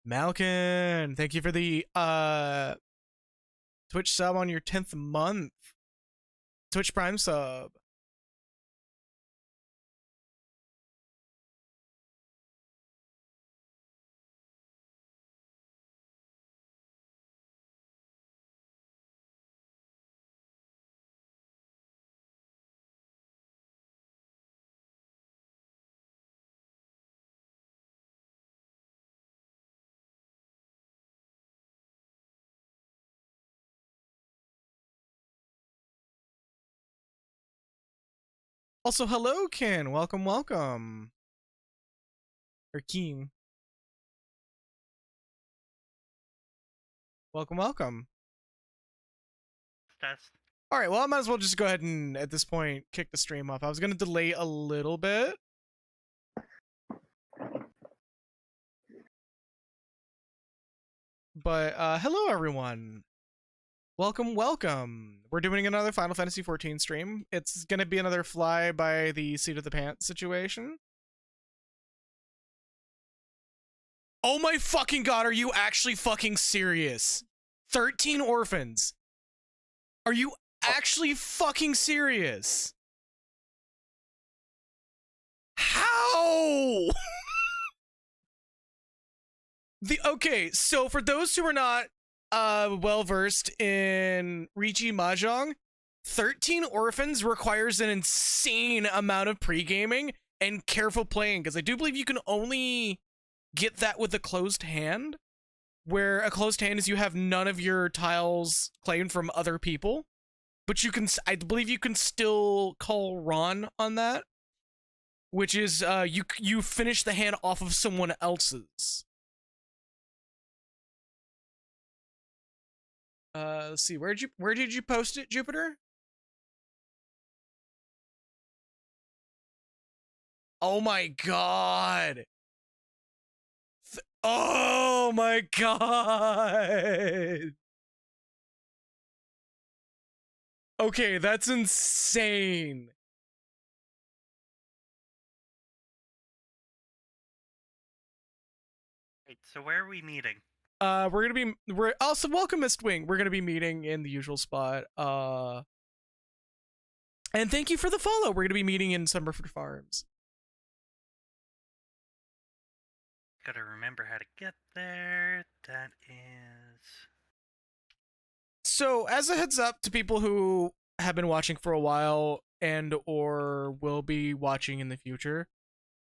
Malkin, thank you for the Twitch sub on your 10th month. Twitch Prime sub. Also, hello, Ken. Welcome, welcome. Or Keen. Welcome, welcome. Test. All right, well, I might as well just go ahead and, at this point, kick the stream off. I was going to delay a little bit. But, hello, everyone. Welcome, welcome. We're doing another Final Fantasy XIV stream. It's going to be another fly by the seat of the pants situation. Oh my fucking god, are you actually fucking serious? 13 orphans. Are you actually fucking serious? How? Okay, so for those who are not well versed in Riichi Mahjong, 13 orphans requires an insane amount of pre-gaming and careful playing, because I do believe you can only get that with a closed hand, where a closed hand is you have none of your tiles claimed from other people, but you can, I believe you can still call Ron on that, which is you finish the hand off of someone else's. Let's see, where did you post it, Jupiter? Oh my god. Oh my god. Okay, that's insane. Wait, so where are we meeting? We're also welcome, Mistwing. We're gonna be meeting in the usual spot. And thank you for the follow. We're gonna be meeting in Summerford Farms. Gotta remember how to get there. That is... So, as a heads up to people who have been watching for a while and or will be watching in the future,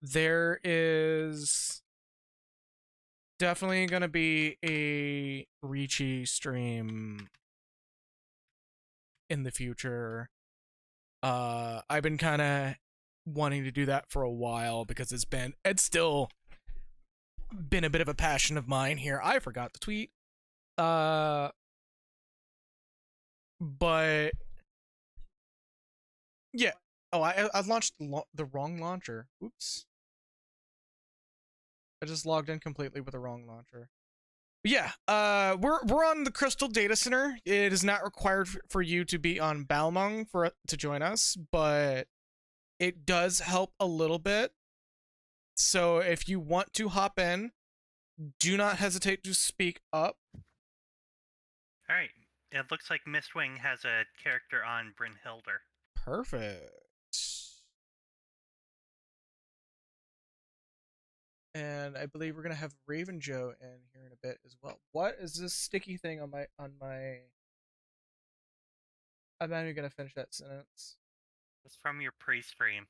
there is definitely gonna be a Riichi stream in the future. I've been kind of wanting to do that for a while because it's still been a bit of a passion of mine here. I forgot to tweet. But yeah. Oh, I launched the wrong launcher. Oops. I just logged in completely with the wrong launcher. But yeah, we're on the Crystal Data Center. It is not required for you to be on Balmung to join us, but it does help a little bit. So if you want to hop in, do not hesitate to speak up. Alright, it looks like Mistwing has a character on Brynhilder. Perfect. And I believe we're gonna have Raven Joe in here in a bit as well. What is this sticky thing on my I'm not even gonna finish that sentence. It's from your pre-stream.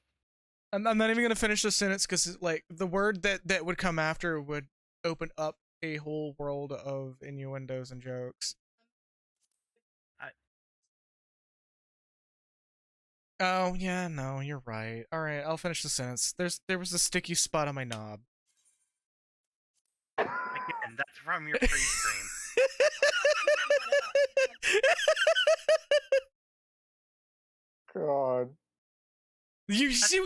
I'm not even gonna finish the sentence because like the word that would come after would open up a whole world of innuendos and jokes. Oh yeah, no, you're right. All right, I'll finish the sentence. There was a sticky spot on my knob. Again, that's from your pre-stream. God. You see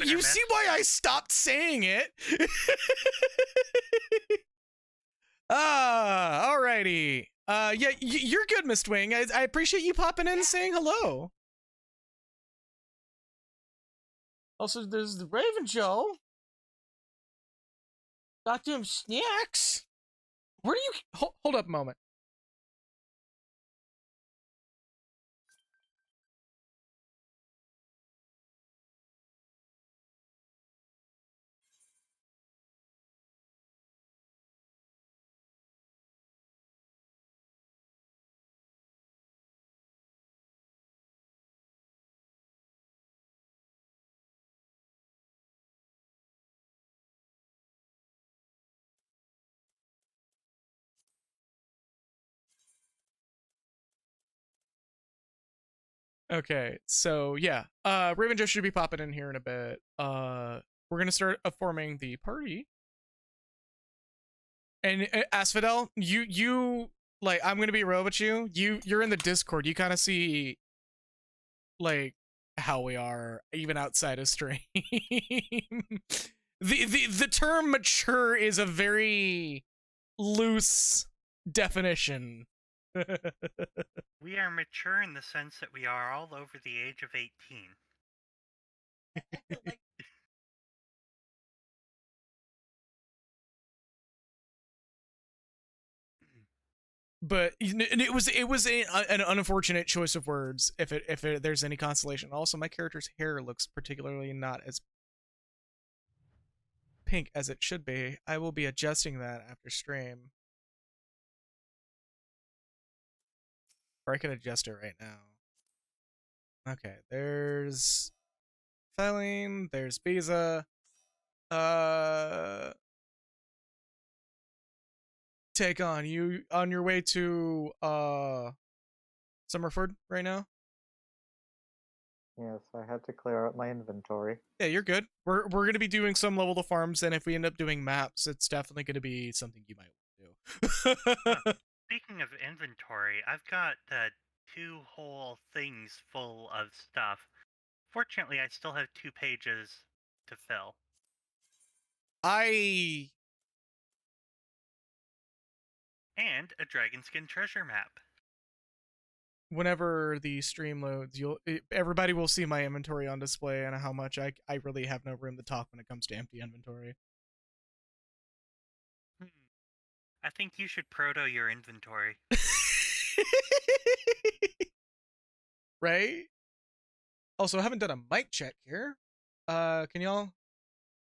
why I stopped saying it. Alrighty. Yeah, you're good, Mistwing. I appreciate you popping in and saying hello. Also, there's the Raven Joe. Got them snacks. Where do you hold up a moment? Okay, so yeah, Raven Joe should be popping in here in a bit. We're gonna start forming the party, and Asphodel, you like, I'm gonna be real with you. You're in the Discord. You kind of see like how we are even outside of stream. The term mature is a very loose definition. We are mature in the sense that we are all over the age of 18. But it was an unfortunate choice of words. If there's any consolation. Also, my character's hair looks particularly not as pink as it should be. I will be adjusting that after stream, or I can adjust it right now. Okay, there's Thylene, there's Biza. Take on you on your way to Summerford right now? Yes, I had to clear out my inventory. Yeah, you're good. We're gonna be doing some level to farms, and if we end up doing maps, it's definitely gonna be something you might want to do. Speaking of inventory, I've got 2 whole things full of stuff. Fortunately, I still have 2 pages to fill. And a Dragonskin treasure map. Whenever the stream loads, everybody will see my inventory on display and how much I really have no room to talk when it comes to empty inventory. I think you should proto your inventory. Right? Also, I haven't done a mic check here. Can y'all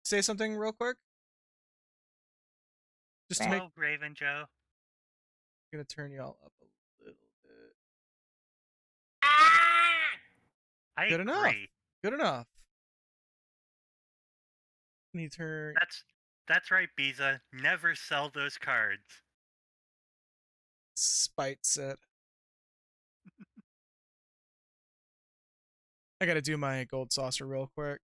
say something real quick? Just to make. Oh, Raven Joe. I'm gonna turn y'all up a little bit. I Good agree. enough. Good enough. Need to turn. That's right, Biza. Never sell those cards. Spite set. I gotta do my gold saucer real quick.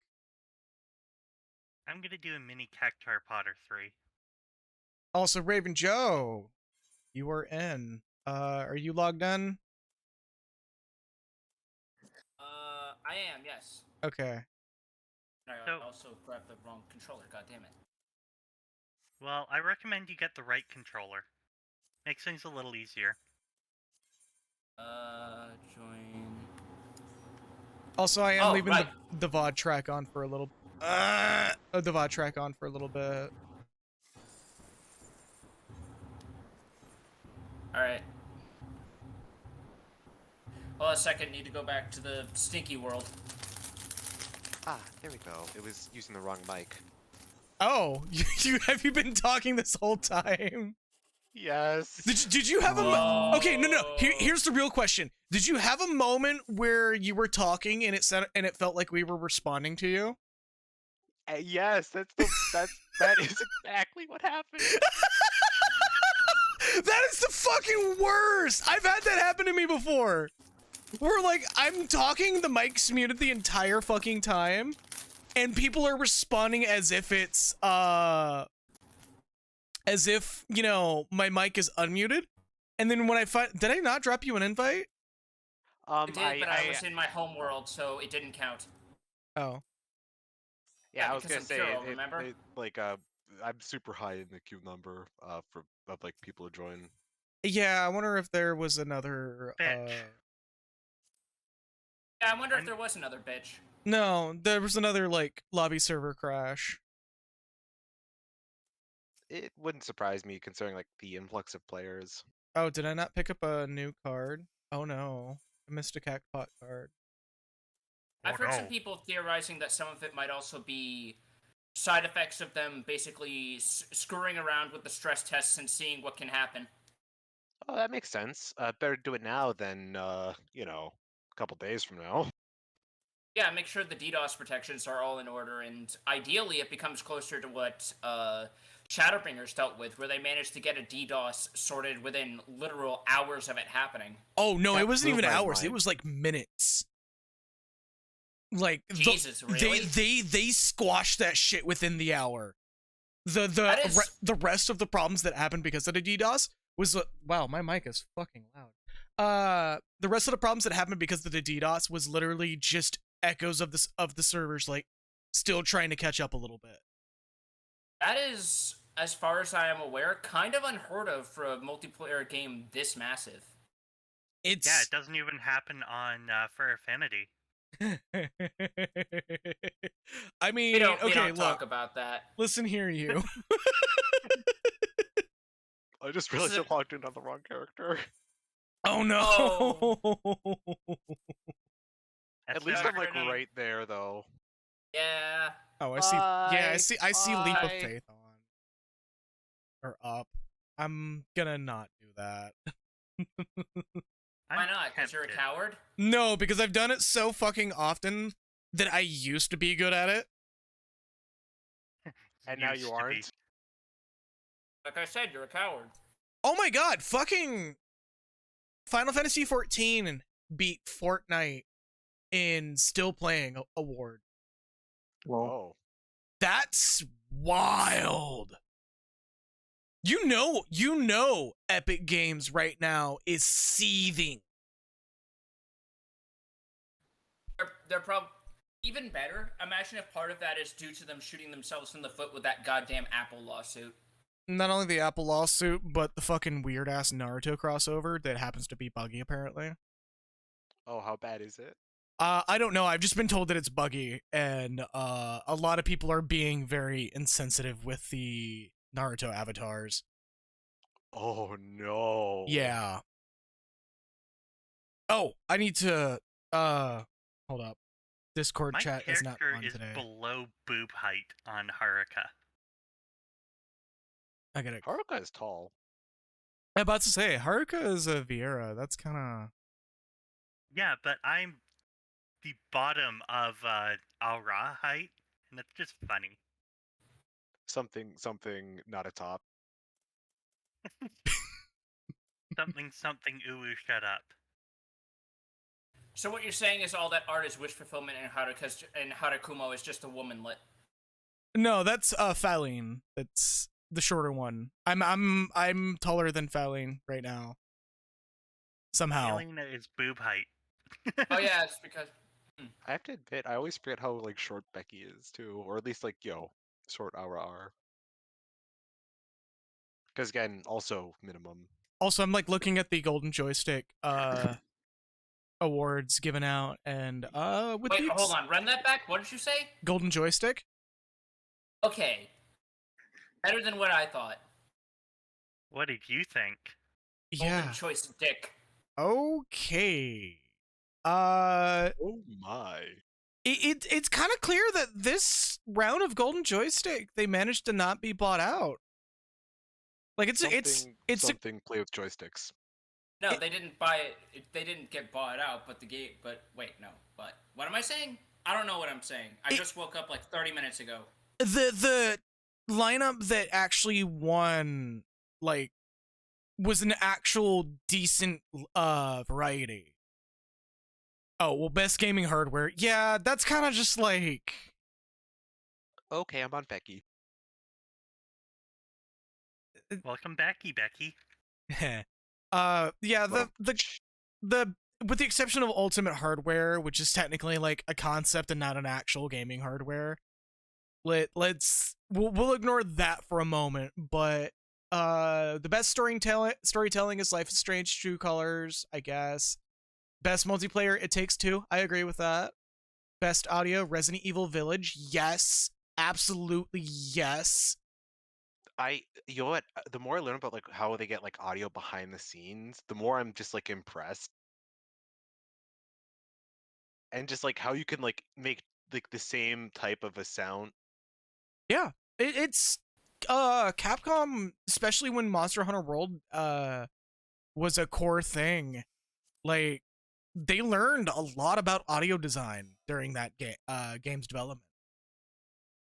I'm gonna do a mini Cactar Potter 3. Also, Raven Joe, you are in. Are you logged in? I am, yes. Okay. I also grabbed the wrong controller, god damn it. Well, I recommend you get the right controller. Makes things a little easier. Join. Also, I am leaving right. the VOD track on for a little. The VOD track on for a little bit. Alright. Hold on a second, need to go back to the stinky world. Ah, there we go. It was using the wrong mic. Oh, have you been talking this whole time? Yes. Did you have a okay? No. Here's the real question. Did you have a moment where you were talking and it felt like we were responding to you? Yes, that is exactly what happened. That is the fucking worst. I've had that happen to me before. Where like I'm talking, the mic's muted the entire fucking time, and people are responding as if it's as if, you know, my mic is unmuted. And then when I find, did I not drop you an invite? It did, but I was in my home world, so it didn't count. Oh. Yeah, I was gonna say, remember? I'm super high in the queue number of like people to join. Yeah, I wonder if there was another. Bitch. Yeah, I wonder if there was another bitch. No, there was another like lobby server crash. it wouldn't surprise me considering like the influx of players. Oh, did I not pick up a new card? Oh no, I missed a Cactpot card. I've heard some people theorizing that some of it might also be side effects of them basically screwing around with the stress tests and seeing what can happen. Oh, that makes sense. Better do it now than a couple days from now. Yeah, make sure the DDoS protections are all in order, and ideally it becomes closer to what Shadowbringers dealt with, where they managed to get a DDoS sorted within literal hours of it happening. Oh no, That it wasn't blew even my hours. mind. It was like minutes. Like Jesus, really? they squashed that shit within the hour. The rest of the problems that happened because of the DDoS was wow, my mic is fucking loud. The rest of the problems that happened because of the DDoS was literally just echoes of the servers like still trying to catch up a little bit. That is, as far as I am aware, kind of unheard of for a multiplayer game this massive. It's Yeah, it doesn't even happen on for Affinity. I mean, We don't look, talk about that. Listen here, you. I just realized I logged in on the wrong character. Oh no! At least I'm like right there though. Yeah. Oh, I see. Yeah, I see Leap of Faith on or up. I'm gonna not do that. Why not? Because you're a coward? No, because I've done it so fucking often that I used to be good at it. And now you aren't. Like I said, you're a coward. Oh my god, fucking Final Fantasy XIV beat Fortnite in still playing award. Whoa. That's wild. You know Epic Games right now is seething. They're probably even better. Imagine if part of that is due to them shooting themselves in the foot with that goddamn Apple lawsuit. Not only the Apple lawsuit, but the fucking weird ass Naruto crossover that happens to be buggy apparently. Oh, how bad is it? I don't know. I've just been told that it's buggy, and a lot of people are being very insensitive with the Naruto avatars. Oh no. Yeah. Oh, I need to hold up. Discord My chat is not on is today. below boob height on Haruka. I get it. Haruka is tall. I'm about to say Haruka is a Vieira. That's kind of Yeah, but I'm the bottom of Aura height, and that's just funny. Something not a top. something ooh, shut up. So what you're saying is all that art is wish fulfillment, and Harakumo is just a woman lit. No, that's Faline. That's the shorter one. I'm taller than Faline right now. Somehow. Elena is boob height. Oh yeah, it's because I have to admit, I always forget how like short Becky is too, or at least like short Aura are. Because again, also minimum. Also, I'm like looking at the Golden Joystick awards given out, and with wait, hold on, run that back. What did you say? Golden Joystick. Okay, better than what I thought. What did you think? Yeah. Golden choice dick. Okay. Oh my. It's kind of clear that this round of Golden Joystick they managed to not be bought out. Like it's something play with joysticks. No, they didn't buy it. They didn't get bought out, but the game. But wait, no. But what am I saying? I don't know what I'm saying. I just woke up like 30 minutes ago. The lineup that actually won like was an actual decent variety. Oh, well, best gaming hardware. Yeah, that's kind of just like Okay, I'm on Becky. Welcome backy, Becky. yeah, the with the exception of Ultimate Hardware, which is technically like a concept and not an actual gaming hardware. We'll ignore that for a moment, but the best storytelling is Life is Strange: True Colors, I guess. Best multiplayer, It Takes Two. I agree with that. Best audio, Resident Evil Village. Yes, absolutely yes. You know what? The more I learn about like how they get like audio behind the scenes, the more I'm just like impressed, and just like how you can like make like the same type of a sound. Yeah, it's Capcom, especially when Monster Hunter World was a core thing. Like they learned a lot about audio design during that game's development.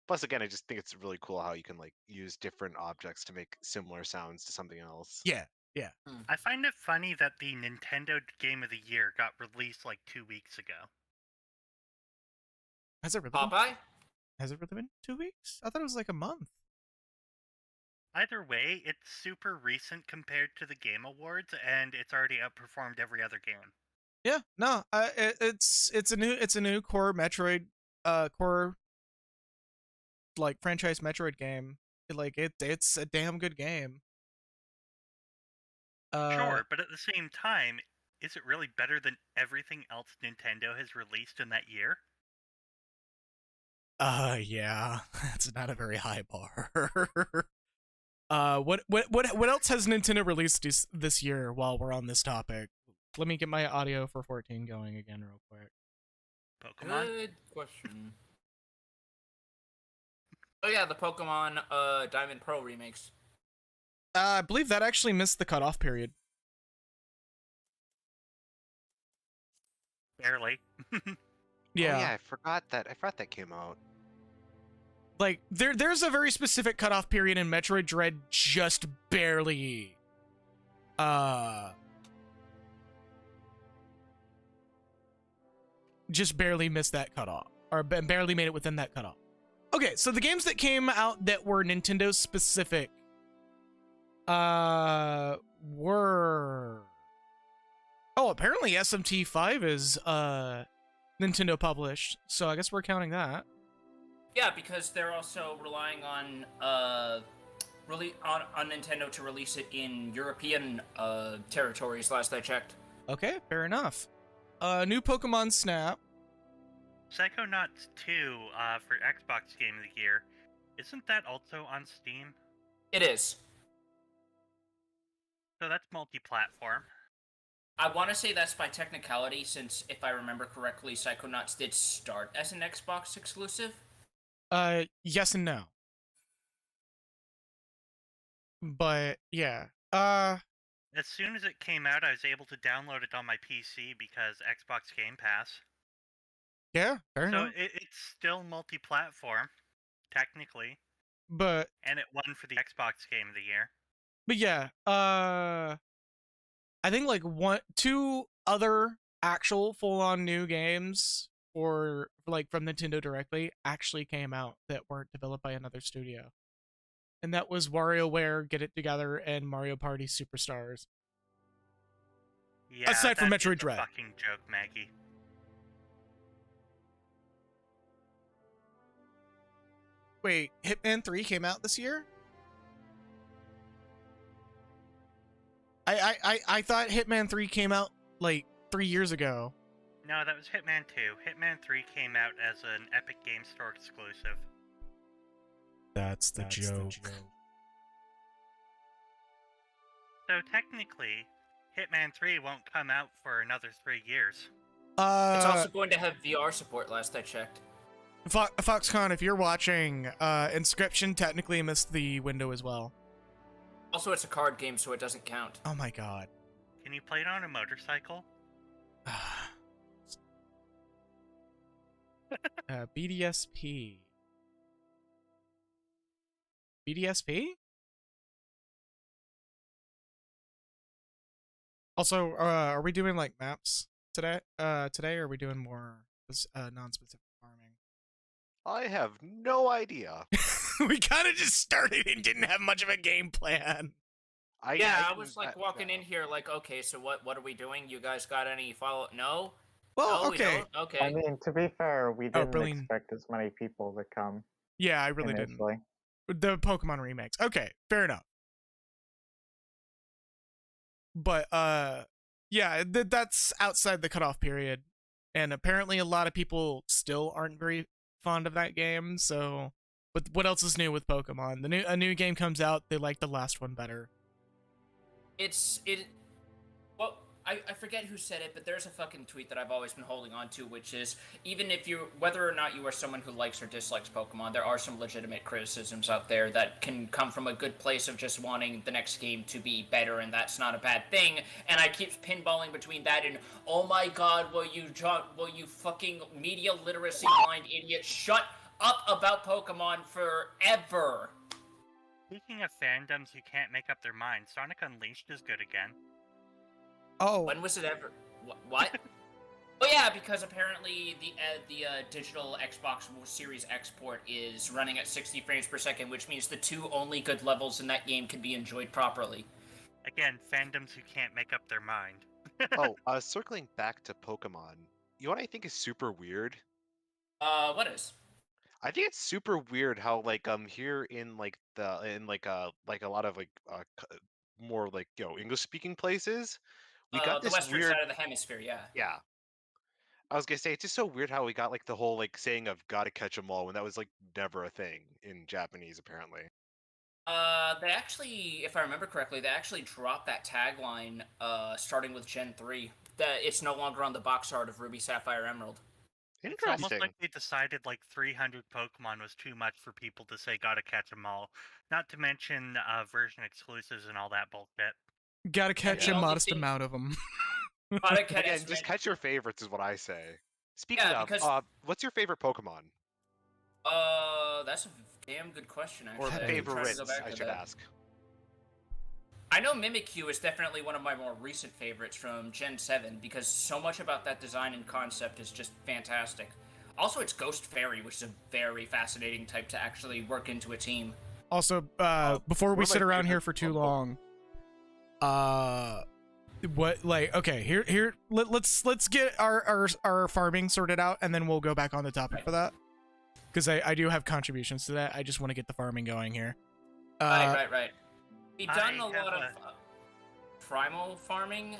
Plus, again, I just think it's really cool how you can like use different objects to make similar sounds to something else. Yeah, yeah. I find it funny that the Nintendo Game of the Year got released like 2 weeks ago. Has it really been, Popeye? has it really been 2 weeks? I thought it was like a month. Either way, it's super recent compared to the Game Awards, and it's already outperformed every other game. Yeah, no, it's a new core Metroid, core like franchise Metroid game. It's a damn good game. Sure, but at the same time, is it really better than everything else Nintendo has released in that year? Yeah, that's not a very high bar. What else has Nintendo released this year while we're on this topic? Let me get my audio for 14 going again real quick. Pokemon? Good question. Oh yeah, the Pokemon Diamond Pearl remakes. I believe that actually missed the cutoff period. Barely. Yeah. Oh, yeah, I forgot that came out. Like there's a very specific cutoff period in Metroid Dread, just barely missed that cutoff, or barely made it within that cutoff. Okay, so the games that came out that were Nintendo specific were, oh, apparently SMT5 is Nintendo published, so I guess we're counting that. Yeah, because they're also relying on on Nintendo to release it in European territories. Last I checked. Okay, fair enough. New Pokemon Snap. Psychonauts 2 for Xbox Game of the Year. Isn't that also on Steam? It is. So that's multi-platform. I want to say that's by technicality, since if I remember correctly, Psychonauts did start as an Xbox exclusive. Yes and no. But yeah. As soon as it came out, I was able to download it on my PC because Xbox Game Pass. Yeah, fair So enough. it's still multi-platform, technically, But and it won for the Xbox Game of the Year. yeah, I think like two other actual full-on new games or like from Nintendo directly actually came out that weren't developed by another studio. And that was WarioWare Get It Together and Mario Party Superstars. Yeah, Aside from that is Metroid a Dread. fucking joke, Maggie. Wait, Hitman 3 came out this year? I thought Hitman 3 came out like 3 years ago. No, that was Hitman 2. Hitman 3 came out as an Epic Game Store exclusive. That's the joke. So technically, Hitman 3 won't come out for another 3 years. It's also going to have VR support. Last I checked. Foxconn, if you're watching, Inscription technically missed the window as well. Also, it's a card game, so it doesn't count. Oh my god. Can you play it on a motorcycle? BDSP. BDSP? Also, are we doing like maps today? Today, or are we doing more non-specific farming? I have no idea. We kind of just started and didn't have much of a game plan. I was like walking in here, like, okay, so what are we doing? You guys got any follow? No. Well, No, we okay. don't? Okay. I mean, to be fair, we didn't brilliant. expect as many people to come Yeah, I really didn't. initially. The Pokemon remakes. Okay, fair enough. But yeah, that's outside the cutoff period, and apparently a lot of people still aren't very fond of that game. So But what else is new with Pokemon? A new game comes out, they like the last one better. Well, I forget who said it, but there's a fucking tweet that I've always been holding on to, which is, even if whether or not you are someone who likes or dislikes Pokemon, there are some legitimate criticisms out there that can come from a good place of just wanting the next game to be better, and that's not a bad thing. And I keep pinballing between that and, oh my god, will you fucking media literacy blind idiot shut up about Pokemon forever. Speaking of fandoms who can't make up their minds, Sonic Unleashed is good again. Oh, When was it ever? What? Oh yeah, because apparently the digital Xbox Series X port is running at 60 frames per second, which means the two only good levels in that game can be enjoyed properly. Again, fandoms who can't make up their mind. Circling back to Pokemon, you know what I think is super weird? What is? I think it's super weird how here in a lot of more English speaking places, we got The this western weird side of the hemisphere, yeah. yeah. I was gonna say it's just so weird how we got the whole saying of "gotta catch 'em all" when that was never a thing in Japanese apparently. They actually, if I remember correctly, they actually dropped that tagline, starting with Gen 3. That it's no longer on the box art of Ruby, Sapphire, Emerald. It's almost Interesting. like they decided 300 Pokemon was too much for people to say gotta catch 'em all. Not to mention version exclusives and all that bullshit. gotta catch the a only modest thing- amount of them. Gotta catch Again, as just many- catch your favorites is what I say. Speaking Yeah, of, because- what's your favorite Pokemon? That's a damn good question, actually. Or I'm trying to favorites, go back I to should that. ask. I know Mimikyu is definitely one of my more recent favorites from Gen 7, because so much about that design and concept is just fantastic. Also, it's Ghost Fairy, which is a very fascinating type to actually work into a team. Also, before one we of sit my around here favorite for too Pokemon- long, okay, here, let's get our farming sorted out, and then we'll go back on the topic for that. Because I do have contributions to that. I just want to get the farming going here. Right. We've done I a have lot of primal farming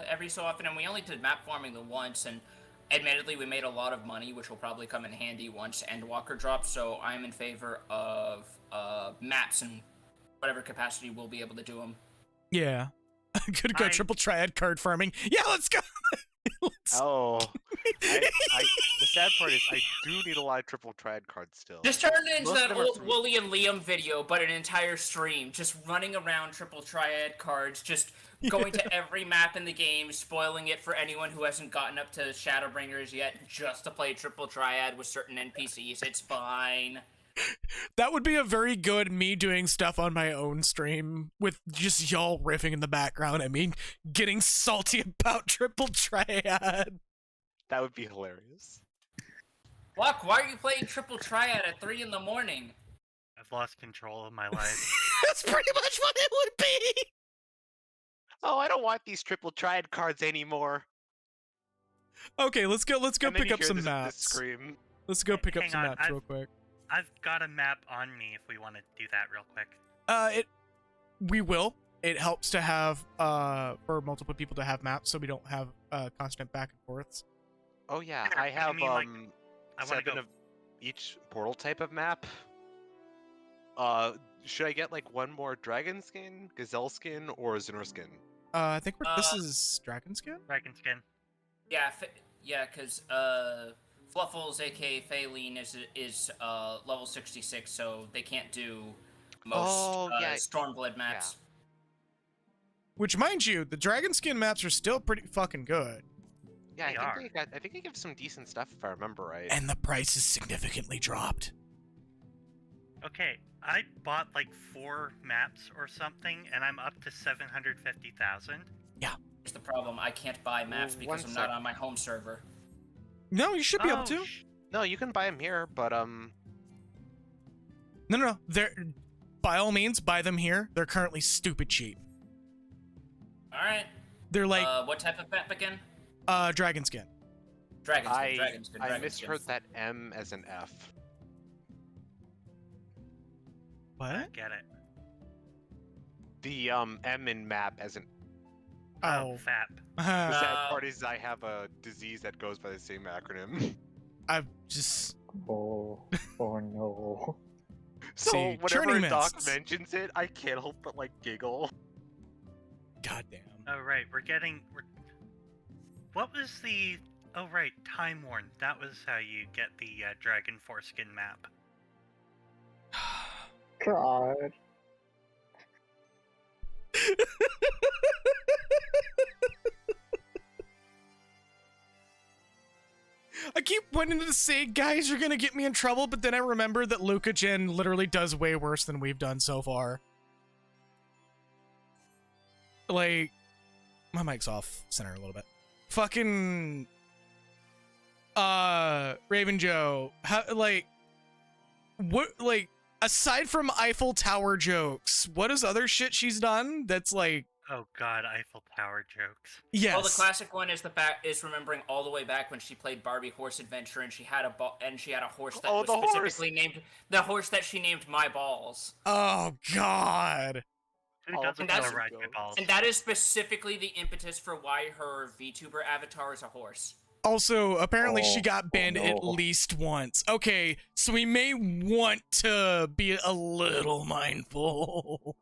every so often, and we only did map farming the once, and admittedly we made a lot of money, which will probably come in handy once Endwalker drops, so I'm in favor of maps in whatever capacity we'll be able to do them. Yeah. Could go triple triad card farming. Yeah, let's go. Oh, the sad part is I do need a lot of triple triad cards still. Just turn it into Most of that them are old free. Wooly and Liam video, but an entire stream, just running around triple triad cards, just going to every map in the game, spoiling it for anyone who hasn't gotten up to Shadowbringers yet, just to play triple triad with certain NPCs. It's fine. That would be a very good me doing stuff on my own stream with just y'all riffing in the background. I mean, getting salty about triple triad. That would be hilarious. Luck, why are you playing triple triad at 3 in the morning? I've lost control of my life. That's pretty much what it would be. Oh, I don't want these triple triad cards anymore. Okay, let's go And then pick you up hear some this maps. scream. Let's go pick up Hang some on, maps real quick. I've got a map on me if we want to do that real quick. We will. It helps to have for multiple people to have maps, so we don't have constant back and forths. Oh yeah, Sure, I but I have mean, I want to 7 go. of each portal type of map. Should I get one more dragon skin, gazelle skin, or Zinor skin? I think this is Dragon Skin. Dragon skin. Yeah, because Fluffles, aka Phaline, is level 66, so they can't do most Stormblood maps. Which, mind you, the Dragon Skin maps are still pretty fucking good. Yeah, They I think they give some decent stuff if I remember right. And the price is significantly dropped. Okay, I bought 4 maps or something, and I'm up to 750,000. Here's the problem, I can't buy maps because One I'm not sec. on my home server. No, you should be able to. No, you can buy them here, but No. They're by all means buy them here. They're currently stupid cheap. Alright. They're like What type of map again? Dragon Skin. Dragon I skin. misheard that M as an F. What? Get it. The M in map as an. Oh. FAP. The sad Uh, part is I have a disease that goes by the same acronym. I've just Oh no. So See, whenever churning Doc mists. mentions it, I can't help but like giggle. Goddamn. Oh right, what was the? Oh right, Time Worn. That was how you get the Dragon Foreskin map. God. I keep wanting to say, guys, you're gonna get me in trouble, but then I remember that Luca Gen literally does way worse than we've done so far. Like, my mic's off center a little bit. Fucking, Raven Joe, how, like, what, like, aside from Eiffel Tower jokes, what is other shit she's done that's like, Oh god, Eiffel Tower jokes. yes. Well, the classic one is remembering all the way back when she played Barbie Horse Adventure and she had a horse that was specifically named the horse that she named My Balls. Oh, God. Who Oh, doesn't and know that's- Ride My Balls? And that is specifically the impetus for why her VTuber avatar is a horse. Also, apparently she Oh, got banned at no. least once. Okay, so we may want to be a little mindful.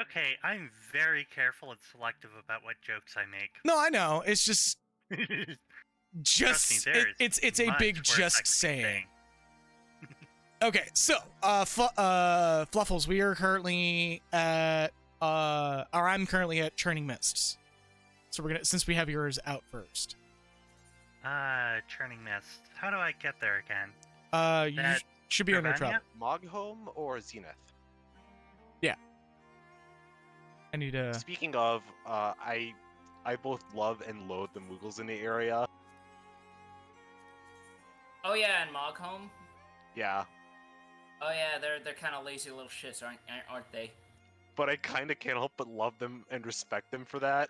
Okay, I'm very careful and selective about what jokes I make. No, I know. It's just, Trust me, there is it's a much big worse I just could be saying. Okay, so, Fluffles, we are currently at, or I'm currently at Churning Mists. So we're gonna, since we have yours out first. Churning Mist. How do I get there again? You That should be under Urbania? trouble. Moghome or Zenith? I need to, Speaking of, I both love and loathe the Moogles in the area. Oh yeah, and Moghome. Yeah, Oh yeah, they're kind of lazy little shits, aren't they? but I kind of can't help but love them and respect them for that.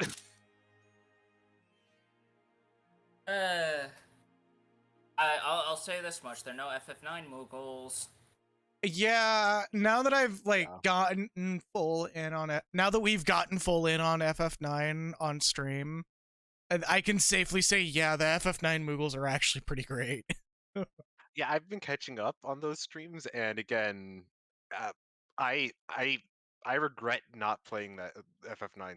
I'll say this much: they're no FF9 Moogles. yeah, now that I've like Yeah. gotten full in on it, now that we've gotten full in on FF9 on stream, I can safely say, yeah, the FF9 Moogles are actually pretty great. Yeah, I've been catching up on those streams, and again, I regret not playing that FF9.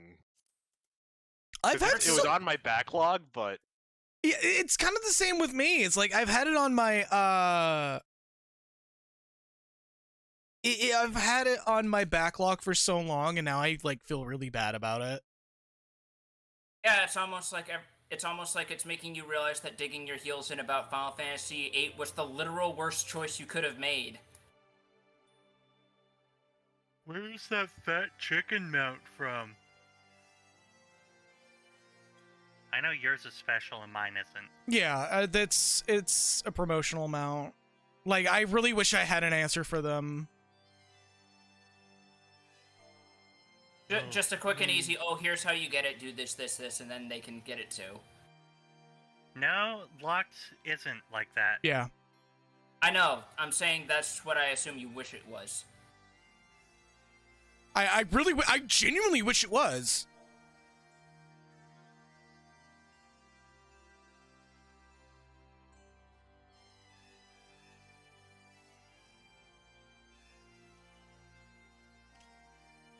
I've had It was on my backlog, but yeah, it's kind of the same with me. It's like I've had it on my I've had it on my backlog for so long, and now I like feel really bad about it. Yeah, it's almost like it's making you realize that digging your heels in about Final Fantasy VIII was the literal worst choice you could have made. Where's that fat chicken mount from? I know yours is special and mine isn't. Yeah, it's a promotional mount. Like, I really wish I had an answer for them. Just a quick and easy, oh, here's how you get it, do this, this, this, and then they can get it too. No, Locked isn't like that. Yeah. I know, I'm saying that's what I assume you wish it was. I genuinely wish it was.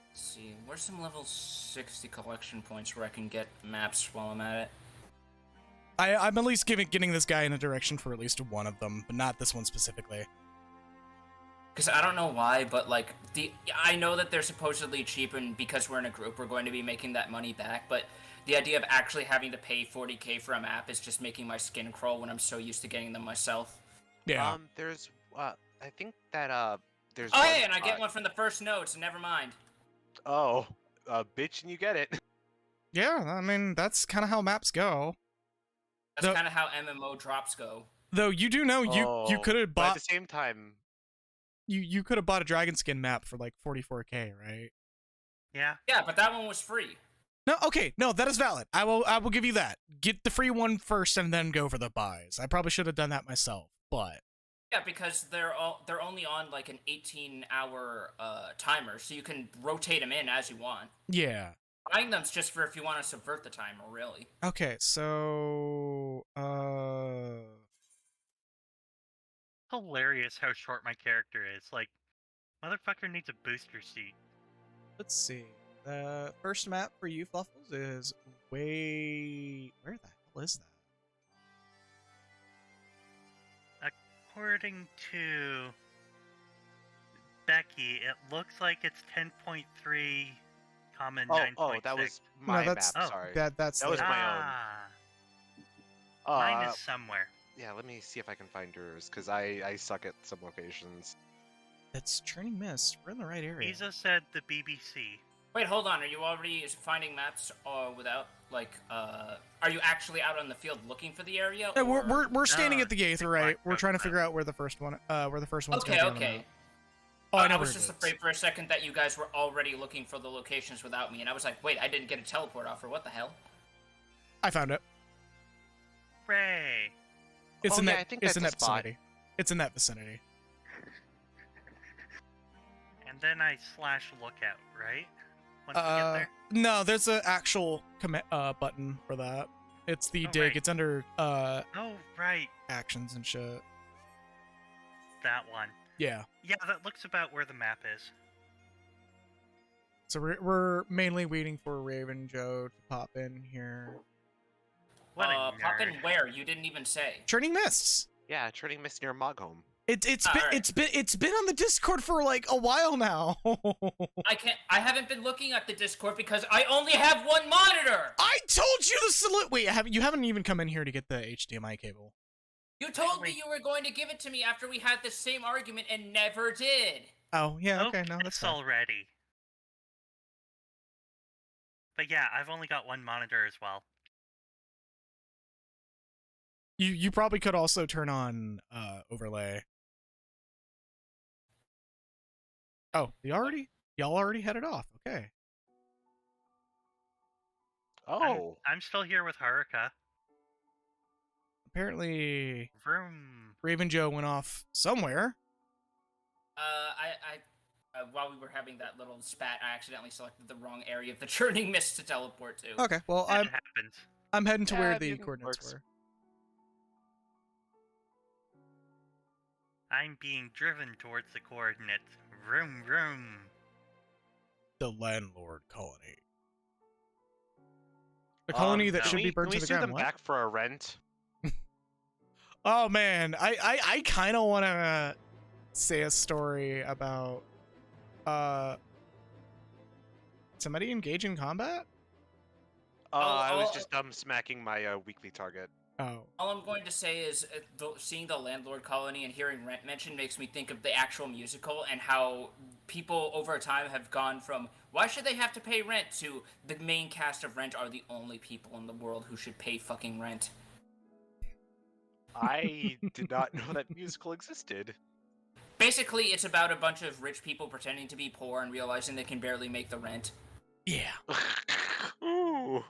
Let's see, where's some level 60 collection points where I can get maps while I'm at it? I'm at least getting this guy in a direction for at least one of them, but not this one specifically. Because I don't know why, but like I know that they're supposedly cheap, and because we're in a group, we're going to be making that money back. But the idea of actually having to pay 40k for a map is just making my skin crawl when I'm so used to getting them myself. Yeah. there's I think that there's Oh one, yeah, and I get one from the first note, so never mind. bitch, and you get it. Yeah, I mean, that's kind of how maps go. That's No. kind of how MMO drops go. Though you do know you could have But at bought the same time, you could have bought a dragon skin map for like 44k, right? Yeah. Yeah, but that one was free. No, okay, no, that is valid. I will give you that. Get the free one first and then go for the buys. I probably should have done that myself, but Yeah, because they're only on like an 18-hour timer, so you can rotate them in as you want. yeah. Buying them's just for if you want to subvert the timer, really. Okay, so hilarious how short my character is. Like, motherfucker needs a booster seat. Let's see. The first map for you, Fluffles, is way... Where the hell is that? According to Becky, it looks like it's 10.3, common 9.6. Oh, that was my that's- map. Oh. Sorry. That's That was the- my own. Mine is somewhere. Yeah, let me see if I can find yours, because I suck at some locations. That's Churning Mist. We're in the right area. Isa said the BBC. Wait, hold on. Are you already finding maps without, like, are you actually out on the field looking for the area? Yeah, or... we're standing No, at the Aether, right? We're trying to figure out where the first one, one's Okay, gonna be on the okay. map. Oh, I know I where was it just is. afraid for a second that you guys were already looking for the locations without me, and I was like, wait, I didn't get a teleport offer. What the hell? I found it. Hooray! It's Oh, in yeah, that. I think It's in that's that a spot. vicinity. It's in that vicinity. And then I slash lookout, right? Once we get there? No, there's an actual button for that. It's the Oh, dig. right. It's under Oh, right. actions and shit. That one. Yeah. Yeah, that looks about where the map is. So we're mainly waiting for Raven Joe to pop in here. What a Pop in nerd. where? You didn't even say. Churning Mists. Yeah, Turning Mist near Moghome. It's Alright. been on the Discord for like a while now. I haven't been looking at the Discord because I only have one monitor! I told you the salute. Wait, you haven't even come in here to get the HDMI cable. You told me you were going to give it to me after we had the same argument and never did. Oh yeah, okay, no, that's It's fine. already. But yeah, I've only got one monitor as well. You probably could also turn on overlay. Oh, y'all already headed off. Okay. Oh, I'm still here with Haruka. Apparently, Vroom. Raven Joe went off somewhere. While we were having that little spat, I accidentally selected the wrong area of the churning mist to teleport to. Okay, well That happens. I'm heading to Yeah, where it the even coordinates works. were. I'm being driven towards the coordinates. Vroom, vroom. The landlord colony. The colony that no. should can be we, burned can to we the sue ground. them What? back for a rent? Oh man, I kind of want to say a story about somebody engage in combat. I was oh, just smacking my weekly target. Oh, All I'm going to say is seeing the landlord colony and hearing rent mentioned makes me think of the actual musical and how people over time have gone from why should they have to pay rent to the main cast of Rent are the only people in the world who should pay fucking rent. I did not know that musical existed. Basically, it's about a bunch of rich people pretending to be poor and realizing they can barely make the rent. yeah. Ooh.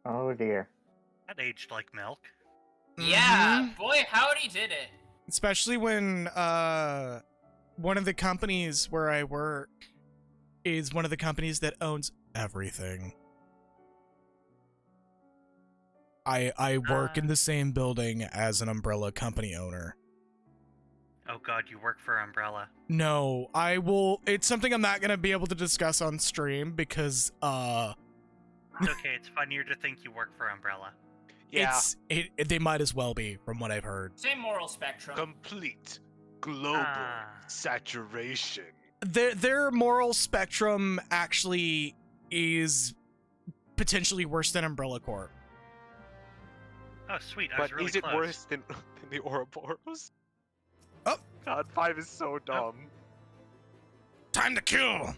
Oh dear. That aged like milk. Yeah, Mhm. boy, howdy did it. Especially when one of the companies where I work is one of the companies that owns everything. I work in the same building as an umbrella company owner. Oh god, you work for Umbrella. No, I will. It's something I'm not gonna be able to discuss on stream because It's okay, it's funnier to think you work for Umbrella. Yeah, they might as well be from what I've heard. Same moral spectrum. complete global Ah. saturation. Their moral spectrum actually is potentially worse than Umbrella Corp. Oh sweet, I was But really is it close. worse than the Ouroboros? Oh. God, 5 is so dumb. Time to kill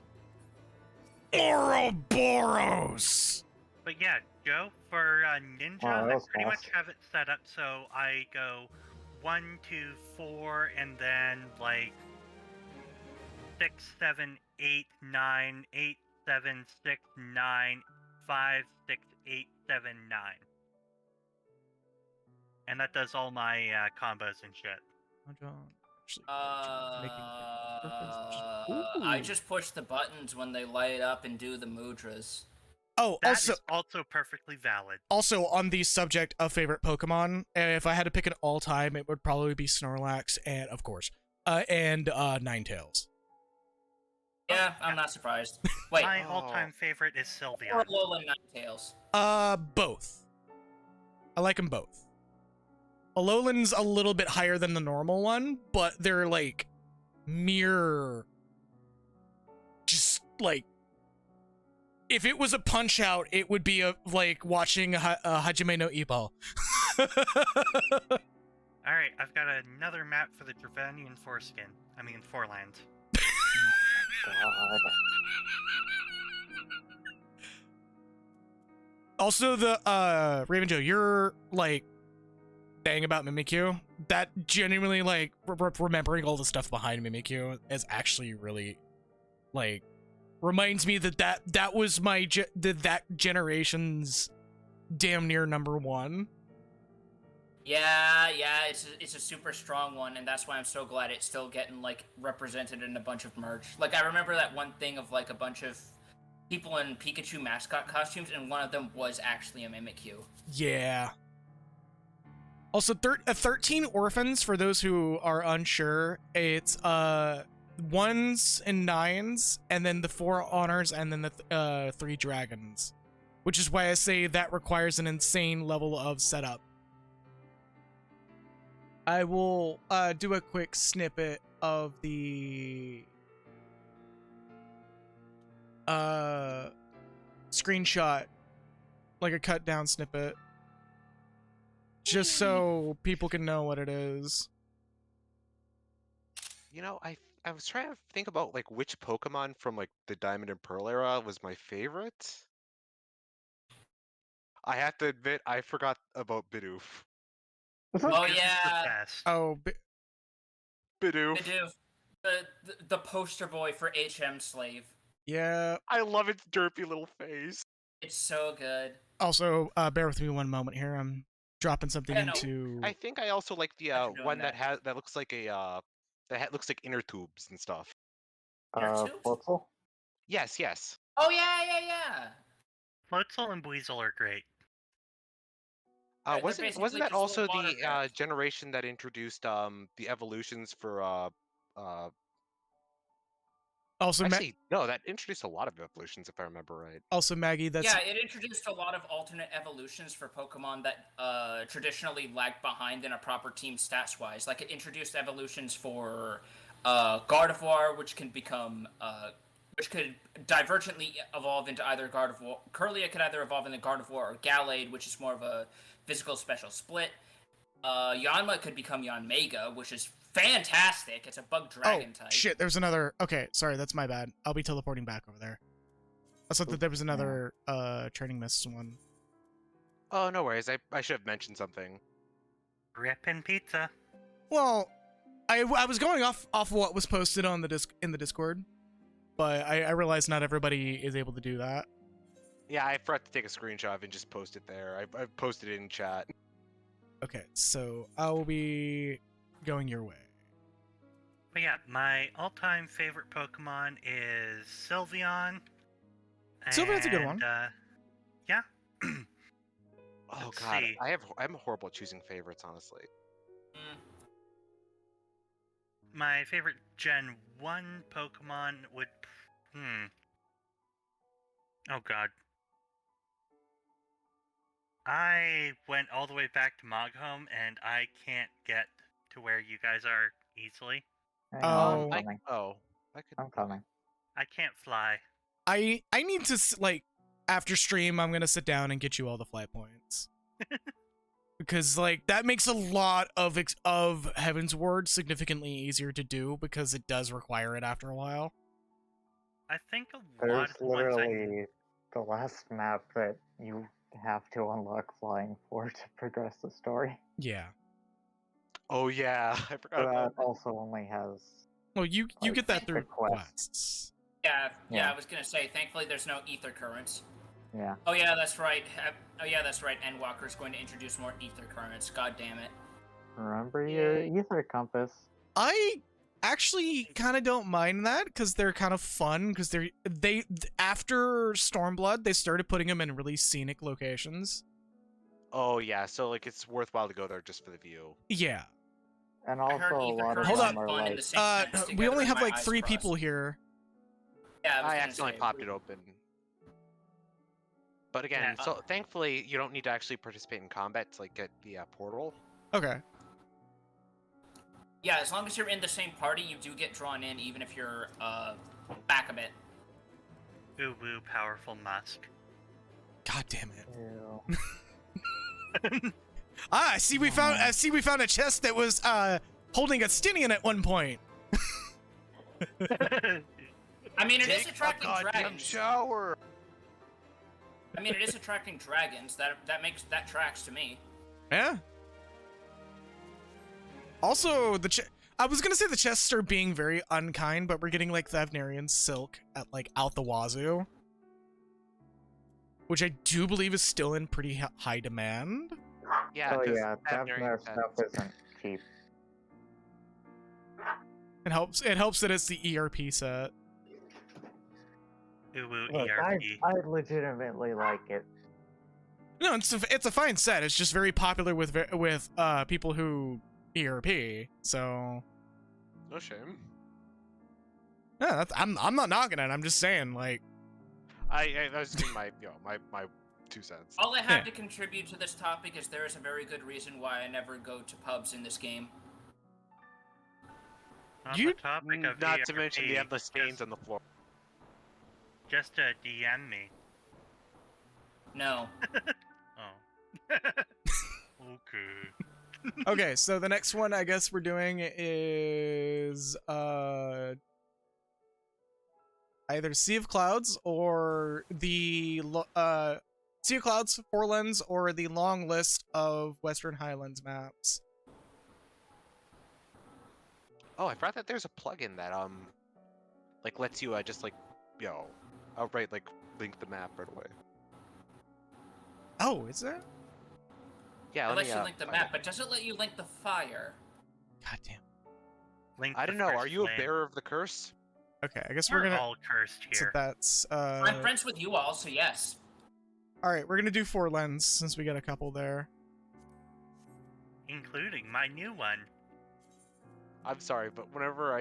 Ouroboros. But yeah, Joe, for Ninja, Wow, that I was pretty much fast. have it set up so I go 1, 2, 4, and then like 6, 7, 8, 9, 8, 7, 6, 9, 5, 6, 8, 7, 9. And that does all my combos and shit. I just push the buttons when they light up and do the mudras. Oh, That also is also perfectly valid. also on the subject of favorite Pokemon, if I had to pick an all-time, it would probably be Snorlax and, of course, Ninetales. Yeah, I'm not surprised. Wait, My Oh. all-time favorite is or Sylveon. Alolan Ninetales. Both. I like them both. Alolan's a little bit higher than the normal one, but they're like mere, just like, if it was a Punch Out, it would be like watching Hajime no Ippo. Alright, I've got another map for the Dravanian foreskin. I mean, Foreland. God. Also, the Raven Joe, you're like saying about Mimikyu. That genuinely, like, remembering all the stuff behind Mimikyu is actually really, like, reminds me that was my that generation's damn near number one. Yeah, it's a super strong one, and that's why I'm so glad it's still getting like represented in a bunch of merch. Like I remember that one thing of like a bunch of people in Pikachu mascot costumes, and one of them was actually a Mimikyu. Yeah. Also, 13 orphans, for those who are unsure, it's 1s and 9s, and then the 4 honors, and then the 3 dragons. Which is why I say that requires an insane level of setup. I will do a quick snippet of the screenshot, like a cut down snippet, just so people can know what it is. You know, I was trying to think about like which Pokemon from like the Diamond and Pearl era was my favorite. I have to admit, I forgot about Bidoof. Oh This is yeah, the best. Oh, Bidoof. Bidoof, the poster boy for HM Slave. yeah. I love its derpy little face. It's so good. Also, bear with me one moment here. I'm dropping something Yeah, no. into. I think I also like the Thanks for doing one that that. looks like a looks like inner tubes and stuff. Inner tubes? Floatzel? Yes, yes. Oh yeah. Floatzel and Weasel are great. They're Wasn't basically that just also little water the crabs. generation that introduced the evolutions for Also, actually no, that introduced a lot of evolutions if I remember right. also Maggie, that's Yeah, it introduced a lot of alternate evolutions for Pokemon that traditionally lagged behind in a proper team stats-wise. Like, it introduced evolutions for Gardevoir, which can become, which could divergently evolve into either Gardevoir. Curlia could either evolve into Gardevoir or Gallade, which is more of a physical special split. Yanma could become Yanmega, which is fantastic. It's a bug dragon type. shit. There's another. Okay, sorry, that's my bad. I'll be teleporting back over there. I thought that there was another training mist one. Oh, no worries. I should have mentioned something. Rippin' pizza. Well, I was going off what was posted on the in the Discord, but I realized not everybody is able to do that. Yeah, I forgot to take a screenshot of it and just post it there. I posted it in chat. Okay, so I'll be going your way. But yeah, my all-time favorite Pokemon is Sylveon. Sylveon's a good one. Yeah. Oh Let's god, see. I'm horrible at choosing favorites, honestly. Mm. My favorite Gen 1 Pokemon would... Oh god. I went all the way back to Moghome, and I can't get to where you guys are easily. Hang Oh. on, I'm coming. I could. I'm coming. I can't fly. I need to like after stream. I'm gonna sit down and get you all the flight points. Because like that makes a lot of Heaven's Ward significantly easier to do because it does require it after a while. I think a There's lot of the ones I... literally the last map that you have to unlock flying for to progress the story. Yeah. Oh yeah, I forgot But about that also only has... Well, you Like, get that the through quest. quests. Yeah, I was gonna say, thankfully there's no ether currents. Yeah. Oh yeah, that's right. Endwalker's going to introduce more ether currents. God damn it. Remember your ether compass. I actually kind of don't mind that because they're kind of fun because they after Stormblood they started putting them in really scenic locations. Oh yeah, so like it's worthwhile to go there just for the view. Yeah. And I heard also a Ethan lot of Curtis Hold them up. are fun in like the same sentence We together only and have my like eyes 3 crossed. people here. Yeah, I was accidentally gonna say, popped it open. But again, Yeah. so thankfully you don't need to actually participate in combat to like get the portal. Okay. Yeah, as long as you're in the same party, you do get drawn in, even if you're back a bit. Ooh woo, powerful musk. God damn it. Ew. I see we found a chest that was holding a Stinian at one point. I mean, it is Take a attracting goddamn dragons. shower. I mean, it is attracting dragons. That tracks to me. Yeah. Also, I was gonna say the chests are being very unkind, but we're getting like the Avnarian silk at like out the wazoo, which I do believe is still in pretty high demand. Yeah, Oh 'cause yeah, Avnarian Devner stuff isn't cheap. It helps that it's the ERP set. Ooh woo, Look, ERP. I legitimately like it. No, it's a fine set. It's just very popular with people who ERP. So no shame. yeah, I'm not knocking it. I'm just saying like I was giving my my 2 cents. All I have Yeah. to contribute to this topic is there is a very good reason why I never go to pubs in this game. On You- the topic of Not to mention the ERP, endless stains on the floor. Just DM me. No. Oh. Okay. okay. So the next one I guess we're doing is either Sea of Clouds or the Sea of Clouds, Forelands, or the long list of Western Highlands maps. Oh, I forgot that there's a plugin that like lets you just like outright like link the map right away. Oh, is there? Yeah, It let lets me, you link the find map, it. but does it let you link the fire? God damn. Link I the don't know. Are first you a lane. bearer of the curse? Okay, I guess We're we're gonna. all cursed So here, that's I'm friends with you all, so yes. all right. We're gonna do Forelands since we got a couple there. including my new one. I'm sorry, but whenever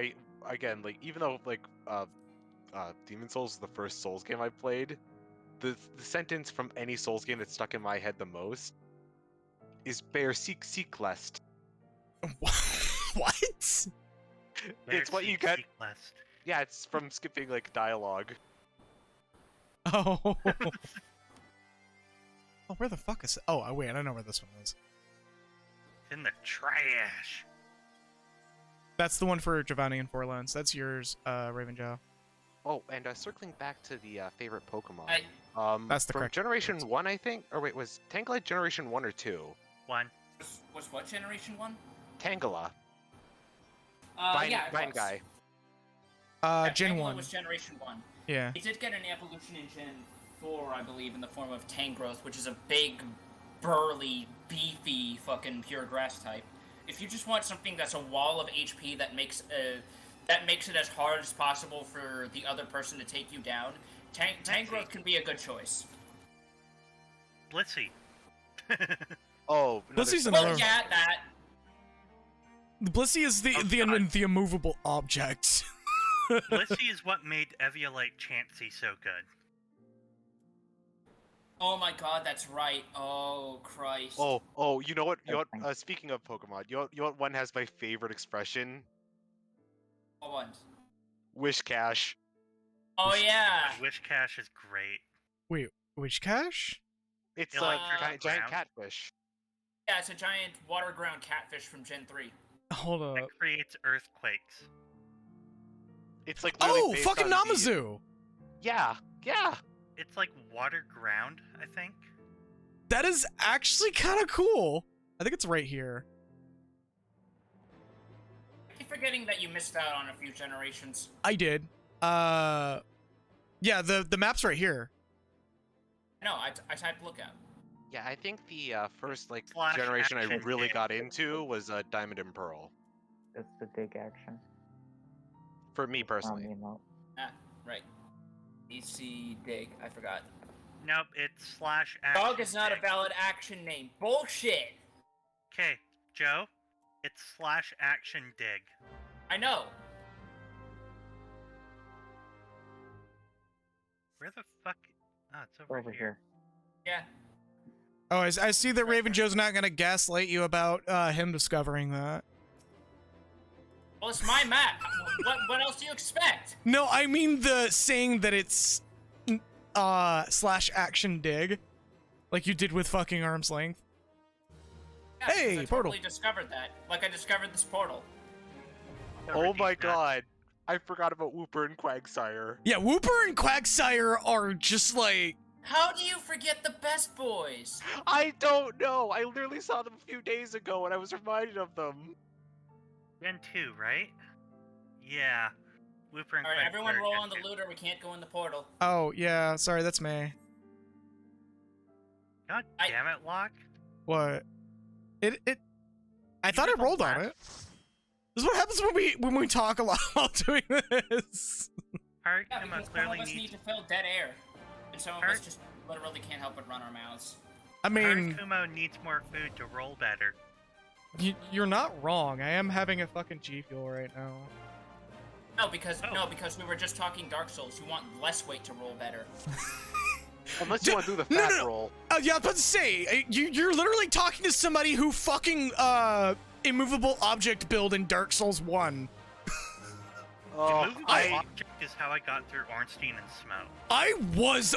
again, like, even though like Demon Souls is the first Souls game I played, the sentence from any Souls game that stuck in my head the most is "Bear seek lest." What? It's what you get. List. Yeah, it's from skipping like dialogue. Oh. Oh, where the fuck is it? Oh, wait, I know where this one is. In the trash. That's the one for Giovanni and Forelands. That's yours, Ravenjaw. Oh, and circling back to the favorite Pokemon. That's the from correct Generation words. 1, I think. Or wait, was Tangela Generation 1 or 2? One. Was what generation 1? Tangela. Yeah, it Vine was. guy. Yeah, Gen Tangela 1. was generation 1. Yeah. It did get an evolution in Gen 4, I believe, in the form of Tangrowth, which is a big, burly, beefy fucking pure grass type. If you just want something that's a wall of HP that makes it as hard as possible for the other person to take you down, Tangrowth can be a good choice. Blissey. Oh, Blissey's another- another. Well, yeah, that. Blissey is Oh, God. the immovable object. Blissey is what made Eviolite Chansey so good. Oh my god, that's right. Oh, Christ. Oh, you know what? You know Thanks. what? Speaking of Pokemon, you know what one has my favorite expression? What one? Wish Cash. Oh, yeah. Wish Cash is great. Wait, which cache? It's You like like giant ground? catfish. Yeah, it's a giant water ground catfish from Gen 3. Hold up. It creates earthquakes. It's like literally Oh, based fucking on the- Namazu! Yeah. It's like water ground, I think. That is actually kind of cool. I think it's right here. I keep forgetting that you missed out on a few generations. I did. Yeah, the map's right here. No, I typed lookout. Yeah, I think the first like Slash generation I action really game. got into was Diamond and Pearl. It's the dig action. For me personally. Emote. Ah, right. EC dig. I forgot. Nope, it's slash action. Dog is not a dig. valid action name. Bullshit. Okay, Joe, it's slash action dig. I know. Where the fuck? Oh, it's over, Over here. here. Yeah. Oh, I see that Raven Joe's not gonna gaslight you about him discovering that. Well, it's my map. What else do you expect? No, I mean the saying that it's slash action dig, like you did with fucking arm's length. Yeah, Hey, I portal. totally discovered that. Like I discovered this portal. Oh my Reduce that. god. I forgot about Whooper and Quagsire. Yeah, Whooper and Quagsire are just like. How do you forget the best boys? I don't know. I literally saw them a few days ago and I was reminded of them. Gen 2, right? Yeah. Whooper and All right, Quagsire everyone roll Gen on the 2. looter. We can't go in the portal. Oh yeah, sorry, that's me. God I- damn it, Locke. What? It. I You thought I did the rolled on last- it. This is what happens when we talk a lot while doing this. Yeah, Harikuma because some of clearly us need needs. to fill dead air, and some of us just literally can't help but run our mouths. I mean, Harikuma needs more food to roll better. you're not wrong. I am having a fucking G Fuel right now. No, because Oh. we were just talking Dark Souls. You want less weight to roll better. Unless you want to do the No, fat no, no. roll. Yeah, I was about to say, you're literally talking to somebody who fucking immovable object build in Dark Souls 1. Oh, Movable object is how I got through Ornstein and Smoke. I was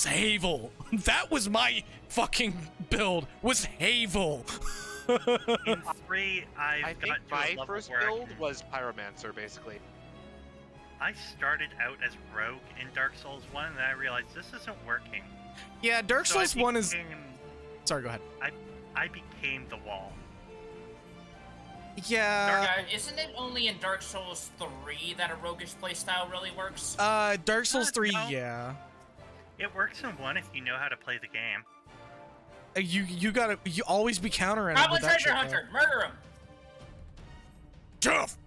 Havel. That was my fucking build. Was Havel. In 3, I I've think got to a my level first where I build can- was Pyromancer, basically. I started out as Rogue in Dark Souls 1, and then I realized this isn't working. Yeah, Dark So I Souls 1 is. became- Sorry, go ahead. I became the wall. Yeah. Isn't it only in Dark Souls 3 that a roguish playstyle really works? Dark Souls 3, no. yeah. It works in 1 if you know how to play the game. You always be countering him Goblin with that Treasure shit, Hunter, murder him! Death!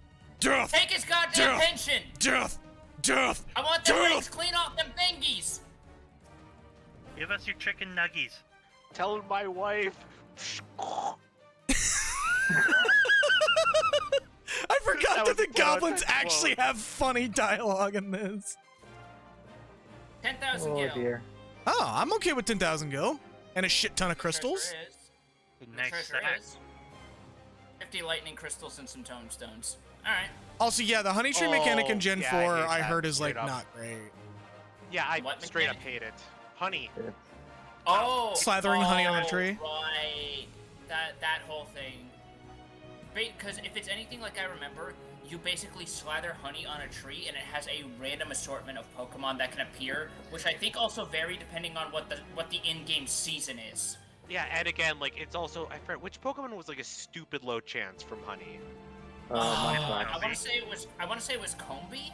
Death! Take his goddamn Death! pension! Death! Death! I want them Death! rings clean off them thingies! Give us your chicken nuggies. Tell my wife. I forgot That that was the quote, goblins that's actually quote. have funny dialogue in this. 10,000 Oh gil. dear. Oh, I'm okay with 10,000 gil. And a shit ton of crystals. Treasure is. The Nice treasure stack. is 50 lightning crystals and some tomestones. Alright. Also, yeah, the honey tree mechanic in Oh, Gen yeah, 4 I hate I that, heard is straight like up. not great. Yeah, I What straight up mechanic? hate it. Honey. It's Oh! Slathering honey on a oh, tree? Right. That whole thing. Because if it's anything like I remember, you basically slather honey on a tree and it has a random assortment of Pokemon that can appear, which I think also vary depending on what the in-game season is. Yeah, and again, like it's also I forget which Pokemon was like a stupid low chance from honey. Munchlax. I want to say it was Combi.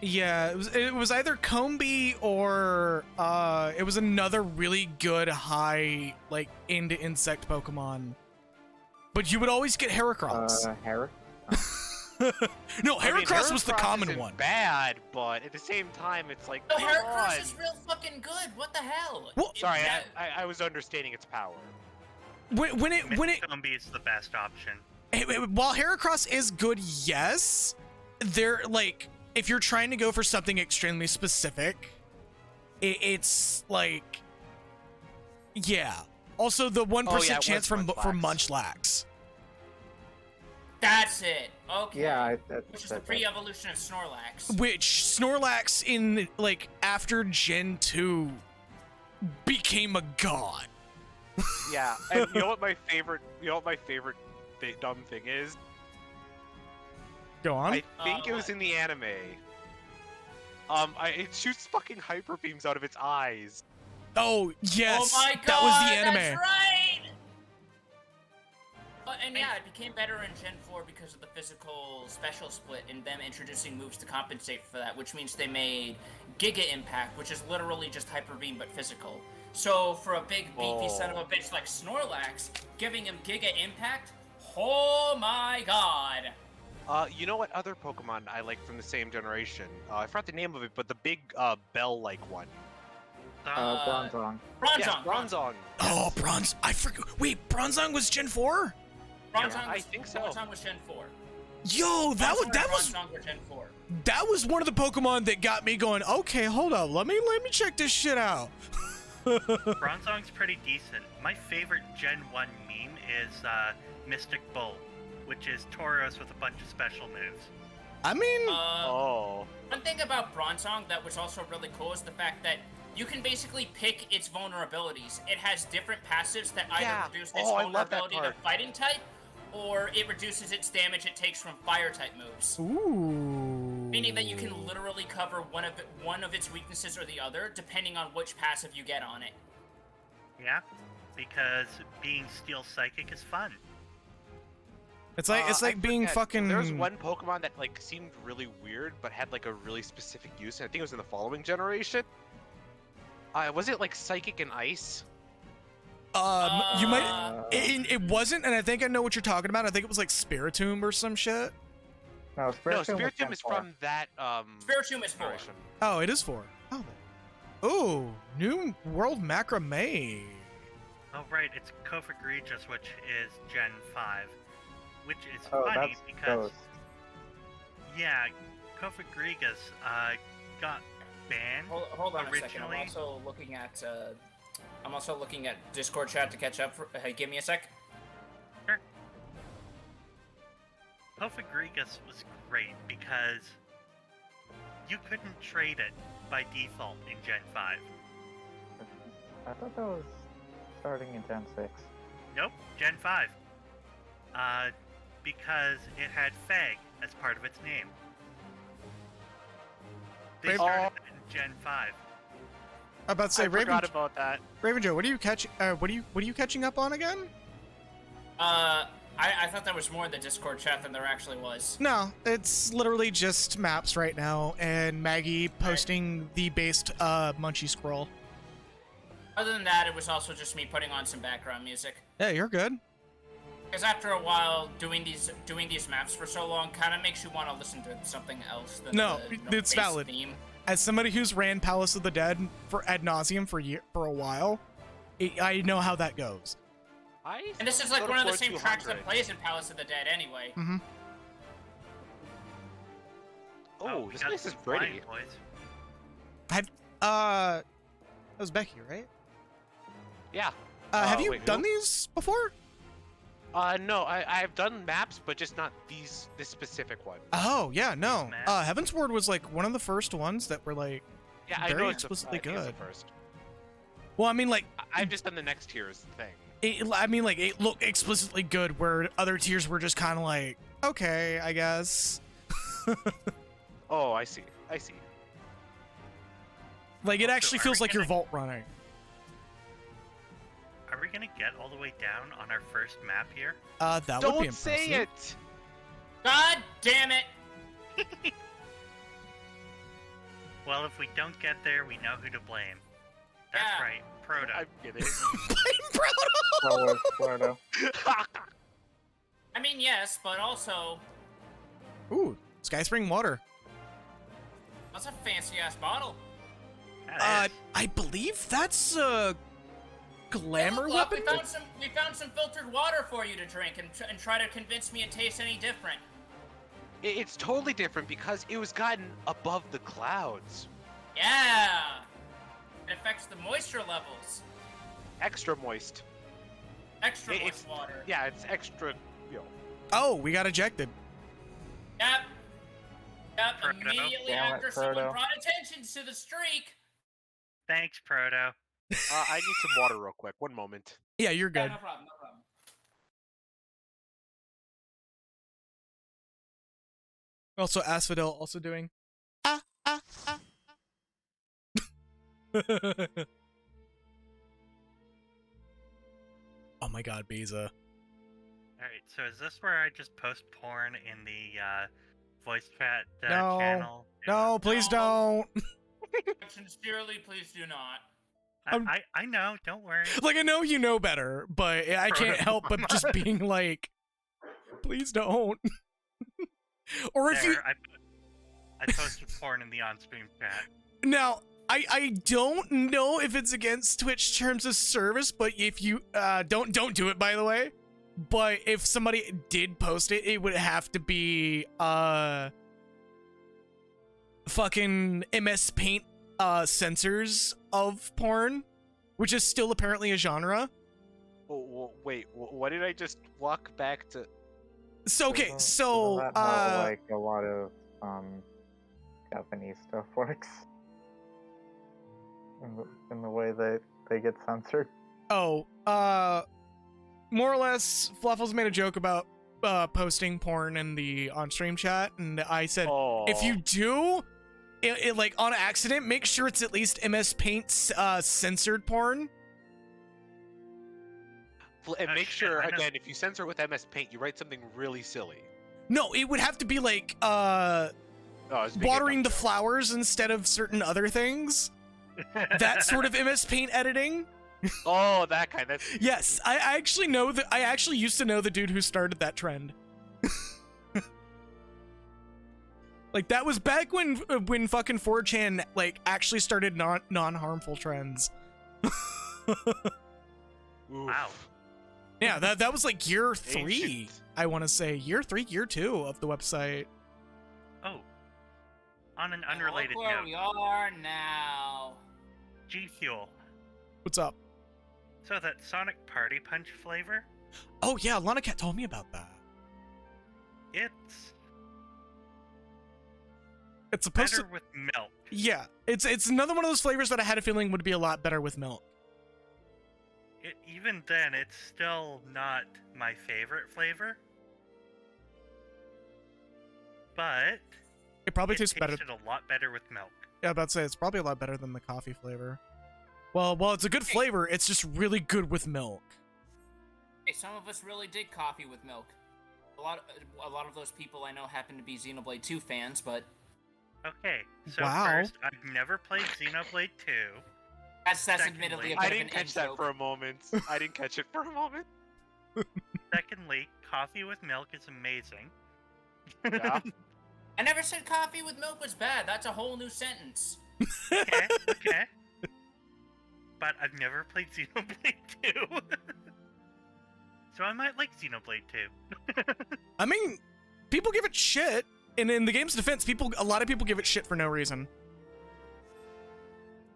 Yeah, it was either Combi or it was another really good high like into insect Pokemon. But you would always get Heracross. Herrick. No, I mean, Heracross was the Heracross common isn't one. bad, but at the same time, it's like No, come Heracross on. is real fucking good. What the hell? Well- Sorry, Yeah, I was understating its power. When it Combi is the best option. while Heracross is good, yes, they're like if you're trying to go for something extremely specific, it's like yeah. Also, the 1% Oh, yeah, it chance was for Munchlax. Munchlax. That's it. Okay. Yeah, Which is the pre-evolution of Snorlax. Which Snorlax in like after Gen 2 became a god. Yeah, and you know what my favorite dumb thing is? Go on. I think it was in the anime. It shoots fucking hyper beams out of its eyes. Oh yes, Oh my god, that was the anime. that's right! And yeah, it became better in Gen 4 because of the physical special split and them introducing moves to compensate for that, which means they made Giga Impact, which is literally just Hyper Beam but physical. So for a big beefy son of a bitch like Snorlax, giving him Giga Impact, oh my god! You know what other Pokemon I like from the same generation? I forgot the name of it, but the big bell-like one. Bronzong. Yes, Bronzong. Bronzong. Oh, Bronze. I forgot. Wait, Bronzong was Gen 4? Bronzong I was, think so. Bronzong was Gen 4. Yo, Bronzong were Gen 4. that was one of the Pokemon that got me going. Okay, hold up. Let me check this shit out. Bronzong's pretty decent. My favorite Gen 1 meme is Mystic Bull, which is Tauros with a bunch of special moves. I mean, Oh. One thing about Bronzong that was also really cool is the fact that you can basically pick its vulnerabilities. It has different passives that either Yeah. reduce its Oh, I love that vulnerability to part. fighting type, or it reduces its damage it takes from fire type moves. ooh. Meaning that you can literally cover one of its weaknesses or the other, depending on which passive you get on it. Yeah, because being Steel Psychic is fun. It's like I being forget. fucking. There was one Pokemon that like seemed really weird, but had like a really specific use, and I think it was in the following generation. Was it like Psychic and Ice? You might. It wasn't, and I think I know what you're talking about. I think it was like Spiritomb or some shit. No, No, Spiritomb, was Spiritomb Gen is 4. from that Spiritomb is 4. generation. Oh, it is 4. Oh. Ooh, new world macrame. Oh right, it's Kofagrigus, which is Gen 5. Which is Oh, funny that's because, Ghost. yeah, Kofagrigus got banned. Hold on a second. Originally- I'm also looking at Discord chat to catch up. Give me a sec. Kofagrigus was great because you couldn't trade it by default in Gen 5. I thought that was starting in Gen 6. Nope, Gen 5. Because it had Fag as part of its name. They Raven- started it in Gen 5. I'm about to say, I Raven. forgot about that. Raven Joe, what are you catching? What are you catching up on again? I thought there was more in the Discord chat than there actually was. No, it's literally just maps right now, and Maggie posting the based Munchie scroll. Other than that, it was also just me putting on some background music. Yeah, you're good. Because after a while, doing these maps for so long kind of makes you want to listen to something else than No, the it's base valid. theme. As somebody who's ran Palace of the Dead for ad nauseum for a while, I know how that goes. And this is like Go to one of the Floor same tracks that 200. plays in Palace of the Dead anyway. Mm-hmm. Oh, we this got place is some pretty. flying boys. That was Becky, right? Yeah. Have you wait, done who? these before? No, I've done maps, but just not this specific one. Oh yeah, no. Matt? Heaven's Ward was like one of the first ones that were like. Yeah, I Very know it's explicitly I think it's the good. first. Well, I mean, like, I've just done the next tier's thing. it looked explicitly good, where other tiers were just kind of like, okay, I guess. Oh, I see. Like, it Also, actually are feels we like you're gonna- vault running. Are we gonna get all the way down on our first map here? That would be Don't impressive. say it. God damn it! Well, if we don't get there, we know who to blame. That's Yeah. right, Proto. I'm kidding. So was Florida. I mean, yes, but also, Ooh, Sky Spring water. that's a fancy ass bottle. That is. I believe that's a glamour Hey, look, weapon. we found some filtered water for you to drink and try to convince me it tastes any different. It's totally different because it was gotten above the clouds. Yeah! It affects the moisture levels. Extra moist. Extra It's- moist water. Yeah, it's extra. Oh, we got ejected. Yep. Proto. Immediately Damn it, after someone Proto. brought attention to the streak. Thanks, Proto. I need some water real quick. One moment. Yeah, you're Yeah, good. no problem, no problem. Also, Asphodel also doing. Oh my God, Beza. Alright, so is this where I just post porn in the voice chat No. channel? No, please No. don't. Sincerely, please do not. I know, don't worry. Like, I know you know better, but I can't help but just being like, please don't. Or if you I posted porn in the on-stream chat. now, I don't know if it's against Twitch terms of service, but if you don't do it, by the way. But if somebody did post it, it would have to be fucking MS Paint censors of porn, which is still apparently a genre. Oh, wait, what did I just walk back to? So okay, Isn't so that how, like a lot of Japanese stuff works in the way that they get censored. more or less, Fluffles made a joke about posting porn in the on-stream chat, and I said, if you do, it like on accident, make sure it's at least MS Paint's censored porn. And make sure, again, if you censor it with MS Paint, you write something really silly. No, it would have to be like watering the flowers instead of certain other things. That sort of MS Paint editing. Oh, that kind. That's Yes, I actually know that. I actually used to know the dude who started that trend. Like that was back when fucking 4chan like actually started non-harmful trends. Wow. Yeah, that was like year 3. Ancient. I want to say year 3, year 2 of the website. Oh. On an unrelated Look where note, we are now. G Fuel. What's up? So that Sonic Party Punch flavor, Oh yeah, Lana Cat told me about that. it's Supposed better to. with milk. Yeah, it's another one of those flavors that I had a feeling would be a lot better with milk. Even then, it's still not my favorite flavor. But It probably it tastes better. tasted a lot better with milk. Yeah, I'm about to say it's probably a lot better than the coffee flavor. Well, it's a good flavor. It's just really good with milk. Hey, some of us really dig coffee with milk. A lot of those people I know happen to be Xenoblade 2 fans, but Okay, so Wow. first, I've never played Xenoblade 2. that's Secondly, admittedly a bit I of didn't an catch in that joke. for a moment. I didn't catch it for a moment. Secondly, coffee with milk is amazing. Yeah. I never said coffee with milk was bad. That's a whole new sentence. Okay. But I've never played Xenoblade 2. So I might like Xenoblade 2. I mean, people give it shit, and in the game's defense, a lot of people give it shit for no reason.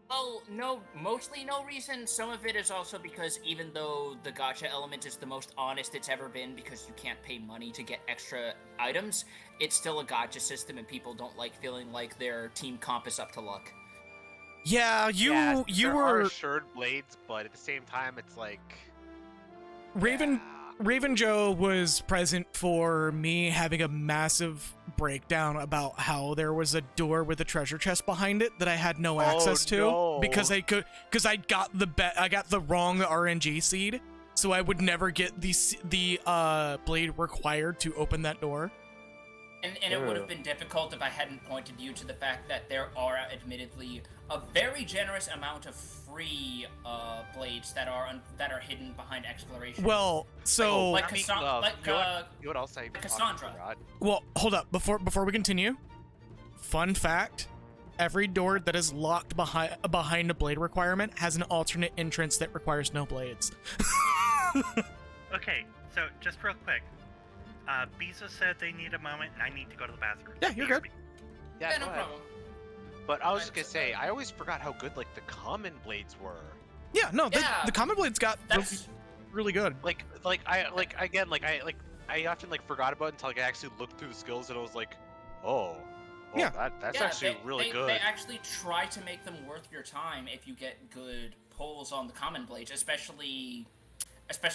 Well, no, mostly no reason. Some of it is also because even though the gacha element is the most honest it's ever been because you can't pay money to get extra items, it's still a gacha system and people don't like feeling like their team comp is up to luck. Yeah, you there are were assured blades, but at the same time, it's like Raven Joe was present for me having a massive breakdown about how there was a door with a treasure chest behind it that I had no access to no. because I got the wrong RNG seed, so I would never get the blade required to open that door. And it would have been difficult if I hadn't pointed you to the fact that there are admittedly a very generous amount of free blades that are hidden behind exploration. Well, so like you know what else I Cassandra. forgot? well, hold up before we continue. Fun fact: every door that is locked behind a blade requirement has an alternate entrance that requires no blades. Okay, so just real quick. Biza said they need a moment, and I need to go to the bathroom. Yeah, you're good. Yeah, go no ahead. problem. But I was just gonna say, I always forgot how good like the common blades were. Yeah, no, Yeah. the common blades got That's really good. I often like forgot about it until like, I actually looked through the skills and I was like, Yeah. that's yeah, actually really good. They actually try to make them worth your time if you get good pulls on the common blades, especially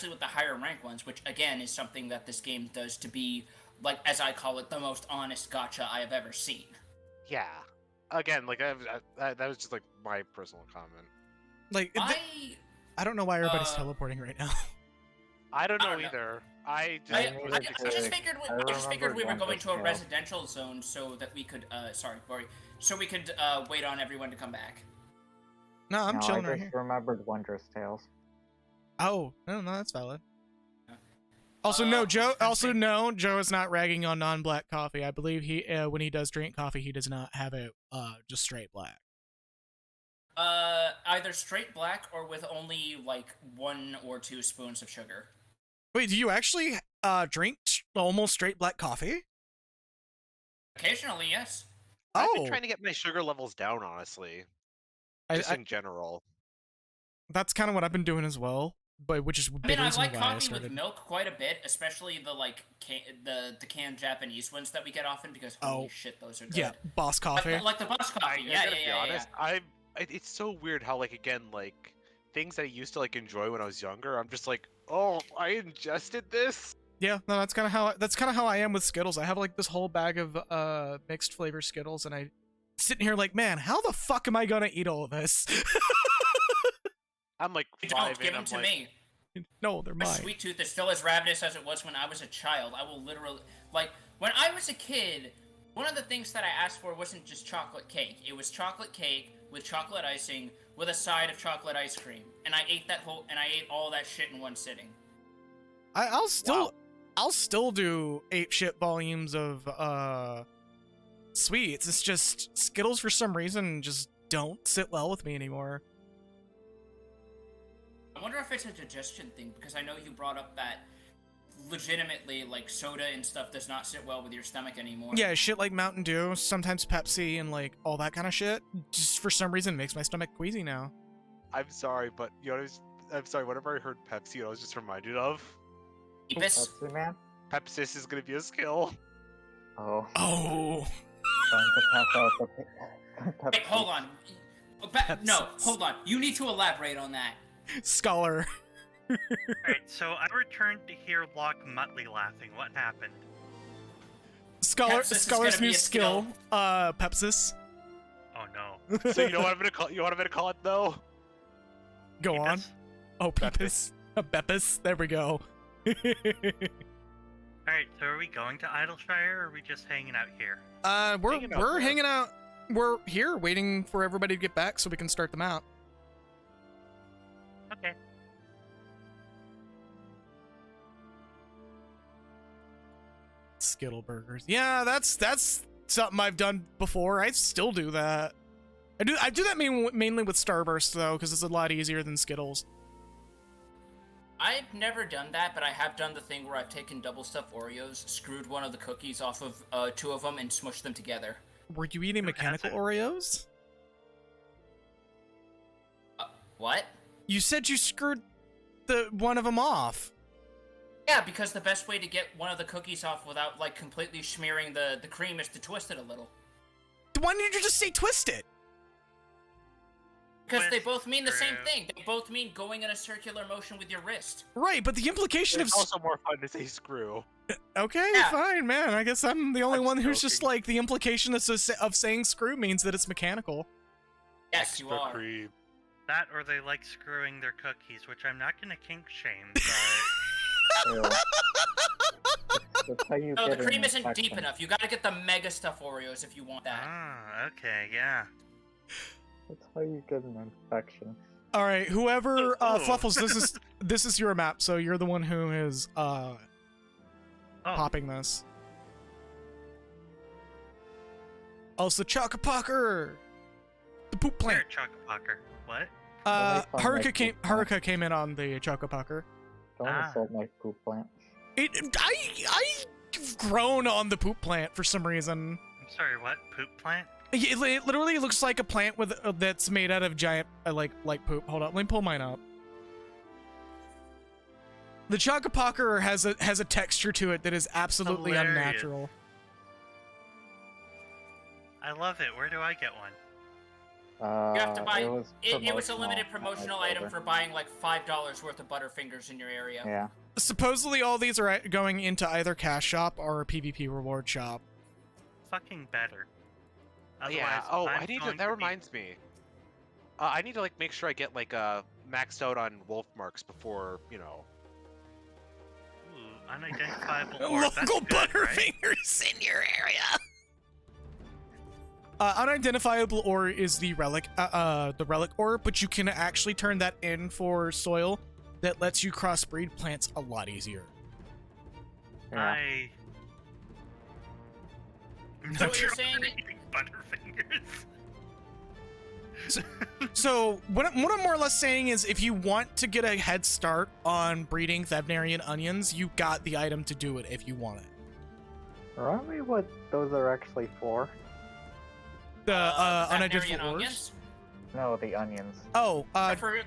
with the higher rank ones, which again is something that this game does to be, like, as I call it, the most honest gacha I have ever seen. Yeah. Again, like that was just like my personal comment. Like, I don't know why everybody's teleporting right now. I don't know don't know. either. I I just just figured we were going to a residential zone so that we could so we could wait on everyone to come back. No, I'm chilling I right just here. remembered Wondrous Tales. Oh, no, that's valid. Also, no, Joe. Also, something- no, Joe is not ragging on non-black coffee. I believe he, when he does drink coffee, he does not have it just straight black. Either straight black or with only like 1 or 2 spoons of sugar. Wait, do you actually drink almost straight black coffee? Occasionally, yes. I've Oh, been trying to get my sugar levels down, honestly, I, just I, in general. that's kind of what I've been doing as well. But which is I the mean, I reason like why I coffee with started. milk quite a bit, especially the like the canned Japanese ones that we get often because holy Oh, shit, those are good. Yeah, boss coffee. Like the boss coffee. I Yeah, gotta be yeah. honest, it's so weird how like again like things that I used to like enjoy when I was younger, I'm just like, oh, I ingested this. Yeah, no, that's kind of how I am with Skittles. I have like this whole bag of mixed flavor Skittles, and I sitting here like, man, how the fuck am I gonna eat all of this? I'm like You 5 don't give and them I'm to like, me. No, they're My mine. sweet tooth is still as ravenous as it was when I was a child. I will literally, like, when I was a kid, one of the things that I asked for wasn't just chocolate cake. It was chocolate cake with chocolate icing with a side of chocolate ice cream. And I ate all that shit in one sitting. I'll still do 8 shit volumes of sweets. It's just Skittles for some reason just don't sit well with me anymore. I wonder if it's a digestion thing, because I know you brought up that legitimately, like, soda and stuff does not sit well with your stomach anymore. Yeah, shit like Mountain Dew, sometimes Pepsi, and like all that kind of shit, just for some reason makes my stomach queasy now. I'm sorry, but you know, I'm sorry. Whenever I heard Pepsi, I was just reminded of Beepus. Pepsi Man? Pepsis is gonna be a skill. Oh, Oh, trying to pass out the Pepsi. Wait, hold on. No, hold on. You need to elaborate on that. Scholar. Alright, so I returned to hear Lock Muttley laughing. What happened? Scholar's Pepsis is gonna be new a skill, Pepsis. Oh no. So you know what I'm gonna call? You know what I'm gonna call it though? Go on. Peepus? Oh, Pepis. Bepis. There we go. Alright, so are we going to Idleshire or are we just hanging out here? Hanging out We're there. hanging out. We're here waiting for everybody to get back so we can start them out. Okay. Skittle burgers. Yeah, that's something I've done before. I still do that. I do that mainly with Starburst though, because it's a lot easier than Skittles. I've never done that, but I have done the thing where I've taken double stuffed Oreos, screwed one of the cookies off of 2 of them, and smushed them together. Were you eating Who mechanical hasn't? Oreos? What? You said you screwed the one of them off. Yeah, because the best way to get one of the cookies off without, like, completely smearing the cream is to twist it a little. Why didn't you just say twist it? Because they Twist, both mean the same screw. thing. They both mean going in a circular motion with your wrist. Right, but the implication of It's also more fun to say screw. okay, Yeah. fine, man. I guess I'm the only I'm one who's just joking. like the implication of saying screw means that it's mechanical. Yes, you Extra are. cream. That or they like screwing their cookies, which I'm not gonna kink shame, but Ew. That's how you No, the get an cream isn't deep infection. enough. You gotta get the mega stuff Oreos if you want that. okay, yeah. That's how you get an infection. All right, whoever Oh. Fluffles, this is your map, so you're the one who is Oh, popping this. Also, Chocopocker, the poop here, plant. Chocopocker. What? I found my poop plant. Haruka came in on the Chocopocker. Don't Ah. assault my poop plant. I've grown on the poop plant for some reason. I'm sorry, what? Poop plant? It literally looks like a plant with that's made out of giant like poop. Hold on, let me pull mine up. The Chocopocker has a texture to it that is absolutely Hilarious. unnatural. I love it. Where do I get one? You have to buy. It was, It was a limited promotional promotional at my item store. for buying like $5 worth of Butterfingers in your area. Yeah. Supposedly, all these are going into either cash shop or a PvP reward shop. Fucking better. Yeah. Otherwise, Oh, I'm I need to. going That be- reminds me. I need to like make sure I get like maxed out on wolf marks before Ooh, unidentifiable orb. That's Local good, right? Butterfingers in your area. Unidentifiable ore is the relic ore, but you can actually turn that in for soil that lets you crossbreed plants a lot easier. Yeah. I'm So not what you're sure saying- I'm eating Butterfingers. So what I'm more or less saying is, if you want to get a head start on breeding Thevnarian onions, you got the item to do it if you want it. Remind me what those are actually for? The Veterinarian unidentified ores. onions. No, the onions. Oh,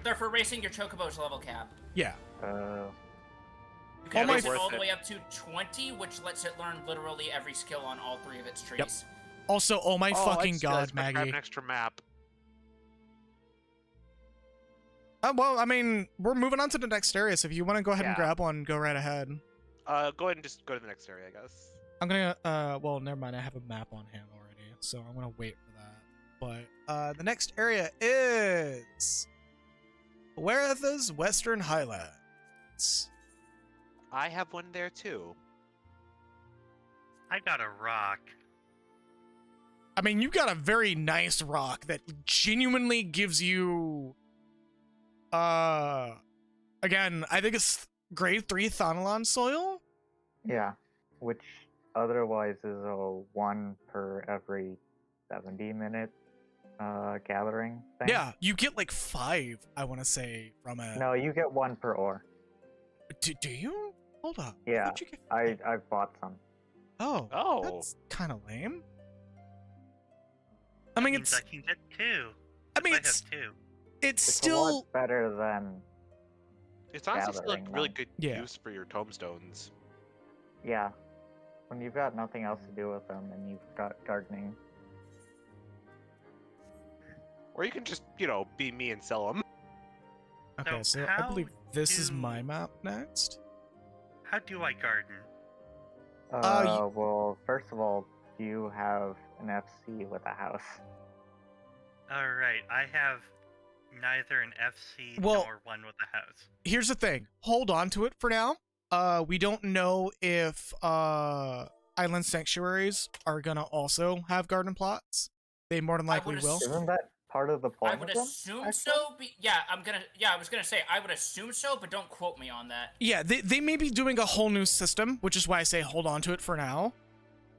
They're for raising your chocobo's level cap. yeah. You can All my- raise it Worth all the it. way up to 20, which lets it learn literally every skill on all 3 of its trees. Yep. Also, oh my Oh, I fucking just god, realized I grabbed Maggie. an extra map. Well, I mean, we're moving on to the next area, so if you want to go ahead and Yeah. grab one, go right ahead. Go ahead and just go to the next area, I guess. I'm gonna, well, never mind, I have a map on hand already, so I'm gonna wait for that. But, the next area is... Werther's Western Highlands. I have one there too. I got a rock. I mean, you got a very nice rock that genuinely gives you... Again, I think it's grade 3 Thonalon soil? Yeah, which otherwise is a 1 per every 70-minute gathering thing. Yeah, you get like 5, I want to say, from it. No, you get 1 per ore. Do you? Hold up. Yeah, What'd you get? I've bought some. Oh, Oh. that's kind of lame. I That mean, means it's... I can get 2. I mean, I it's... have 2. It's It's a still... lot better than It's honestly still like gathering really them. good Yeah. use for your tomestones. yeah. When you've got nothing else to do with them and you've got gardening. Or you can just, you know, be me and sell them. Okay, So so I how believe this is do- my map next. How do I garden? Well, first of all, you have an FC with a house. Alright, I have neither an FC Well- nor one with a house. Here's the thing. Hold on to it for now. We don't know if island sanctuaries are gonna also have garden plots. They more than likely would will. Isn't that part of the point I of would them? assume actually? so. I was gonna say I would assume so, but don't quote me on that. Yeah, they may be doing a whole new system, which is why I say hold on to it for now.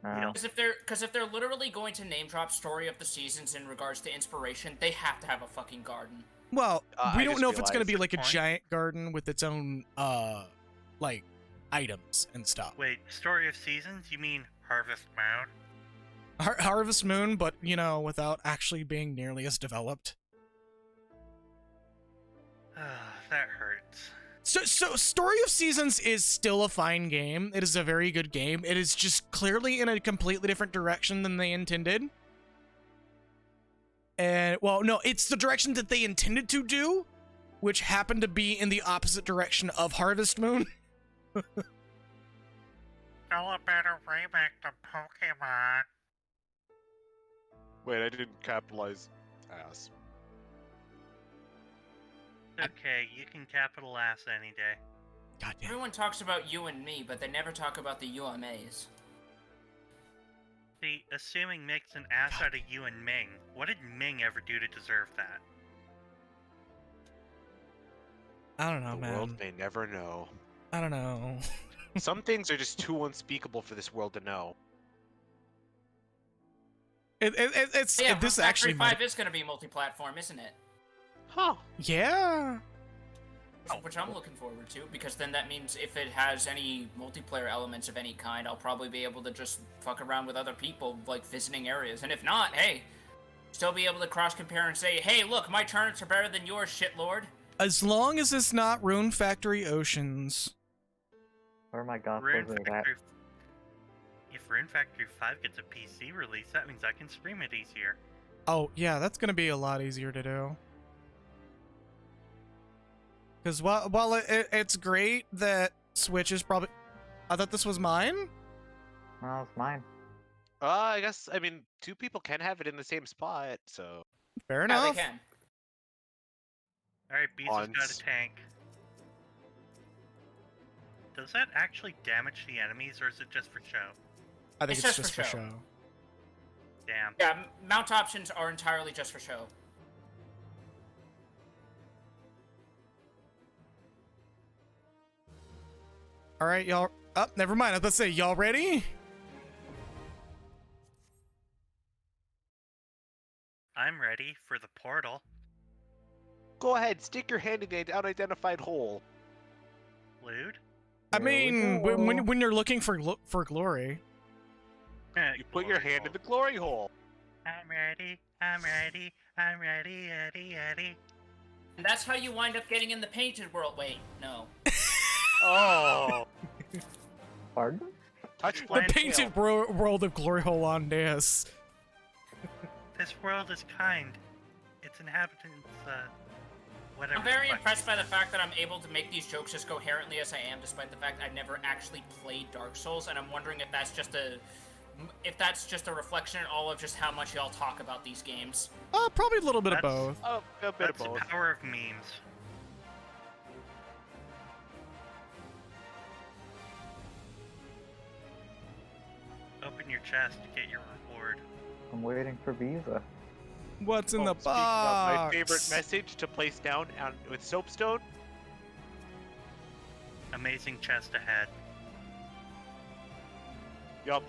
No. Because if they're literally going to name drop Story of the Seasons in regards to inspiration, they have to have a fucking garden. Well, we I don't just know if it's gonna be realized like a point. giant garden with its own like items and stuff. Wait, Story of Seasons? You mean Harvest Moon? Harvest Moon, but you know, without actually being nearly as developed. That hurts. So Story of Seasons is still a fine game. It is a very good game. It is just clearly in a completely different direction than they intended. And, well, no, it's the direction that they intended to do, which happened to be in the opposite direction of Harvest Moon. Still a better remake than Pokemon. Wait, I didn't capitalize ass. Okay, you can capital ass any day. God damn. Everyone talks about you and me, but they never talk about the UMAs. See, assuming makes an ass out of you and Ming. What did Ming ever do to deserve that? I don't know, The man. world may never know. I don't know. Some things are just too unspeakable for this world to know. It's Yeah, this Factory actually 5 is going to be multi-platform, isn't it? Huh. yeah. Which I'm looking forward to, because then that means if it has any multiplayer elements of any kind, I'll probably be able to just fuck around with other people, like visiting areas. And if not, hey, still be able to cross-compare and say, hey, look, my turrets are better than yours, shitlord. As long as it's not Rune Factory Oceans. Where my god Rune was at? Factory... If Rune Factory 5 gets a PC release, that means I can stream it easier. Oh, yeah, that's gonna be a lot easier to do. Because while it's great that Switch is probably... I thought this was mine? No, it's mine. I guess, I mean, two people can have it in the same spot, so... Fair Yeah, enough. they can. Alright, Beast has got Once. a tank. Does that actually damage the enemies, or is it just for show? I think It's it's just just for for show. show. Damn. Yeah, mount options are entirely just for show. Alright, y'all. Oh, never mind. I was about to say, y'all ready? I'm ready for the portal. Go ahead, stick your hand in the unidentified hole. Lude? I Here we mean, go. when you're looking for glory. You put your hand in the glory hole. I'm ready, I'm ready, I'm ready, Eddie, Eddie. And that's how you wind up getting in the painted world. Wait, no. Oh. Pardon? Touch The blend painted world of glory hole on this. This world is kind. Its inhabitants, whatever. I'm very the fuck impressed you by the say. fact that I'm able to make these jokes as coherently as I am, despite the fact I've never actually played Dark Souls, and I'm wondering if that's just a reflection at all of just how much y'all talk about these games. Probably a little bit of That's- both. Oh, a bit That's of the both. power of memes. Open your chest to get your reward. I'm waiting for Visa. What's in the Speaking box? of my favorite message to place down with soapstone. Amazing chest ahead. Yup.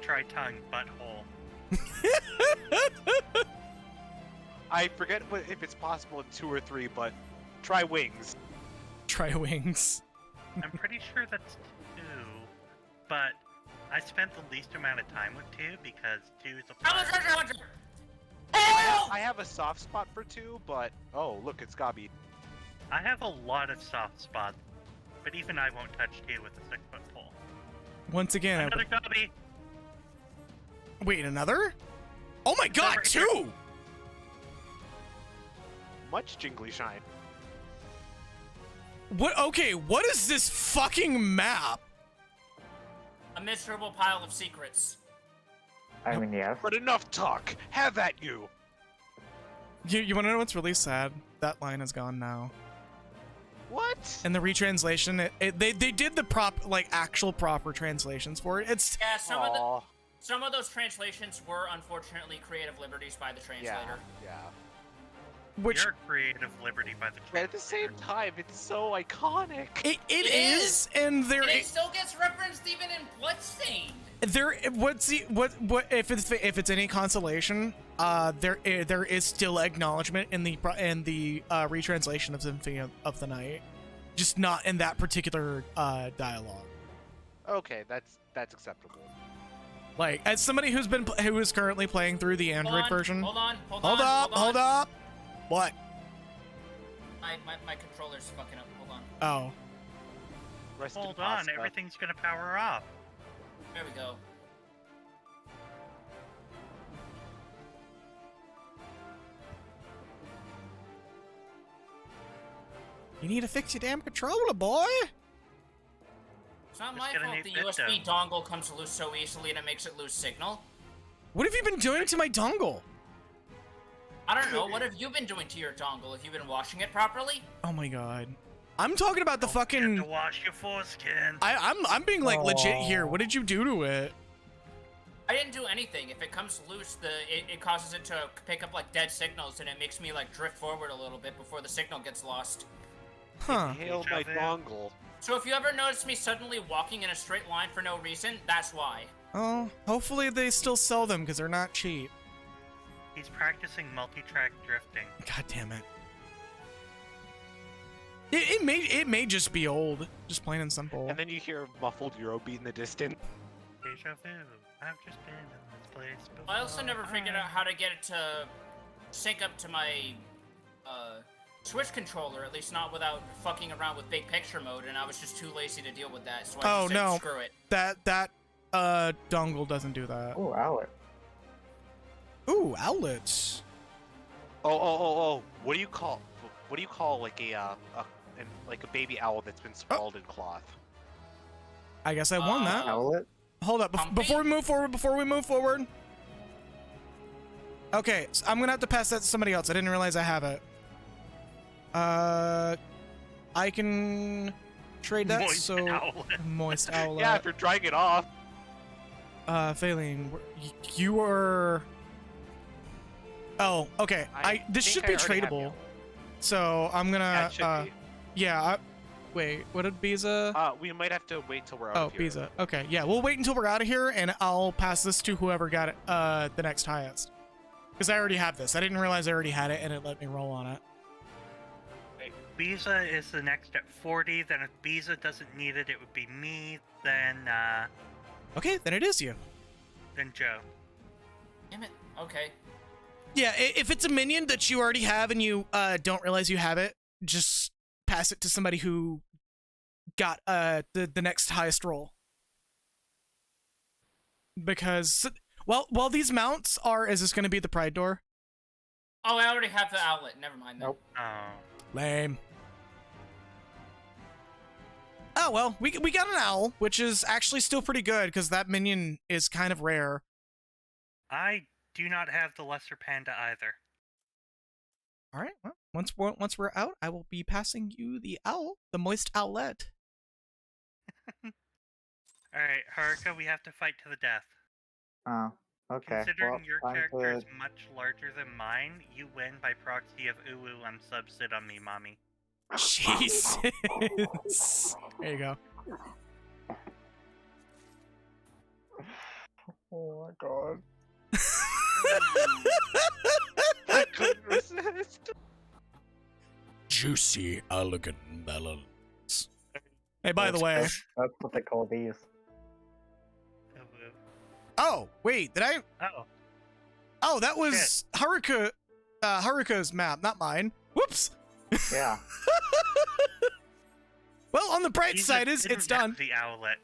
Try tongue, butthole. I forget if it's possible in 2 or 3, but try wings. Try wings. I'm pretty sure that's 2, but I spent the least amount of time with 2 because 2 is a fire. I have a soft spot for 2, but oh look, it's Gabi. I have a lot of soft spots, but even I won't touch 2 with a 6-foot pole. Once again, Another copy. wait, another? Oh my god, right here. 2! Much jingly shine. What? Okay, what is this fucking map? A miserable pile of secrets. I mean, yes. But enough talk. Have at you. You want to know what's really sad? That line is gone now. What? And the retranslation, they did the actual proper translations for it. It's Yeah, Aw, some of those translations were unfortunately creative liberties by the yeah, translator. yeah. which Your creative liberty by the But at the same time, it's so iconic. it It is, is. and there And it still gets referenced even in Bloodstained. what if it's any consolation, there is still acknowledgement in the retranslation of Symphony of the Night, just not in that particular dialogue. Okay, that's acceptable. Like, as somebody who is currently playing through the Android version. Hold on. Hold up. What? My controller's fucking up. Hold on. Oh. Rest in Hold on, pasta. everything's gonna power off. There we go. You need to fix your damn controller, boy. It's not Just my get a fault new the bit USB down. dongle comes loose so easily and it makes it lose signal. What have you been doing to my dongle? I don't know. What have you been doing to your dongle? Have you been washing it properly? Oh my god. I'm talking about the Get fucking. to wash your foreskin. I'm being like legit here. Aw. What did you do to it? I didn't do anything. If it comes loose, it causes it to pick up like dead signals and it makes me like drift forward a little bit before the signal gets lost. Huh. Hail my Deja vu. dongle. So if you ever notice me suddenly walking in a straight line for no reason, that's why. Oh, hopefully they still sell them because they're not cheap. He's practicing multi-track drifting. God damn it. It may just be old, just plain and simple. And then you hear a muffled Eurobeat in the distance. Deja vu. I've just been in this place before. I also never figured out how to get it to sync up to my Switch controller, at least not without fucking around with big picture mode, and I was just too lazy to deal with that, so I Oh, just said, no. screw it. That dongle doesn't do that. Oh, Alex. Ooh, outlets. Oh. What do you call like a baby owl that's been sprawled in cloth? I guess I won that. Owlet? Hold up, Pumpy? before we move forward. Okay, so I'm gonna have to pass that to somebody else. I didn't realize I have it. I can trade that. Moist so owlet. moist owlet. Yeah, if you're drying it off. Failing. You were. Oh, okay. This think should I be already have tradable. you. So I'm gonna. That should be. Yeah. Wait, what did Biza? We might have to wait till we're out Oh, of here. Biza. Okay, yeah, we'll wait until we're out of here, and I'll pass this to whoever got it, the next highest. Because I already have this. I didn't realize I already had it, and it let me roll on it. Biza is the next at 40, then if Biza doesn't need it, it would be me, then Okay, then it is you. Joe. Damn it. Okay. Yeah, if it's a minion that you already have and you don't realize you have it, just pass it to somebody who got the next highest roll. Because while these mounts are, is this going to be the pride door? Oh, I already have the outlet. Never mind then. Nope. Oh. Lame. Oh well, we got an owl, which is actually still pretty good because that minion is kind of rare. I do not have the lesser panda either. All right, well, once we're out, I will be passing you the owl, the moist owlet. Alright, Haruka, we have to fight to the death. Oh, okay. Considering well, your time character to- is much larger than mine, you win by proxy of ooh, I'm subsid on me, mommy. Jesus. There you go. Oh my god. I couldn't resist. Juicy, elegant melons. Hey, by the way. That's what they call these. Ooh, ooh. Oh, wait, did I? Oh, Oh, that was Haruka's map, not mine. Whoops. Yeah. Well, on the bright Biza side is didn't it's have done. the owlet,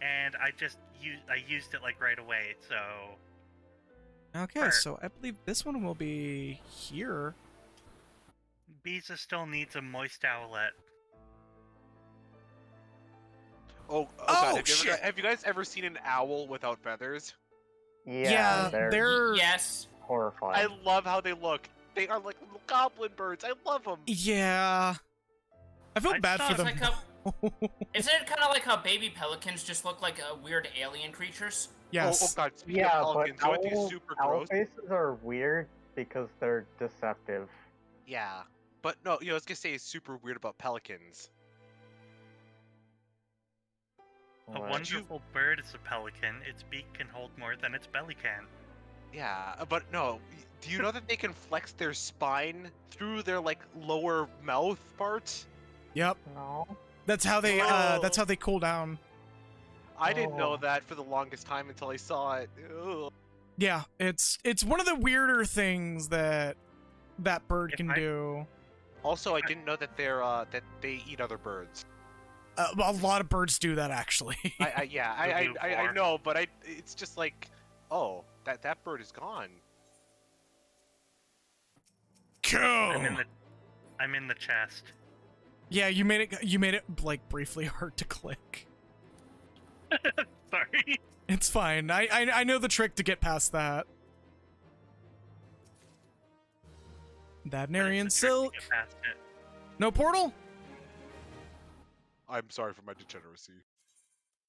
and I used it like right away. So Okay, Or- so I believe this one will be here. Biza still needs a moist owlet. Oh, Oh, God, shit. have you guys ever seen an owl without feathers? Yeah, they're Yes. I horrifying. love how they look. They are like little goblin birds. I love them. Yeah. I feel I bad for saw- them. Isn't it kind of like how baby pelicans just look like weird alien creatures? Yes. Oh, God. Speaking Yeah, of but pelicans, you want these super owl gross? faces are weird because they're deceptive. Yeah. But no, I was gonna say it's super weird about pelicans. A What? wonderful bird is a pelican. Its beak can hold more than its belly can. Yeah, but no. Do you know that they can flex their spine through their like lower mouth part? Yep. No. That's how they Oh. that's how they cool down. I didn't know Oh. that for the longest time until I saw it. Ugh. Yeah, it's one of the weirder things that that bird If can I- do. Also, I didn't know that that they eat other birds. A lot of birds do that actually. I know, but it's just like, oh, that bird is gone. Cool. I'm in the chest. Yeah, you made it like briefly hard to click. Sorry. It's fine. I know the trick to get past that. But Dabnarian it's a trick to silk. get past it. No portal? I'm sorry for my degeneracy.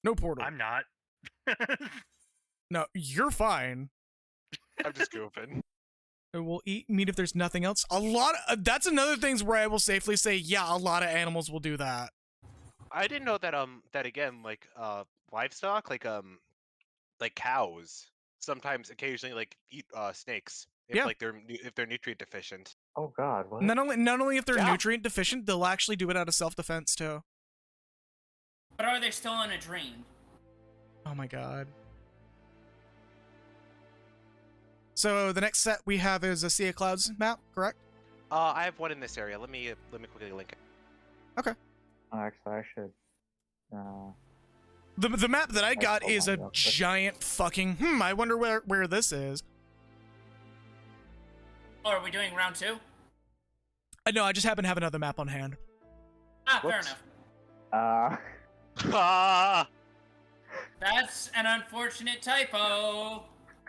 No portal. I'm not. No, you're fine. I'm just goofing. We'll eat meat if there's nothing else. A lot of, that's another things where I will safely say, yeah, a lot of animals will do that. I didn't know that that again, like livestock, like cows, sometimes occasionally like eat snakes if Yeah. like if they're nutrient deficient. Oh god, what? Not only if they're Yeah. nutrient deficient, they'll actually do it out of self-defense too. But are they still in a dream? Oh my god. So the next set we have is a Sea of Clouds map, correct? I have one in this area. Let me quickly link it. Actually, I should. The map that I got hold is on a real quick. giant fucking I wonder where this is. Oh, are we doing round 2? No, I just happen to have another map on hand. Ah, fair Whoops. enough. Ah! That's an unfortunate typo.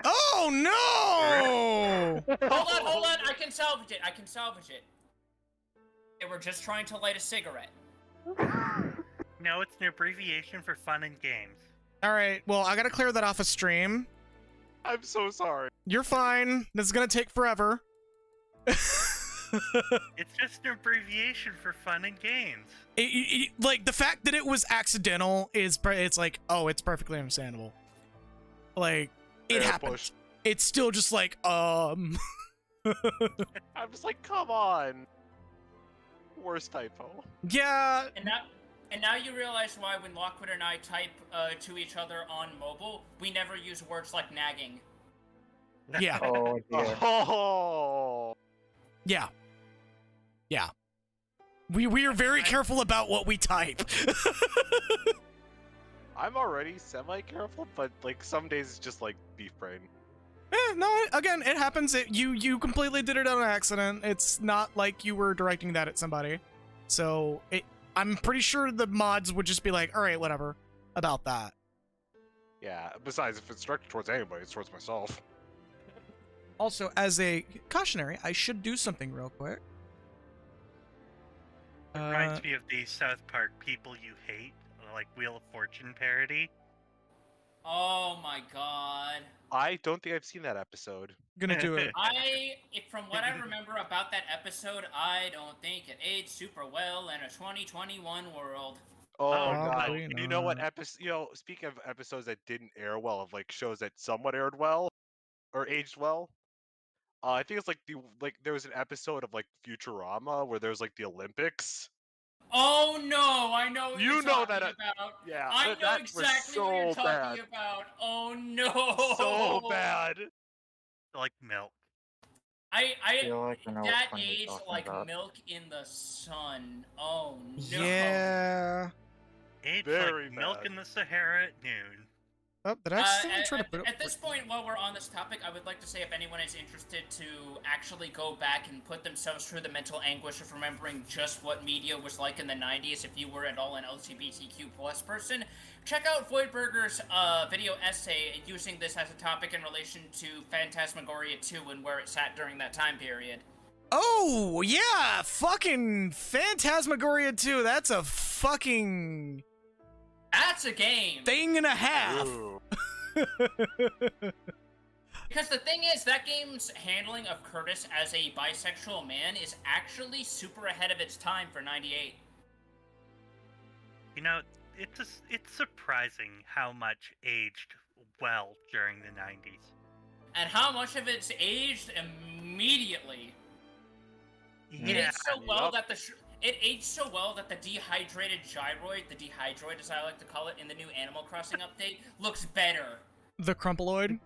Oh no! Hold on, I can salvage it. They were just trying to light a cigarette. No, it's an abbreviation for fun and games. All right, well, I gotta clear that off of stream. I'm so sorry. You're fine. This is gonna take forever. It's just an abbreviation for fun and games. Like the fact that it was accidental it's like, oh, it's perfectly understandable. Like it Fair happened. push. It's still just like I'm just like, come on. Worst typo. yeah. And now you realize why when Lockwood and I type to each other on mobile, we never use words like nagging. Yeah. Oh dear. Oh. Yeah. Yeah. We are very careful about what we type. I'm already semi-careful, but like some days it's just like beef brain. No, again, it happens. You completely did it on accident. It's not like you were directing that at somebody. So I'm pretty sure the mods would just be like, all right, whatever about that. Yeah, besides, if it's directed towards anybody, it's towards myself. Also, as a cautionary, I should do something real quick. It reminds me of the South Park People You Hate, like Wheel of Fortune parody. Oh my god. I don't think I've seen that episode. Gonna do it. From what I remember about that episode, I don't think it aged super well in a 2021 world. Oh god! Probably You know what not. episode? You know, speaking of episodes that didn't air well, of like shows that somewhat aired well or aged well. I think it's like there was an episode of like Futurama where there was like the Olympics. Oh no, I know what You you're know talking that, about. yeah, I know that was exactly what you're so talking bad. about. Oh no. So bad. Like milk. I feel like I know which that one you're aged talking like about. milk in the sun. Oh no. Yeah. Aged Very like milk bad. in the Sahara at noon. Oh, did I accidentally try to put it? At this point, while we're on this topic, I would like to say if anyone is interested to actually go back and put themselves through the mental anguish of remembering just what media was like in the 90s, if you were at all an LGBTQ plus person, check out Voidburger's video essay using this as a topic in relation to Phantasmagoria 2 and where it sat during that time period. Oh yeah, fucking Phantasmagoria 2. That's a fucking That's a game! thing and a half. Ooh. Because the thing is, that game's handling of Curtis as a bisexual man is actually super ahead of its time for 98. You know, it's surprising how much aged well during the 90s. And how much of it's aged immediately. It Yeah. aged so well Yup. that it aged so well that the dehydrated gyroid, the dehydroid as I like to call it in the new Animal Crossing update, looks better. The Crumpaloid.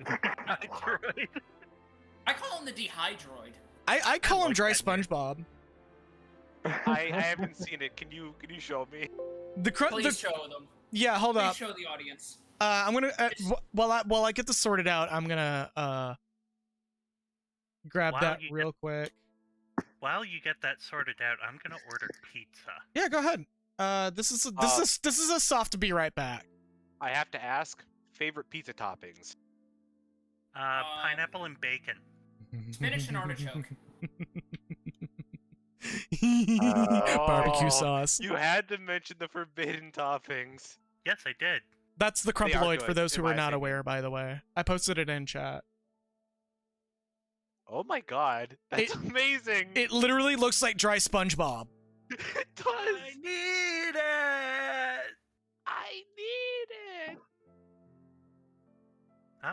Droid. I call him the dehydroid. I call him like Dry that name. SpongeBob. I haven't seen it. Can you show me? Please show them. Yeah, hold Please up. show the audience. I'm gonna while I get this sorted out, I'm gonna grab While that you real quick. While you get that sorted out, I'm gonna order pizza. Yeah, go ahead. This is a soft be right back. I have to ask. Favorite pizza toppings? Pineapple and bacon. Spinach and artichoke. Barbecue Oh, sauce. You had to mention the forbidden toppings. Yes, I did. That's the They are Crumpaloid for good, those in who are my not opinion. aware, by the way. I posted it in chat. Oh my god, that's amazing! It literally looks like dry SpongeBob. It does! I need it! I need it!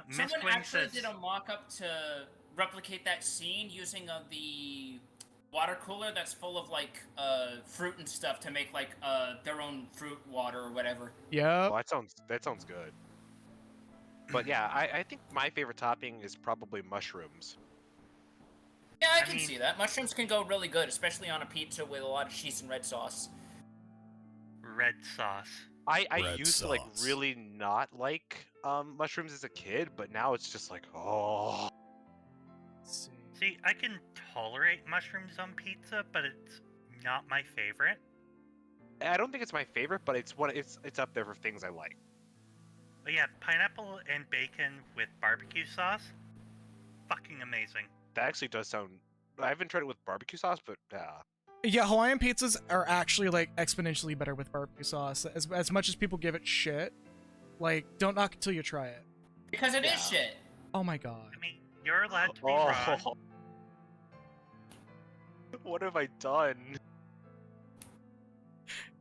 Miss Someone Wing actually says, did a mock-up to replicate that scene using the water cooler that's full of like fruit and stuff to make like their own fruit water or whatever. Yep. Oh, that sounds good. But yeah, I think my favorite topping is probably mushrooms. Yeah, I I can mean- see that. Mushrooms can go really good, especially on a pizza with a lot of cheese and red sauce. red sauce. I Red used to like sauce. really not like mushrooms as a kid, but now it's just like, oh. Let's see. See, I can tolerate mushrooms on pizza, but it's not my favorite. I don't think it's my favorite, but it's up there for things I like. But yeah, pineapple and bacon with barbecue sauce, fucking amazing. That actually does sound. I haven't tried it with barbecue sauce, but Yeah, Hawaiian pizzas are actually like exponentially better with barbecue sauce. As much as people give it shit, like don't knock it till you try it. Because it is Yeah. shit. Oh my god. I mean, you're allowed to be oh, wrong. What have I done?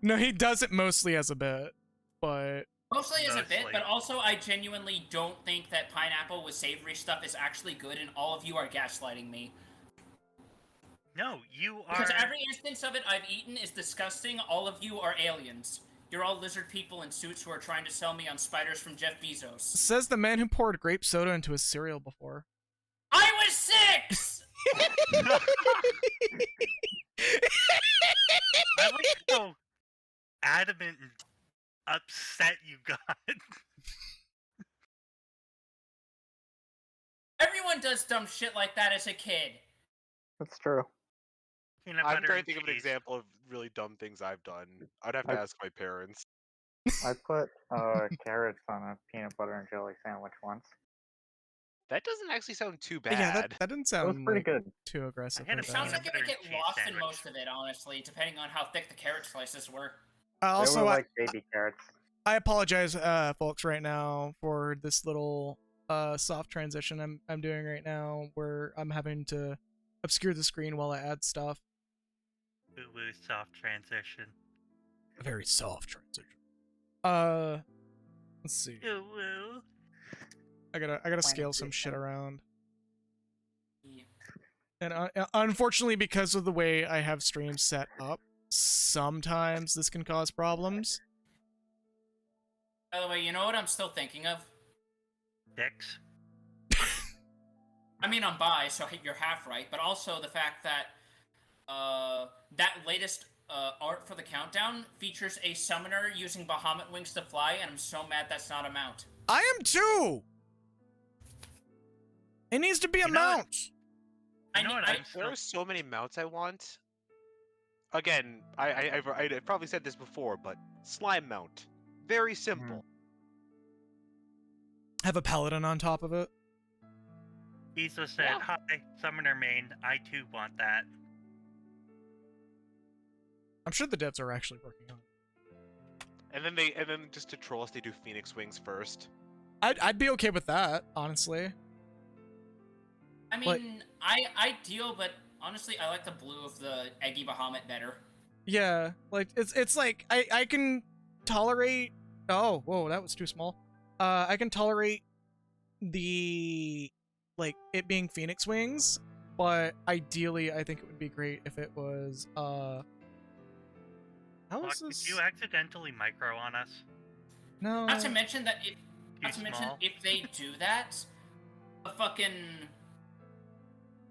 No, he does it mostly as a bit, but Mostly as a bit, Mostly. but also I genuinely don't think that pineapple with savory stuff is actually good, and all of you are gaslighting me. No, you are. Because every instance of it I've eaten is disgusting. All of you are aliens. You're all lizard people in suits who are trying to sell me on spiders from Jeff Bezos. says the man who poured grape soda into his cereal before. I was 6! I like how adamant and upset you got. Everyone does dumb shit like that as a kid. That's true. Peanut I'm butter trying and to think of an cheese. example of really dumb things I've done. I'd have to ask my parents. I put carrots on a peanut butter and jelly sandwich once. That doesn't actually sound too bad. Yeah, that didn't It was sound pretty like, good. too aggressive. I had like a It sounds that. like it butter would get and cheese lost in sandwich. most of it, honestly, depending on how thick the carrot slices were. They Also, were like baby carrots. I apologize, folks, right now for this little soft transition I'm doing right now, where I'm having to obscure the screen while I add stuff. Woo woo soft transition. A very soft transition. Let's see. Woo woo. I gotta scale some shit Transition. around. Yeah. And unfortunately, because of the way I have streams set up, sometimes this can cause problems. By the way, you know what I'm still thinking of? Dicks. I mean, I'm bi, so you're half right, but also the fact that that latest art for the countdown features a summoner using Bahamut wings to fly, and I'm so mad that's not a mount. I am too! It needs to be a You know what? mount! You know what I'm There are so many mounts I want. Again, I've probably said this before, but slime mount. Very simple. Have a paladin on top of it. Isa said, Yeah. "Hi, Summoner main. I too want that." I'm sure the devs are actually working on it. And then just to troll us, they do Phoenix Wings first. I'd be okay with that, honestly. I mean, Like- I deal, but honestly, I like the blue of the Eggy Bahamut better. Yeah, like it's like I can tolerate. Oh, whoa, that was too small. I can tolerate the like it being Phoenix Wings, but ideally, I think it would be great if it was how Fuck, is did this? you accidentally micro on us? No. Not to mention that Too if small? they do that, the fucking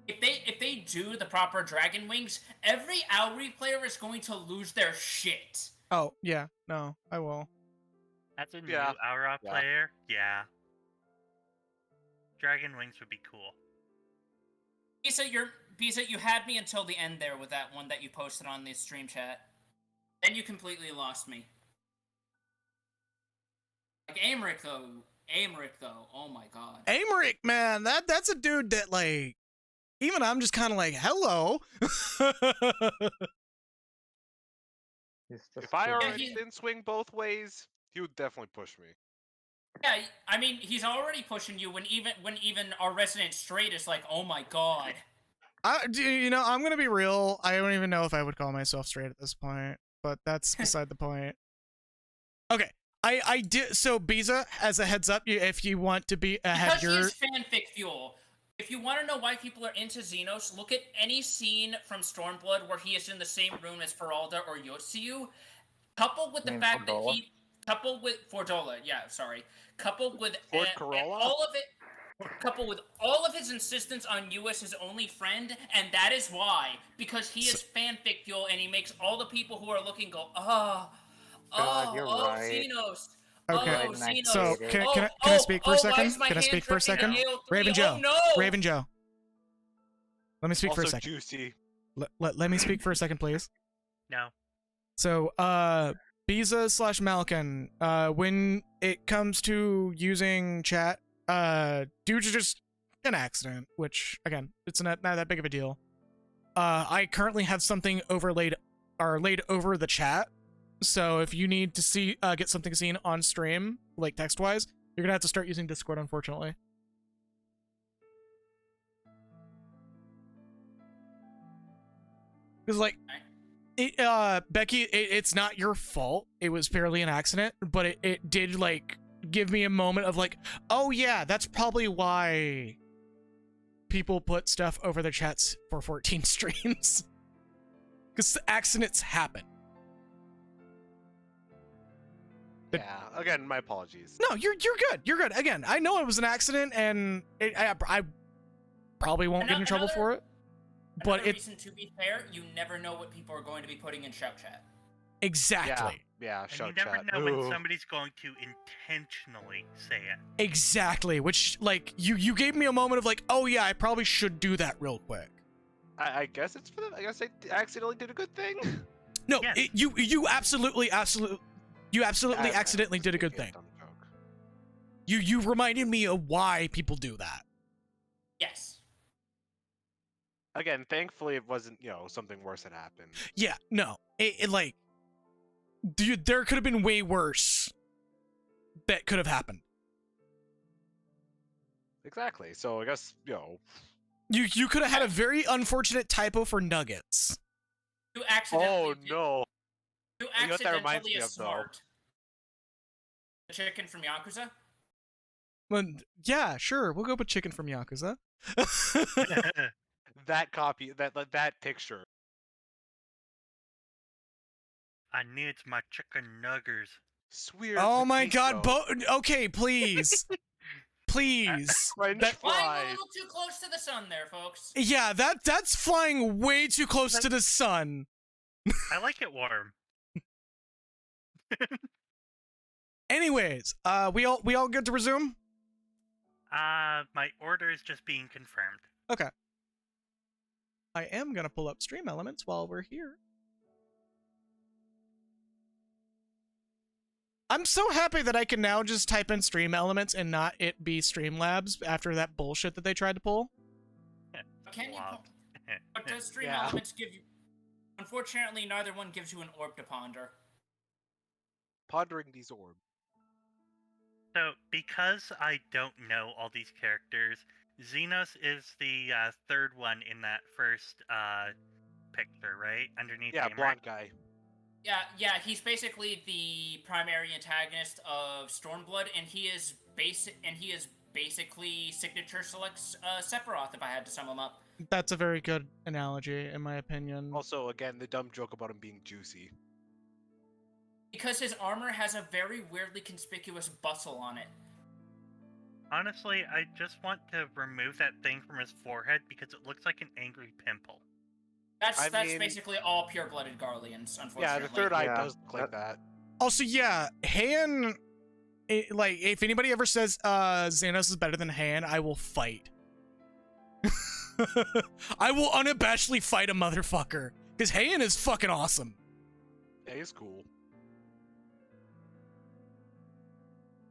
if they do the proper dragon wings, every Auri player is going to lose their shit. Oh yeah, no, I will. As a new Yeah. Aura Yeah. player, yeah. Dragon Wings would be cool. Bisa, you had me until the end there with that one that you posted on the stream chat. Then you completely lost me. Like Amric though, oh my god. Amaric, man, that's a dude that like even I'm just kind of like hello. He's just If I too- already he- didn't swing both ways, he would definitely push me. Yeah, I mean, he's already pushing you when even our resident straight is like, oh my god. You know, I'm gonna be real. I don't even know if I would call myself straight at this point, but that's beside the point. Okay, I did. So Biza, as a heads up, if you want to be have Because your he's fanfic fuel. If you want to know why people are into Xenos, look at any scene from Stormblood where he is in the same room as Feralda or Yotsuyu, coupled with the You mean fact that Fordola? he, coupled with Fordola, yeah, sorry, coupled with Ford Corolla? all of it, coupled with all of his insistence on you as his only friend, and that is why, because he is fanfic fuel, and he makes all the people who are looking go, God, you're right. Xenos. Okay, Oh, nice. Xenos. so Dude. can I speak for a why second? is my Can I hand speak for a dripping second? to AO3? Raven Joe. Oh, no! Raven Joe. Let me speak also for a second. juicy. Let me speak for a second, please. No. So, Biza / Malkin, when it comes to using chat, due to just an accident, which, again, it's not that big of a deal, I currently have something laid over the chat, so if you need to see, get something seen on stream, like text-wise, you're gonna have to start using Discord, unfortunately. Because like, Becky, it's not your fault. It was purely an accident, but it did like give me a moment of like, oh yeah, that's probably why people put stuff over their chats for 14 streams. Because accidents happen. Yeah. Again, my apologies. No, you're good. You're good. Again, I know it was an accident, and I probably won't get in trouble for it. But Another reason, to be fair, you never know what people are going to be putting in shout chat. Exactly. Yeah. And Shout you never chat. know Ooh. when somebody's going to intentionally say it. Exactly. Which like you gave me a moment of like, oh yeah, I probably should do that real quick. I guess it's for them. I guess I accidentally did a good thing. No, Yes. you absolutely accidentally did a good thing. Dumb joke. You reminded me of why people do that. Yes. Again, thankfully it wasn't, something worse that happened. Yeah, no, it like, dude, there could have been way worse that could have happened. Exactly. So I guess, You could have had a very unfortunate typo for nuggets. You accidentally. Oh no. You You know what that reminds accidentally me is of, though? smart. The chicken from Yakuza. Well, yeah, sure, we'll go with chicken from Yakuza. That copy, that picture. I need my chicken nuggers. Swear. Oh my god, okay, please. Please. French That- Flying a fries. little too close to the sun there, folks. Yeah, that's flying way too close to the sun. I like it warm. Anyways, we all good to resume? My order is just being confirmed. Okay. I am gonna pull up Stream Elements while we're here. I'm so happy that I can now just type in Stream Elements and not it be Streamlabs after that bullshit that they tried to pull. Can you? Wow. What does Stream Yeah. Elements give you? Unfortunately, neither one gives you an orb to ponder. Pondering these orbs. So, because I don't know all these characters, Xenos is the third one in that first picture, right? Underneath Yeah, Gamer. blonde guy. Yeah, he's basically the primary antagonist of Stormblood, and he is basically signature selects Sephiroth, if I had to sum him up. That's a very good analogy, in my opinion. Also, again, the dumb joke about him being juicy. Because his armor has a very weirdly conspicuous bustle on it. Honestly, I just want to remove that thing from his forehead because it looks like an angry pimple. That's I mean- basically all pure-blooded Garleans, unfortunately. Yeah, the third eye Yeah, does look like that. Also, yeah, Han, like, if anybody ever says Xenos is better than Han, I will fight. I will unabashedly fight a motherfucker. Because Han is fucking awesome. Yeah, he's cool.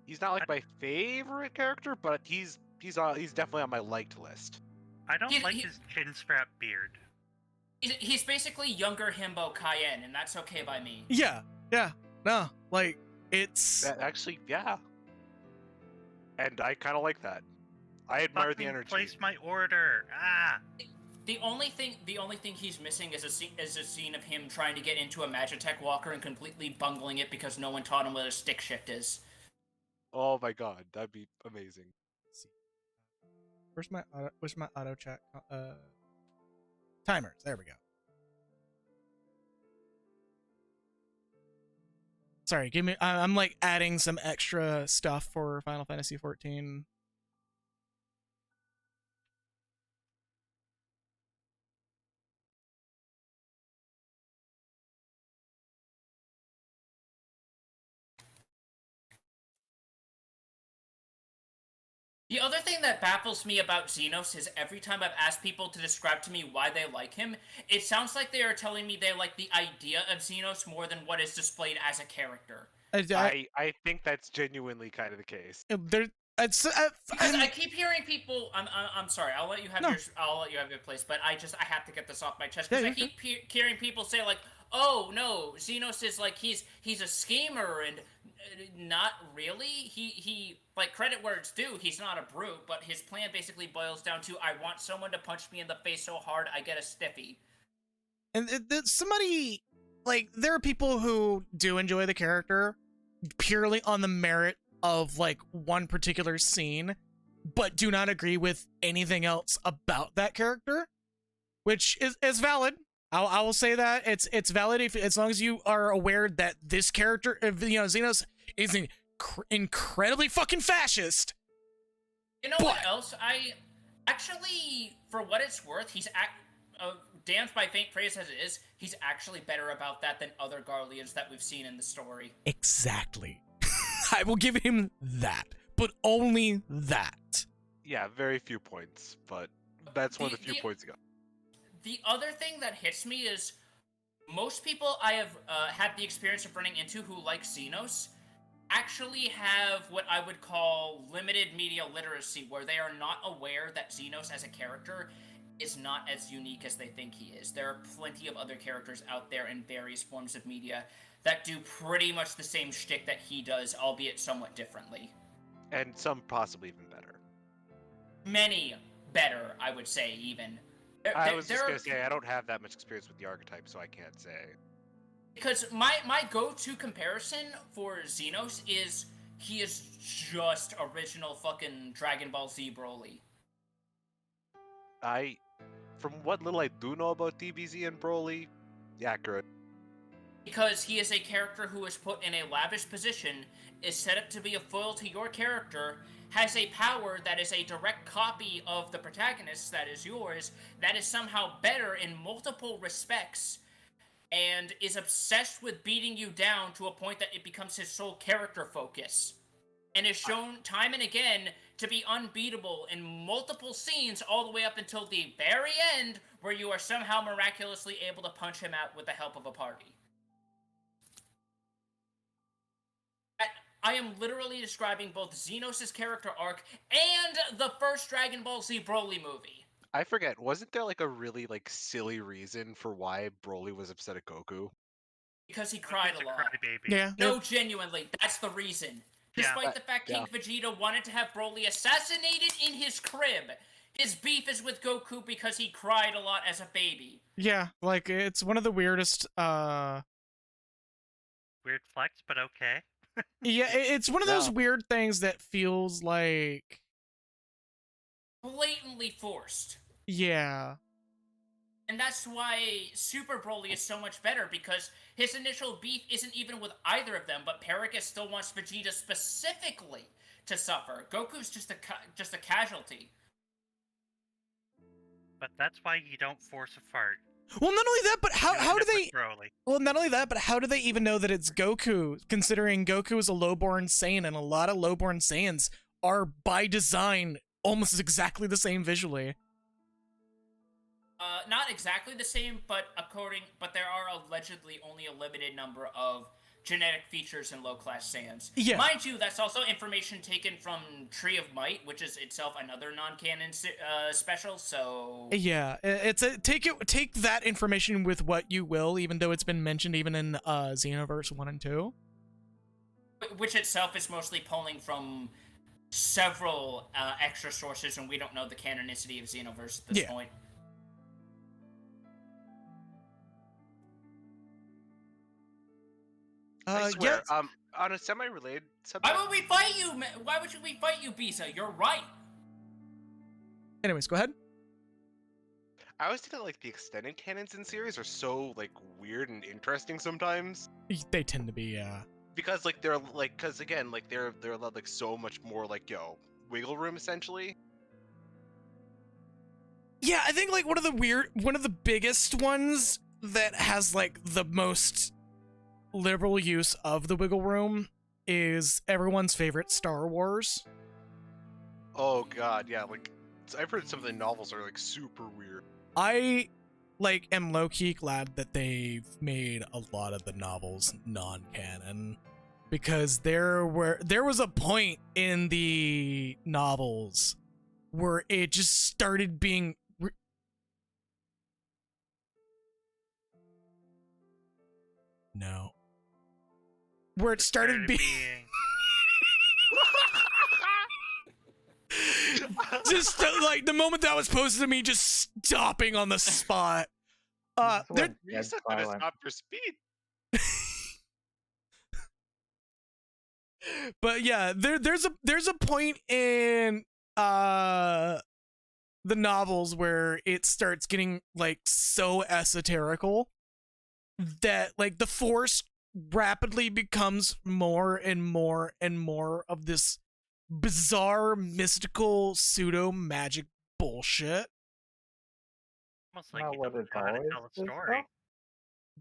He's not like my favorite character, but he's definitely on my liked list. I don't He- like he- his chin strap beard. He's basically younger Himbo Cayenne, and that's okay by me. Yeah, no, like, it's... That actually, yeah. And I kind of like that. I admire the Fucking energy. place my order. Ah! The only thing he's missing is a scene of him trying to get into a Magitech Walker and completely bungling it because no one taught him what a stick shift is. Oh my god, that'd be amazing. Where's my auto chat? Timers. There we go. Sorry, give me. I'm like adding some extra stuff for Final Fantasy XIV. The other thing that baffles me about Xenos is every time I've asked people to describe to me why they like him, it sounds like they are telling me they like the idea of Xenos more than what is displayed as a character. I think that's genuinely kind of the case. Because I keep hearing people. I'm sorry. I'll let you have No. your place, but I have to get this off my chest Yeah, because I you're keep hearing people say like, "Oh no, Xenos is like he's a schemer and not really. He like credit where it's due. He's not a brute, but his plan basically boils down to I want someone to punch me in the face so hard I get a stiffy." And somebody, like, there are people who do enjoy the character purely on the merit of, like, one particular scene, but do not agree with anything else about that character, which is valid. I will say that it's valid as long as you are aware that this character, Xenos, is incredibly fucking fascist. You know what else? I actually, for what it's worth, he's damned by faint praise as it is, he's actually better about that than other Garleans that we've seen in the story. Exactly. I will give him that, but only that. Yeah, very few points, but that's one of the few points you got. The other thing that hits me is most people I have had the experience of running into who like Xenos actually have what I would call limited media literacy, where they are not aware that Xenos as a character is not as unique as they think he is. There are plenty of other characters out there in various forms of media that do pretty much the same shtick that he does, albeit somewhat differently. And some possibly even better. Many better, I would say, even. I was just going to say, I don't have that much experience with the archetype, so I can't say. Because my go-to comparison for Xenos is he is just original fucking Dragon Ball Z Broly. From what little I do know about DBZ and Broly, accurate. Because he is a character who is put in a lavish position, is set up to be a foil to your character, has a power that is a direct copy of the protagonist that is yours, that is somehow better in multiple respects, and is obsessed with beating you down to a point that it becomes his sole character focus. And is shown time and again to be unbeatable in multiple scenes all the way up until the very end, where you are somehow miraculously able to punch him out with the help of a party. I am literally describing both Xenos' character arc and the first Dragon Ball Z Broly movie. I forget, wasn't there like a really like silly reason for why Broly was upset at Goku? Because he cried a lot. Crybaby. Yeah. No, genuinely, that's the reason. Despite the fact King Vegeta wanted to have Broly assassinated in his crib, his beef is with Goku because he cried a lot as a baby. Yeah, like, it's one of the weirdest, Weird flex, but okay. Yeah, it's one of those weird things that feels like... blatantly forced. Yeah. And that's why Super Broly is so much better, because his initial beef isn't even with either of them, but Paragus still wants Vegeta specifically to suffer. Goku's just a casualty. But that's why you don't force a fart. Well, not only that, but how do they... Broly. Well, not only that, but how do they even know that it's Goku, considering Goku is a lowborn Saiyan, and a lot of lowborn Saiyans are, by design, almost exactly the same visually. Not exactly the same, but there are allegedly only a limited number of genetic features in low-class Saiyans. Yeah. Mind you, that's also information taken from Tree of Might, which is itself another non-canon special, so... Yeah, take that information with what you will, even though it's been mentioned even in Xenoverse 1 and 2. Which itself is mostly pulling from several extra sources, and we don't know the canonicity of Xenoverse at this point. I swear, on a semi-related subject... Why would we fight you, man? Why would we fight you, Bisa? You're right. Anyways, go ahead. I always think that, like, the extended canons in series are so, like, weird and interesting sometimes. They tend to be, yeah. Because, like, they're, like, again, like, they're allowed, like, so much more, like, wiggle room, essentially. Yeah, I think, like, one of the biggest ones that has, like, the most liberal use of the wiggle room is everyone's favorite Star Wars. Oh god, yeah, like, I've heard some of the novels are, like, super weird. I, like, am low-key glad that they've made a lot of the novels non-canon, because there was a point in the novels where it just started being where it started being just like the moment that was posted to me, just stopping on the spot. This is there, when You dead said that to silent. stop your speed. but yeah, there's a point in the novels where it starts getting like so esoterical that like the Force rapidly becomes more and more and more of this bizarre mystical pseudo magic bullshit. Almost like Not he what doesn't it know how to always tell a is, story. though.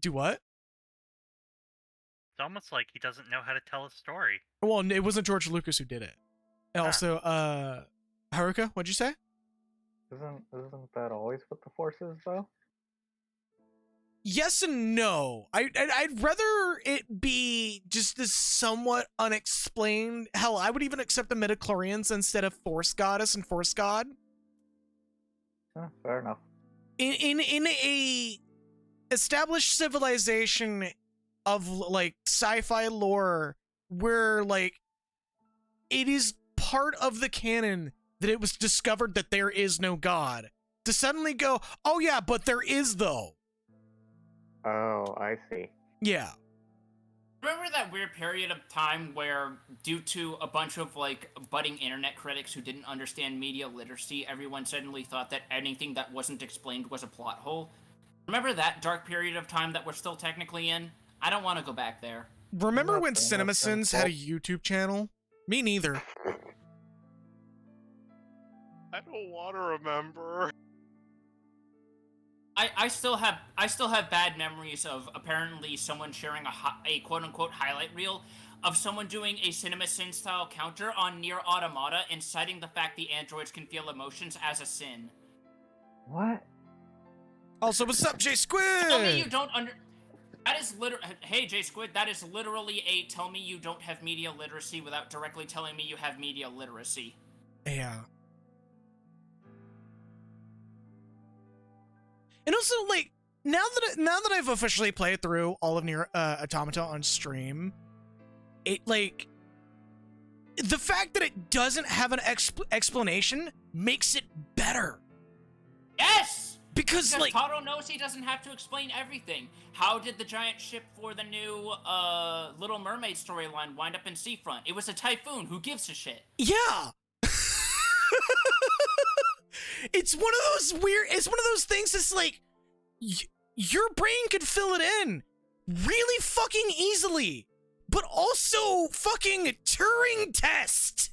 Do what? It's almost like he doesn't know how to tell a story. Well, it wasn't George Lucas who did it. And also, Haruka, what'd you say? Isn't that always what the Force is, though? Yes and no. I'd rather it be just this somewhat unexplained. Hell, I would even accept the midichlorians instead of Force Goddess and Force God. Fair enough. In a established civilization of like sci-fi lore where like it is part of the canon that it was discovered that there is no God, to suddenly go, oh yeah, but there is though. Oh, I see. Yeah. Remember that weird period of time where, due to a bunch of, like, budding internet critics who didn't understand media literacy, everyone suddenly thought that anything that wasn't explained was a plot hole? Remember that dark period of time that we're still technically in? I don't want to go back there. Remember Not when saying that's CinemaSins had a YouTube channel? Me neither. I don't want to remember. I still have bad memories of apparently someone sharing a quote-unquote highlight reel of someone doing a CinemaSin style counter on Nier Automata and citing the fact the androids can feel emotions as a sin. What? Also, what's up, J Squid? Tell me you don't That is Hey, J Squid, that is literally a tell me you don't have media literacy without directly telling me you have media literacy. Yeah. And also, like, now that I've officially played through all of Nier Automata on stream, it, like, the fact that it doesn't have an explanation makes it better. Yes! Because like, Taro knows he doesn't have to explain everything. How did the giant ship for the new Little Mermaid storyline wind up in Seafront? It was a typhoon. Who gives a shit? yeah. It's one of those things that's like, your brain could fill it in really fucking easily, but also fucking Turing test.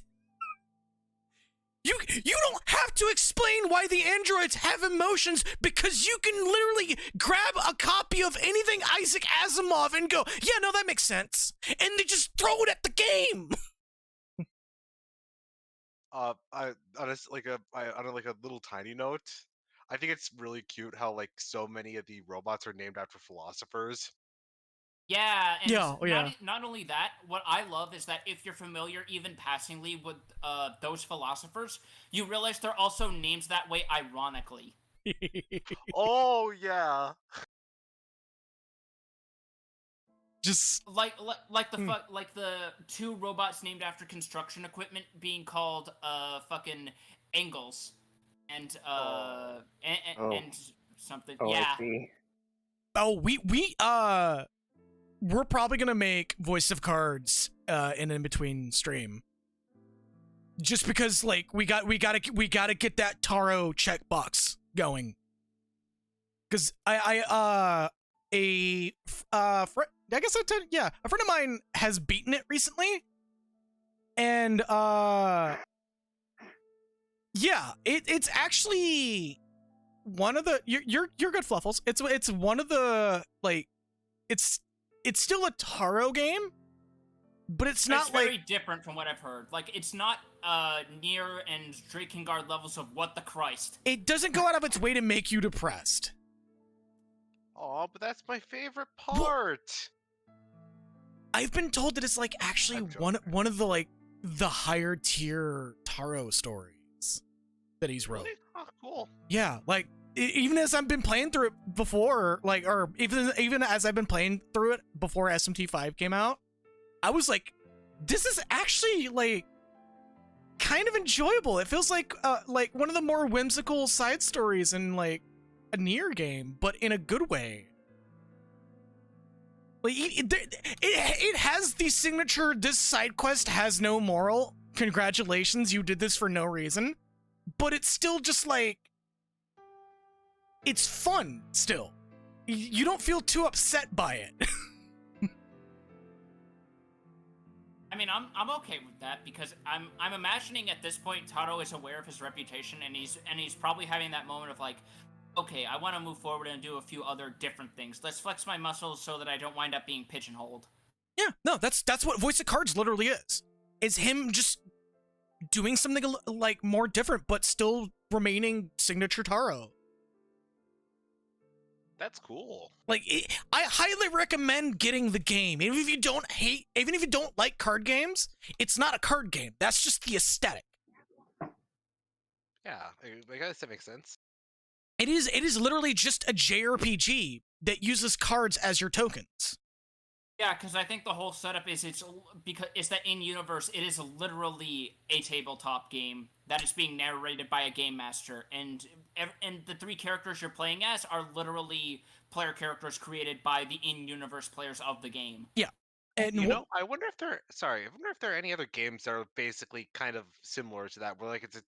You don't have to explain why the androids have emotions, because you can literally grab a copy of anything Isaac Asimov and go, yeah, no, that makes sense. And they just throw it at the game. On a little tiny note, I think it's really cute how like so many of the robots are named after philosophers. Yeah, and Yeah. not only that, what I love is that if you're familiar even passingly with those philosophers, you realize they're also named that way ironically. Oh yeah. Just like the two robots named after construction equipment being called fucking Engels and and something. Oh, Yeah. I see. we're probably gonna make voice of cards in between stream, just because like we gotta get that Taro checkbox going, because a friend of mine has beaten it recently, and it's actually one of the you're good, Fluffles. It's one of the, like, it's still a Taro game, but it's not very like different from what I've heard. Like, it's not Nier and Drakengard levels of what the Christ. it doesn't go out of its way to make you depressed. Oh, but that's my favorite part. I've been told that it's like actually I'm joking. one of the, like, the higher tier Taro stories that he's wrote. Really? Oh, cool. Yeah, like even as I've been playing through it before, like, or even as I've been playing through it before SMT5 came out, I was like, this is actually like kind of enjoyable. It feels like one of the more whimsical side stories in like a Nier game, but in a good way. Like it has the signature, this side quest has no moral. Congratulations, you did this for no reason. But it's still just like, it's fun still. You don't feel too upset by it. I mean, I'm okay with that because I'm imagining at this point Taro is aware of his reputation and he's probably having that moment of like, okay, I want to move forward and do a few other different things. Let's flex my muscles so that I don't wind up being pigeonholed. Yeah, no, that's what Voice of Cards literally is. Is him just doing something like more different, but still remaining signature Taro. That's cool. Like, I highly recommend getting the game. Even if you don't like card games, it's not a card game. That's just the aesthetic. Yeah, I guess that makes sense. It is literally just a JRPG that uses cards as your tokens. Yeah, because I think the whole setup is it's that in universe it is literally a tabletop game that is being narrated by a game master, and the three characters you're playing as are literally player characters created by the in-universe players of the game. Yeah, and I wonder if there are any other games that are basically kind of similar to that, where like it's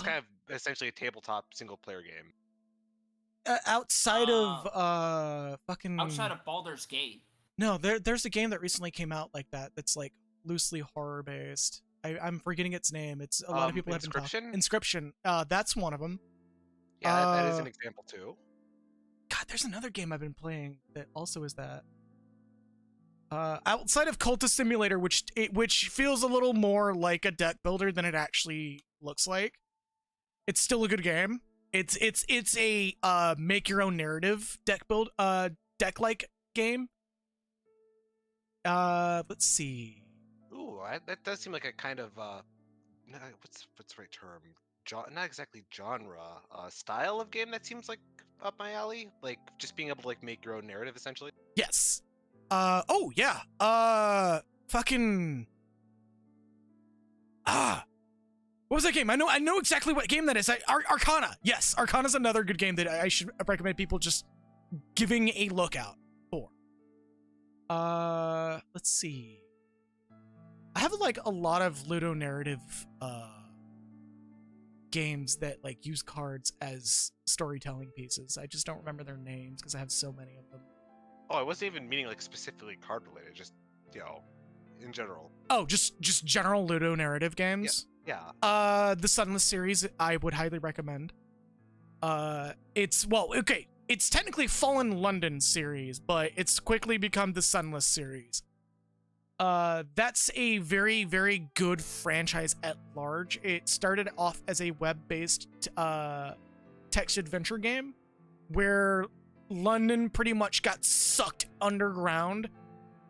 kind of essentially a tabletop single player game. Outside of outside of Baldur's Gate. No, there's a game that recently came out like that that's like loosely horror based. I'm forgetting its name. It's a lot of people have been talking. Inscription. That's one of them. Yeah, that is an example too. God, there's another game I've been playing that also is that. Outside of Cultist Simulator, which feels a little more like a deck builder than it actually looks like. It's still a good game. It's a make your own narrative deck like game. Let's see. Ooh, that does seem like a kind of what's the right term? Not exactly genre, style of game that seems like up my alley. Like just being able to like make your own narrative essentially. Yes. Oh yeah. Fucking. What was that game? I know exactly what game that is. Arcana. Yes, Arcana's another good game that I should recommend people just giving a look out for. Let's see. I have like a lot of Ludo narrative games that like use cards as storytelling pieces. I just don't remember their names because I have so many of them. Oh, I wasn't even meaning like specifically card related, just in general. Oh, just general Ludo narrative games. Yeah. The Sunless series I would highly recommend. It's technically Fallen London series, but it's quickly become the Sunless series. That's a very, very good franchise at large. It started off as a web-based text adventure game where London pretty much got sucked underground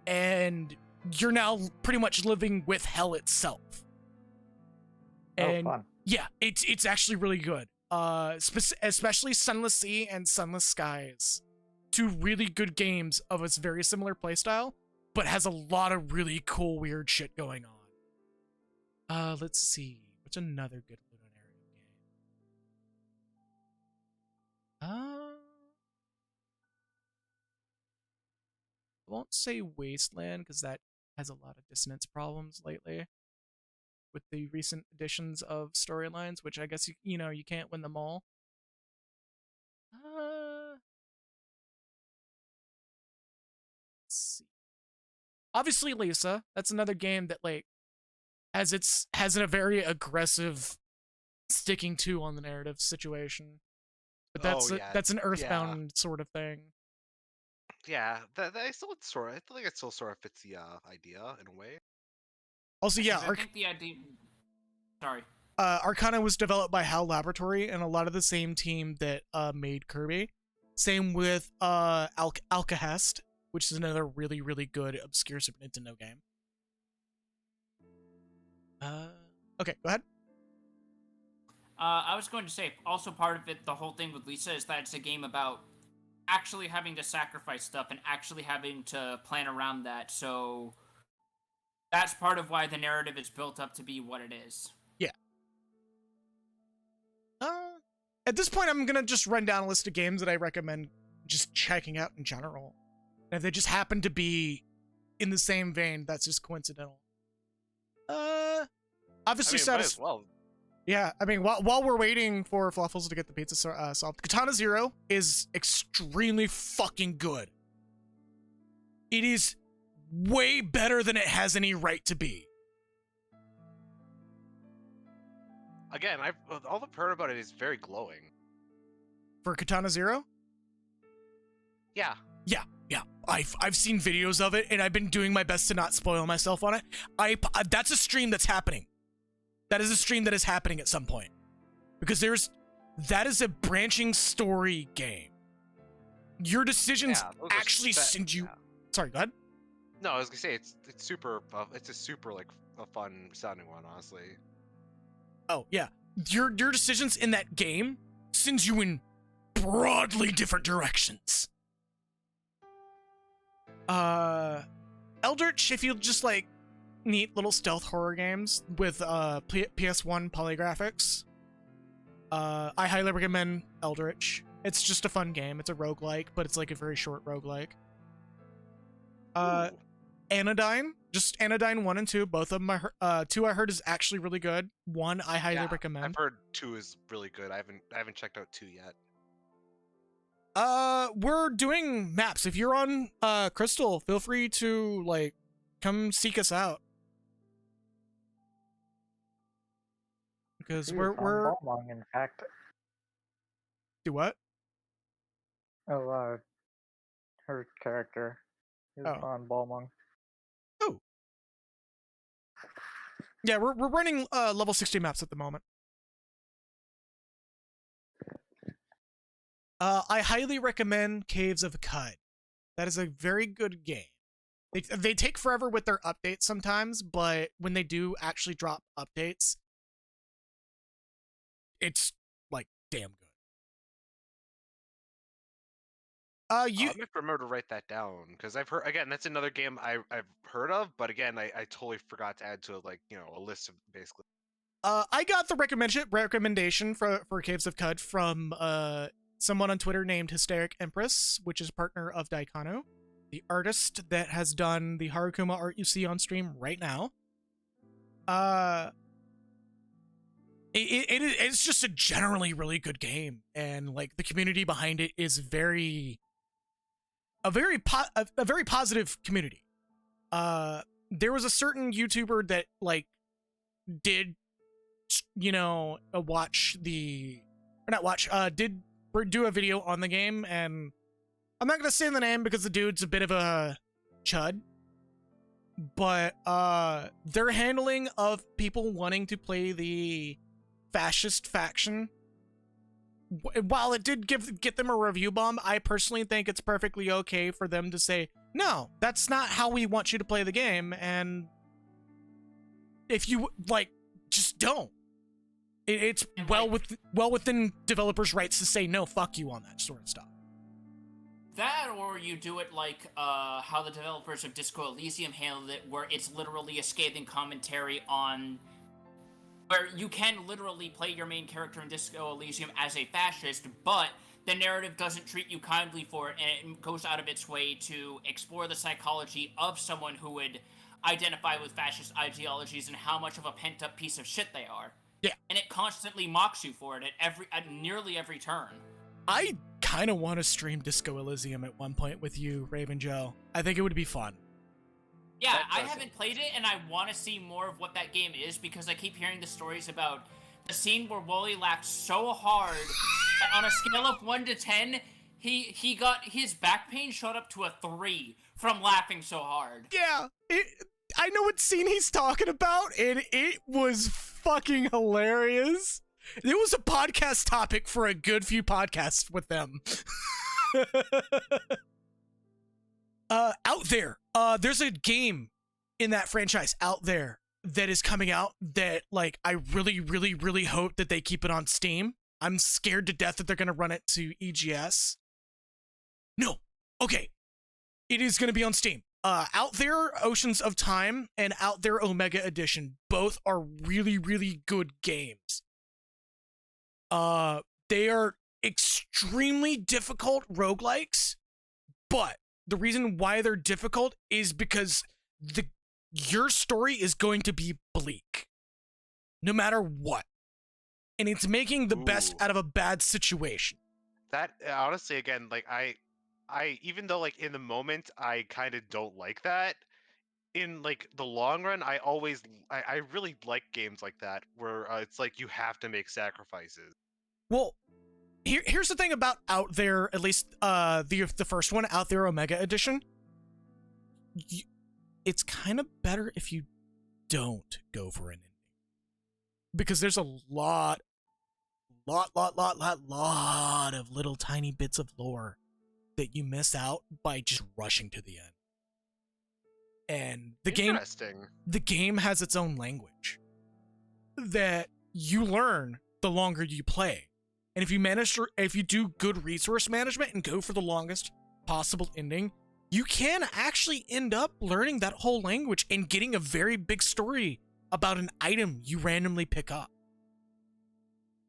and you're now pretty much living with hell itself. And fun. Yeah, it's actually really good. Especially Sunless Sea and Sunless Skies. Two really good games of a very similar playstyle, but has a lot of really cool, weird shit going on. Let's see. What's another good Ludo narrative game? I won't say Wasteland, because that has a lot of dissonance problems lately with the recent additions of storylines, which I guess you can't win them all. Let's see. Obviously, Lisa. That's another game that like has a very aggressive sticking to on the narrative situation. But that's an Earthbound sort of thing. Yeah, I feel like it still sort of fits the idea in a way. Also, yeah, I think the idea. Sorry. Arcana was developed by HAL Laboratory and a lot of the same team that made Kirby. Same with Alcahest, which is another really, really good obscure Super Nintendo game. Okay, go ahead. I was going to say, also part of it, the whole thing with Lisa is that it's a game about actually having to sacrifice stuff and actually having to plan around that, so that's part of why the narrative is built up to be what it is. Yeah. At this point, I'm gonna just run down a list of games that I recommend just checking out in general. And if they just happen to be in the same vein, that's just coincidental. Obviously, might as well. Yeah, I mean, while we're waiting for Fluffles to get the pizza solved, Katana Zero is extremely fucking good. It is way better than it has any right to be. Again, all I've heard about it is very glowing. For Katana Zero? Yeah. Yeah. I've seen videos of it, and I've been doing my best to not spoil myself on it. That's a stream that's happening. That is a stream that is happening at some point. Because that is a branching story game. Your decisions actually send you... Yeah. Sorry, go ahead. No, I was gonna say, it's super, it's a super, like, a fun sounding one, honestly. Oh, yeah. Your decisions in that game sends you in broadly different directions. Eldritch, if you just like neat little stealth horror games with PS1 polygraphics, I highly recommend Eldritch. It's just a fun game. It's a roguelike, but it's like a very short roguelike. Anodyne, just Anodyne 1 and 2, both of them 2 I heard is actually really good. 1 I highly recommend. I've heard 2 is really good. I haven't checked out 2 yet. We're doing maps. If you're on Crystal, feel free to like come seek us out. Because we're Balmung, in fact. Do what? Oh, her character is on Balmung. Oh. Yeah, we're running level 60 maps at the moment. I highly recommend Caves of Cud. That is a very good game. They take forever with their updates sometimes, but when they do actually drop updates, it's like damn good. I have to remember to write that down because I've heard, again, that's another game I've heard of, but again, I totally forgot to add to like, a list of basically. I got the recommendation for Caves of Cud from someone on Twitter named Hysteric Empress, which is a partner of Daikano, the artist that has done the Harukuma art you see on stream right now. It's just a generally really good game, and like the community behind it is a very positive community. There was a certain YouTuber that like did did do a video on the game, and I'm not gonna say the name because the dude's a bit of a chud, but their handling of people wanting to play the fascist faction, while it did get them a review bomb, I personally think it's perfectly okay for them to say, no, that's not how we want you to play the game, and if you like, just don't. It's well within developers' rights to say no, fuck you on that sort of stuff. That, or you do it like how the developers of Disco Elysium handled it, where it's literally a scathing commentary on where you can literally play your main character in Disco Elysium as a fascist, but the narrative doesn't treat you kindly for it, and it goes out of its way to explore the psychology of someone who would identify with fascist ideologies and how much of a pent-up piece of shit they are. Yeah. And it constantly mocks you for it at nearly every turn. I kind of want to stream Disco Elysium at one point with you, Raven Joe. I think it would be fun. Yeah, I haven't played it, and I want to see more of what that game is, because I keep hearing the stories about the scene where Wooly laughed so hard that on a scale of 1 to 10, he got his back pain shot up to a 3 from laughing so hard. Yeah, I know what scene he's talking about, and it was fucking hilarious. It was a podcast topic for a good few podcasts with them. Out there, there's a game in that franchise out there that is coming out that, like, I really, really, really hope that they keep it on Steam. I'm scared to death that they're gonna run it to EGS. No, okay, it is gonna be on Steam. Out There Oceans of Time and Out There Omega Edition both are really, really good games. They are extremely difficult roguelikes, but the reason why they're difficult is because your story is going to be bleak, no matter what. And it's making the best out of a bad situation. That honestly, again, like I even though like in the moment I kind of don't like that, in like the long run, I really like games like that where it's like you have to make sacrifices. Well, here's the thing about Out There, at least the first one, Out There Omega Edition. It's kind of better if you don't go for an ending, because there's a lot of little tiny bits of lore that you miss out by just rushing to the end. And the game has its own language that you learn the longer you play. And if you do good resource management and go for the longest possible ending, you can actually end up learning that whole language and getting a very big story about an item you randomly pick up.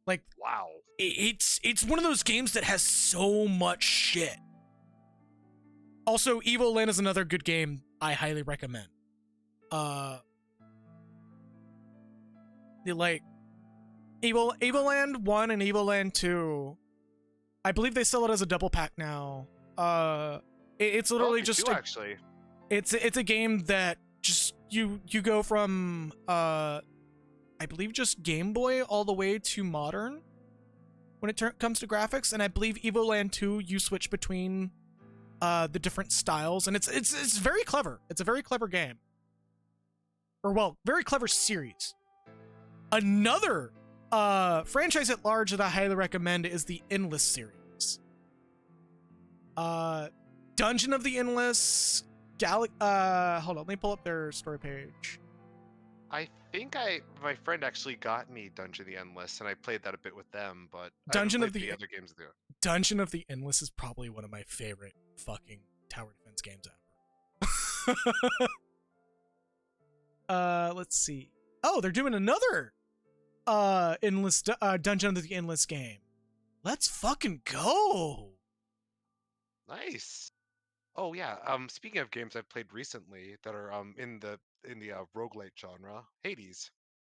Like, wow. It's one of those games that has so much shit. Also, Evil Land is another good game I highly recommend. Like Evil Land 1 and Evil Land 2, I believe they sell it as a double pack now. It's literally just actually. It's a game that just you go from I believe just Game Boy all the way to modern when it comes to graphics, and I believe Evil Land 2 you switch between the different styles, and it's very clever. It's a very clever game. Or well, very clever series. Another franchise at large that I highly recommend is the Endless series. Dungeon of the Endless, hold on, let me pull up their story page. I think my friend actually got me Dungeon of the Endless, and I played that a bit with them, but Dungeon I of the other games there. Dungeon of the Endless is probably one of my favorite fucking tower defense games ever. Let's see. Oh, they're doing another Endless Dungeon of the Endless game. Let's fucking go. Nice. Oh yeah. Speaking of games I've played recently that are in the roguelite genre, Hades.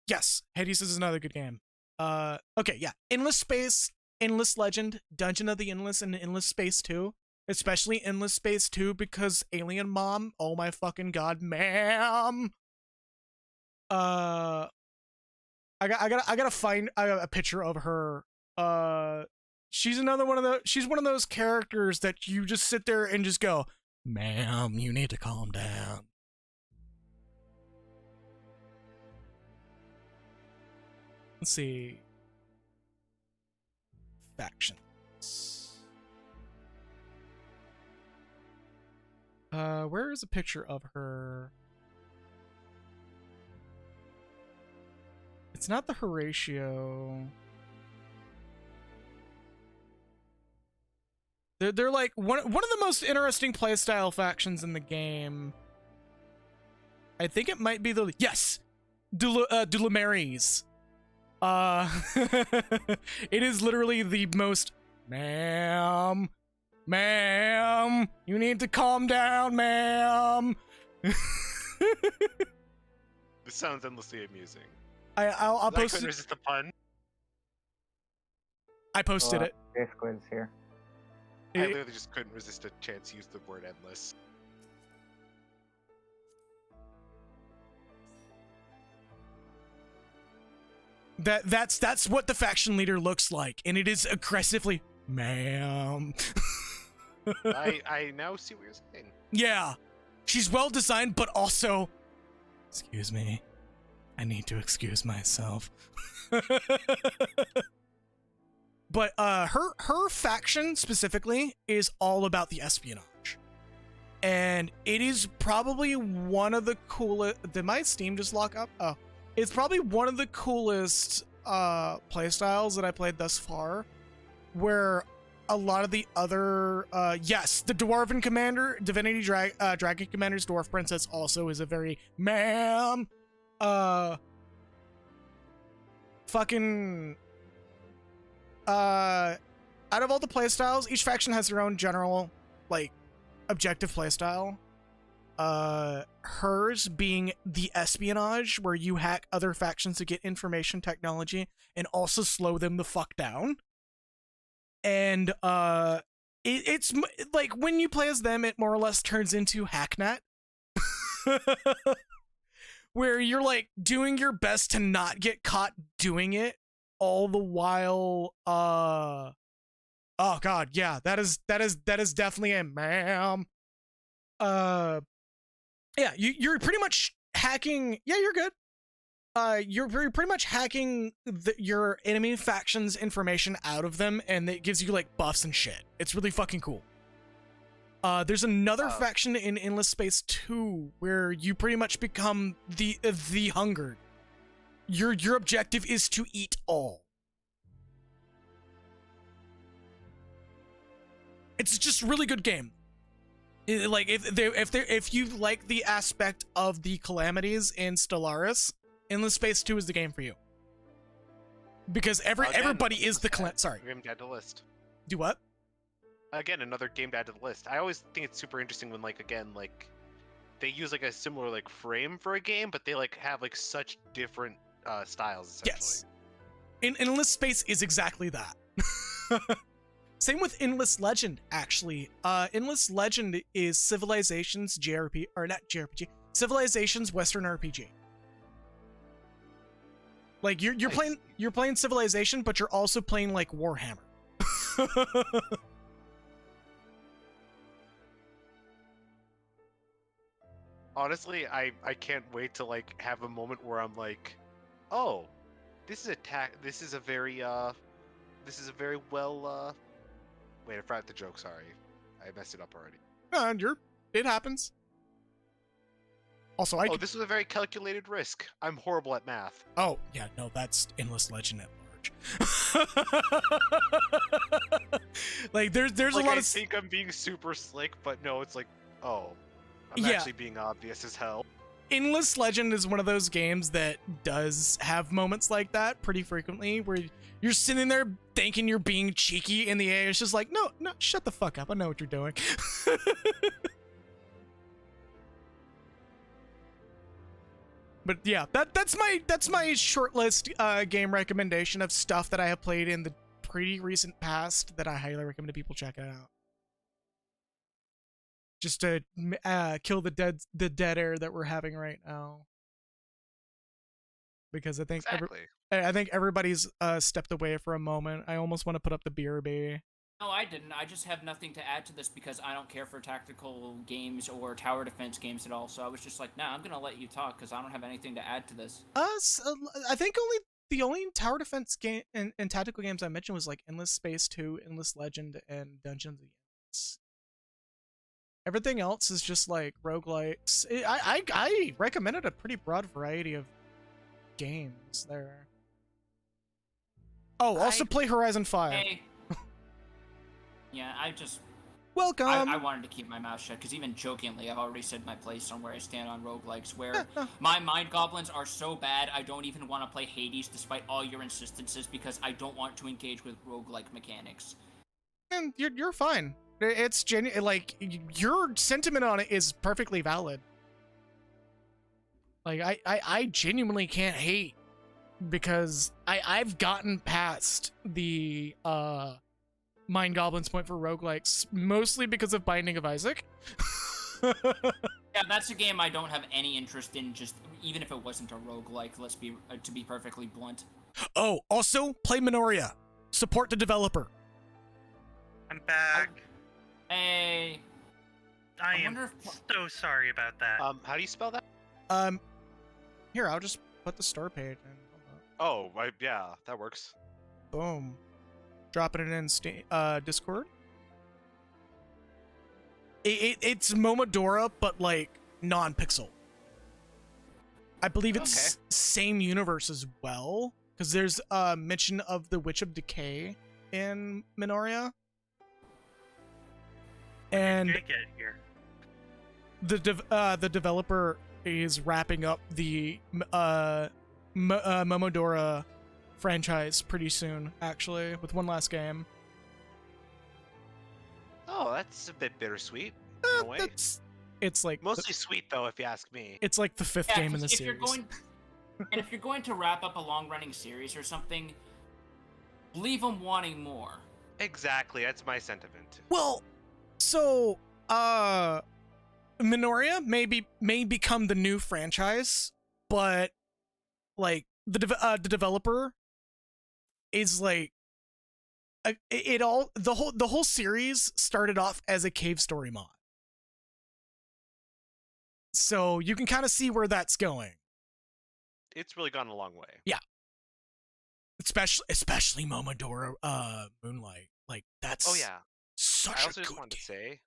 Yes, Hades is another good game. Okay, yeah. Endless Space, Endless Legend, Dungeon of the Endless, and Endless Space 2. Especially Endless Space 2 because Alien Mom, oh my fucking god, ma'am. I gotta find a picture of her. She's one of those characters that you just sit there and just go, ma'am, you need to calm down. Let's see. Factions. Where is a picture of her? It's not the Horatio. They're like one of the most interesting playstyle factions in the game. I think it might be the Dulamares. It is literally the most, ma'am, you need to calm down, ma'am. This sounds endlessly amusing. I'll post I couldn't resist the pun. I posted it. Squid's here. I literally just couldn't resist a chance to use the word endless. That's what the faction leader looks like, and it is aggressively, ma'am. I now see what you're saying. Yeah, she's well designed, but also, excuse me, I need to excuse myself. But her faction specifically is all about the espionage, and it is probably one of the coolest. Did my Steam just lock up? Oh, it's probably one of the coolest playstyles that I played thus far, where a lot of the other the Dwarven Commander, Divinity Dragon Commander's Dwarf Princess also is a very ma'am fucking out of all the playstyles, each faction has their own general, like, objective playstyle. Hers being the espionage, where you hack other factions to get information technology and also slow them the fuck down. And it's like when you play as them, it more or less turns into Hacknet, where you're like doing your best to not get caught doing it, all the while. Oh god, yeah, that is definitely a ma'am. Yeah, you're pretty much hacking. Yeah, you're good. You're pretty much hacking your enemy faction's information out of them, and it gives you like buffs and shit. It's really fucking cool. There's another faction in Endless Space 2 where you pretty much become the hungered. Your objective is to eat all. It's just a really good game. Like if you like the aspect of the calamities in Stellaris, Endless Space 2 is the game for you. Because everybody is the sorry. Game to add to the list. Do what? Again, another game to add to the list. I always think it's super interesting when like they use like a similar like frame for a game, but they like have like such different styles essentially. Yes. Endless Space is exactly that. Same with Endless Legend, actually. Endless Legend is Civilization's JRPG, or not JRPG, Civilization's Western RPG. Like you're Nice. playing Civilization, but you're also playing like Warhammer. Honestly, I can't wait to like have a moment where I'm like, oh, this is a very well wait, I forgot the joke, sorry. I messed it up already. It happens. Also, this was a very calculated risk. I'm horrible at math. Oh, yeah, no, that's Endless Legend at large. Like there's like, a lot I of think I'm being super slick, but no, it's like, oh, I'm Yeah. actually being obvious as hell. Endless Legend is one of those games that does have moments like that pretty frequently, where you're sitting there thinking you're being cheeky, and the AI is just like, no, shut the fuck up. I know what you're doing. But yeah, that's my short list game recommendation of stuff that I have played in the pretty recent past that I highly recommend people check it out. Just to kill the dead air that we're having right now, because I think Exactly. I think everybody's stepped away for a moment. I almost want to put up the BRB. No, I didn't. I just have nothing to add to this because I don't care for tactical games or tower defense games at all. So I was just like, nah, I'm gonna let you talk because I don't have anything to add to this. I think the only tower defense game and tactical games I mentioned was like Endless Space 2, Endless Legend, and Dungeons & Dragons. Everything else is just like roguelikes. I recommended a pretty broad variety of games there. Oh, also play Horizon 5. Hey. Yeah, Welcome. I wanted to keep my mouth shut because even jokingly, I've already said my place on where I stand on roguelikes, where my mind goblins are so bad I don't even want to play Hades despite all your insistences because I don't want to engage with roguelike mechanics. And you're fine. It's like your sentiment on it is perfectly valid. Like I genuinely can't hate because I've gotten past the Mind Goblins point for roguelikes mostly because of Binding of Isaac. Yeah, that's a game I don't have any interest in, just even if it wasn't a roguelike, to be perfectly blunt. Oh, also play Minoria. Support the developer. I'm back. Hey. I am so sorry about that. How do you spell that? Here, I'll just put the store page in. Oh, yeah, that works. Boom. Dropping it in Discord. It's Momodora, but like non-pixel. I believe it's same universe as well, because there's a mention of the Witch of Decay in Minoria. And Get here. the developer is wrapping up the Momodora franchise pretty soon, actually, with one last game. Oh, that's a bit bittersweet in a way. It's like Mostly sweet though, if you ask me. it's like the fifth Yeah, game in the 'cause if series. if you're going to wrap up a long-running series or something, leave them wanting more. Exactly, that's my sentiment. Well, so Minoria may become the new franchise, but like the developer is like the whole series started off as a cave story mod. So you can kind of see where that's going. It's really gone a long way. Yeah. Especially Momodora Moonlight. Like that's Oh yeah. such I also a just good wanted to game. say,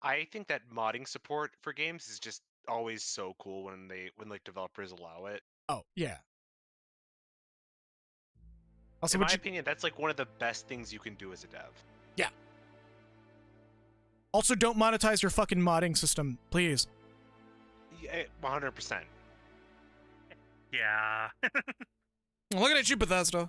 I think that modding support for games is just always so cool when like developers allow it. Oh, yeah. Also, In my opinion, that's like one of the best things you can do as a dev. Yeah. Also, don't monetize your fucking modding system, please. Yeah, 100%. Yeah. Looking at you, Bethesda.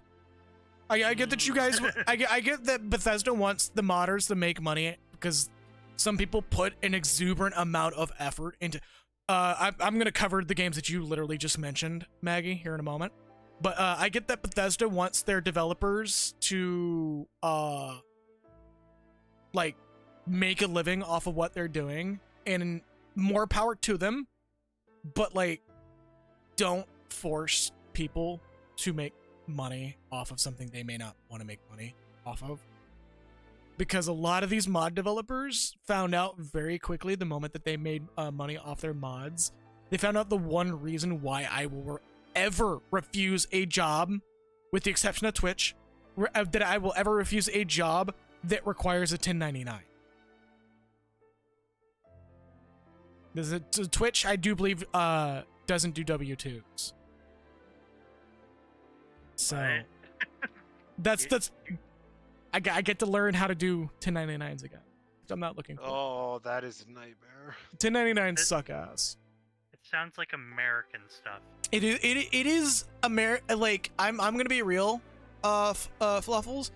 I get that you guys. I get that Bethesda wants the modders to make money because some people put an exuberant amount of effort into. I'm gonna cover the games that you literally just mentioned, Maggie, here in a moment. But I get that Bethesda wants their developers to like make a living off of what they're doing, and more power to them. But like, don't force people to make money off of something they may not want to make money off of. Because a lot of these mod developers found out very quickly the moment that they made money off their mods. They found out the one reason why I will ever refuse a job, with the exception of Twitch, that I will ever refuse a job that requires a 1099. Twitch, I do believe, doesn't do W-2s. So Right. that's I get to learn how to do 1099s again, which I'm not looking for. Oh, that is a nightmare. 1099s suck ass. It sounds like American stuff. It is like I'm gonna be real, Fluffles.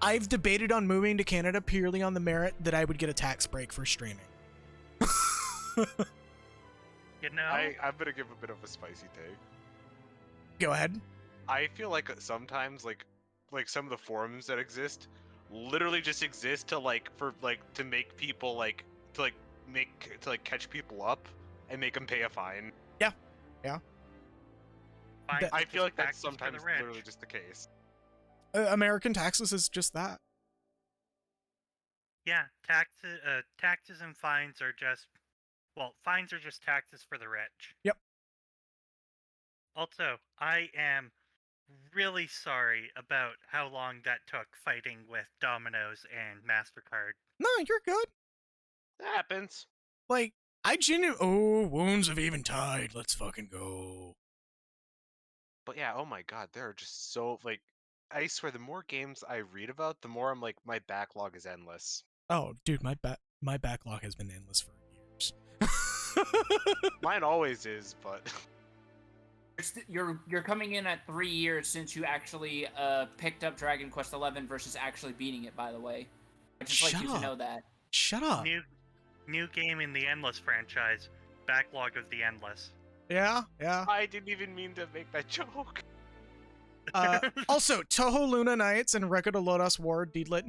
I've debated on moving to Canada purely on the merit that I would get a tax break for streaming. You know? I'm gonna give a bit of a spicy take. Go ahead. I feel like sometimes like some of the forums that exist literally just exist to to make people to catch people up and make them pay a fine. Fines I are feel like just that's taxes for the sometimes rich. literally just the case. American taxes is just that. Yeah, taxes and fines are just, well, fines are just taxes for the rich. Yep. Also, I am really sorry about how long that took fighting with Domino's and MasterCard. No, you're good. That happens. Like, wounds of Eventide. Let's fucking go. But yeah, oh my god, there are just so I swear the more games I read about, the more I'm like my backlog is endless. Oh, dude, my backlog has been endless for years. Mine always is, but You're coming in at 3 years since you actually picked up Dragon Quest XI versus actually beating it. By the way, I'd just like Shut you to up. know that. Shut up. New game in the Endless franchise. Backlog of the Endless. Yeah. I didn't even mean to make that joke. Also, Toho Luna Nights and Record of Lodoss War, Deedlit,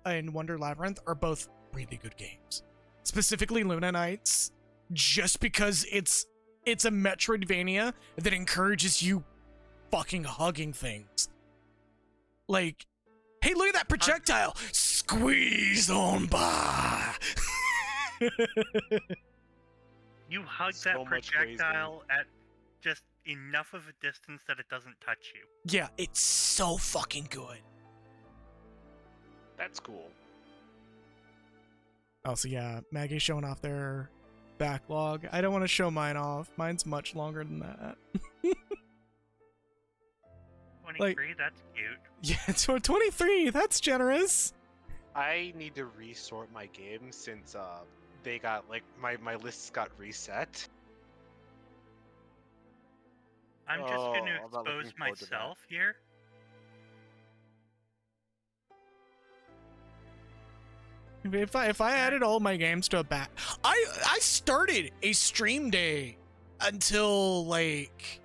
and Wonder Labyrinth are both really good games. Specifically, Luna Nights, just because it's a Metroidvania that encourages you fucking hugging things. Like, hey, look at that projectile! Squeeze on by! You hug So that much projectile at just enough of a distance that it doesn't touch you. Yeah, it's so fucking good. That's cool. Also, yeah, Maggie's showing off their backlog. I don't want to show mine off. Mine's much longer than that. 23, that's cute. Yeah, it's 23. That's generous. I need to resort my games since they got my lists got reset. I'm just going to I'm not looking expose forward to that. myself here. If I added all my games to a I started a stream day until like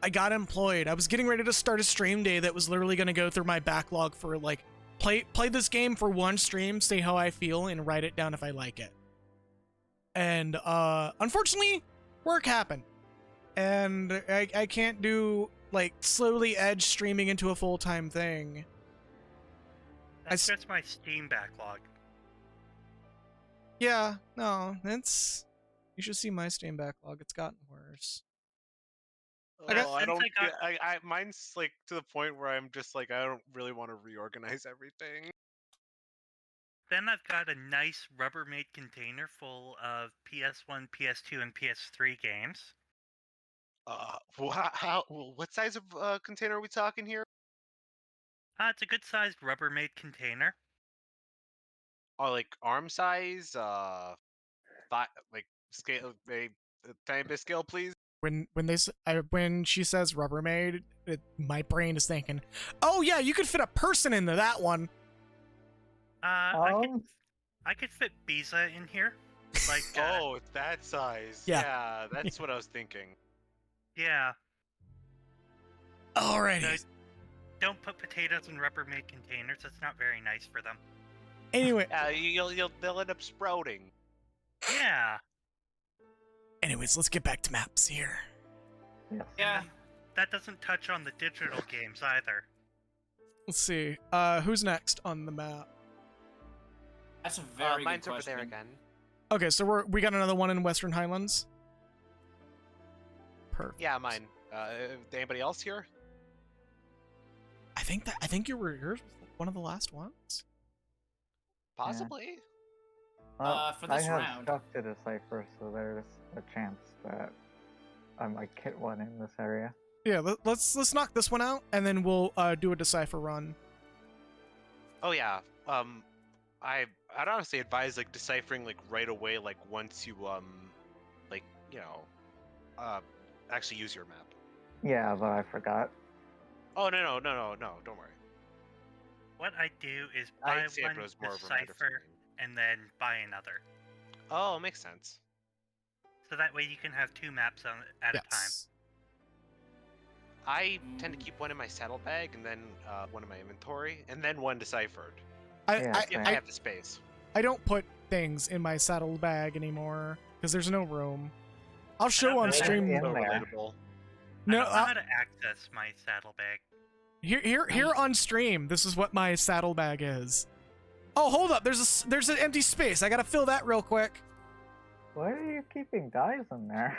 I got employed. I was getting ready to start a stream day that was literally going to go through my backlog for like play this game for one stream, see how I feel, and write it down if I like it. And unfortunately, work happened, and I can't do like slowly edge streaming into a full-time thing. That's just my Steam backlog. Yeah, no, it's you should see my Steam backlog. It's gotten worse. I Since don't. I got- Mine's like to the point where I'm just like I don't really want to reorganize everything. Then I've got a nice Rubbermaid container full of PS1, PS2, and PS3 games. What size of container are we talking here? It's a good-sized Rubbermaid container. Oh, like arm size? Like scale? A tiny bit scale, please. When she says Rubbermaid, my brain is thinking, oh yeah, you could fit a person into that one. I could fit Biza in here. Like, Oh, it's that size. Yeah. That's what I was thinking. yeah. Alrighty. Don't put potatoes in Rubbermaid containers. That's not very nice for them. Anyway, They'll end up sprouting. Yeah. anyways, let's get back to maps here. Yes. Yeah. That doesn't touch on the digital games either. Let's see. Who's next on the map? That's a very good Mine's over question. there again. Okay, so we got another one in Western Highlands. Perfect. Yeah, mine. Anybody else here? I think yours was one of the last ones. Possibly. Well, for this I have round. stuff to decipher, so there's a chance that I might get one in this area. Yeah, let's knock this one out, and then we'll do a decipher run. Oh yeah. I'd honestly advise like deciphering like right away, like once you like actually use your map. Yeah, but I forgot. Oh no, don't worry. What I do is buy I'd say it one was more of a reminder for decipher me. and then buy another. Oh, makes sense. So that way you can have two maps at a time. Yes. I tend to keep one in my saddlebag and then one in my inventory and then one deciphered. Yeah, If same. I have the space. I don't put things in my saddlebag anymore because there's no room. I'll show don't on know. stream. Yeah. So there. relatable. No, I don't know how to access my saddlebag. here on stream, this is what my saddlebag is. Oh, hold up! There's an empty space. I gotta fill that real quick. Why are you keeping dice in there?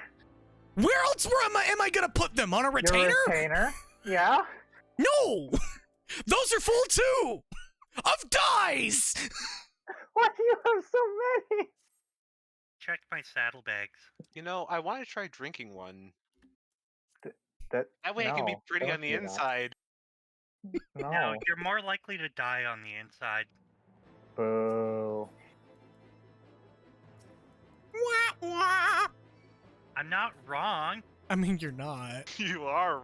Where else am I gonna put them? On a retainer? Your retainer? Yeah? No, those are full too of dies. Why do you have so many? Check my saddlebags. You know, I want to try drinking one. That way I can be no, pretty don't on the do that. inside. No. No, you're more likely to die on the inside. Boo. Wah, wah. I'm not wrong. I mean, you're not. You are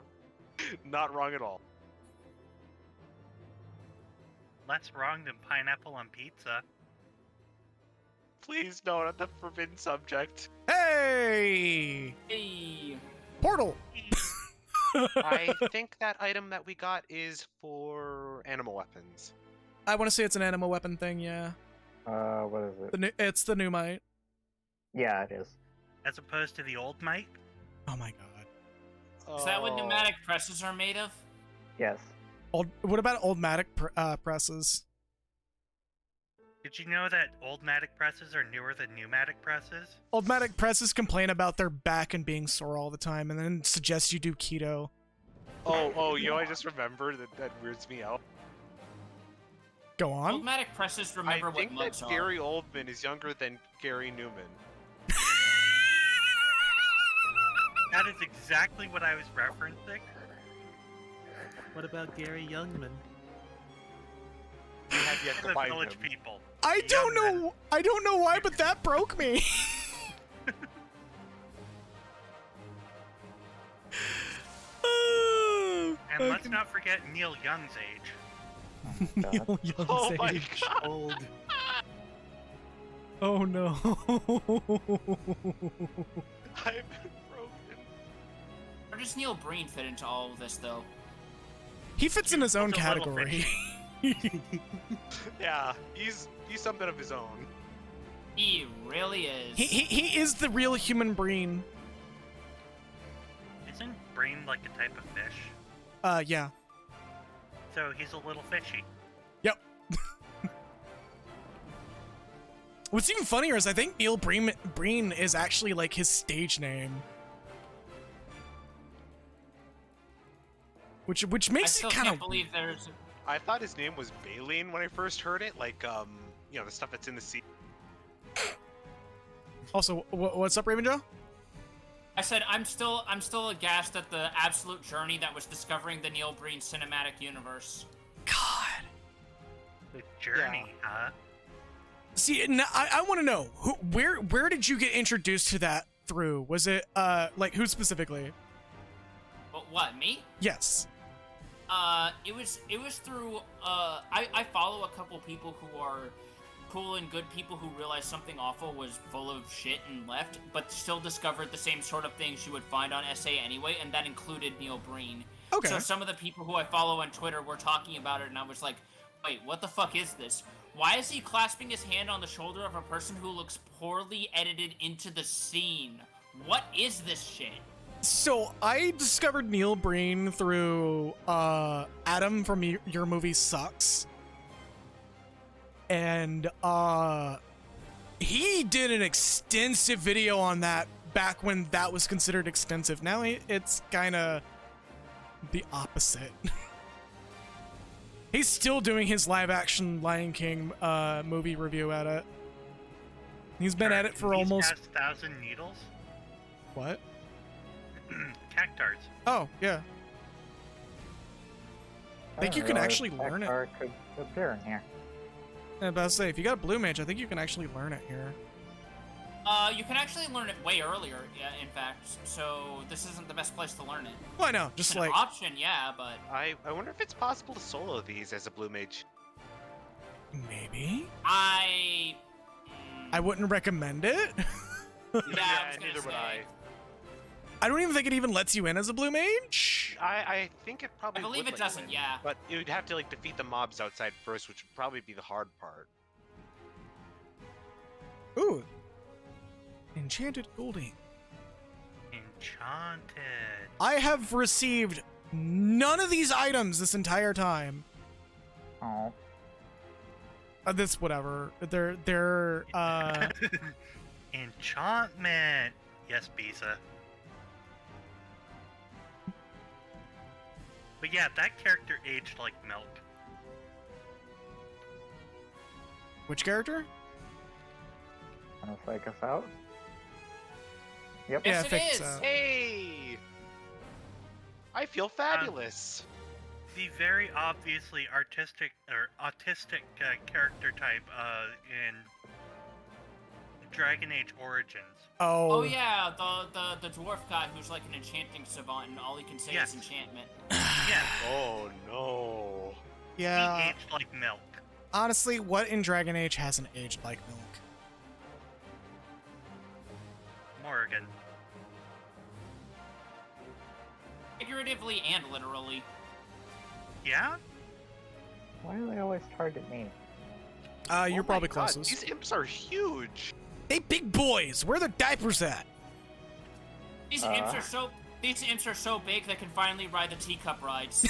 not wrong at all. Less wrong than pineapple on pizza. Please no, not the forbidden subject. Hey, Hey. portal. I think that item that we got is for animal weapons. I want to say it's an animal weapon thing. Yeah, What is it? it's the new might. Yeah, it is. As opposed to the old might. Oh my god. Is that what Oh. pneumatic presses are made of? Yes. What about old-matic presses? Did you know that old-matic presses are newer than pneumatic presses? Old-matic presses complain about their back and being sore all the time, and then suggest you do keto. Oh, you know, I just remembered that weirds me out. Go on. Automatic presses remember I what think mugs that are. Gary Oldman is younger than Gary Newman. That is exactly what I was referencing. What about Gary Youngman? We have yet to The find Village him. People. I The don't Youngman. know. I don't know why, but that broke me. And let's not forget Neil Young's age. God. Neil Young's Oh my age. god! Old. Oh no. I've been broken. Where does Neil Breen fit into all of this, though? He fits in his own He's a little category. Yeah, he's something of his own. He really is. He is the real human Breen. Isn't brain like a type of fish? Yeah. So he's a little fishy. Yep. What's even funnier is I think Neil Breen is actually like his stage name. Which I makes still it kind can't of believe there's. I thought his name was Baleen when I first heard it, like you know, the stuff that's in the sea. Also, what's up, Raven Joe? I said I'm still aghast at the absolute journey that was discovering the Neil Breen cinematic universe. God. The journey, huh? See, now, I want to know where did you get introduced to that through? Was it like who specifically? What, me? Yes. It was through I follow a couple people who are cool and good people who realized something awful was full of shit and left, but still discovered the same sort of things you would find on SA anyway, and that included Neil Breen. Okay. So some of the people who I follow on Twitter were talking about it, and I was like, wait, what the fuck is this? Why is he clasping his hand on the shoulder of a person who looks poorly edited into the scene? What is this shit? So I discovered Neil Breen through Adam from your movie Sucks. And he did an extensive video on that back when that was considered extensive. Now it's kind of the opposite. He's still doing his live action Lion King movie review at it. He's been at it for almost 1,000 needles. what? Cactars. Oh, yeah. I think you can actually learn it. Cactar could appear in here. I was about to say, if you got a blue mage, I think you can actually learn it here. You can actually learn it way earlier, yeah, in fact, so this isn't the best place to learn it. Well, I know, It's just an like, option, yeah, but... I wonder if it's possible to solo these as a blue mage. maybe? I wouldn't recommend it. Yeah, I was gonna neither would say. I don't even think it even lets you in as a blue mage. I think it probably I believe would it let you doesn't, in, yeah. But you would have to like defeat the mobs outside first, which would probably be the hard part. Ooh. Enchanted Golding. Enchanted. I have received none of these items this entire time. Oh, This whatever. They're Enchantment. Yes, Bisa. But yeah, that character aged like milk. which character? wanna fake us out? Yep. Yeah, Yes, it fix, is. Hey! I feel fabulous. The very obviously artistic or autistic character type in Dragon Age Origins. Oh yeah, the dwarf guy who's like an enchanting savant and all he can say Yes. is enchantment. Yeah, Oh no. he Yeah. aged like milk. Honestly, what in Dragon Age hasn't aged like milk? Morrigan. Figuratively and literally. Yeah? Why do they always target me? You're Oh probably my God, closest. These imps are huge. They big boys. Where are their diapers at? These imps are so big they can finally ride the teacup rides.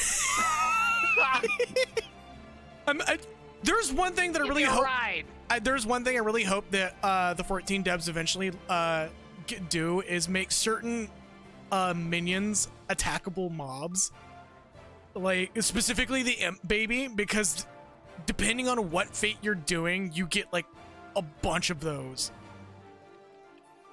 There's one thing that I really hope. Ride. There's one thing I really hope that the 14 devs eventually do is make certain minions attackable mobs, like specifically the imp baby, because depending on what fate you're doing, you get like a bunch of those.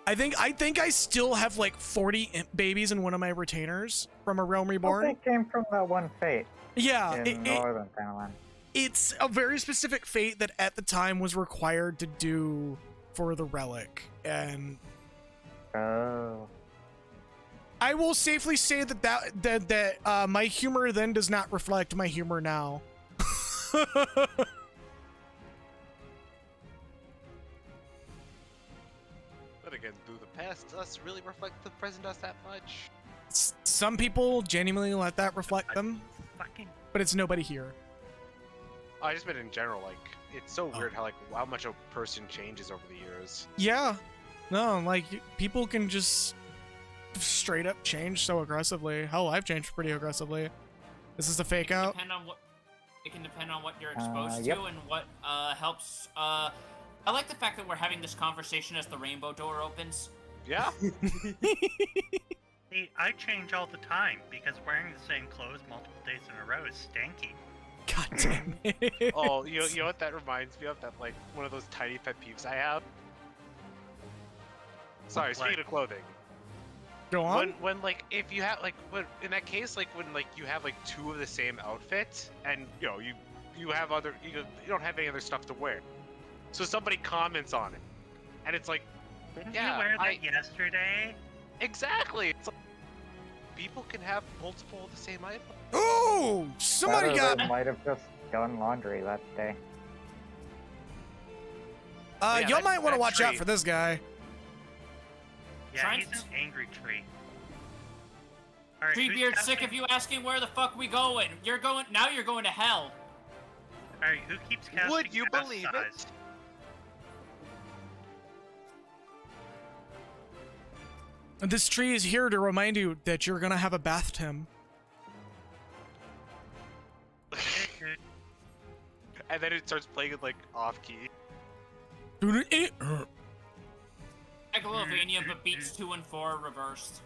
I think I still have like 40 imp babies in one of my retainers from A Realm Well, Reborn. they came from that one fate Yeah, in Northern Thailand. it's a very specific fate that at the time was required to do for the relic, and Oh. I will safely say that my humor then does not reflect my humor now. again. Do the past us really reflect the present us that much? Some people genuinely let that reflect them, Fucking. but it's nobody here. I just meant in general, like, it's so Oh. weird how much a person changes over the years. Yeah. No, like, people can just straight up change so aggressively. Hell, I've changed pretty aggressively. This is a fake out. It can depend on what you're exposed Yep. to and what helps. I like the fact that we're having this conversation as the rainbow door opens. Yeah. See, I change all the time because wearing the same clothes multiple days in a row is stanky. God damn it. Oh, you know what that reminds me of? That, like, one of those tiny pet peeves I have. Sorry, What? speaking of clothing. Go on. When like, if you have, like, when, in that case, like, when, like, you have, like, two of the same outfit, and, you know, you have other, you don't have any other stuff to wear. So somebody comments on it. And it's like, Didn't yeah, you wear that yesterday? exactly! It's like, people can have multiple of the same item. Oh, somebody Better, got. they might have just done laundry that day. Yeah, Y'all that- might want to that watch out tree- for this guy. Yeah, Trying he's to- an angry tree. Alright, who's Treebeard, sick casting- of you asking where the fuck we going. You're going to hell. Alright, who keeps casting? Would you cast believe size? it? And this tree is here to remind you that you're gonna have a bath, Tim. And then it starts playing it, like, off-key. Megalovania, but beats 2 and 4 reversed.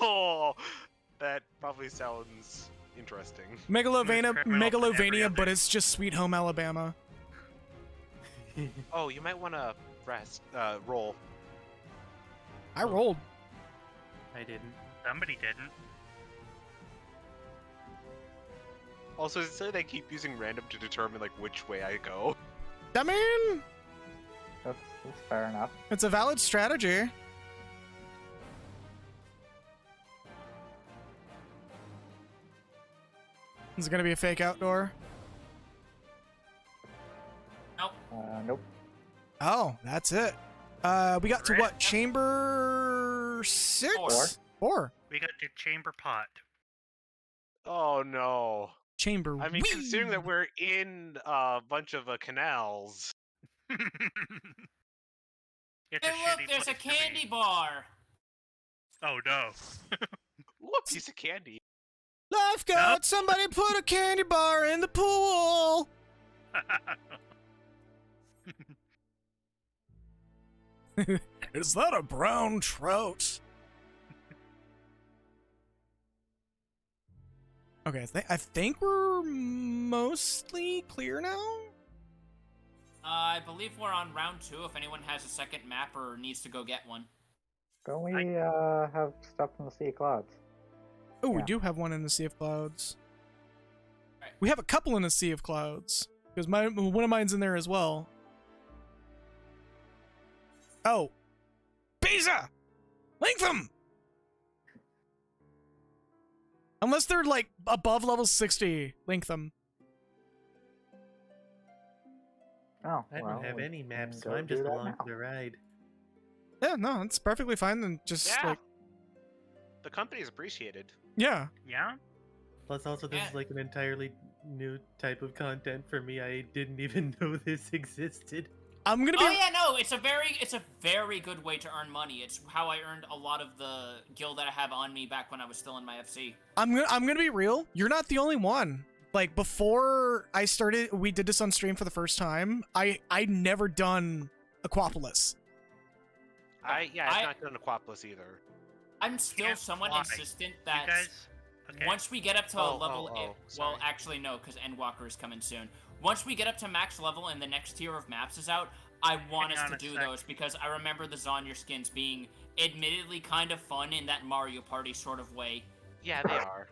Oh, that probably sounds interesting. Megalovania, criminal for every other. but it's just Sweet Home Alabama. Oh, you might want to roll. I rolled. I didn't. Somebody didn't. Also, is it so they keep using random to determine, like, which way I go? I mean, That's fair enough. it's a valid strategy. Is it gonna be a fake outdoor? Nope. Nope. Oh, that's it. We got to what? Chamber 6? Four. 4. We got the chamber pot. Oh, no. Chamber. I mean, Whee! considering that we're in a bunch of canals. It's Hey, a look, shitty there's a place to be. candy bar. Oh no. Ooh, a piece of candy. Lifeguard, somebody put a candy bar in the pool. Is that a brown trout? Okay, I think we're mostly clear now. I believe we're on round 2 if anyone has a second map or needs to go get one. Don't we have stuff in the Sea of Clouds? Oh, we Yeah. do have one in the Sea of Clouds. Right. We have a couple in the Sea of Clouds because one of mine's in there as well. Oh, Pisa, link them. Unless they're like above level 60, link them. Oh, I well, don't have we any can maps, so go I'm do just that along now. for the ride. Yeah, no, it's perfectly fine. Then just Yeah. like, The company's appreciated. yeah. Yeah? Plus, also, this Yeah. is like an entirely new type of content for me. I didn't even know this existed. I'm gonna be. Oh yeah, no, it's a very good way to earn money. It's how I earned a lot of the gil that I have on me back when I was still in my FC. I'm gonna be real. You're not the only one. Like before I started, we did this on stream for the first time. I'd never done Aquapolis. I've not done Aquapolis either. I'm still Can't somewhat fly. insistent You that guys? Okay. once we get up to a Oh, level, oh, well, sorry. actually no, because Endwalker is coming soon. Once we get up to max level and the next tier of maps is out, I want Hang us on to a do sec. those because I remember the Zonyer skins being admittedly kind of fun in that Mario Party sort of way. Yeah, they are.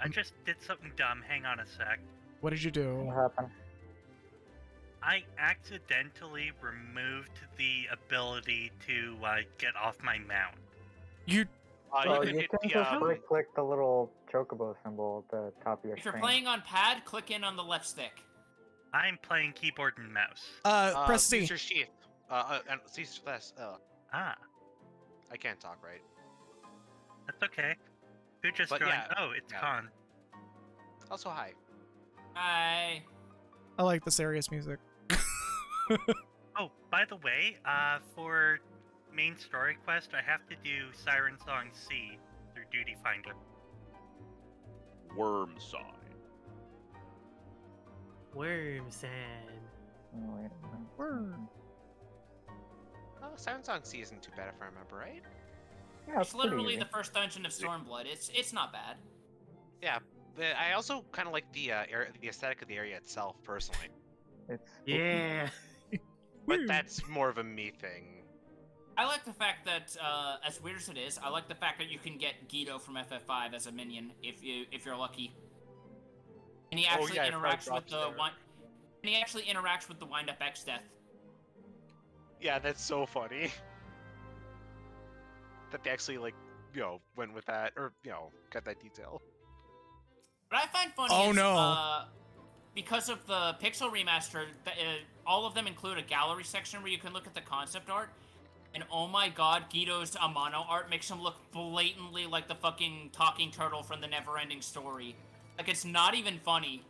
I just did something dumb. Hang on a sec. What did you What do? happened? I accidentally removed the ability to get off my mount. You Well, You you could can hit just the, right-click the little chocobo symbol at the top of your If you're screen. playing on pad, click in on the left stick. I'm playing keyboard and mouse. press C. use your shift. And cease less. Ah, I can't talk right. that's okay. Who just But joined? yeah, Oh, it's yeah. Khan. Also, hi. Hi. I like the serious music. Oh, by the way, for main story quest, I have to do Siren Song C through Duty Finder. Worm sign. Worm sand. Oh, wait a minute. Worm. Oh, Siren Song C isn't too bad if I remember right. Yeah, It's pretty literally easy. the first dungeon of Stormblood. It's not bad. Yeah, but I also kind of like the the aesthetic of the area itself personally. It's Yeah. But that's more of a me thing. I like the fact that, as weird as it is, I like the fact that you can get Guido from FF5 as a minion if you're lucky. And he actually yeah, if I interacts with dropped the there. one. And he actually interacts with the Wind Up X death. Yeah, that's so funny. That they actually went with that, or got that detail. What I find funny Oh, is, no. because of the Pixel remaster, all of them include a gallery section where you can look at the concept art. And oh my god, Guido's Amano art makes him look blatantly like the fucking talking turtle from the Neverending Story. Like, it's not even funny.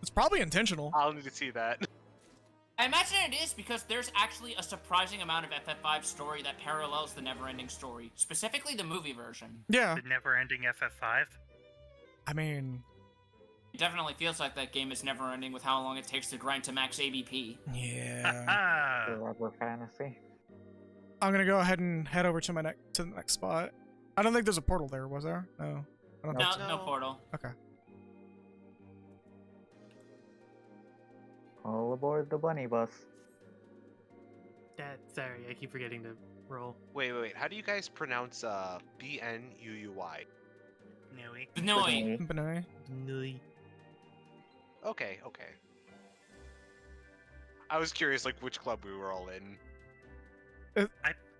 It's probably intentional. I'll need to see that. I imagine it is because there's actually a surprising amount of FF5 story that parallels the Neverending Story, specifically the movie version. Yeah. The never-ending FF5. I mean, It definitely feels like that game is never ending with how long it takes to grind to max ABP. yeah. Ah, the rubber fantasy. I'm gonna go ahead and head over to the next spot. I don't think there's a portal there, was there? No. I don't No, think so. no portal. Okay. All aboard the bunny bus. Sorry, I keep forgetting to roll. Wait. How do you guys pronounce BNUUY? Nui. Noi. Benai. Nui. Okay. I was curious, like, which club we were all in.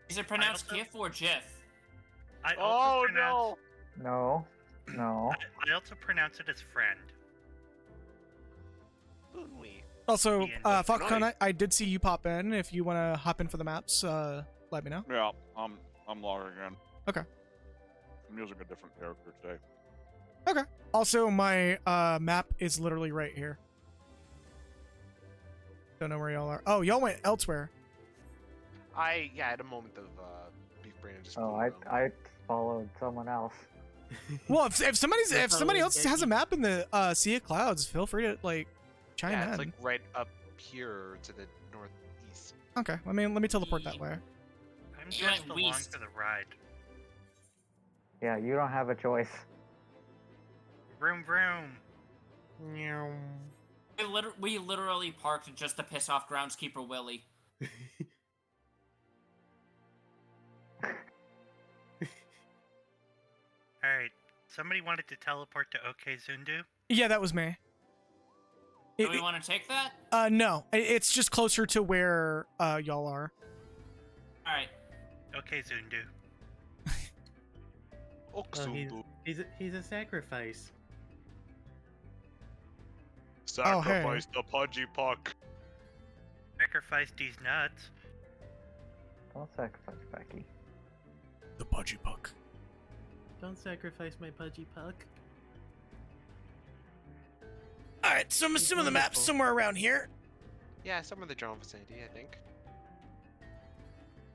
Is it pronounced also- GIF or GIF? I Oh also pronounce, no! No. I also pronounce it as friend. Boonwee. Also, Ian. Falcon, I did see you pop in. If you want to hop in for the maps, let me know. Yeah, I'm logging in. Okay. I'm using a different character today. Also, my map is literally right here. Don't know where y'all are. Oh, y'all went elsewhere. I had a moment of beef brain and just. Oh, moved around. I followed someone else. Well, if somebody Following else has a Becky. map in the Sea of Clouds, feel free to chime Yeah, in. it's like right up here to the northeast. Okay, let me teleport that way. I'm You went just along west. for the ride. Yeah, you don't have a choice. Vroom vroom. We literally parked just to piss off groundskeeper Willie. Alright, somebody wanted to teleport to OK Zundu? Yeah, that was me. Do we want to take that? No, it's just closer to where y'all are. Alright. OK Zundu. Oh, Oxundu. he's a sacrifice. Oh, hey. Sacrifice the pudgy puck. Sacrifice these nuts. Don't sacrifice Becky. The pudgy puck. Don't sacrifice my pudgy puck. All right, so I'm assuming the map's Wonderful. somewhere around here. Yeah, somewhere in the general vicinity, I think.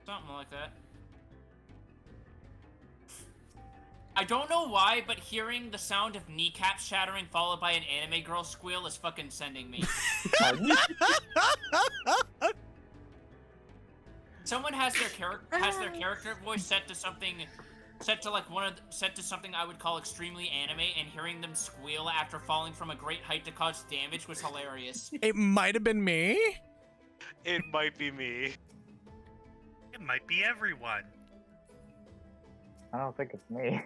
Something like that. I don't know why, but hearing the sound of kneecaps shattering followed by an anime girl squeal is fucking sending me. Someone has their character voice set to something something I would call extremely anime, and hearing them squeal after falling from a great height to cause damage was hilarious. It might have been me. It might be me. It might be everyone. I don't think it's me.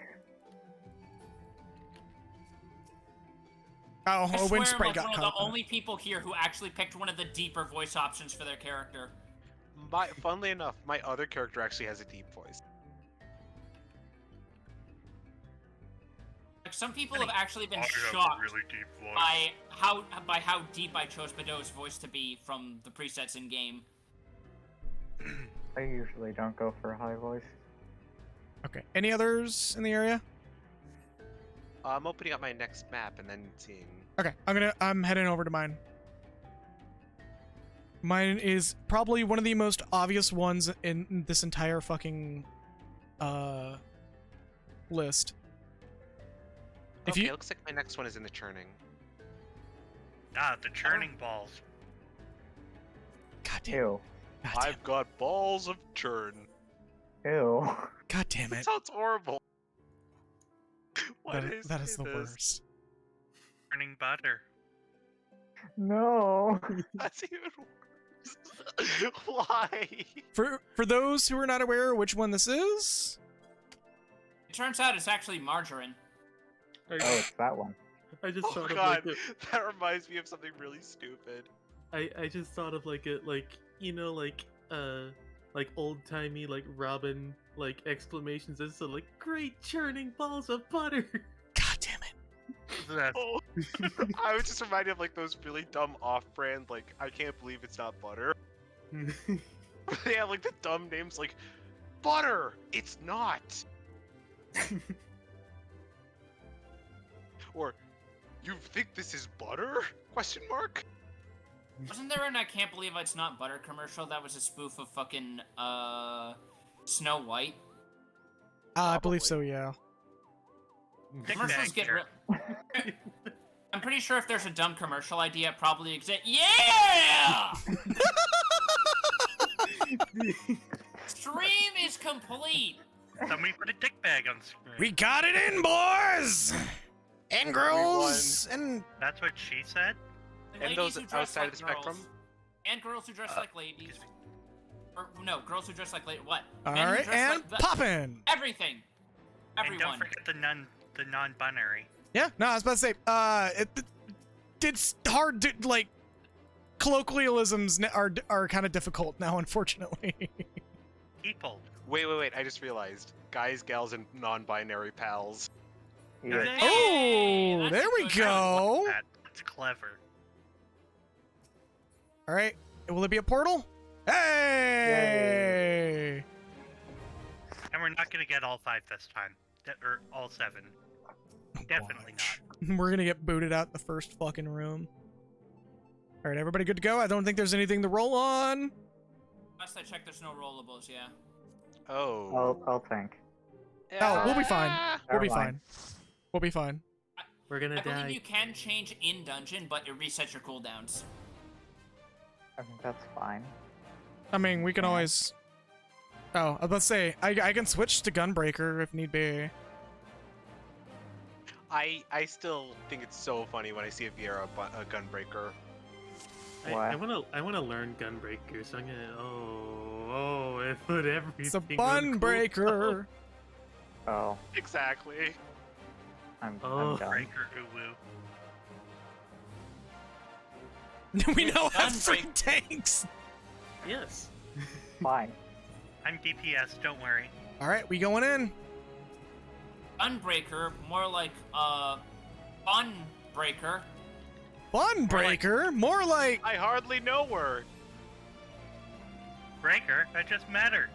Oh, I a wind swear spray I'm got one of caught. the only people here who actually picked one of the deeper voice options for their character. Funnily enough, my other character actually has a deep voice. Like, some people have actually been I have a shocked really deep voice. by how deep I chose Badeau's voice to be from the presets in game. I usually don't go for a high voice. Okay. Any others in the area? I'm opening up my next map and then seeing. Okay, I'm heading over to mine. Mine is probably one of the most obvious ones in this entire fucking list. If Okay, you looks like my next one is in the churning. Ah, the churning balls. God damn, Ew. God damn, I've got balls of churn. Ew. God damn That it. sounds horrible. Why did I That is say the this? worst. Churning butter. No. That's even worse. Why? For those who are not aware which one this is, It turns out it's actually margarine. Oh, it's that one. I just Oh thought of god, like that reminds me of something really stupid. I just thought of like like old timey like Robin like exclamations as so like great churning balls of butter. God damn it. That's Oh, I was just reminded of like those really dumb off-brand like I can't believe it's not butter. They have like the dumb names like butter. It's not. Or you think this is butter? Question mark. Wasn't there an I Can't Believe It's Not Butter commercial that was a spoof of fucking, Snow White? I believe Probably. so, yeah. Commercials Dickbag get here. real. I'm pretty sure if there's a dumb commercial idea, it probably exists. Yeah! Stream is complete! Somebody put a dick bag on screen. We got it in, boys! And girls! And That's what she said? And And ladies those who dress outside like of the spectrum? girls. And girls who dress like ladies. Or, no, girls who dress like ladies. What? all Men who right, dress and like the- poppin'. Everything! And don't Everyone. forget the non-binary. Yeah, no, I was about to say, it's hard to, like, colloquialisms are kind of difficult now, unfortunately. People. Wait, I just realized. Guys, gals, and non-binary pals. Yeah. Hey, Oh, that's there a we good go. That's clever. All right, will it be a portal? Hey! And we're not gonna get all 5 this time. Or all 7. Definitely Watch. We're gonna get booted out the first fucking room. All right, everybody good to go? I don't think there's anything to roll on. Last I checked, there's no rollables, yeah. Oh. I'll think. Oh, we'll be fine. We'll be Never mind. fine. We'll be fine. We're gonna I believe die. you can change in dungeon, but it resets your cooldowns. I think that's fine. I mean, we can always... Oh, I was about to say, I can switch to Gunbreaker if need be. I still think it's so funny when I see a Viera a gunbreaker. I wanna learn Gunbreaker, so I'm gonna it put everything. It's a on bun breaker. Oh, Exactly. I'm Oh. done. Breaker uwu. We now have Gunbreak- free tanks. Yes. Fine. I'm DPS, don't worry. All right, we going in. Unbreaker, more like, Bun Breaker. Bun breaker, more like... I hardly know her. Breaker, that just mattered.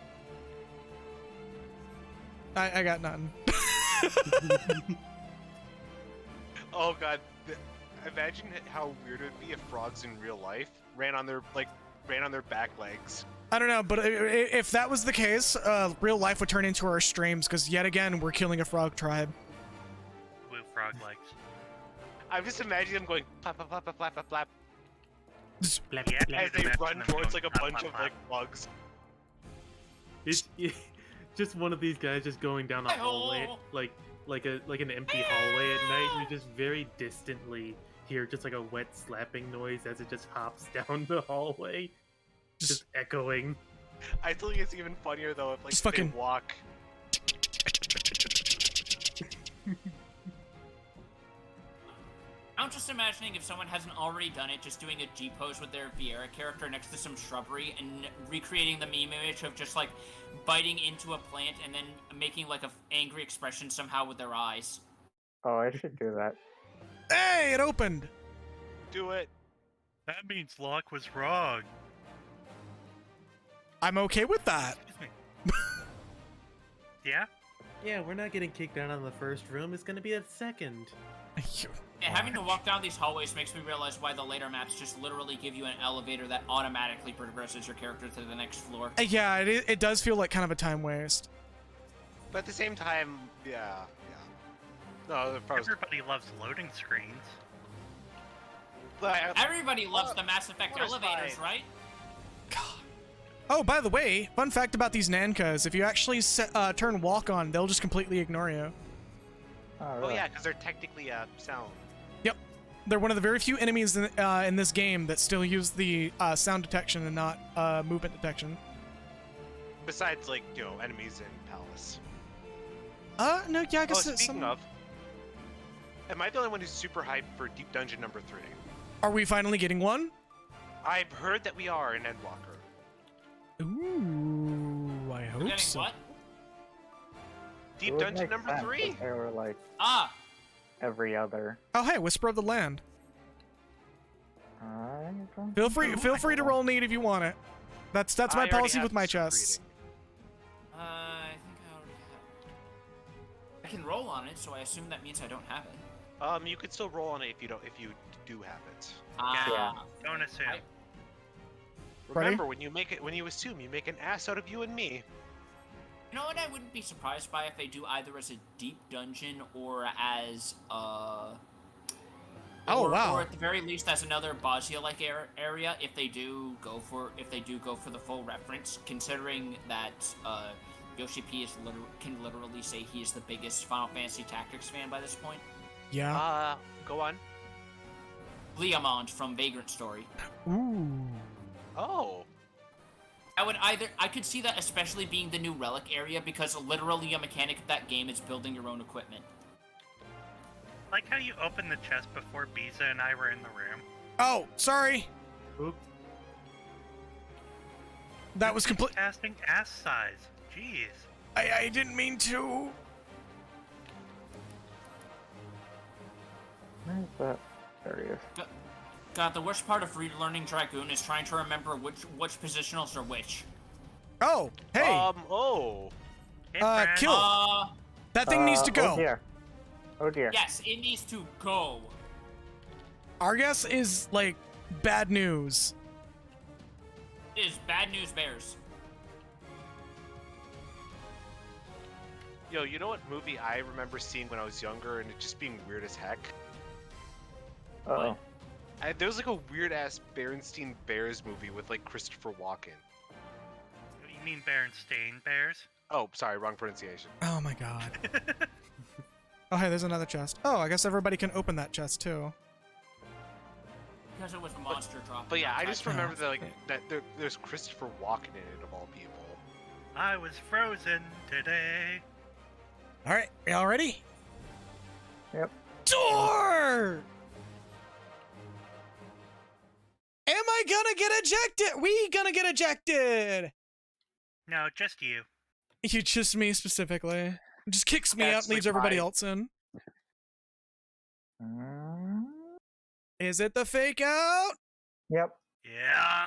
I got nothing. Oh god. Imagine how weird it would be if frogs in real life ran on their back legs. I don't know, but if that was the case, real life would turn into our streams, because yet again, we're killing a frog tribe. Woo frog legs. I'm just imagining them going flap flap flap flap flap flap Blap, Yeah, blap. as they imagine run them towards going like a flap, bunch flap, of like bugs. It's just one of these guys just going down a hallway, like an empty hallway at night. And you just very distantly hear just like a wet slapping noise as it just hops down the hallway, just echoing. I still think it's even funnier though if like Just they fucking- walk. I'm just imagining if someone hasn't already done it, just doing a G pose with their Viera character next to some shrubbery and recreating the meme image of just like biting into a plant and then making like a angry expression somehow with their eyes. Oh, I should do that. Hey, it opened. Do it. That means Locke was wrong. I'm okay with that. Excuse me. Yeah? Yeah, we're not getting kicked out on the first room. It's gonna be a second. And having to walk down these hallways makes me realize why the later maps just literally give you an elevator that automatically progresses your character to the next floor. Yeah, it does feel like kind of a time waste. But at the same time, yeah. No, the pros. Everybody loves loading screens. Everybody loves the Mass Effect floor's elevators, fine. right? Oh, by the way, fun fact about these Nankas, if you actually turn walk on, they'll just completely ignore you. Oh, Oh really? yeah, because they're technically sound. Yep. They're one of the very few enemies in this game that still use the sound detection and not movement detection. Besides, like, enemies in Palace. No, yeah, I guess Oh, it's speaking of, am I the only one who's super hyped for Deep Dungeon number 3? Are we finally getting one? I've heard that we are in Endwalker. Ooh, I We're hope getting so. what? It Deep would Dungeon make number sense 3? if they were like Ah! every other. Oh, hey, Whisper of the Land. I don't Feel free to roll need if you want it. That's my I already policy have with my some chests. I think I already have it. I can roll on it, so I assume that means I don't have it. You could still roll on it if you do have it. Ah. Don't assume. Ready? Remember, when you assume, you make an ass out of you and me. You know what I wouldn't be surprised by if they do either as a deep dungeon or as Oh, or wow. at the very least as another Bosnia-like area if they do go for the full reference, considering that Yoshi P can literally say he is the biggest Final Fantasy Tactics fan by this point. Yeah. Go on. Liamond from Vagrant Story. Ooh. Oh. I could see that especially being the new Relic area because literally a mechanic of that game is building your own equipment. Like how you opened the chest before Biza and I were in the room. Oh, sorry. Oop. That was complete. Casting ass size. Jeez. I didn't mean to. Where's that area? God, the worst part of relearning Dragoon is trying to remember which positionals are which. Oh, hey. Oh. Hey, friend. Kill. That thing needs to go. Oh dear. Oh dear. Yes, it needs to go. Our guess is like bad news. It is bad news bears. Yo, you know what movie I remember seeing when I was younger and it just being weird as heck? Uh-oh. There was like a weird ass Berenstein Bears movie with like Christopher Walken. You mean Berenstain Bears? Oh, sorry, wrong pronunciation. Oh my god. Oh, hey, there's another chest. Oh, I guess everybody can open that chest too. Because it was a monster drop. But yeah, I just remember Yeah. that there's Christopher Walken in it of all people. I was frozen today. All right, y'all ready? Yep. Door! Am I gonna get ejected? We gonna get ejected? No, just you. You just me specifically. Just kicks me out, That's, leaves like, everybody my- else in. Mm, Is it the fake out? yep. Yeah.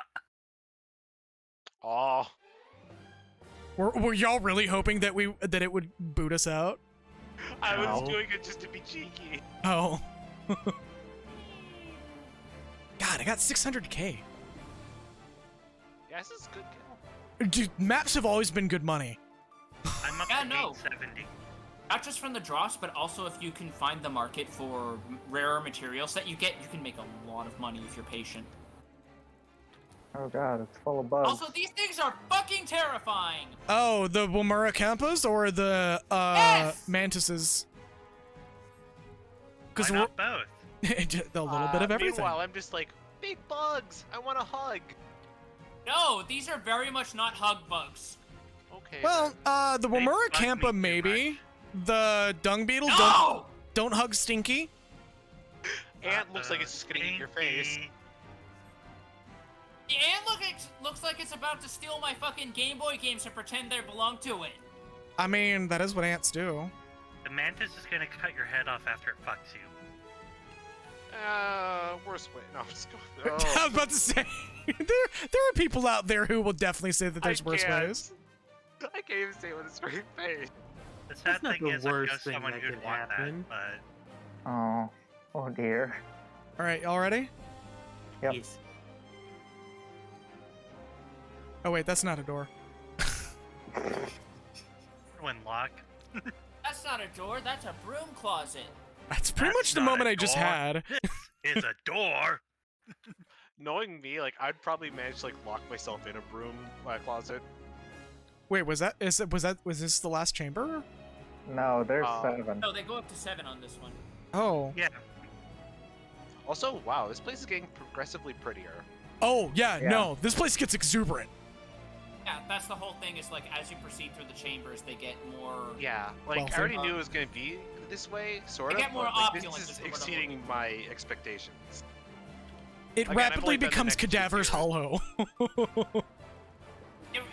Oh, Were y'all really hoping that it would boot us out? I was No. doing it just to be cheeky. Oh. God, I got 600k. Yeah, this is good kill. Dude, maps have always been good money. I'm up Yeah, to no. 870. Not just from the drops, but also if you can find the market for rarer materials that you get, you can make a lot of money if you're patient. Oh god, it's full of bugs. Also, these things are fucking terrifying! Oh, the Wamura Kampas or the Yes! Mantises? Why Because not both? a little bit of everything. Meanwhile, I'm just like, big bugs. I want a hug. No, these are very much not hug bugs. Okay. Well, then. the They Wamura bug me Kampa too maybe. The Dung Beetle No! don't hug Stinky. Ant looks like it's just gonna eat your face. Stinky. The ant looks like it's about to steal my fucking Game Boy games and pretend they belong to it. I mean, that is what ants do. The mantis is gonna cut your head off after it fucks you. Worst way. No, just go. I was about to say, there are people out there who will definitely say that there's worse ways. I can't even say it with a straight face. The sad not thing the is, I know worst thing someone that who'd could want happen. that, but Oh dear. All right, y'all ready? Yep. Yes. Oh wait, that's not a door. when lock. That's not a door, that's a broom closet. That's pretty That's much the not a moment I just door. had. Is a door. Knowing me, like I'd probably manage to like lock myself in a broom closet. Wait, was this the last chamber? No, there's Oh. 7. No, they go up to 7 on this one. Oh. Yeah. Also, wow, this place is getting progressively prettier. Oh, yeah, Yeah. no. This place gets exuberant. Yeah, that's the whole thing, is like, as you proceed through the chambers, they get more... Yeah, like Wealthy. I already knew it was gonna be this way, sort They of. get more but, like, opulent this is is the word I'm exceeding looking for. my expectations. It Again, I've rapidly only done the becomes next 2 Cadaver's tiers. Hollow.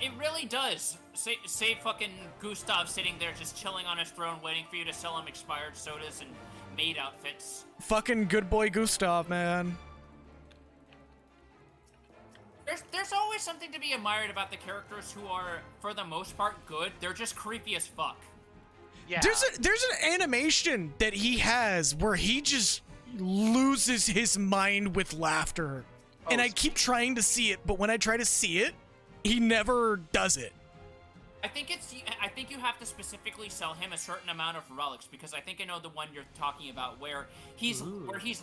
It really does. Say fucking Gustav sitting there just chilling on his throne waiting for you to sell him expired sodas and maid outfits. Fucking good boy Gustav, man. There's always something to be admired about the characters who are, for the most part, good. They're just creepy as fuck. Yeah. There's an animation that he has where he just loses his mind with laughter. And I keep trying to see it, but when I try to see it, he never does it. I think you have to specifically sell him a certain amount of relics, because I think I know the one you're talking about where he's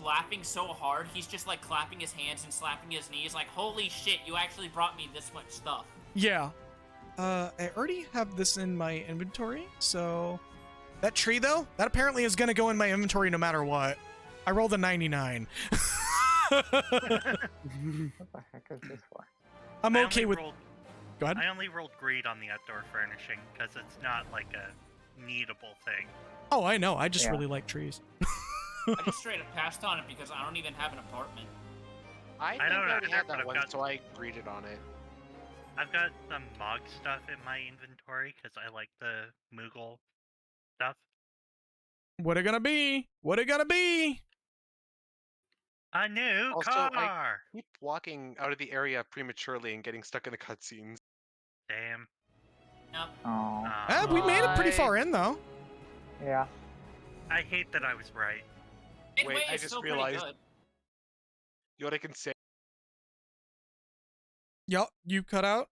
laughing so hard he's just like clapping his hands and slapping his knees like, holy shit, you actually brought me this much stuff. Yeah. I already have this in my inventory, so that tree though, that apparently is gonna go in my inventory no matter what. I rolled a 99. What the heck is this for? I'm I okay only with. rolled- Go ahead. I only rolled greed on the outdoor furnishing because it's not like a needable thing. Oh, I know. I just Yeah. really like trees. I just straight up passed on it because I don't even have an apartment. I think don't I already either, had but that I've one, got- so I greeted on it. I've got some Mog stuff in my inventory because I like the Moogle stuff. What it gonna be? What it gonna be? A new Also, car! Keep walking out of the area prematurely and getting stuck in the cutscenes. Damn. Yep. Oh, We made it pretty I- far in though. yeah. I hate that I was right. Midway Wait, I is just still realized- pretty good. You know what I can say? Yup, you cut out.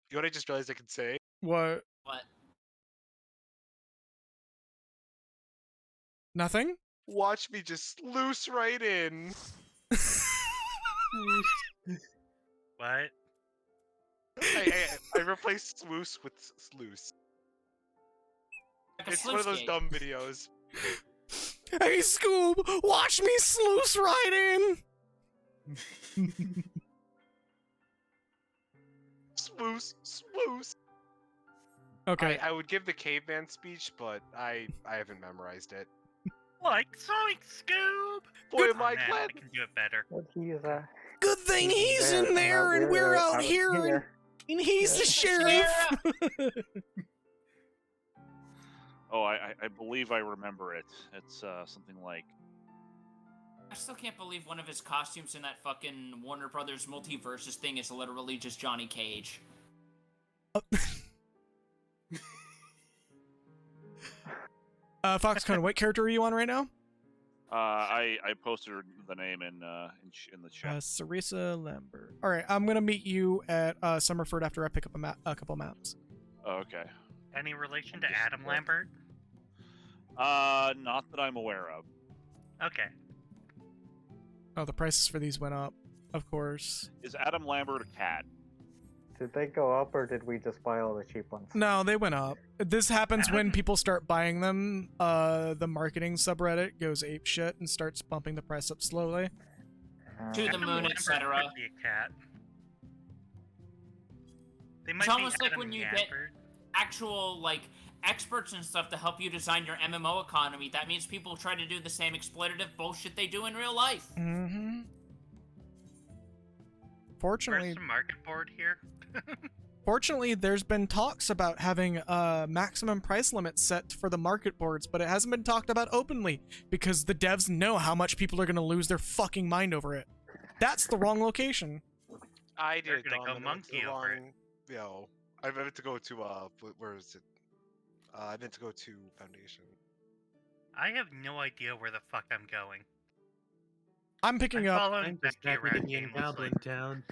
You know what I just realized I can say? What? What? Nothing? Watch me just loose right in. What? I replaced swoosh with sluice. Like a It's one of those sluice dumb videos. Hey Scoob, watch me sluice right in. Swoosh. Okay. I would give the caveman speech, but I haven't memorized it. Like Zoink Scoob! Boy, Oh, am I man, glad. I can do it better. But he's Good thing he's in there and we're out here and he's the sheriff. Oh, I believe I remember it. It's something like I still can't believe one of his costumes in that fucking Warner Brothers multiverses thing is literally just Johnny Cage. Foxconn, what character are you on right now? I posted the name in the chat. Sarisa Lambert. All right, I'm gonna meet you at Summerford after I pick up a couple maps. Oh, okay. Any relation to Adam Lambert? Not that I'm aware of. Okay. Oh, the prices for these went up, of course. Is Adam Lambert a cat? Did they go up or did we just buy all the cheap ones? No, they went up. This happens when people start buying them. The marketing subreddit goes apeshit and starts bumping the price up slowly. To the Adam moon, Lambert etc. could be a cat. They might It's be almost like Adam when you get Lambert. actual, like, experts and stuff to help you design your MMO economy. That means people try to do the same exploitative bullshit they do in real life. Mm-hmm. Where's Fortunately, the market board here? Fortunately, there's been talks about having a maximum price limit set for the market boards, but it hasn't been talked about openly because the devs know how much people are going to lose their fucking mind over it. That's the wrong location. I They're did gonna go Dom, and monkey it's the over it. wrong. You know, I meant to go to where is it? I meant to go to Foundation. I have no idea where the fuck I'm going. I'm picking I'm up. following I'm just Becky happy to around be in aimlessly. Goblin Town.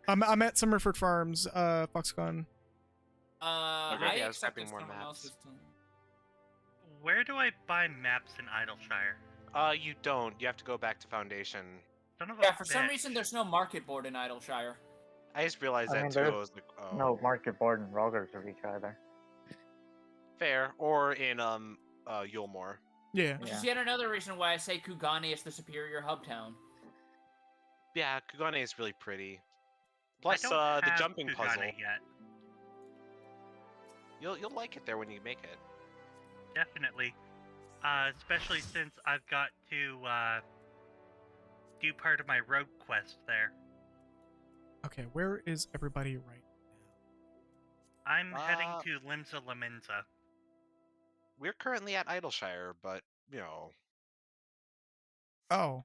I'm at Summerford Farms, Foxconn. Okay, I yeah, I was accepted typing more someone maps. else's. Where do I buy maps in Idleshire? You don't. You have to go back to Foundation. Son of a Yeah, for some bitch. reason there's no market board in Idleshire. I just realized I that mean, too. I there's was like, oh, no market board and Rogers of each either. fair. Or in Yulmore. Yeah. Which Yeah. is yet another reason why I say Kugane is the superior hub town. Yeah, Kugane is really pretty. Plus, I don't the have jumping Kugane puzzle. yet. You'll like it there when you make it. Definitely. Especially since I've got to do part of my rogue quest there. Okay, where is everybody right I'm heading Uh, to Limsa Laminza. We're currently at Idleshire, but you know, now? Oh,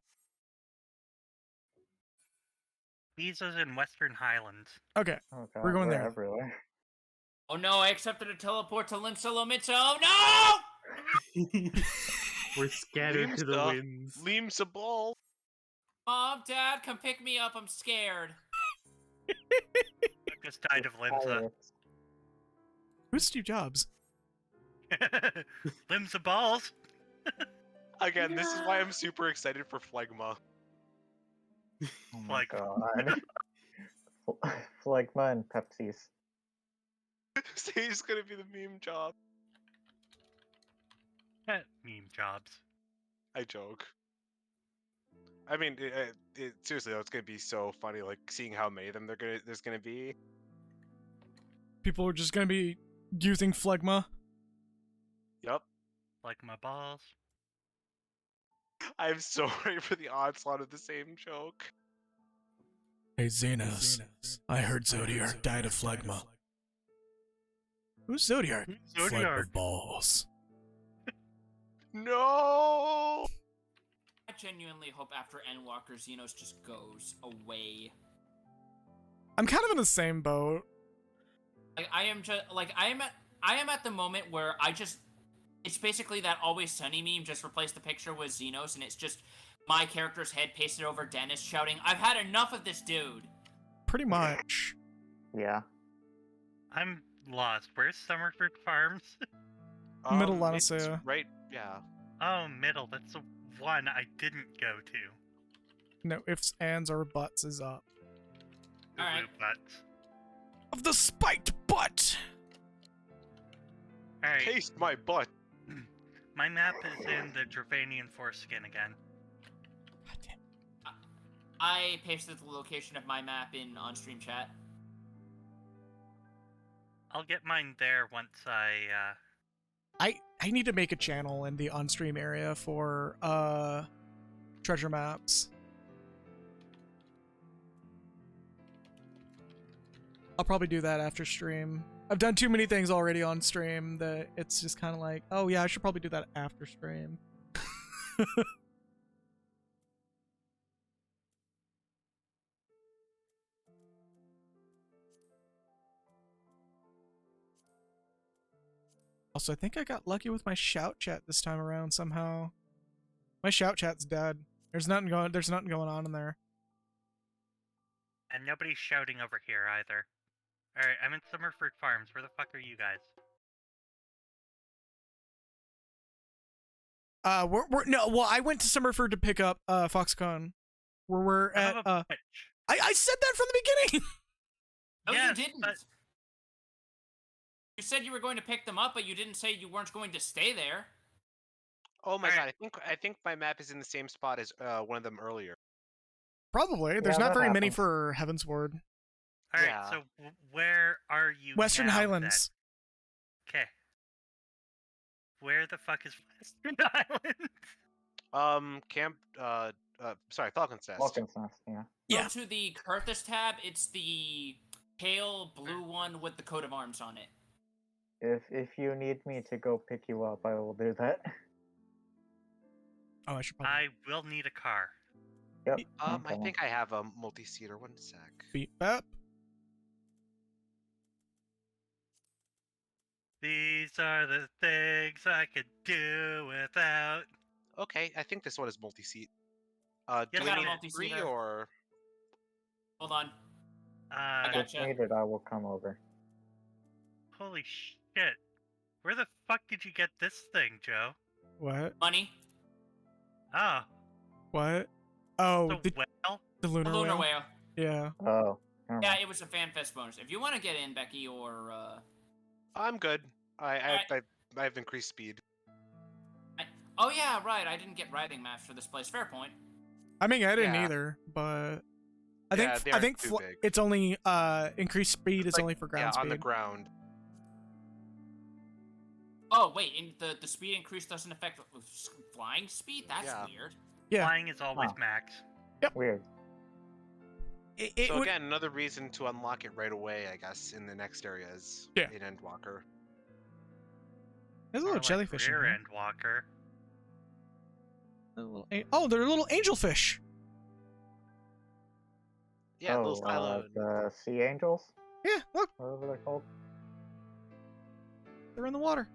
Visa's in Western Highlands. okay. Oh god, We're going there. everywhere. Oh no, I accepted a teleport to Limsa Lomitsa. Oh no! We're scattered to the Limsa. winds. Limsa Ball. Mom, Dad, come pick me up. I'm scared. I just died of Limsa. Pirates. Who's Steve Jobs? Limsa balls. Again, this is why I'm super excited for Phlegma. Oh my Like- god. Phlegma and Pepsi's. He's gonna be the meme job. Meme jobs. I joke. I mean, seriously though, it's gonna be so funny, like seeing how many of them there's gonna be. People are just gonna be using Phlegma. Yep. Like my balls. I'm so ready for the onslaught of the same joke. Hey Xenos, I heard Zodiark died of Phlegma. Who's Zodiark? Zodiark. Balls. No. I genuinely hope after Endwalker, Xenos just goes away. I'm kind of in the same boat. Like, I am at the moment where it's basically that Always Sunny meme, just replace the picture with Xenos, and it's just my character's head pasted over Dennis shouting, "I've had enough of this dude." Pretty much. Yeah. I'm lost. Where's Summerford Farms? Middle It's Lanicea. right. Yeah. Oh, middle. That's the one I didn't go to. No ifs, ands, or buts is up. Alright. But Of the spiked butt! alright. Taste my butt. My map is in the Dravanian foreskin again. God damn. I pasted the location of my map in on-stream chat. I'll get mine there once I need to make a channel in the on-stream area for treasure maps. I'll probably do that after stream. I've done too many things already on stream that it's just kind of like, oh yeah, I should probably do that after stream. Also, I think I got lucky with my shout chat this time around somehow. My shout chat's dead. There's nothing going on in there. and nobody's shouting over here either. Alright, I'm in Summerford Farms. Where the fuck are you guys? I went to Summerford to pick up Foxconn. Where we're Son at of a bitch. I said that from the beginning. No, Yes, you didn't. but- You said you were going to pick them up, but you didn't say you weren't going to stay there. Oh my Alright. god, I think my map is in the same spot as one of them earlier. Probably. There's Yeah, not that very many happens. for Heaven's Ward. Alright, Yeah. so where are you Western now, Highlands. Okay. Where the fuck is Western Highlands? Camp sorry, Falcon's Nest. Falcon's Nest, yeah. Yeah. Go to the Kurthus tab. It's the pale blue one with the coat of arms on it. If you need me to go pick you up, I will do that. Oh, I should probably I will need a car. Yep. I coming. think I have a multi-seater. One sec. beat up. These are the things I could do without. Okay, I think this one is multi-seat. Yeah, Do I we got a need multi-seater. 3 or? Hold on. Uh, If gotcha. needed, I will come over. holy shit. Where the fuck did you get this thing, Joe? What? Money. Oh, What? Oh, the well? the lunar, The lunar whale. whale. Yeah. Oh. never Yeah, mind. it was a FanFest bonus. If you want to get in, Becky, or I'm good. I Alright. have increased speed. oh yeah, right. I didn't get riding maps for this place. Fair point. I mean, I didn't Yeah. either, but I Yeah, think they I aren't think too big. it's only increased speed is Like, only for ground yeah, speed. on the ground. Oh wait, and the speed increase doesn't affect flying speed. That's Yeah. weird. Yeah. Flying is always Huh. max. Weird. It So would- again, another reason to unlock it right away, I guess, in the next areas. Yeah. In Endwalker. there's a Or little like jellyfish in rear here. end walker. Oh, they're little angelfish. Yeah, oh, little Skylo. the sea angels, Yeah, look, whatever they're called. they're in the water.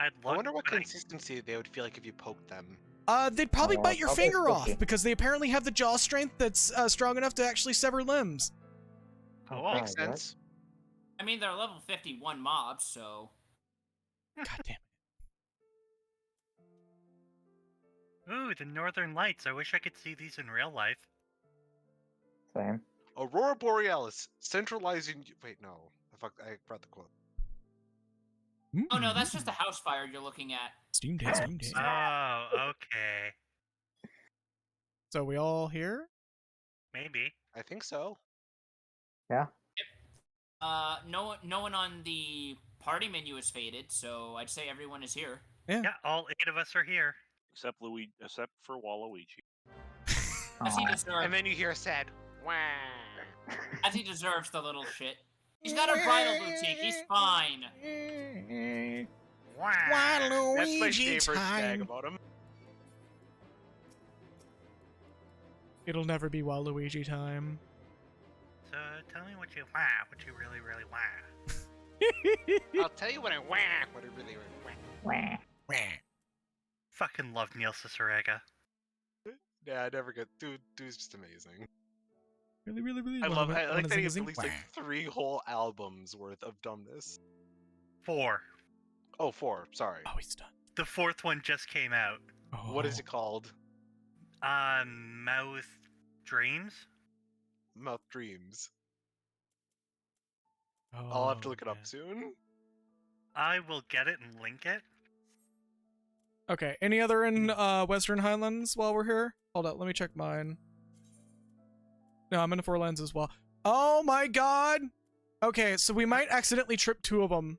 I'd I love wonder what but I- consistency they would feel like if you poked them. They'd probably bite your probably finger off squishy. because they apparently have the jaw strength that's strong enough to actually sever limbs. Oh, Oh, well, Makes God, what? sense. I mean, they're level 51 mobs, so God damn it. Ooh, the Northern Lights. I wish I could see these in real life. Same. Aurora Borealis, centralizing. Wait, no. I brought the quote. oh no, that's just a house fire you're looking at. Steam Day, Steam Day. Oh, okay. So we all here? Maybe. I think so. No one on the party menu is faded, so I'd say everyone is here. Yeah. Yeah, all 8 of us are here. Except except for Waluigi. As he Aw. deserves. And then you hear a sad wah. As he deserves, the little shit. He's got a bridal boutique. He's fine. Wow. That's my Waluigi favorite gag time. about him. It'll never be Waluigi time. So tell me what you really, really wah. I'll tell you when I wah. What I really wah. Wah. Fucking love Neil Cicerega. Yeah, I never get. Dude's just amazing. Really, really, really. I wanna- like wanna that he has zing, at least zing? like 3 whole albums worth of dumbness. 4. Oh, 4. Sorry. Oh, he's done. The 4th one just came out. What is Oh. it called? Mouth Dreams? Mouth Dreams. Oh, I'll have to look it up man. soon. I will get it and link it. Okay, any other in Western Highlands while we're here? Hold up, let me check mine. No, I'm in the Four Lands as well. Oh my god! Okay, so we might accidentally trip 2 of them.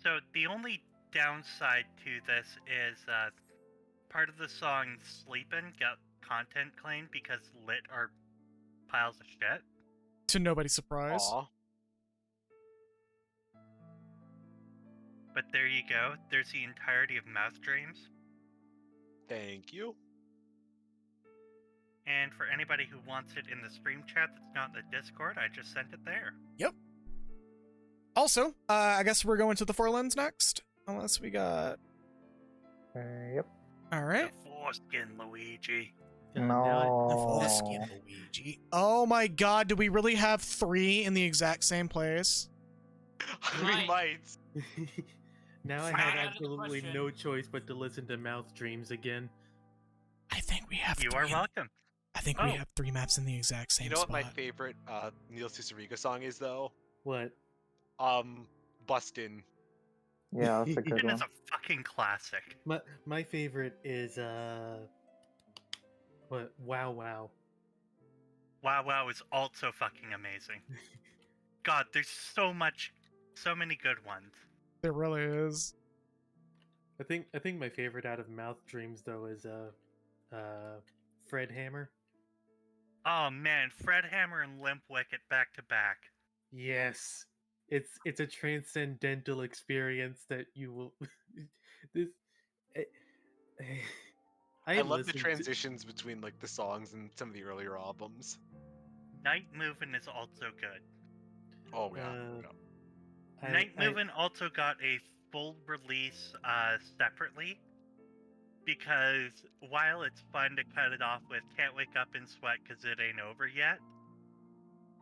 So the only downside to this is part of the song Sleepin' got content claimed because lit are piles of shit. To nobody's surprise. Aw. But there you go. There's the entirety of Mouth Dreams. Thank you. And for anybody who wants it in the stream chat that's not in the Discord, I just sent it there. Also, I guess we're going to the Four Lands next. Unless we got... Yep. Alright. The foreskin Luigi. God, now I- No. Foreskin Luigi. Oh my god, do we really have 3 in the exact same place? We Right. might. now I Fine. have Out of the absolutely question. no choice but to listen to Mouth Dreams again. I think we have You 3. are welcome. I think we Oh. have 3 maps in the exact same You know what spot. my favorite Neil Cicerega song is though? What? Bustin'. Yeah, that's a good It one. is a fucking classic. My favorite is what? Wow Wow. Wow Wow is also fucking amazing. God, there's so many good ones. There really is. I think my favorite out of Mouth Dreams though is Fred Hammer. Oh man, Fred Hammer and Limp Wicket back to back. Yes, it's a transcendental experience that you will. this, eh, I love the listened to- transitions between like the songs and some of the earlier albums. Night Movin' is also good. Oh yeah. Uh, yeah. Night Movin' also got a full release separately, because while it's fun to cut it off with Can't Wake Up and Sweat Cause It Ain't Over Yet,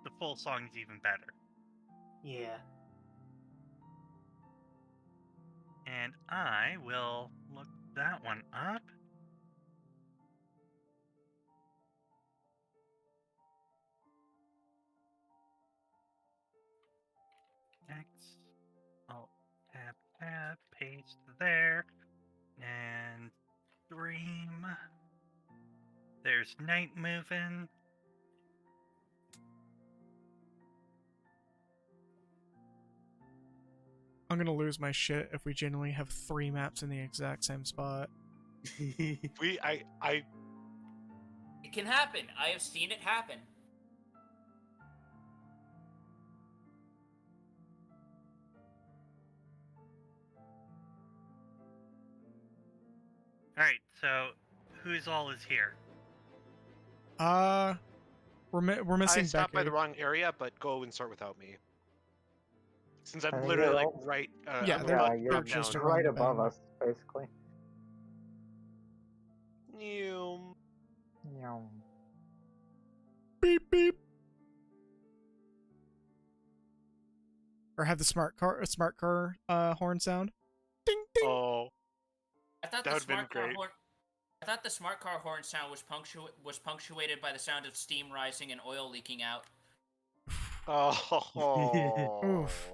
the full song's even better. Yeah. And I will look that one up. X, Alt, tab, paste there, and Dream. There's Night Movin'. I'm gonna lose my shit if we genuinely have 3 maps in the exact same spot. I It can happen. I have seen it happen. Alright, so who's all is here? We're missing I stopped by Becky. the wrong area, but go and start without me. Since I'm You're literally like all- right. Yeah, I'm they're- about Yeah, to you're drop just down. around right the above bend. us, basically. Neum. Yum. Beep beep. Or have the smart car horn sound. Ding ding. Oh, I thought That the would've been smart car great. horn. I thought the smart car horn sound was punctuated by the sound of steam rising and oil leaking out. oh. Oof.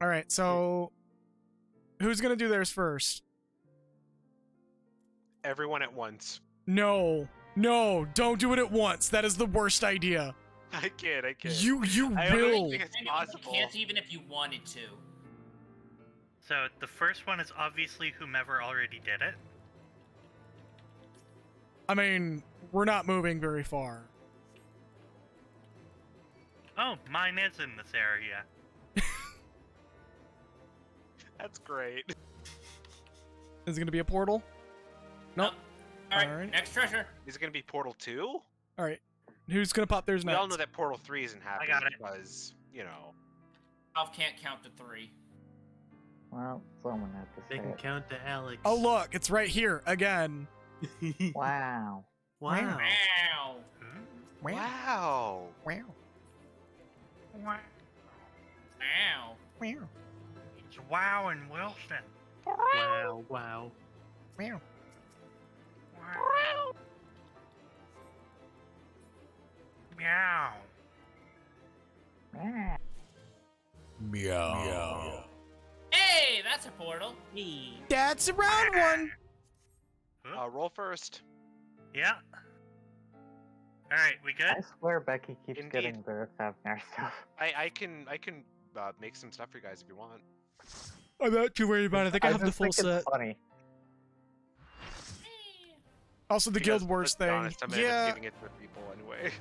All right, so who's gonna do theirs first? Everyone at once. No, don't do it at once. That is the worst idea. I can't. You I don't will. think it's You possible. can't even if you wanted to. So the first one is obviously whomever already did it. I mean, we're not moving very far. Oh, mine is in this area. That's great. Is it gonna be a portal? Nope. Alright, Alright. next treasure. Is it gonna be Portal 2? All right. Who's gonna pop theirs We next? all know that Portal 3 isn't happening got it. because, you know. Alf can't count to 3. Well, someone had to They say can it. count to Alex. Oh look, it's right here again. Wow. Wow. Wow. Wow. Wow. Wow. Wow. Wow. It's Wow and Wilson. Wow. Wow. Wow. Wow. Meow. Yeah. Meow. Hey, that's a portal. That's a round one. Roll first. Yeah. Alright, we good? I swear Becky keeps Indeed. getting the Fafnir stuff. I can make some stuff for you guys if you want. I'm not too worried about it. I think I have the just full think set. It's funny. Also, the Because, Guild Wars let's be thing. honest, I'm gonna end Yeah, up giving it to the people anyway.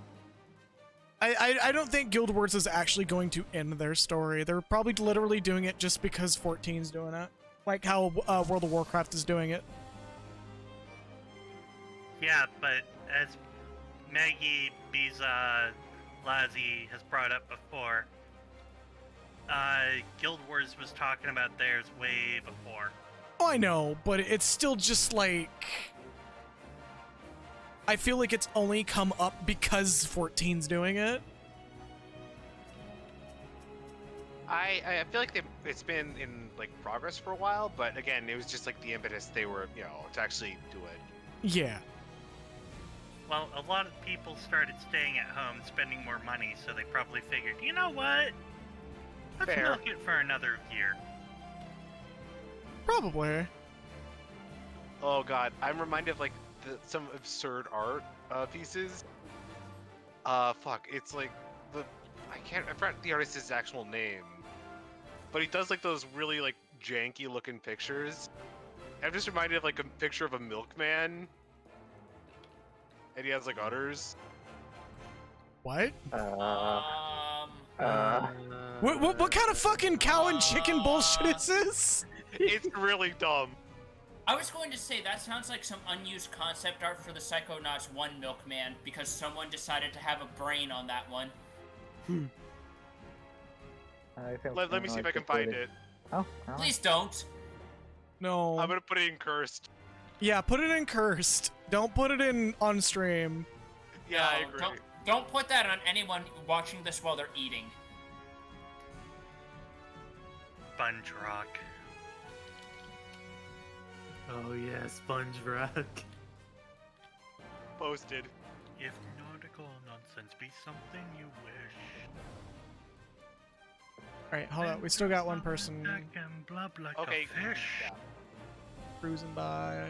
I don't think Guild Wars is actually going to end their story. They're probably literally doing it just because 14's doing it. Like how World of Warcraft is doing it. Yeah, but as Maggie Biza Lazi has brought up before, Guild Wars was talking about theirs way before. Oh, I know, but it's still just like... I feel like it's only come up because 14's doing it. I feel like it's been in like progress for a while, but again, it was just like the impetus they were, to actually do it. Yeah. Well, a lot of people started staying at home, spending more money, so they probably figured, you know what? Let's Fair. milk it for another year. Probably. Oh god, I'm reminded of like some absurd art pieces. Fuck, it's like I forgot the artist's actual name, but he does like those really like janky looking pictures. I'm just reminded of like a picture of a milkman, and he has like udders. What? What kind of fucking cow and chicken bullshit is this? It's really dumb. I was going to say, that sounds like some unused concept art for the Psychonauts 1 Milkman, because someone decided to have a brain on that one. Let me see if I can find it. Oh, no. Please don't. No. I'm gonna put it in cursed. Yeah, put it in cursed. Don't put it in on stream. Yeah, No, I agree. Don't put that on anyone watching this while they're eating. Sponge Rock. Oh yeah, Sponge Rock. Posted. If nautical nonsense be something you wish. Alright, hold on. We still got one person That can blub like Okay. a fish. Yeah. cruising by.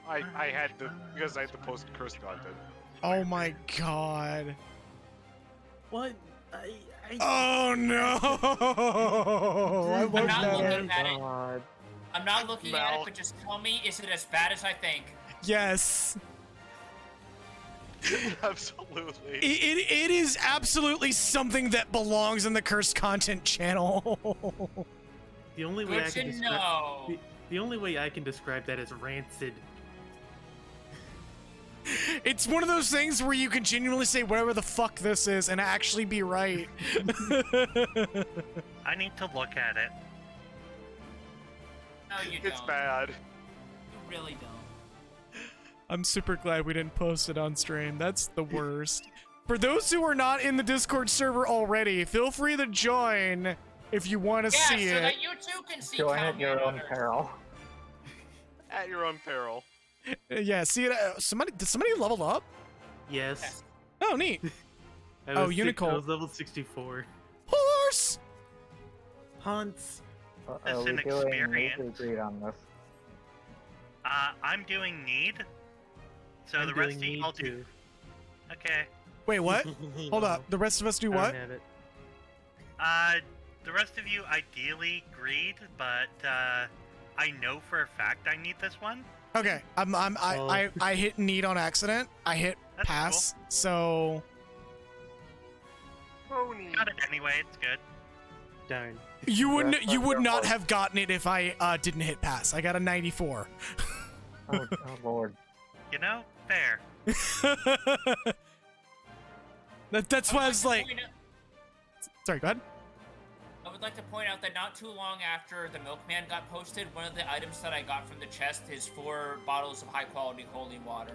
I had to because I had to post cursed content. Oh my god. What? Oh no! I I'm looked not at looking it. at it. God. I'm not looking at it, Mel. but just tell me, is it as bad as I think? Yes. Absolutely. It is absolutely something that belongs in the cursed content channel. The only way I Good can to describe know. the only way I can describe that is rancid. It's one of those things where you can genuinely say whatever the fuck this is and actually be right. I need to look at it. No, you don't. It's bad. You really don't. I'm super glad we didn't post it on stream. That's the worst. For those who are not in the Discord server already, feel free to join if you want to Yeah, see so it. that you too can see Join at your own Cowman peril. At your own peril. Yeah, see it. Did somebody level up? Yes. Oh, neat. I Oh, was I Unicorn. was level 64. Horse. Hunts. Are That's we an doing experience. mutually agreed on this? I'm doing need. So I'm the rest of doing you need all do. to. Okay. Wait, what? Hold up. The rest of us do I don't what? have it. The rest of you ideally agreed, but I know for a fact I need this one. Okay, I hit need on accident. I hit That's pass. So Pony. Got it anyway. It's good. Darn. you would Rest you of would your not horse. have gotten it if I didn't hit pass. I got a 94. Oh, oh lord. You know, fair. That's why I was like, point out- sorry, go ahead. I would like to point out that not too long after the Milkman got posted, one of the items that I got from the chest is 4 bottles of high-quality holy water.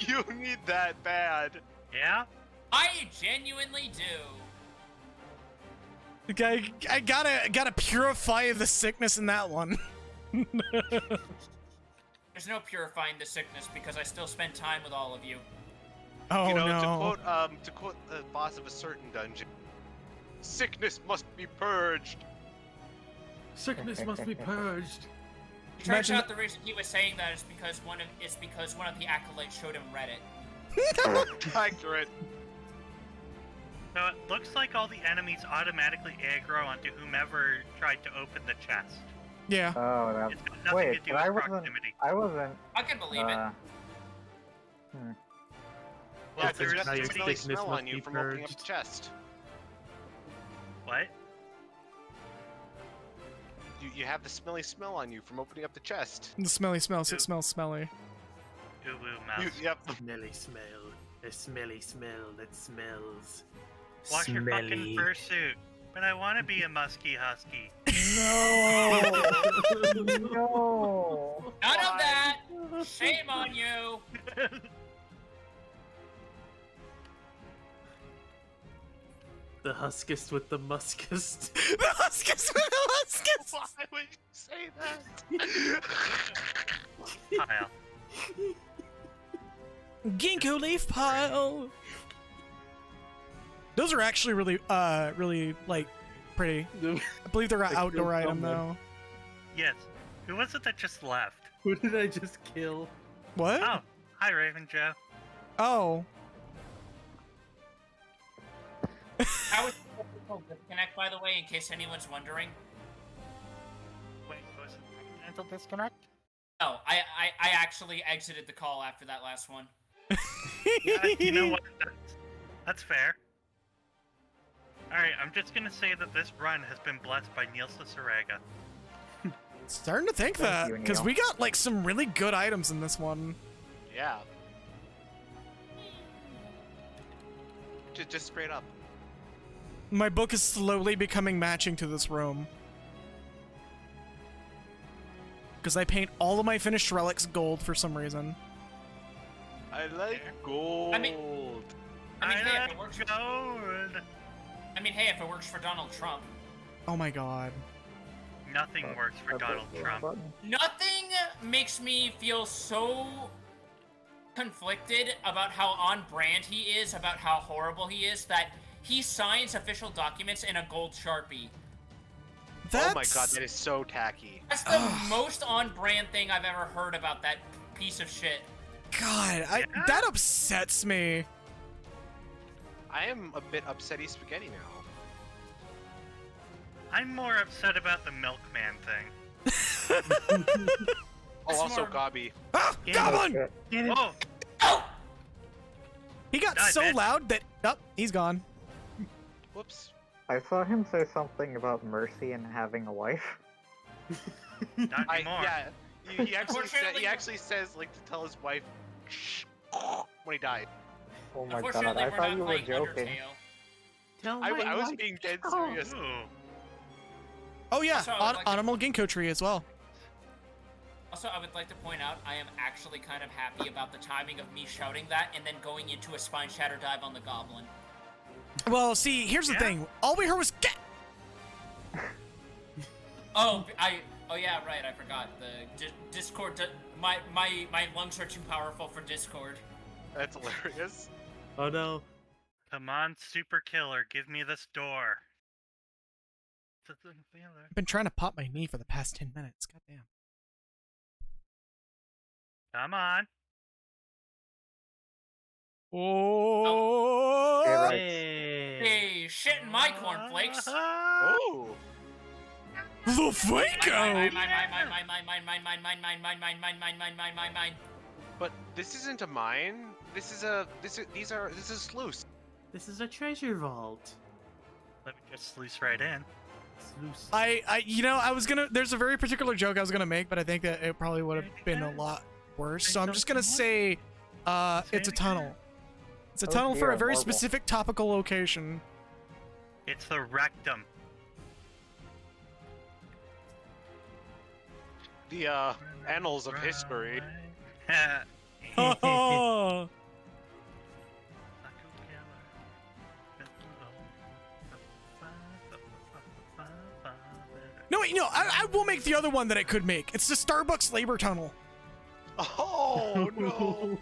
You need that bad. Yeah. I genuinely do. Okay, I gotta purify the sickness in that one. There's no purifying the sickness because I still spend time with all of you. Oh You know, no. to quote the boss of a certain dungeon, sickness must be purged. Sickness must be purged. It turns Imagine out the reason he was saying that is because one of the acolytes showed him Reddit. Accurate. So it looks like all the enemies automatically aggro onto whomever tried to open the chest. Yeah. Oh, that. It's got nothing Wait, to do but with I wasn't. proximity. I wasn't. I can believe it. Uh, Yeah, It's there's just just how your a smelly sickness smell must on you be from opening up the purged. chest. What? You have the smelly smell on you from opening up the chest. The smelly smells. It smells smelly. Ooh woo mouse. Yep. Smelly smell. A smelly smell that smells. Wash your fucking smelly. fursuit. But I want to be a musky husky. no. no. None of that! Shame on you! The huskest with the muskest. The huskers. The huskers. Why would you say that? Kyle. Ginkgo leaf pile. Those are actually really, really like pretty. I believe they're an Like, outdoor they're item common. though. Yes. Who was it that just left? Who did I just kill? What? Oh, hi Raven Joe. Oh. How was the disconnect, by the way, in case anyone's wondering? Wait, was it accidental disconnect? No, I actually exited the call after that last one. Yeah, you know what? That's fair. Alright, I'm just gonna say that this run has been blessed by Neil Cicerega. Starting to think Thank that, you, because Neil. we got like some really good items in this one. Yeah. Just straight up. My book is slowly becoming matching to this room. Because I paint all of my finished relics gold for some reason. I like gold. I mean, hey, if it works. gold. I mean, hey, if it works for Donald Trump. Oh my god. Nothing works for I Donald pressed the wrong Trump. button. Nothing makes me feel so conflicted about how on brand he is, about how horrible he is, that he signs official documents in a gold Sharpie. That's... Oh my god, that is so tacky. That's the most on brand thing I've ever heard about that piece of shit. God, that upsets me. I am a bit upsetty spaghetti now. I'm more upset about the milkman thing. Oh, That's also more- Gobby. Ah, Oh, goblin! shit. Oh, Oh! He got Die, so bitch. loud that... Oh, he's gone. Whoops. I saw him say something about mercy and having a wife. not anymore. Yeah, he actually said, Unfortunately- he actually says like to tell his wife shh when he died. Oh my god, Unfortunately, I we're thought not you were playing joking. Undertale. Tell I my was wife- being dead Oh. serious. Ooh. Oh yeah, Also, I would like to- Animal Ginkgo Tree as well. Also, I would like to point out, I am actually kind of happy about the timing of me shouting that and then going into a spine shatter dive on the goblin. Well, see, here's the Yeah. thing. All we heard was get. Oh, yeah, right, I forgot. The Discord, my lungs are too powerful for Discord. That's hilarious. Oh no. Come on, super killer, give me this door. I've been trying to pop my knee for the past 10 minutes. Goddamn. Come on. Oh. Hey, right. Hey. Hey, shit in my cornflakes! Oh. The Mine, Faco! mine, mine. But this isn't a mine. This is sluice. This is a treasure vault. Let me just sluice right in. Sluice. I was gonna. There's a very particular joke I was gonna make, but I think that it probably would have been a lot worse. So I'm just gonna say, it's a tunnel. It's a Oh tunnel for dear, a very marble. specific topical location. It's the rectum. The annals of history. Oh. No, wait, no, I will make the other one that I could make. It's the Starbucks labor tunnel. Oh no.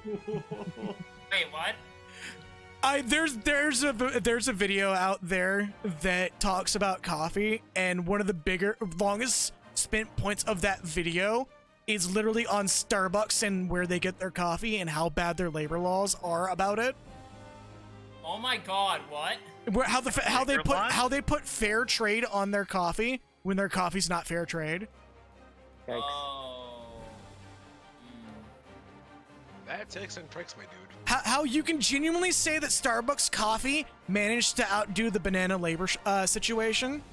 Wait, what? There's a video out there that talks about coffee, and one of the longest spent points of that video is literally on Starbucks and where they get their coffee and how bad their labor laws are about it. Oh my god, what? How Labor laws? they put fair trade on their coffee when their coffee's not fair trade. Yikes. Oh. That's tips and tricks, my dude. How you can genuinely say that Starbucks coffee managed to outdo the banana labor situation?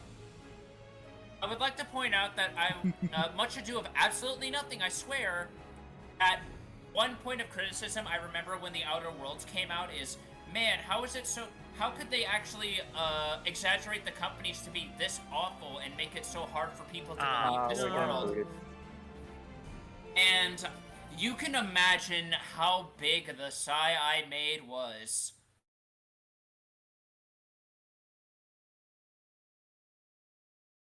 I would like to point out that I, much ado of absolutely nothing, I swear, at one point of criticism I remember when the Outer Worlds came out is, man, how could they actually exaggerate the companies to be this awful and make it so hard for people to leave this we got world? booted. And you can imagine how big the sigh I made was.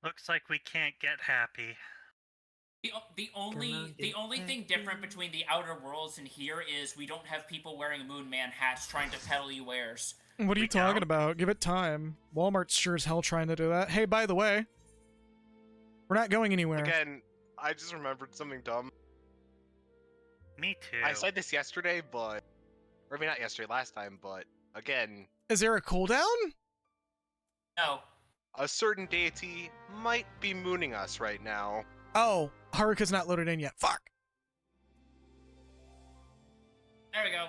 Looks like we can't get happy. The only thing different between the Outer Worlds and here is we don't have people wearing Moon Man hats trying to peddle you wares. What are you We talking don't? about? Give it time. Walmart's sure as hell trying to do that. Hey, by the way, we're not going anywhere. Again, I just remembered something dumb. Me too. I said this yesterday, but or maybe not yesterday, last time, but again, Is there a cooldown? No. a certain deity might be mooning us right now. Oh, Haruka's not loaded in yet. Fuck. There we go.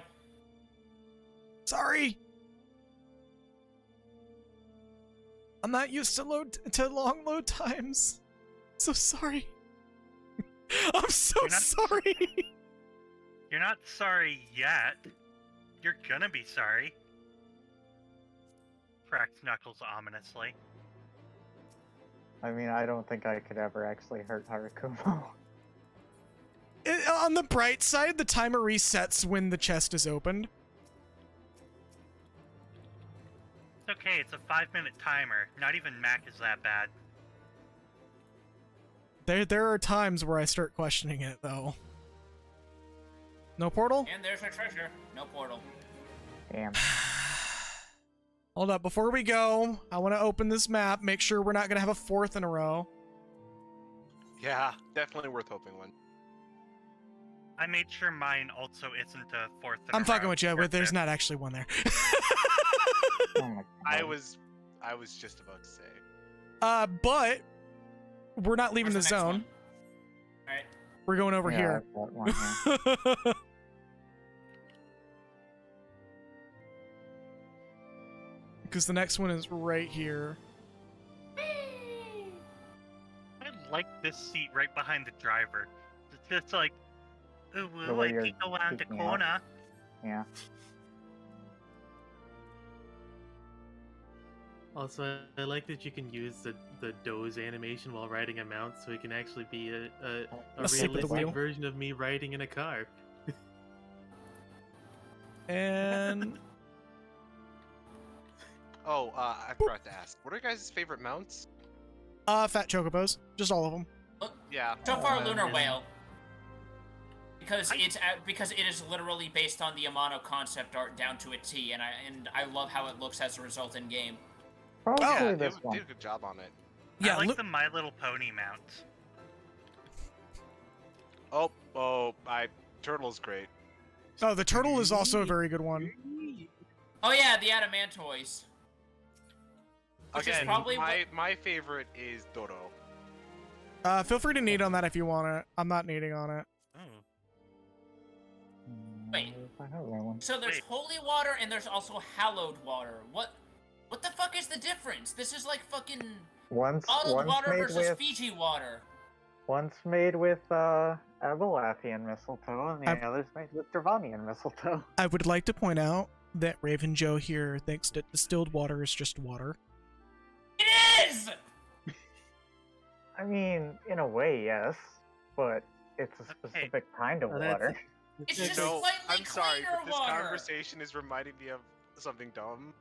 Sorry. I'm not used to long load times. So sorry. I'm so You're not- sorry. You're not sorry yet. You're gonna be sorry. Cracked Knuckles ominously. I mean, I don't think I could ever actually hurt Harakumo. On the bright side, the timer resets when the chest is opened. It's okay, it's a 5-minute timer. Not even Mac is that bad. There are times where I start questioning it, though. No portal? And there's our treasure. No portal. Damn. Hold up, before we go, I want to open this map, make sure we're not going to have a fourth in a row. Yeah, definitely worth hoping one. I made sure mine also isn't a fourth in I'm a fucking row, with you, or but there's fifth. not actually one there. Oh my I God. was just about to say. But we're not leaving the Where's next zone. one? Alright. We're going over Yeah, here. I've got one here. Because the next one is right here. I like this seat right behind the driver. It's just like, ooh, The way I you're can go around the speaking up. corner. Yeah. Also, I like that you can use the doze animation while riding a mount, so it can actually be a Asleep at the wheel. realistic version of me riding in a car. And Oh, I forgot to ask. What are your guys' favorite mounts? fat chocobos. Just all of them. Yeah. So far, Lunar yeah. Whale. Because because it is literally based on the Amano concept art down to a T, and I love how it looks as a result in game. Probably Yeah, this they one. did a good job on it. Yeah, I like Lu- the My Little Pony mounts. Turtle's great. Oh, the turtle is also a very good one. Oh yeah, the Adamantoys. Which is Again, probably my favorite is Dodo. Feel free to need on that if you want it. I'm not needing on it. Wait. I have that one. So there's Wait. holy water and there's also hallowed water. What the fuck is the difference? This is like fucking One's bottled water made versus with Fiji water. one's made with Abelathian mistletoe, and the I've- other's made with Dravanian mistletoe. I would like to point out that Raven Joe here thinks that distilled water is just water. It is! I mean, in a way, yes, but it's a specific kind of Oh, that's- water. It's It's just No, slightly I'm sorry, cleaner but this water. conversation is reminding me of something dumb.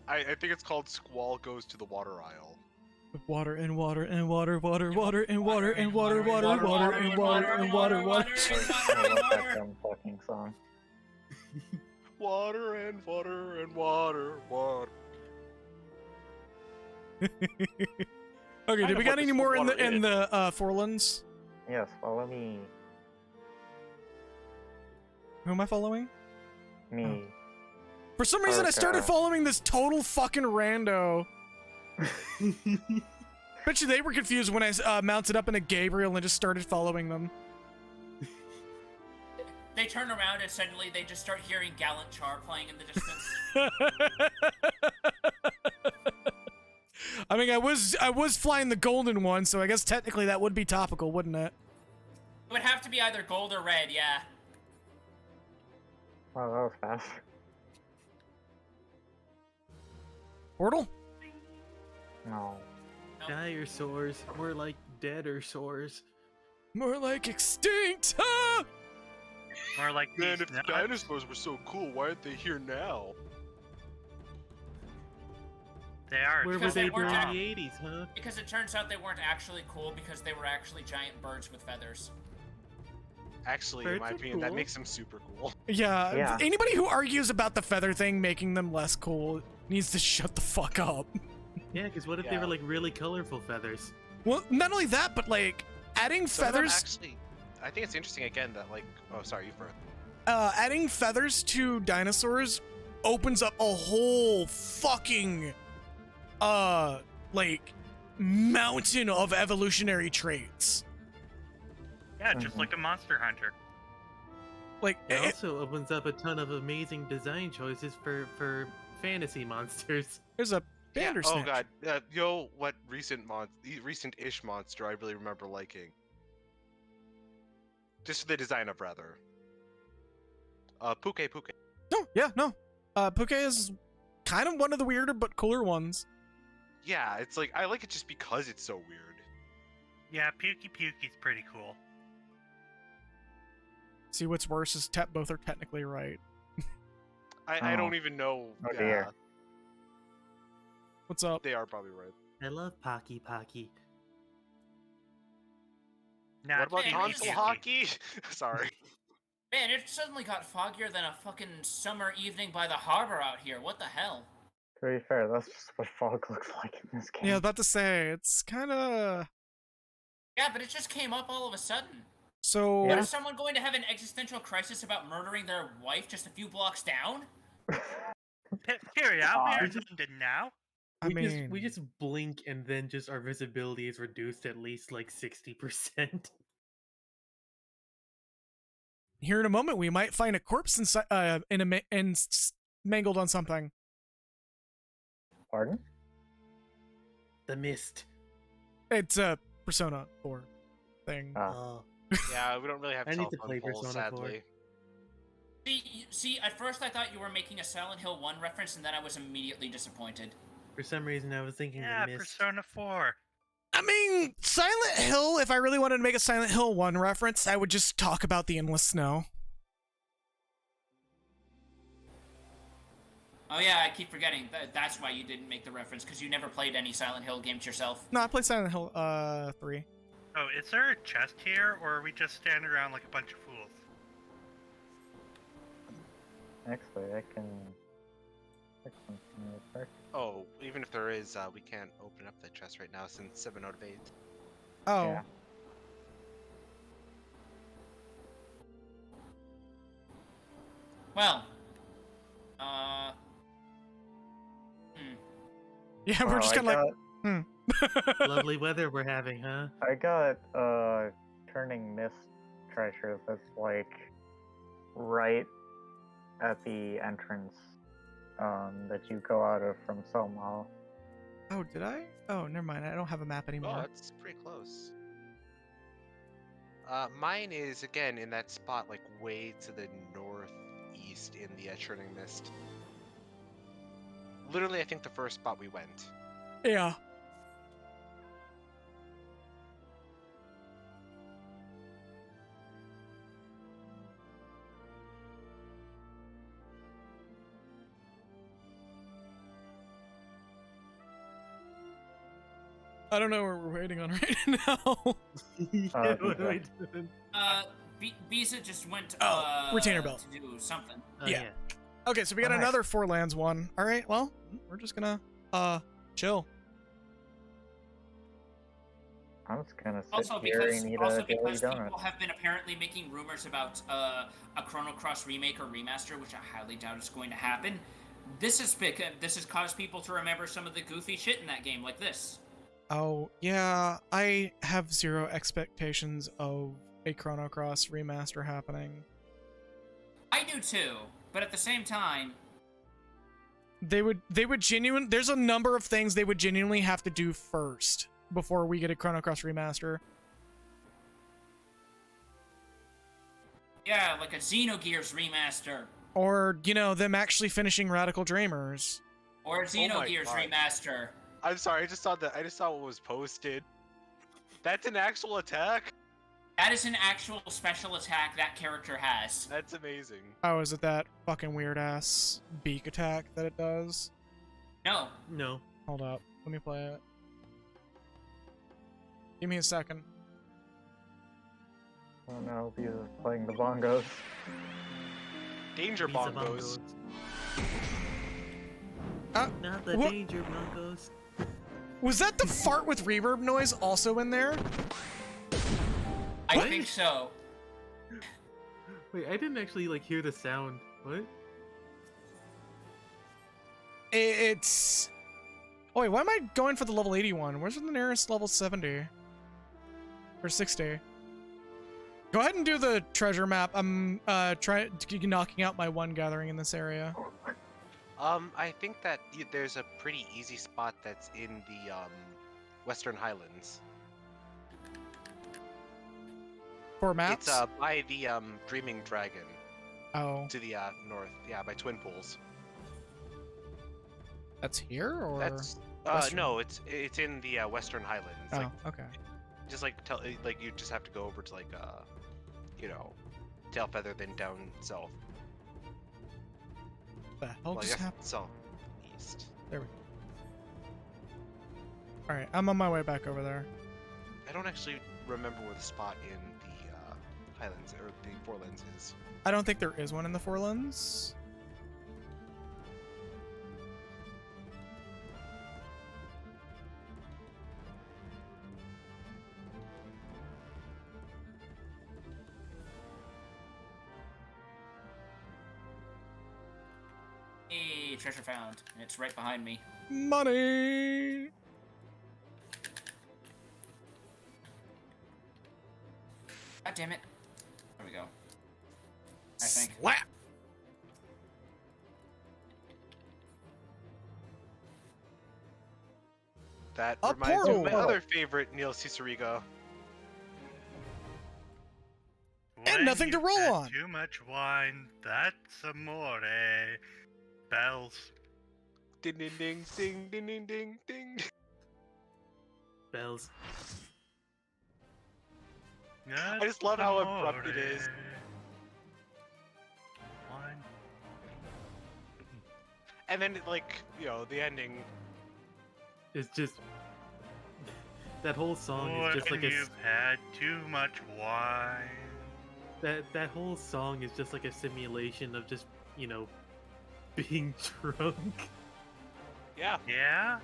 I think it's called Squall Goes to the Water Aisle. Water and water and water, water, water and water and water, water, water and water and water, water. I love that dumb fucking song. Water and water and water, water. Okay, Kind did of we what got any this more in water the is. Forlands? Yes, follow me. Who am I following? Me. For some reason, I started Okay. following this total fucking rando. Bet you they were confused when I mounted up in a Gabriel and just started following them. They turn around and suddenly they just start hearing Gallant Char playing in the distance. I mean, I was flying the golden one, so I guess technically that would be topical, wouldn't it? It would have to be either gold or red, yeah. Wow, that was fast. Portal? No. Dinosaurs, more like deader sores. More like extinct. Ah! More like Man, these if the nuts. dinosaurs were so cool, why aren't they here now? They are. Where were Because they they weren't during act- the 80s, huh? Because it turns out they weren't actually cool because they were actually giant birds with feathers. Actually, in Birds my are opinion, that cool. makes them super cool. Yeah, Yeah. anybody who argues about the feather thing making them less cool needs to shut the fuck up. Yeah, because what if they Yeah. were like really colorful feathers? Well, not only that, but like adding Some of them feathers, actually, I think it's interesting again that like, oh sorry, you first. adding feathers to dinosaurs opens up a whole fucking, like mountain of evolutionary traits. Yeah, just Mhm. like a Monster Hunter. Like, It also opens up a ton of amazing design choices for fantasy monsters. there's a Yeah. Bandersnatch. Oh god. What recent-ish monster I really remember liking. Just the design of rather. Puke. No, yeah, no. Puke is kind of one of the weirder but cooler ones. Yeah, it's like I like it just because it's so weird. Yeah, Pukey's pretty cool. See, what's worse is both are technically right. I don't even know. Oh, yeah, dear. What's up? they are probably right. I love Pocky. Nah, What about Hey, console Pukey. hockey? Sorry. Man, it suddenly got foggier than a fucking summer evening by the harbor out here. What the hell? To be fair, that's just what fog looks like in this game. Yeah, I was about to say, it's kind of... Yeah, but it just came up all of a sudden. So, What, is someone going to have an existential crisis about murdering their wife just a few blocks down? Period. God. We're in London now. I mean... we just blink and then just our visibility is reduced at least like 60%. Here in a moment, we might find a corpse inside, mangled on something. Pardon? The mist. It's a Persona 4 thing. Oh. Yeah, we don't really have I need to telephone play poles, Persona 4. sadly. See, at first I thought you were making a Silent Hill 1 reference, and then I was immediately disappointed. For some reason, I was thinking Yeah, the mist. Persona 4. I mean, Silent Hill, if I really wanted to make a Silent Hill 1 reference, I would just talk about the endless snow. Oh yeah, I keep forgetting. That's why you didn't make the reference, because you never played any Silent Hill games yourself. No, I played Silent Hill 3. Oh, is there a chest here, or are we just standing around like a bunch of fools? Actually, I can fix something real quick. Oh, even if there is, we can't open up the chest right now since 7 out of 8. Oh. Yeah. Well, Yeah, we're Well, just I kind of like, Lovely weather we're having, huh? I got turning mist treasure that's like right at the entrance that you go out of from Somal. Oh, did I? Oh, never mind. I don't have a map Oh, anymore. that's pretty close. Mine is, again, in that spot, like, way to the northeast in the Churning Mist. Literally, I think the first spot we went. Yeah. I don't know what we're waiting on right now. Yeah, what am I doing? Bisa just went, retainer belt. to do something. Oh, Yeah. Okay, so we got Nice. another Four Lands one. All right, well, we're just gonna chill. I'm just gonna sit Also here because, and eat also a daily because donut. people have been apparently making rumors about a Chrono Cross remake or remaster, which I highly doubt is going to happen. This has caused people to remember some of the goofy shit in that game, like this. Oh, yeah, I have zero expectations of a Chrono Cross remaster happening. I do too, but at the same time, They would there's a number of things they would genuinely have to do first before we get a Chrono Cross remaster. yeah, like a Xenogears remaster. Or, them actually finishing Radical Dreamers. Or a my Xenogears God. remaster. I'm sorry, I just saw what was posted. That's an actual attack? That is an actual special attack that character has. That's amazing. Oh, is it that fucking weird ass beak attack that it does? No. No. Hold up. Let me play it. Give me a second. Oh no, he's playing the bongos. Danger Pizza bongos. Not the What? danger bongos. Was that the fart with reverb noise also in there? I What? think so. Wait, I didn't actually hear the sound. What? It's... Oh wait, why am I going for the level 81? Where's the nearest level 70? Or 60? Go ahead and do the treasure map. I'm knocking out my one gathering in this area. I think that there's a pretty easy spot that's in the Western Highlands. For maps? It's by the Dreaming Dragon Oh, to the north. Yeah, by Twin Pools. that's here or? That's Western? no, it's in the Western Highlands. Oh, Like, okay. just like you just have to go over to like you know, Tailfeather, then down south. The hell Well, just yeah, happened? southeast. There we go. All right, I'm on my way back over there. I don't actually remember where the spot in the Highlands or the Forelands is. I don't think there is one in the Forelands. Hey, treasure found. And it's right behind me. Money. God damn it. There we go. I think. Slap. That A reminds me of my portal. other favorite Neil Cicerigo. And nothing to you've roll had on. Too much wine. That's amore. Bells. Ding ding ding ding ding ding ding ding. Bells. I just love how abrupt it is. Wine. And then like, you know, the ending. It's just that whole song is just like When a you've had too much wine. that whole song is just like a simulation of just, you know, being drunk. Yeah. Yeah?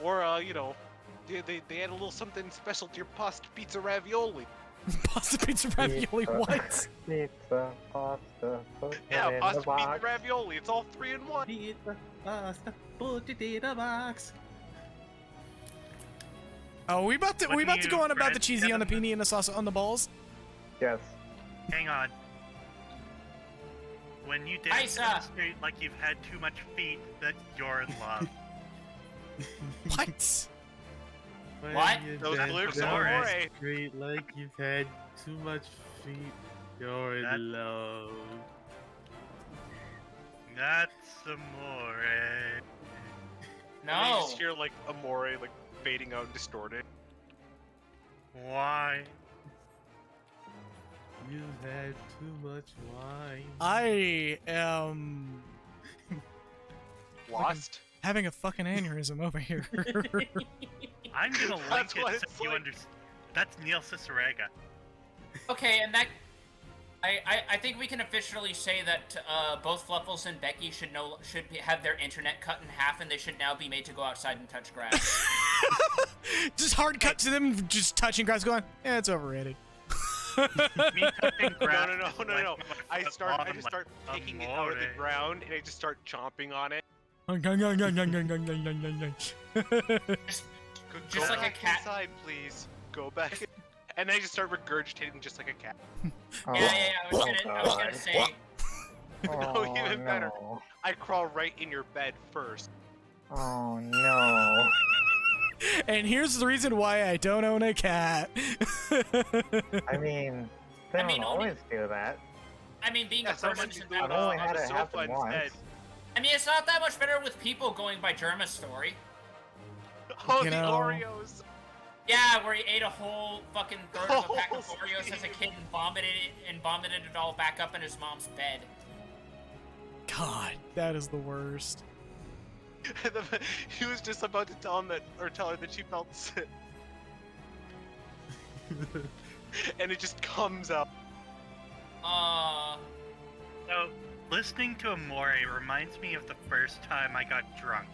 Or you know, they add a little something special to your pasta pizza ravioli. Pasta pizza ravioli. What? Pizza, pasta, put it Yeah, in pasta the box. pizza ravioli. It's all 3 in 1. Pizza, pasta, put it in a box. Oh, we about to Wouldn't go you on about the bread cheesy on the Kevin? peenie and the sauce on the balls. Yes. Hang on. When you dance Isa. on the street like you've had too much feet, that you're in love. What? What? You Those dance lyrics down are the right. street like you've had too much feet. You're That- in love. That's amore. And you No. just hear like Amore like fading out and distorted. Why? You've had too much wine. I am Lost. having a fucking aneurysm over here. I'm gonna That's link what it so it's you like. understand. That's Neil Cicerega. Okay, and that. I think we can officially say that both Fluffles and Becky should have their internet cut in half, and they should now be made to go outside and touch grass. Just hard cut to them just touching grass going, yeah, it's overrated. Me touching grass. No. I just start taking it out of the ground and I just start chomping on it. Just Go like a back cat. inside, please. Go back. And I just start regurgitating just like a cat. Oh, Yeah. I was gonna God. say. No, even better. No. I crawl right in your bed first. Oh no. And here's the reason why I don't own a cat. I mean, they I mean, don't only- always do that. I mean, being Yeah, a person sometimes you should do it I've not. only on had the it sofa happen once. instead. I mean, it's not that much better with people going by Germa's story. Oh, You the know. Oreos! Yeah, where he ate a whole fucking third of a pack of Oh, Oreos as a kid and vomited it all back up in his mom's bed. God, that is the worst. He was just about to tell him tell her that she felt sick. And it just comes out. So, listening to Amore reminds me of the first time I got drunk.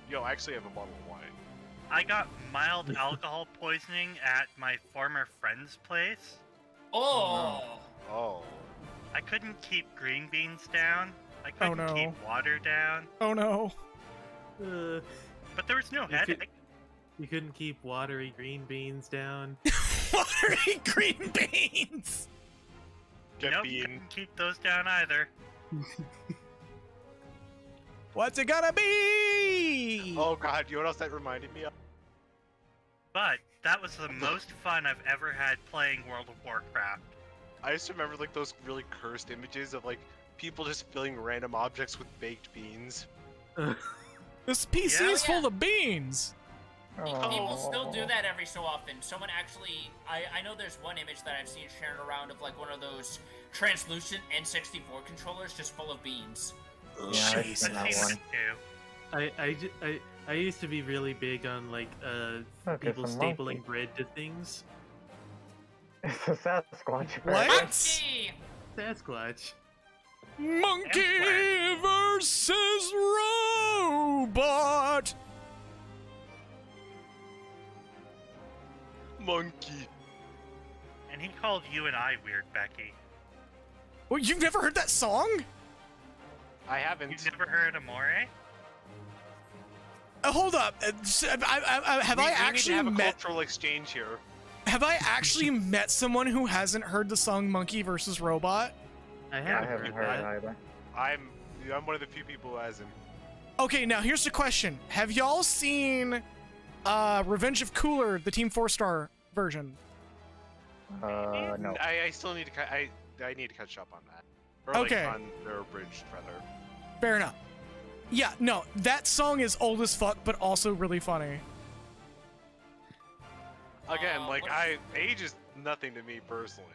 Yo, I actually have a bottle of wine. I got mild alcohol poisoning at my former friend's place. Oh. Oh. I couldn't keep green beans down. I Oh, couldn't no. keep water down. Oh no. Uh, But there was no You could- headache. You couldn't keep watery green beans down. Watery green beans. Get Nope, bean. couldn't keep those down either. What's it gonna be? Oh god, you know what else that reminded me of? But that was the most fun I've ever had playing World of Warcraft. I used to remember like those really cursed images of like people just filling random objects with baked beans. This PC Yeah. is full of beans. People still do Oh. that every so often. Someone actually, I know there's one image that I've seen shared around of like one of those translucent N64 controllers just full of beans. Yeah, I've Jesus. seen that I've seen one. it too. I used to be really big on like Look, people it's a stapling monkey. bread to things. It's a Sasquatch. What? right? Monkey! Sasquatch. Monkey versus robot. Monkey. And he called you and I weird, Becky. Well, you've never heard that song? I haven't. You've never heard Amore? Hold up. Have We I need to actually have a met? cultural exchange here. Have I actually met someone who hasn't heard the song "Monkey versus Robot"? I I haven't, haven't heard it either. I'm one of the few people who hasn't. Okay, now here's the question: have y'all seen Revenge of Cooler, the Team 4-star version? No. I still need to. I need to catch up on that. Or Okay. Like on their abridged, rather. Fair enough. Yeah, no, that song is old as fuck, but also really funny. Again, like what- age is nothing to me personally.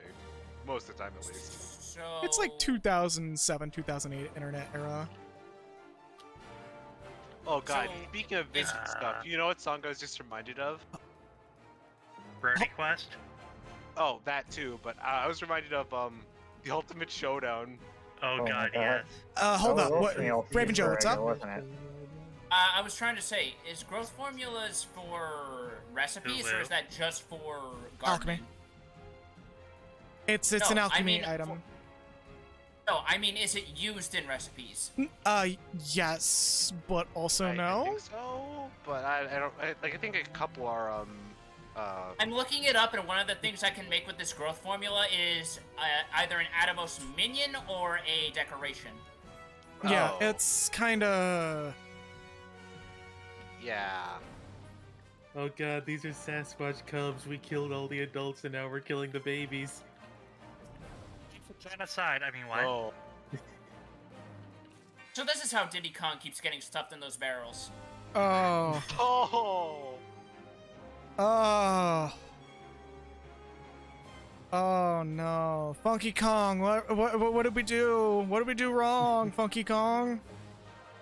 Most of the time, at least. So It's like 2007, 2008 internet era. Oh god, So, speaking of vintage is- stuff, you know what song I was just reminded of? Brody Quest? Oh, that too. But I was reminded of the Ultimate Showdown. Oh, my god, God. yes. Hold That up. was What? also the old Raven Joe, Easter what's egg, up? Wasn't it? I was trying to say, is growth formulas for recipes or is that just for gardening? Alchemy. It's an No, I alchemy mean, item. No, I mean, is it used in recipes? Yes, but also I no. think so, but I don't. I think a couple are I'm looking it up, and one of the things I can make with this growth formula is either an Atomos minion or a decoration. Yeah, Oh. it's kind of. Yeah. Oh god, these are Sasquatch cubs. We killed all the adults and now we're killing the babies. Genocide, I mean, what? Oh. So this is how Diddy Kong keeps getting stuffed in those barrels. Oh. Oh. Oh. Oh no, Funky Kong! What did we do? What did we do wrong, Funky Kong?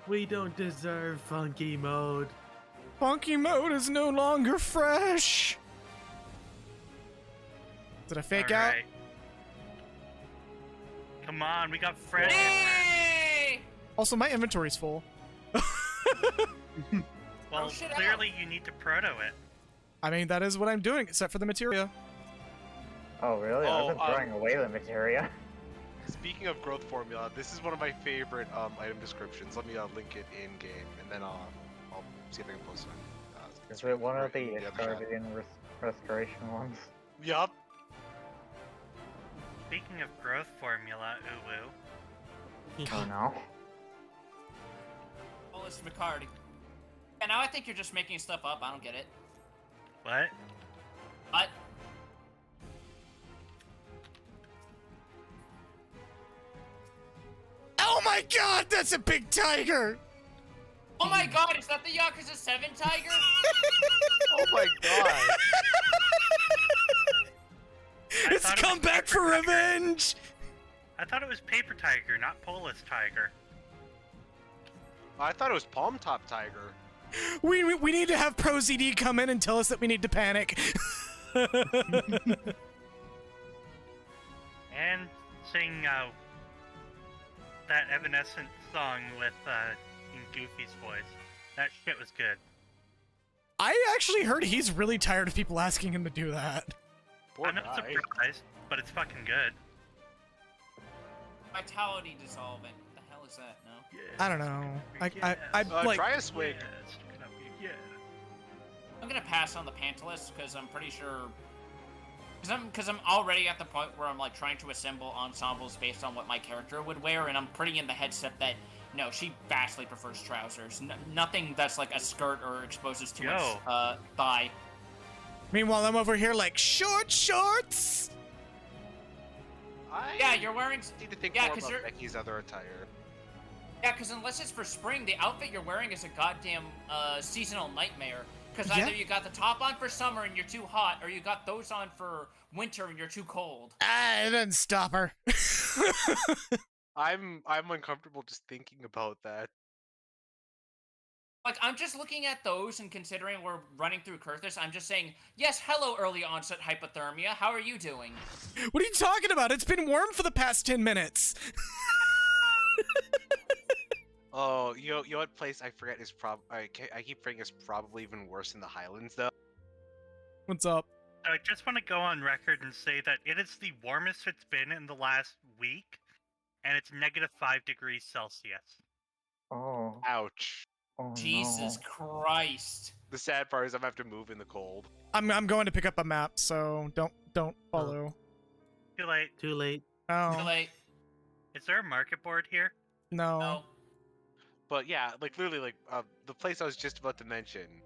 We don't deserve funky mode. Funky mode is no longer fresh. Is it a fake out? Alright. Come on, we got Fred. Hey! Also, my inventory's full. Well, shit out. clearly you need to proto it. I mean, that is what I'm doing, except for the materia. Oh, really? Oh, I've been throwing away the materia. Speaking of growth formula, this is one of my favorite item descriptions. Let me link it in game, and then I'll see if I can post it. Is it one of the other chat. Guardian restoration ones? Yup. Speaking of growth formula, ooh. Oh no. Oh, it's McCarty. Yeah, now I think you're just making stuff up. I don't get it. What? But Oh my god, that's a big tiger! oh my god, is that the Yakuza 7 tiger? Oh my god. It's thought it come was back for Paper Tiger. revenge! I thought it was Paper Tiger, not Polis Tiger. I thought it was Palm Top Tiger. We need to have Pro ZD come in and tell us that we need to panic. And sing that Evanescent song with in Goofy's voice. That shit was good. I actually heard he's really tired of people asking him to do that. Poor I'm not guy. surprised, but it's fucking good. Vitality dissolvent. What the hell is that? No. I don't know. I Try like. a swig. Yeah, stick it up here. Yeah. I'm gonna pass on the Pantalus because I'm pretty sure. Because I'm already at the point where I'm like trying to assemble ensembles based on what my character would wear, and I'm pretty in the headset that no, she vastly prefers trousers. Nothing that's like a skirt or exposes too much thigh. Meanwhile, I'm over here like short shorts. Yeah, you're wearing. Need to think Yeah, more 'cause about you're- Becky's other attire. Yeah, because unless it's for spring, the outfit you're wearing is a goddamn seasonal nightmare. Because Yeah. either you got the top on for summer and you're too hot, or you got those on for winter and you're too cold. Ah, it doesn't stop her. I'm uncomfortable just thinking about that. Like, I'm just looking at those and considering we're running through Kurthus, I'm just saying, yes, hello, early onset hypothermia. How are you doing? What are you talking about? It's been warm for the past 10 minutes. Oh, you know what place I forget is I keep forgetting is probably even worse in the Highlands though. What's up? I just want to go on record and say that it is the warmest it's been in the last week, and it's -5 degrees Celsius. Oh, Ouch. oh Jesus no. Christ. The sad part is I'm gonna have to move in the cold. I'm going to pick up a map, so don't follow. Too late. Too late. Too Oh, late. Is there a market board here? no. No. But yeah, like literally, like the place I was just about to mention,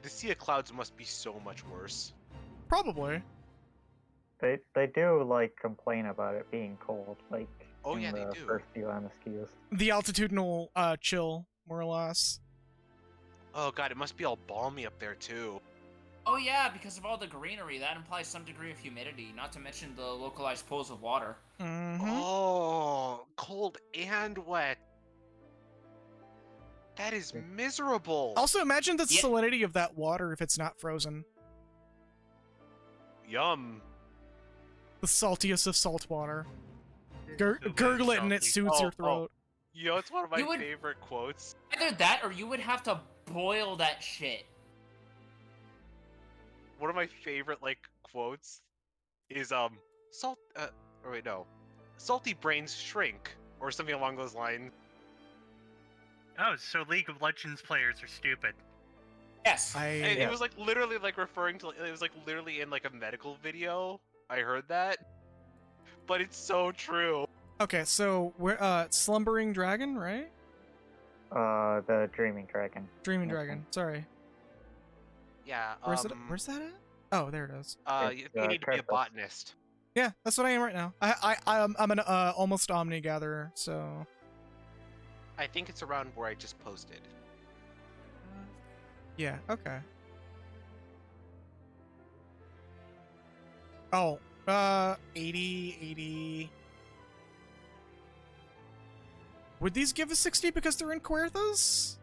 the Sea of Clouds must be so much worse. Probably. They do like complain about it being cold, like Oh, in yeah, they the do. first few Amnesties. The altitudinal chill, more or less. Oh god, it must be all balmy up there too. Oh yeah, because of all the greenery, that implies some degree of humidity, not to mention the localized pools of water. Mm-hmm. Oh, cold and wet. That is miserable. Also, imagine the Yeah. salinity of that water if it's not frozen. Yum. The saltiest of salt water. So Gurgle it and it salty. soothes Oh, your throat. You know, it's one of my You would- favorite quotes. Either that, or you would have to boil that shit. One of my favorite like quotes is salt. Or wait, no, salty brains shrink, or something along those lines. Oh, so League of Legends players are stupid. Yes. And Yeah. it was like literally like referring to. It was like literally in like a medical video. I heard that, but it's so true. Okay, so we're Slumbering Dragon, right? The Dreaming Dragon. Dreaming Okay. Dragon. Sorry. Yeah. Where's it? Where's that at? Oh, there it is. You It's, need to be a Kratos. botanist. Yeah, that's what I am right now. I'm an almost Omni gatherer, so. I think it's around where I just posted. Yeah. Okay. Oh, 80. Would these give us 60 because they're in Querthas?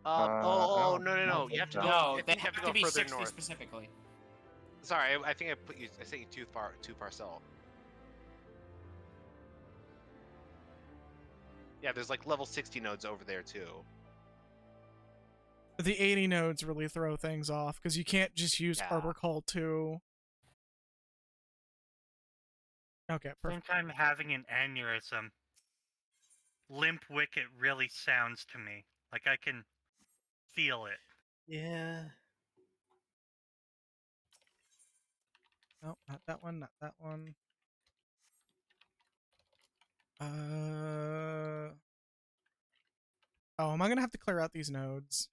Oh, no, no. I You don't have to think go. so. No, you they have to have go to be further 60 north. specifically. Sorry, I think I sent you too far south. Yeah, there's like level 60 nodes over there too. The 80 nodes really throw things off because you can't just use Yeah. Arbor Call 2. Okay, I perfect. think I'm having an aneurysm. Limp Wicket really sounds to me. Like I can feel it. Yeah. No, not that one, not that one. Oh, am I gonna have to clear out these nodes?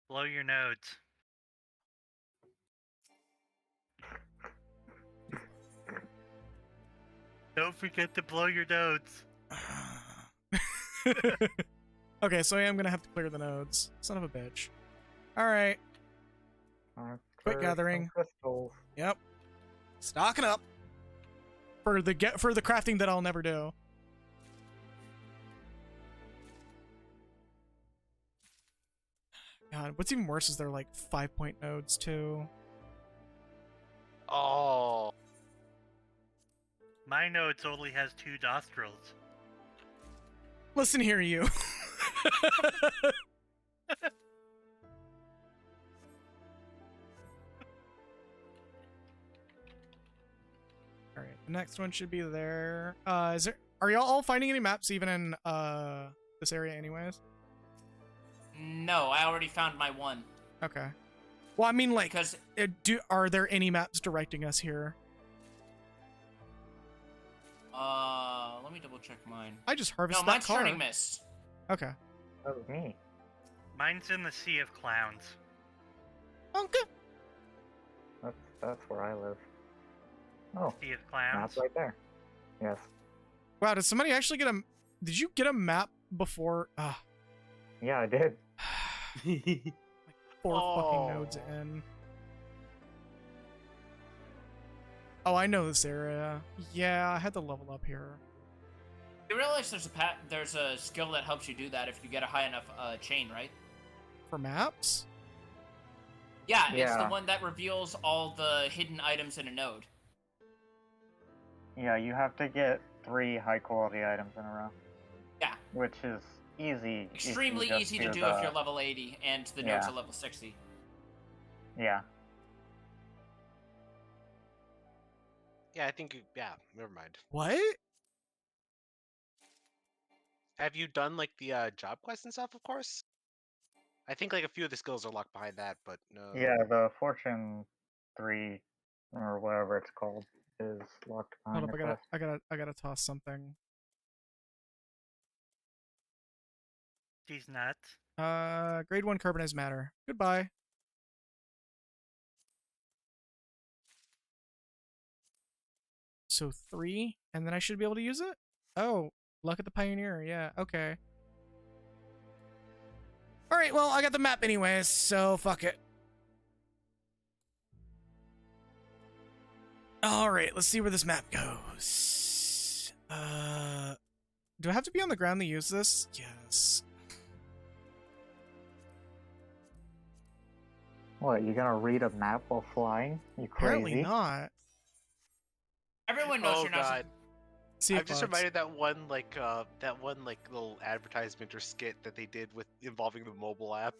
Blow your nodes. Don't forget to blow your nodes. Okay, so I am gonna have to clear the nodes. Son of a bitch. Alright, Quick For gathering. some crystals. yep. Stocking up. For the crafting that I'll never do. God, what's even worse is they're like 5-point nodes too. Oh, My nodes only has 2 nostrils. Listen here, you. Alright, the next one should be there. Are y'all all finding any maps even in this area anyways? No, I already found my one. Okay. Well, I mean, like, Because are there any maps directing us here? let me double check mine. I just No, harvested mine's that car. Turning Mist. Okay. That was me. Mine's in the Sea of Clowns. Okay. That's where I live. Oh, Sea of Clowns. map right there. Yes. Wow, did somebody actually get a... Did you get a map before... Yeah, I did. 4 fucking nodes in. Oh, I know this area. Yeah, I had to level up here. You realize there's a skill that helps you do that if you get a high enough chain, right? For maps? Yeah, it's the Yeah. one that reveals all the hidden items in a node. Yeah, you have to get 3 high-quality items in a row. Yeah. Which is easy. if you Extremely just easy to do the- if you're level 80 and the nodes Yeah. are level 60. Yeah. Yeah, I think. Yeah, never mind. What? Have you done like the job quests and stuff? Of course. I think like a few of the skills are locked behind that, but no. Yeah, the Fortune 3, or whatever it's called, is locked behind Hold the up, quest. I gotta toss something. She's nuts. Grade 1 carbonized matter. Goodbye. So 3, and then I should be able to use it? Oh, luck at the Pioneer, yeah, okay. Alright, well, I got the map anyways, so fuck it. Alright, let's see where this map goes. Do I have to be on the ground to use this? Yes. What, you gonna read a map while flying? You Apparently crazy? not. Everyone knows Oh you're not. god. See I'm just reminded that one little advertisement or skit that they did with involving the mobile app.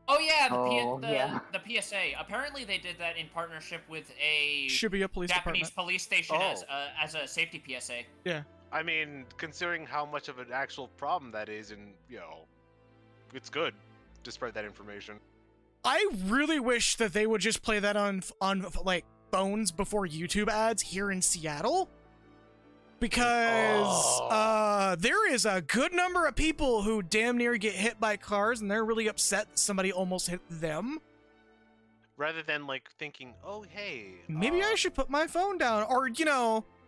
Oh yeah, yeah. the PSA. Apparently they did that in partnership with a Shibuya Police Japanese Department. police station Oh. as a safety PSA. I mean, considering how much of an actual problem that is, and it's good to spread that information. I really wish that they would just play that on like phones before YouTube ads here in Seattle. Because there is a good number of people who damn near get hit by cars and they're really upset that somebody almost hit them. Rather than like thinking, oh hey, Maybe I should put my phone down, or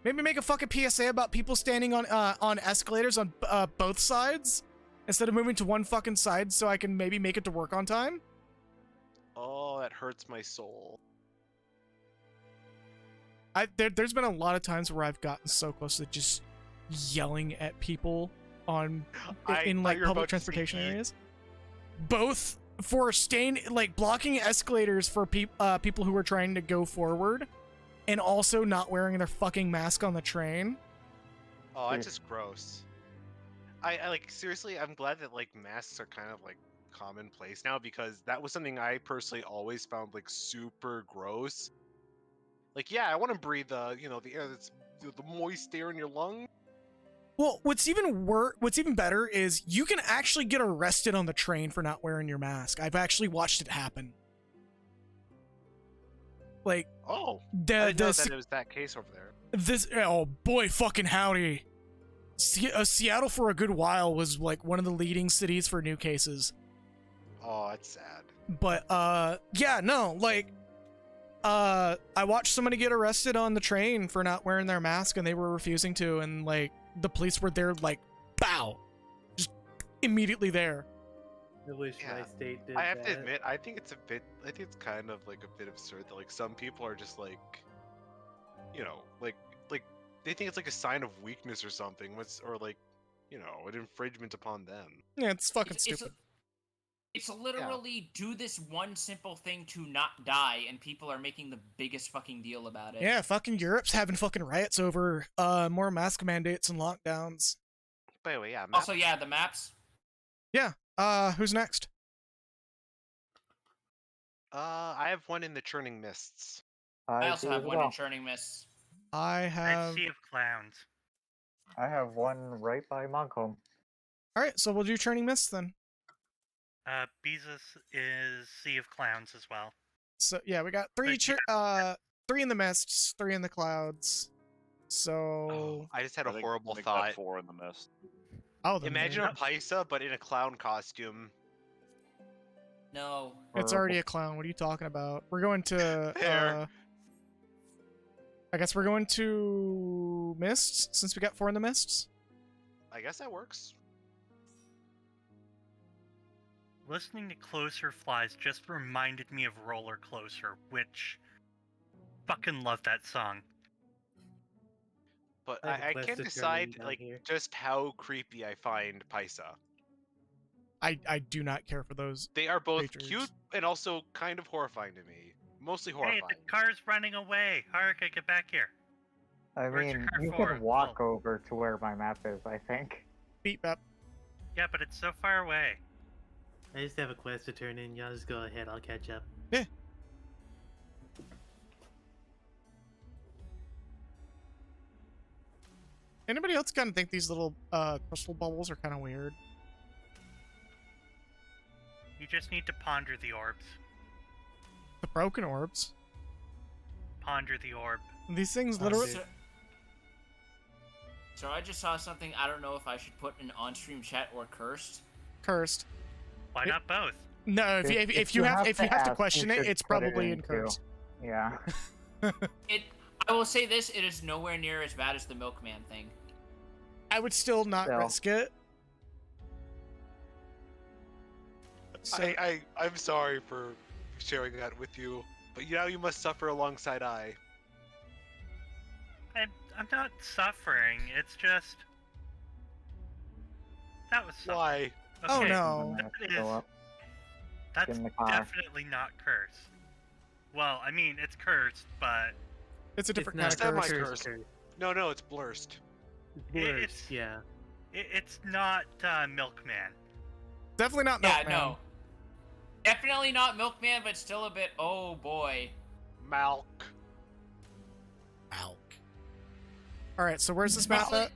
maybe make a fucking PSA about people standing on escalators on both sides instead of moving to one fucking side, so I can maybe make it to work on time. Oh, that hurts my soul. There's been a lot of times where I've gotten so close to just yelling at people in like you're about public to say transportation ye- areas, both for blocking escalators for people who are trying to go forward, and also not wearing their fucking mask on the train. Oh, that's just gross. I like seriously. I'm glad that like masks are kind of like commonplace now, because that was something I personally always found like super gross. Like, yeah, I want to breathe the air that's the moist air in your lung. Well, what's even better is you can actually get arrested on the train for not wearing your mask. I've actually watched it happen. Like, Oh, I didn't know that it was that case over there. oh boy, fucking howdy. Seattle for a good while was like one of the leading cities for new cases. Oh, that's sad. But yeah, no, like I watched somebody get arrested on the train for not wearing their mask, and they were refusing to, and like the police were there, like, bow, just immediately there. I wish Yeah. my state did I have to that. admit, I think it's kind of like a bit absurd that like some people are just like, like they think it's like a sign of weakness or something. Or like, an infringement upon them. Yeah, it's fucking It's stupid. It's literally do this one simple thing to not die, and people are making the biggest fucking deal about it. Yeah, fucking Europe's having fucking riots over more mask mandates and lockdowns. By the way, yeah. Also, yeah, the maps. Yeah. Who's next? I have one in the Churning Mists. I also do have as one well. in Churning Mists. I Red have. Sea of Clowns. I have one right by Montcalm. All right, so we'll do Churning Mists then. Beezus is Sea of Clowns as well. So yeah, we got three. Three in the mists, three in the clouds. So I just had a I think- horrible I think thought. that 4 in the mist. oh, then Imagine there- a Paisa, but in a clown costume. No. it's already a clown. What are you talking about? We're going to. Fair. I guess we're going to mists since we got 4 in the mists. I guess that works. Listening to Closer Flies just reminded me of Roller Closer, which fucking love that song. But I have a I quest can't to turn decide in down like here. just how creepy I find Paisa. I do not care for those. They are both Creatures. cute and also kind of horrifying to me. Mostly Hey, horrifying. the car's running away! Haruka, get back here! I Where's your mean, car you for? can walk over to where my map is, I think. Beep up. Yeah, but it's so far away. I just have a quest to turn in. Y'all just go ahead. I'll catch up. Yeah. Anybody else kind of think these little crystal bubbles are kind of weird? You just need to ponder the orbs. The broken orbs. Ponder the orb. These things Oh, literally. dude. So I just saw something. I don't know if I should put in on-stream chat or cursed. Cursed. Why not both? No, if you have to ask, question you it, should it's put it probably in into- cursed. Yeah. I will say this: it is nowhere near as bad as the Milkman thing. I would still not Still. risk it. So, I'm sorry for sharing that with you, but now you must suffer alongside I. I'm not suffering. It's just that was something. Why? Oh, Okay, no. And then That go is- up. That's in the car. definitely not cursed. Well, I mean, it's cursed, but it's a different It's kind not of my curse. curse. No, it's blurst. It's blurred, It's- yeah. it's not Milkman. Definitely not Yeah, Milkman. no. Definitely not Milkman, but still a bit. Oh boy. Malk. Malk. All right, so where's this map Especially, at?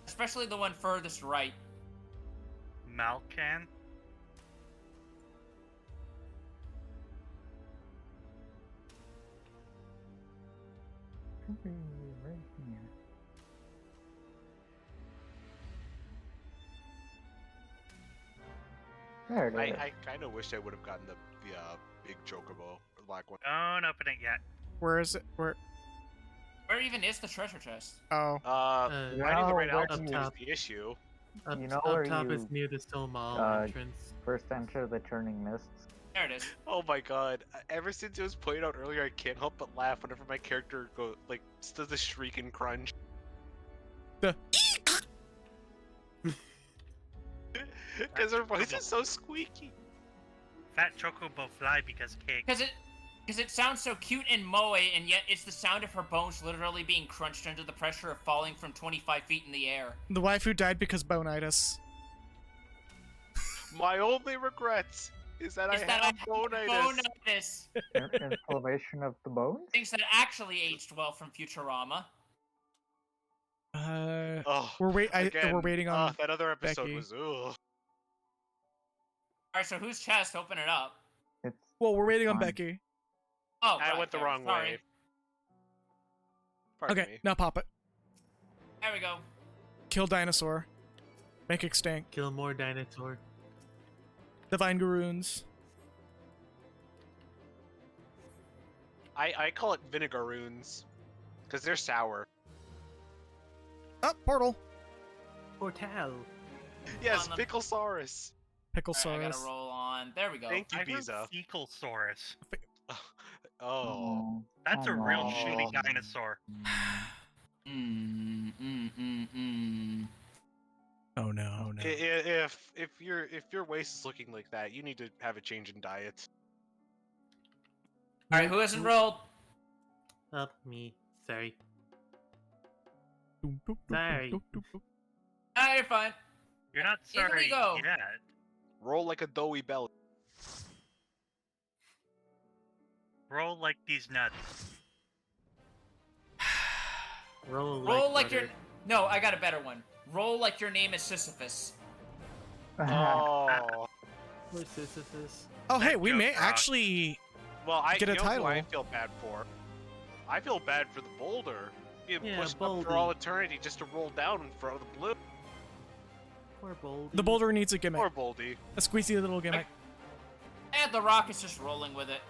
especially the one furthest right. Malkan? Could be right here. There it is. I kind of wish I would have gotten the big chocobo, or the black one. Don't open it yet. Where is it? Where? Where even is the treasure chest? Oh, Finding the No, right where altitude is top. the issue. Up, You know up where top is you, near the Stone Mall entrance. First enter the turning mists. There it is. Oh my god! Ever since it was pointed out earlier, I can't help but laugh whenever my character does the shriek and crunch. the Because her voice is so squeaky. Fat chocobo fly because cake. Because it sounds so cute and moe, and yet it's the sound of her bones literally being crunched under the pressure of falling from 25 feet in the air. the waifu died because bonitis. My only regrets is that I have bonitis. Bonitis. Inflammation of the bones? Things that actually aged well from Futurama. Oh, We're again, waiting on. that other episode Becky. was ugh. Alright, so whose chest? Open it up. It's Well, we're waiting on fine. Becky. Oh, I right, went the there. wrong Sorry. way. Pardon Okay, me. now pop it. There we go. Kill dinosaur. Make extinct. Kill more dinosaur. Divine Garoons. I call it vinegaroons, because they're sour. Oh, portal. Portal. Yes, On the- Picklesaurus. Alright, I Picklesaurus. gotta roll on. There we go. Thank you, I heard Biza. Fecalsaurus. Oh. That's a real no. shitty dinosaur. Oh no, no. If your waist is looking like that, you need to have a change in diet. Alright, who hasn't rolled? Up me. Sorry. Doop, doop, doop, Sorry. doop, doop, doop. Ah, you're fine. You're not Here we sorry go. yet. Roll like a doughy belly. Roll like these nuts. Roll Roll like butter. your. No, I got a better one. Roll like your name is Sisyphus. Oh. Or Sisyphus. Oh, hey, That we joke may rocked. actually Well, I get a you know who title. I feel bad for. I feel bad for the boulder. Being Yeah, pushed up for all Baldy. eternity just to roll down in front of the blue. Poor Boldy. The boulder needs a gimmick. Poor Boldy. A squeezy little gimmick. And the Rock is just rolling with it.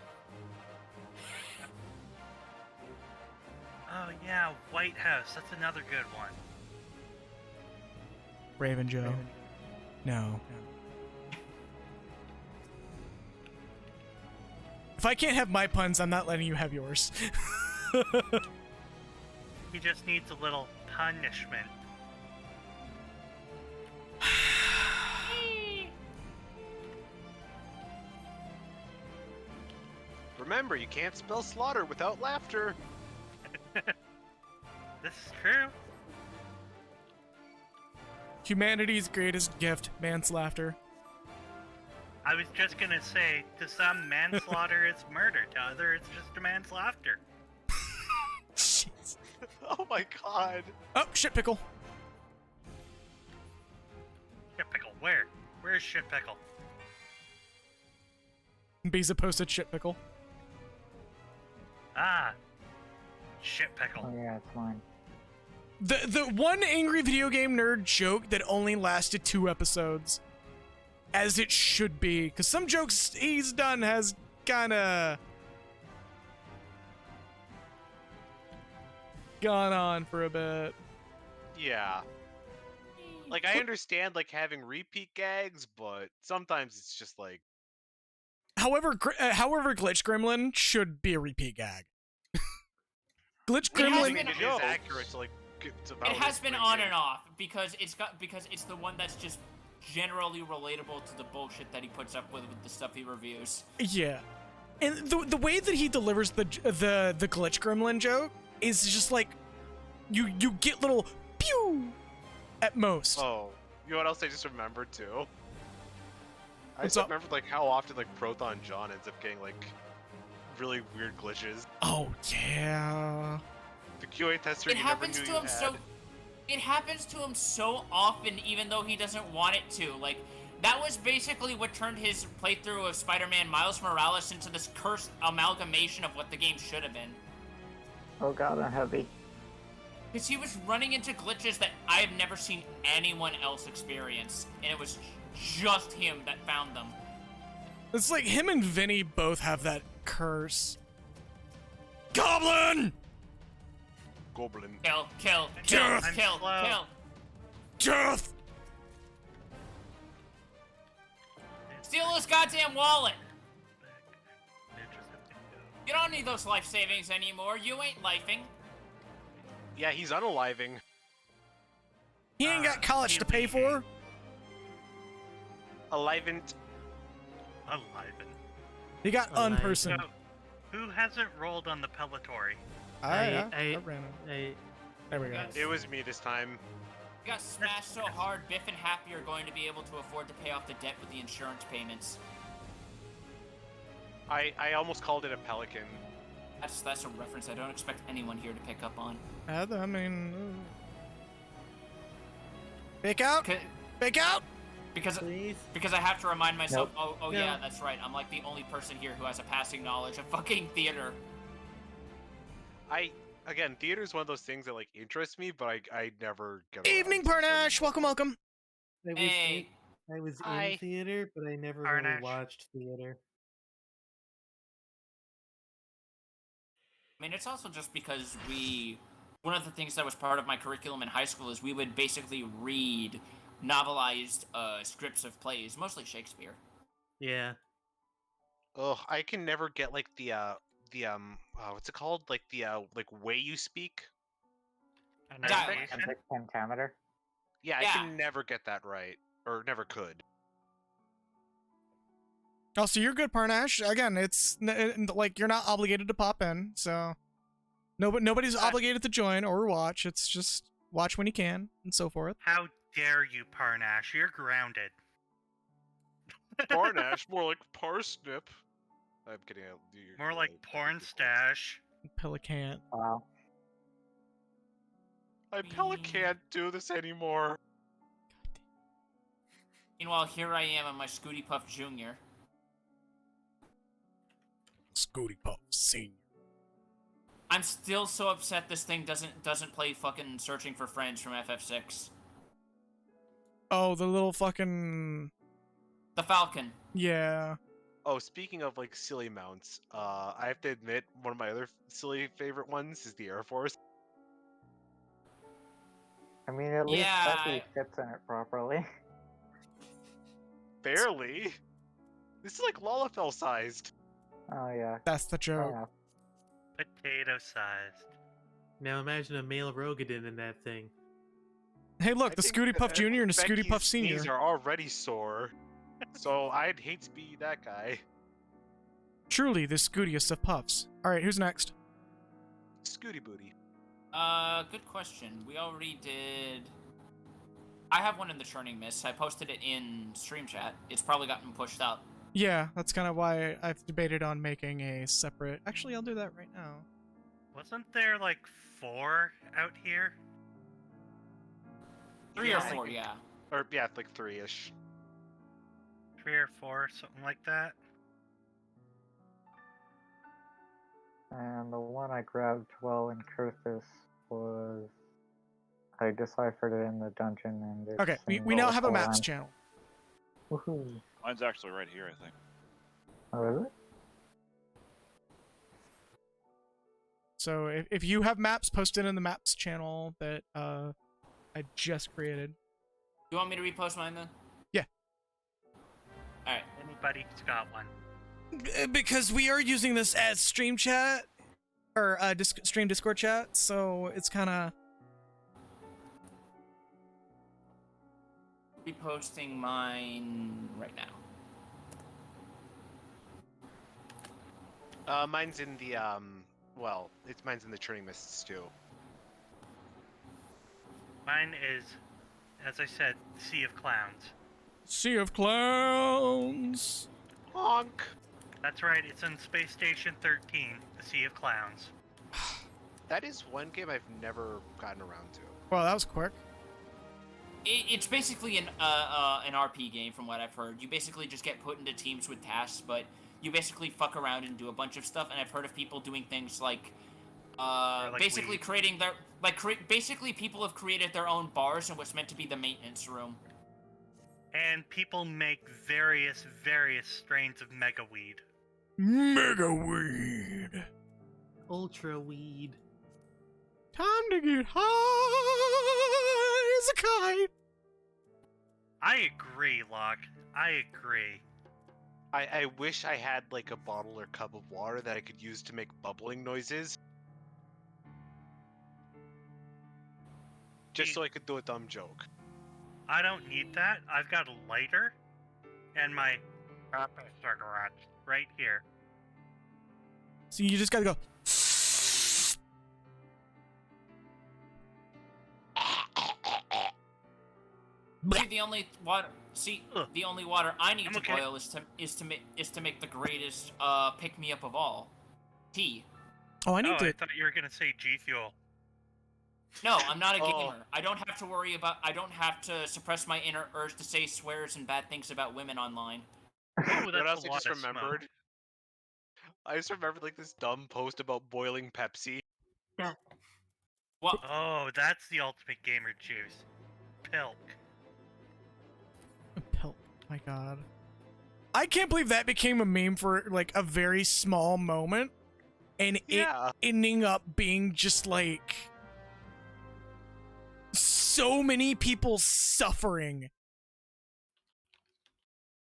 Oh yeah, White House. That's another good one. Raven Joe. No. If I can't have my puns, I'm not letting you have yours. He just needs a little punishment. Remember, you can't spell slaughter without laughter. This is true. Humanity's greatest gift, manslaughter. I was just gonna say, to some, manslaughter is murder. To others, it's just a man's laughter. Jeez. Oh my god. Oh, shit pickle. Shit pickle, where? Where's shit pickle? Biza posted shit pickle. Ah, shit pickle. Oh yeah, it's mine. The one angry video game nerd joke that only lasted 2 episodes. As it should be. Because some jokes he's done has kinda gone on for a bit. Yeah. Like, I understand, like, having repeat gags, but sometimes it's just like... However, Glitch Gremlin should be a repeat gag. Glitch It has Gremlin... been- It is accurate to, like... It has been on and off because it's the one that's just generally relatable to the bullshit that he puts up with the stuff he reviews. Yeah. And the way that he delivers the Glitch Gremlin joke is just like... You get little pew at most. Oh, you know what else I just remembered too? I What's just up? remembered like how often like Proton John ends up getting like really weird glitches. Oh, yeah. The QA tester It you happens never to knew him you so. had. It happens to him so often, even though he doesn't want it to. Like, that was basically what turned his playthrough of Spider-Man Miles Morales into this cursed amalgamation of what the game should have been. Oh god, I'm heavy. Because he was running into glitches that I have never seen anyone else experience, and it was just him that found them. It's like him and Vinny both have that curse. Goblin! Goblin. Kill, kill, Death! kill, I'm kill, slow. kill. Death! Steal his goddamn wallet! You don't need those life savings anymore. You ain't lifing. Yeah, he's unaliving. He ain't got college to pay for. Alivent. Aliven. He got Alive. unpersoned. So, who hasn't rolled on the Pellitory? I ran him. I There we go. Yes. It was me this time. You got smashed so hard, Biff and Happy are going to be able to afford to pay off the debt with the insurance payments. I almost called it a pelican. That's a reference I don't expect anyone here to pick up on. I mean... Fake out? Okay, Fake out? because please. I have to remind myself, Nope. oh No. yeah, that's right. I'm like the only person here who has a passing knowledge of fucking theater. Again, theater's one of those things that like interest me, but I never get around Evening, to it. Parnash! Welcome, welcome. Hey, I was Hi. in theater, but I never Arnash. really watched theater. I mean, it's also just because one of the things that was part of my curriculum in high school is we would basically read novelized scripts of plays, mostly Shakespeare. Yeah. Ugh, I can never get like the what's it called? Like the like way you speak. Dialect. Annihilation? Pentameter. Yeah, I Yeah. can never get that right, or never could. Oh, so you're good, Parnash. Again, it's like you're not obligated to pop in, so nobody's obligated to join or watch. It's just watch when you can and so forth. How dare you, Parnash? You're grounded. Barnash, more like parsnip. I'm kidding. More like porn stash. Pelican. Wow. I Pella can't do this anymore. Meanwhile, here I am on my Scooty Puff Jr. Scooty Puff Senior. I'm still so upset this thing doesn't play fucking Searching for Friends from FF6. Oh, the little fucking... The Falcon. Yeah. Oh, speaking of like silly mounts, I have to admit one of my other silly favorite ones is the Air Force. I mean, at least Yeah, Becky fits in it properly. Barely. This is like Lalafell sized. Oh yeah. That's the joke. Yeah. Potato sized. Now imagine a male Rogadin in that thing. Hey, look, I the think Scooty Puff that Jr. and a Scooty Becky's Puff Senior. knees are already sore, so I'd hate to be that guy. Truly the Scootiest of puffs. Alright, who's next? Scooty booty. Good question. We already did... I have one in the Churning Mist. I posted it in stream chat. It's probably gotten pushed up. Yeah, that's kind of why I've debated on making a separate... Actually, I'll do that right now. Wasn't there like 4 out here? 3 or 4, yeah. Or yeah, like 3-ish. 3 or 4, something like that. And the one I grabbed while in Kurthus was... I deciphered it in the dungeon and it's Okay, we in now have a Lower maps Line. channel. Woohoo. Mine's actually right here, I think. Oh, is it? So if you have maps, post it in the maps channel that I just created. You want me to repost mine then? Yeah. Alright. Anybody's got one. Because we are using this as stream chat, or stream Discord chat, so it's kind of... Reposting mine right now. Mine's in the well, mine's in the Churning Mists too. Mine is, as I said, Sea of Clowns. Sea of Clowns! Honk. That's right, it's on Space Station 13, the Sea of Clowns. That is one game I've never gotten around to. Well, that was quick. It's basically an RP game from what I've heard. You basically just get put into teams with tasks, but you basically fuck around and do a bunch of stuff. And I've heard of people doing things like, basically creating their basically people have created their own bars in what's meant to be the maintenance room. And people make various strains of mega weed. Mega weed. Ultra weed. Time to get high as a kite. I agree, Locke. I agree. I wish I had like a bottle or cup of water that I could use to make bubbling noises. Just so I could do a dumb joke. I don't need that. I've got a lighter and my cigarettes right here. So you just gotta go. See, the only water. The only water I need I'm to okay. boil is to make the greatest pick me up of all, tea. Oh, I need I to. thought you were gonna say G Fuel. No, I'm not a Oh. gamer. I don't have to worry about. I don't have to suppress my inner urge to say swears and bad things about women online. Oh, What that's else a I lot just of smoke. remembered? I just remembered like this dumb post about boiling Pepsi. What? Oh, that's the ultimate gamer juice. Pilk. Help. My god. I can't believe that became a meme for like a very small moment. And Yeah. it ending up being just like so many people suffering.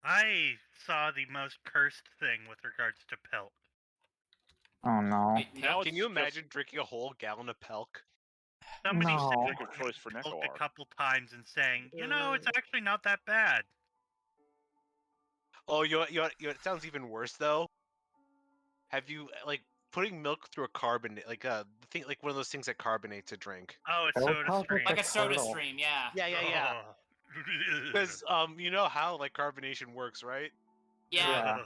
I saw the most cursed thing with regards to Pilk. Oh no. Wait, Now Can it's you just imagine drinking a whole gallon of Pelk? Somebody No. said Drink of choice for Pilk Necroar. a couple times and saying, you know, it's actually not that bad. Oh, it sounds even worse though. Have you like putting milk through a carbonate, like the thing, like one of those things that carbonates a drink? Oh, it's Pilk soda Pilk stream. is like a soda Turtle. stream, yeah. Yeah. Oh. Because you know how like carbonation works, right? Yeah, Yeah.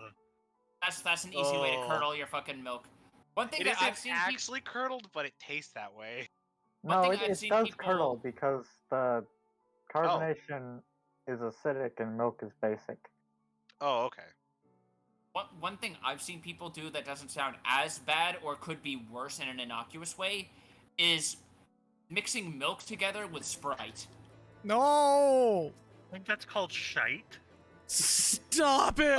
that's an easy way to Oh. curdle your fucking milk. One thing It that isn't I've seen people. actually curdled, but it tastes that way. One No, thing I've it seen does people- curdle because the carbonation is acidic and milk is basic. Oh, okay. One thing I've seen people do that doesn't sound as bad or could be worse in an innocuous way is mixing milk together with Sprite. No! I think that's called shite. Stop it!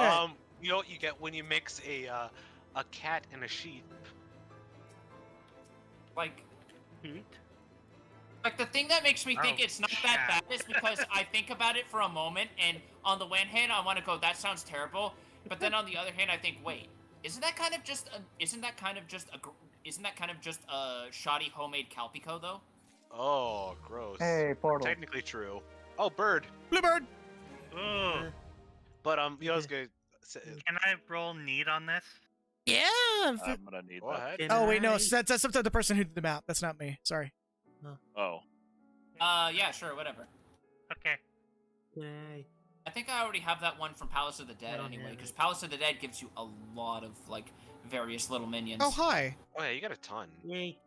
You know what you get when you mix a cat and a sheep? Like, Heat? Like, the thing that makes me think Oh, it's not that shit. bad is because I think about it for a moment, and on the one hand, I want to go, that sounds terrible, but then on the other hand, I think, wait, isn't that kind of just a shoddy homemade Calpico, though? Oh, gross. Hey, portal. Technically true. Oh, bird. Bluebird! Ooh. But you know, I was gonna say, Can I roll need on this? Yeah! I'm gonna need go that. ahead. Can Oh, wait, no, I- that's up to the person who did the map. That's not me. Sorry. Oh. Yeah, sure, whatever. Okay. Yay. I think I already have that one from Palace of the Dead don't anyway, have because it. Palace of the Dead gives you a lot of, like, various little minions. Oh, hi. Oh yeah, you got a ton. Yay.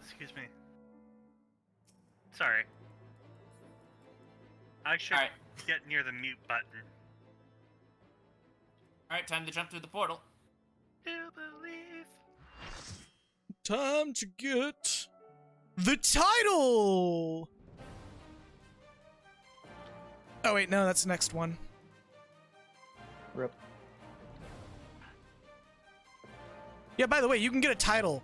Excuse me. Sorry. I should Alright. get near the mute button. Alright, time to jump through the portal. Do believe. Time to get the title! Oh, wait, no, that's the next one. Rip. Yeah, by the way, you can get a title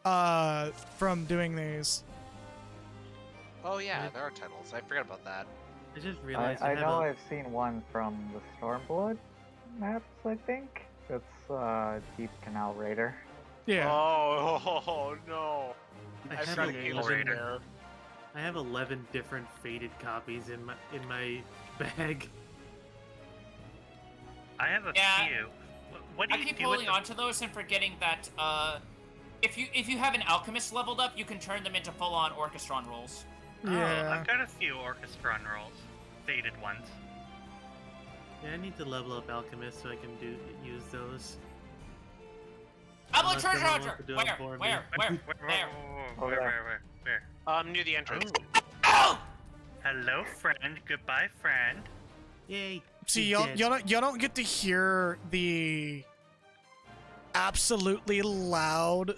from doing these. Oh yeah, there are titles. I forgot about that. I just realized I have know a- I've seen one from the Stormblood maps, I think. It's Deep Canal Raider. Yeah. Oh, no. I I've have got a a game Raider. in there. I have 11 different faded copies in my bag. I have a Yeah. few. What do I you keep do with holding them? on to those and forgetting that, if you have an alchemist leveled up, you can turn them into full-on Orchestron rolls. Oh, Yeah. I've got a few Orchestron rolls. Faded ones. Yeah, I need to level up Alchemist so I can use those. Double Unless treasure someone hunter! wants to do it for me. Where? There. Where? Near the entrance. Oh! Hello, friend. Goodbye, friend. Yay! See, he's y'all, dead. y'all don't get to hear the absolutely loud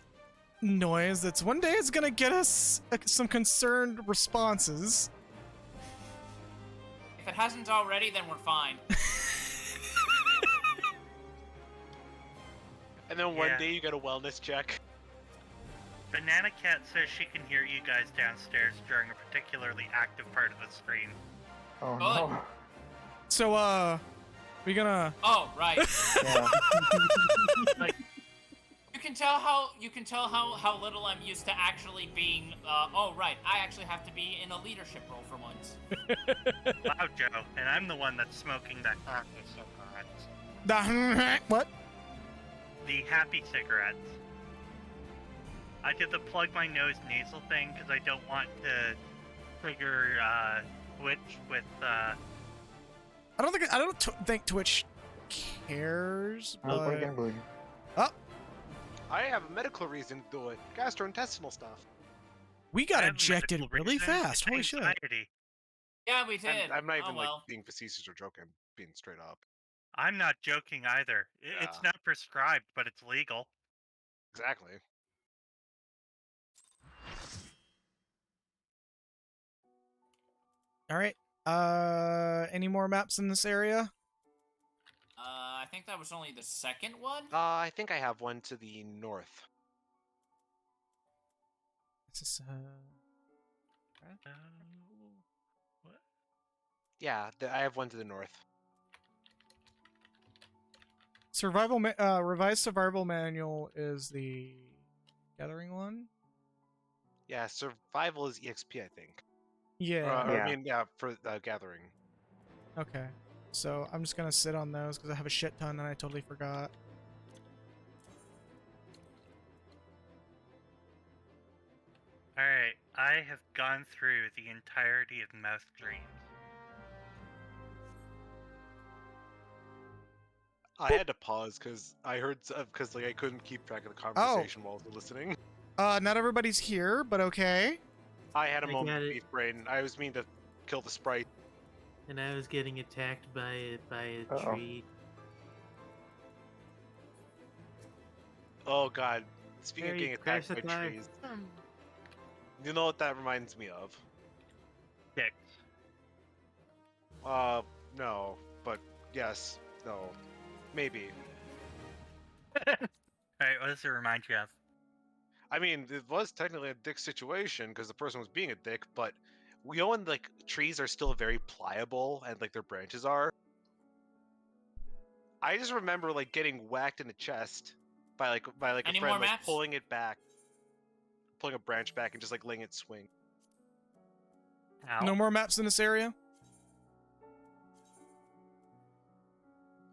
noise that's one day is gonna get us some concerned responses. If it hasn't already, then we're fine. And then one Yeah. day you get a wellness check. Banana Cat says she can hear you guys downstairs during a particularly active part of the stream. Oh Good. no. So, we gonna... Oh, right. Yeah. You can tell how little I'm used to actually being. Oh, right. I actually have to be in a leadership role for once. Wow, Joe. And I'm the one that's smoking that happy cigarettes. What? The happy cigarettes. I did the plug my nose nasal thing because I don't want to trigger Twitch with I don't think Twitch cares, Oh, but... again, Boogie. I have a medical reason to do it. Gastrointestinal stuff. We I got have a ejected medical really reason. fast. It's Holy shit. anxiety. Yeah, we did. And I'm not even oh, well. like being facetious or joking. I'm being straight up. I'm not joking either. It's Yeah. not prescribed, but it's legal. Exactly. All right. Any more maps in this area? I think that was only the second one. I think I have one to the north. This is, What? Yeah, I have one to the north. revised survival manual is the gathering one. Yeah, survival is EXP, I think. Yeah. Or, Yeah. I mean, yeah, for gathering. Okay. So I'm just gonna sit on those because I have a shit ton and I totally forgot. Alright, I have gone through the entirety of Mouth Dreams. I had to pause because I heard because like I couldn't keep track of the conversation while listening. Not everybody's here, but okay. I had a I moment get of it. beef brain. I was mean to kill the sprite. and I was getting attacked by a Uh-oh. tree. Oh god. Speaking of Harry, getting attacked by crucify. trees, you know what that reminds me of? Dicks. No, but yes, no, maybe. Alright, what does it remind you of? I mean, it was technically a dick situation because the person was being a dick, but we know when like trees are still very pliable and like their branches are. I just remember like getting whacked in the chest by like Any a friend more like maps? pulling it back, pulling a branch back and just like letting it swing. Ow. No more maps in this area?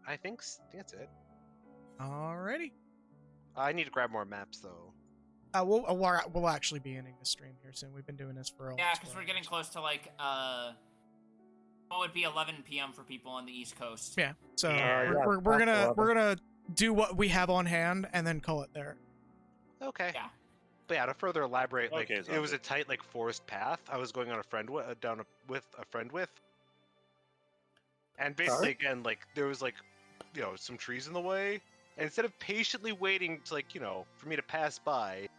I think that's it. Alrighty. I need to grab more maps though. We'll actually be ending the stream here soon. We've been doing this for Yeah, almost because 4 we're getting hours. close to like what would be 11 p.m. for people on the East Coast. Yeah. So Yeah. we're gonna do what we have on hand and then call it there. Okay. Yeah. But yeah, to further elaborate, like Okay, it was a zombie. tight like forest path. I was going on a friend with, with a friend with, and basically again like there was like some trees in the way. And instead of patiently waiting to like for me to pass by,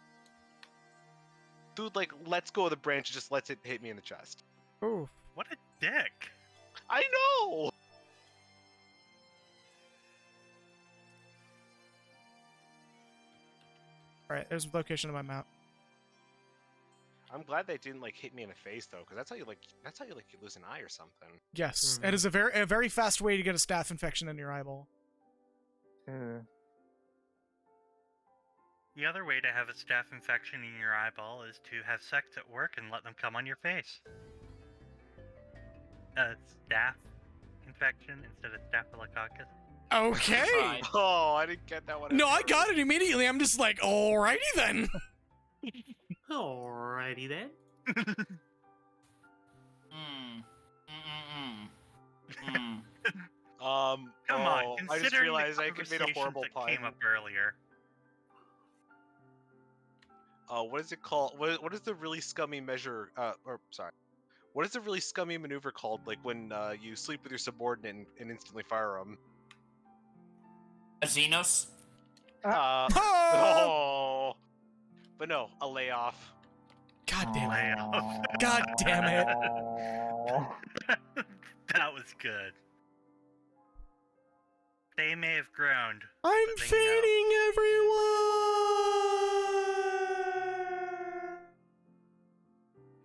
dude like lets go of the branch and just lets it hit me in the chest. Ooh. What a dick! I know. Alright, there's the location of my map. I'm glad they didn't like hit me in the face though, because that's how you lose an eye or something. Yes, Mhm. it is a very fast way to get a staph infection in your eyeball. Hmm. The other way to have a staph infection in your eyeball is to have sex at work and let them come on your face. Staph infection instead of staphylococcus. Okay. Tried. Oh, I didn't get that one. No, I got it immediately. I'm just like, alrighty then. Alrighty then. Mm. Mm. Come on, I just considering realized the I made a horrible conversations that pun. came up earlier. What is it called? What is the really scummy measure? What is the really scummy maneuver called? Like when you sleep with your subordinate and instantly fire them? A Xenos? Oh, Oh! but no, a layoff. God damn it. Layoff. God damn it. That was good. They may have groaned. I'm but they know. feeding everyone.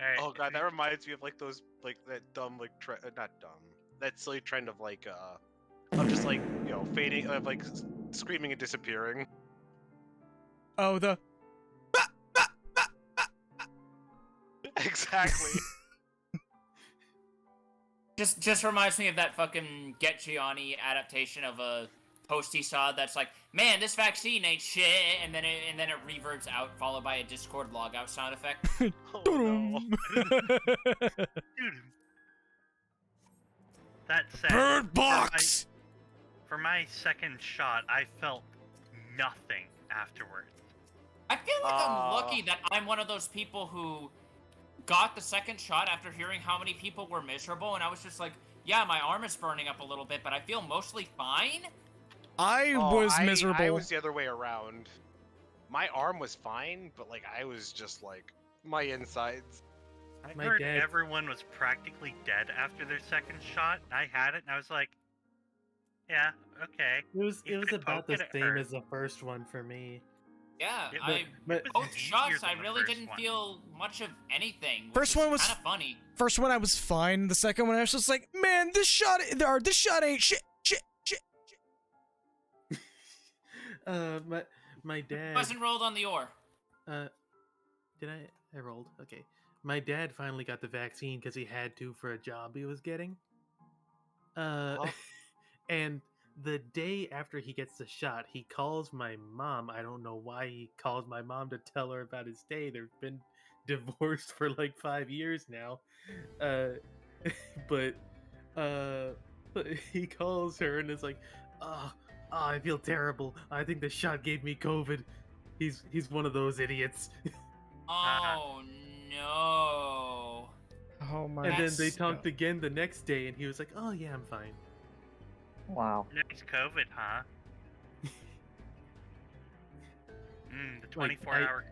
Alright, Oh god, that reminds me of like those like that dumb like not dumb. That silly trend of like of just like fading of like screaming and disappearing. Oh, the Exactly. Just reminds me of that fucking Get Gianni adaptation of a post he saw that's like, man, this vaccine ain't shit, and then it reverts out, followed by a Discord logout sound effect. Oh, no. Dude. That said, Bird Box. for my second shot, I felt nothing afterwards. I feel like I'm lucky that I'm one of those people who got the second shot after hearing how many people were miserable, and I was just like, yeah, my arm is burning up a little bit, but I feel mostly fine. I was I miserable. was the other way around. My arm was fine, but like I was just like my insides. I My heard dad- everyone was practically dead after their second shot, and I had it, and I was like, yeah, okay. It was You could about poke the it, it same hurt. as the first one for me. Yeah, It I But was both easier shots, than I the really first didn't one. feel much of anything. First one was kind of funny. First one I was fine. The second one I was just like, man, this shot ain't shit. My dad. Wasn't rolled on the oar. Did I rolled? Okay. My dad finally got the vaccine because he had to for a job he was getting. And the day after he gets the shot, he calls my mom. I don't know why he calls my mom to tell her about his day. They've been divorced for like 5 years now. But he calls her and is like, oh, I feel terrible. I think the shot gave me COVID. He's one of those idiots. Oh no. Oh my And then they That's- talked again the next day, and he was like, "Oh yeah, I'm fine." Wow. Nice COVID, huh? The 24-hour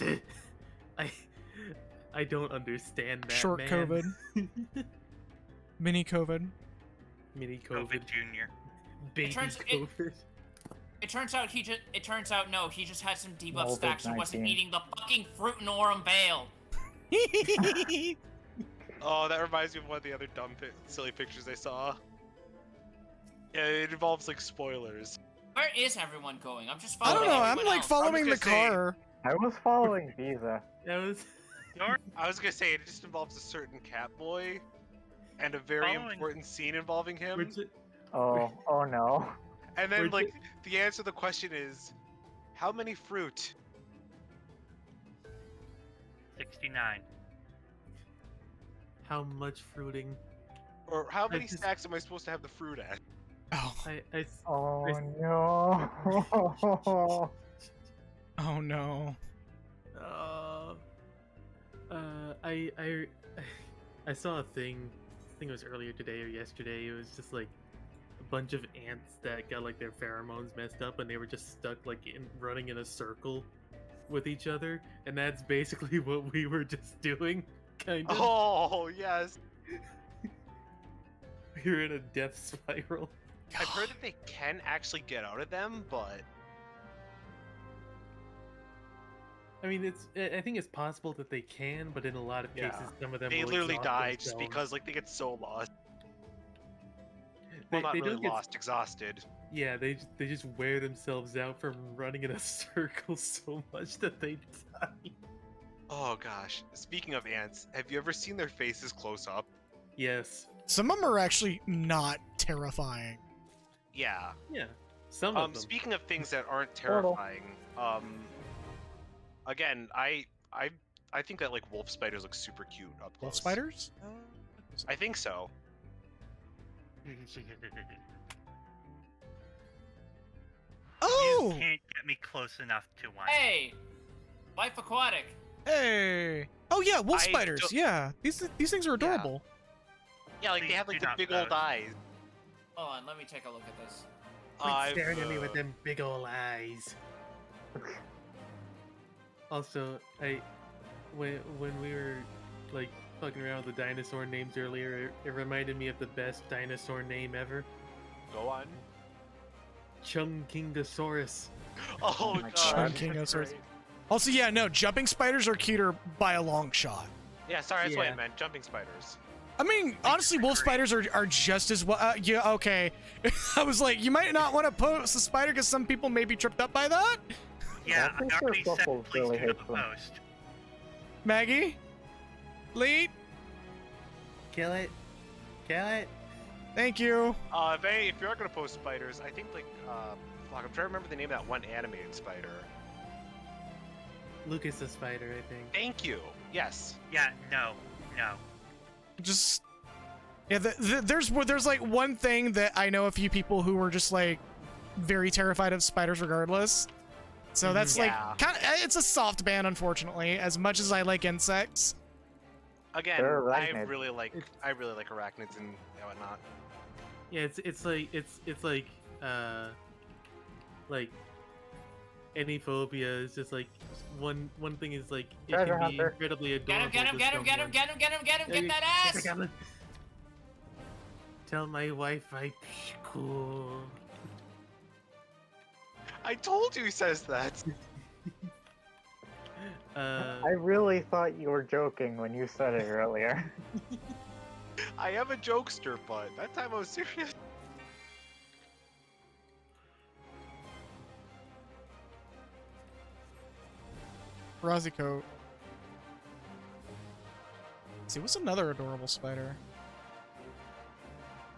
COVID. I I don't understand that. Short man. COVID. Mini COVID. Mini COVID COVID. Junior. Baby COVID. It turns out no, he just had some debuff Molded stacks and wasn't 19. eating the fucking fruit and Aurum Bale. Oh, that reminds me of one of the other dumb, silly pictures I saw. Yeah, it involves like spoilers. Where is everyone going? I'm just I following don't know. I'm everyone like else. following the just gonna say- car. I was following Visa. That was. I was gonna say it just involves a certain cat boy, and a very Following- important scene involving him. Oh no. And then we're like the answer to the question is, how many fruit? 69. How much fruiting? Or how many just- stacks am I supposed to have the fruit at? Oh, Oh I- no. oh no. I saw a thing. I think it was earlier today or yesterday. It was just like a bunch of ants that got like their pheromones messed up, and they were just stuck like running in a circle with each other, and that's basically what we were just doing, kind of. Oh yes. We were in a death spiral. I've heard that they can actually get out of them, but I mean, I think it's possible that they can, but in a lot of Yeah. cases, some of them they will literally exhaust die just themselves. because like they get so lost. They- Well, not they really don't get- lost, exhausted. Yeah, they just wear themselves out from running in a circle so much that they die. Oh gosh. Speaking of ants, have you ever seen their faces close up? Yes. Some of them are actually not terrifying. Yeah. Yeah. Some of them. Speaking of things that aren't Total. terrifying, again, I think that like wolf spiders look super cute up close. Wolf spiders? I think so. Oh! You can't get me close enough to one. Hey, Life Aquatic. Hey! Oh yeah, wolf I spiders. don't- Yeah, these things are adorable. Yeah, like they Please have like do the not big old post. eyes. Hold on, let me take a look at this. Quit staring at me with uh, them big ol' eyes. Also, when we were like fucking around with the dinosaur names earlier, it reminded me of the best dinosaur name ever, Go on. Chunkingosaurus. Oh my god. God. Chunking that's of sorts. great. Also, yeah, no, jumping spiders are cuter by a long shot. Yeah, sorry, that's what I Yeah. meant. Jumping spiders. I mean, honestly, wolf spiders are just as well. Yeah, okay. I was like, you might not want to post a spider because some people may be tripped up by that. Yeah, I think I already their said Ruffles please really do not hates them. post. Maggie? Lead? Kill it. Kill it. Thank you. If you're gonna post spiders, I think like fuck, I'm trying to remember the name of that one animated spider. Lucas the spider, I think. Thank you. Yes. Yeah, no. Just yeah, there's like one thing that I know a few people who were just like very terrified of spiders regardless. So that's Yeah. like kind of it's a soft ban, unfortunately. As much as I like insects, Again, They're I arachnids. really like arachnids and whatnot. Yeah, it's like any phobia is just like one thing is like it Treasure can be hunter. incredibly Get adorable. him, get him, to get him, get him, someone. get him, get him, get him, get that ass! Goblin. Tell my wife I cool. I told you he says that. I really thought you were joking when you said it earlier. I am a jokester, but that time I was serious. Rosy coat. Let's see, what's another adorable spider?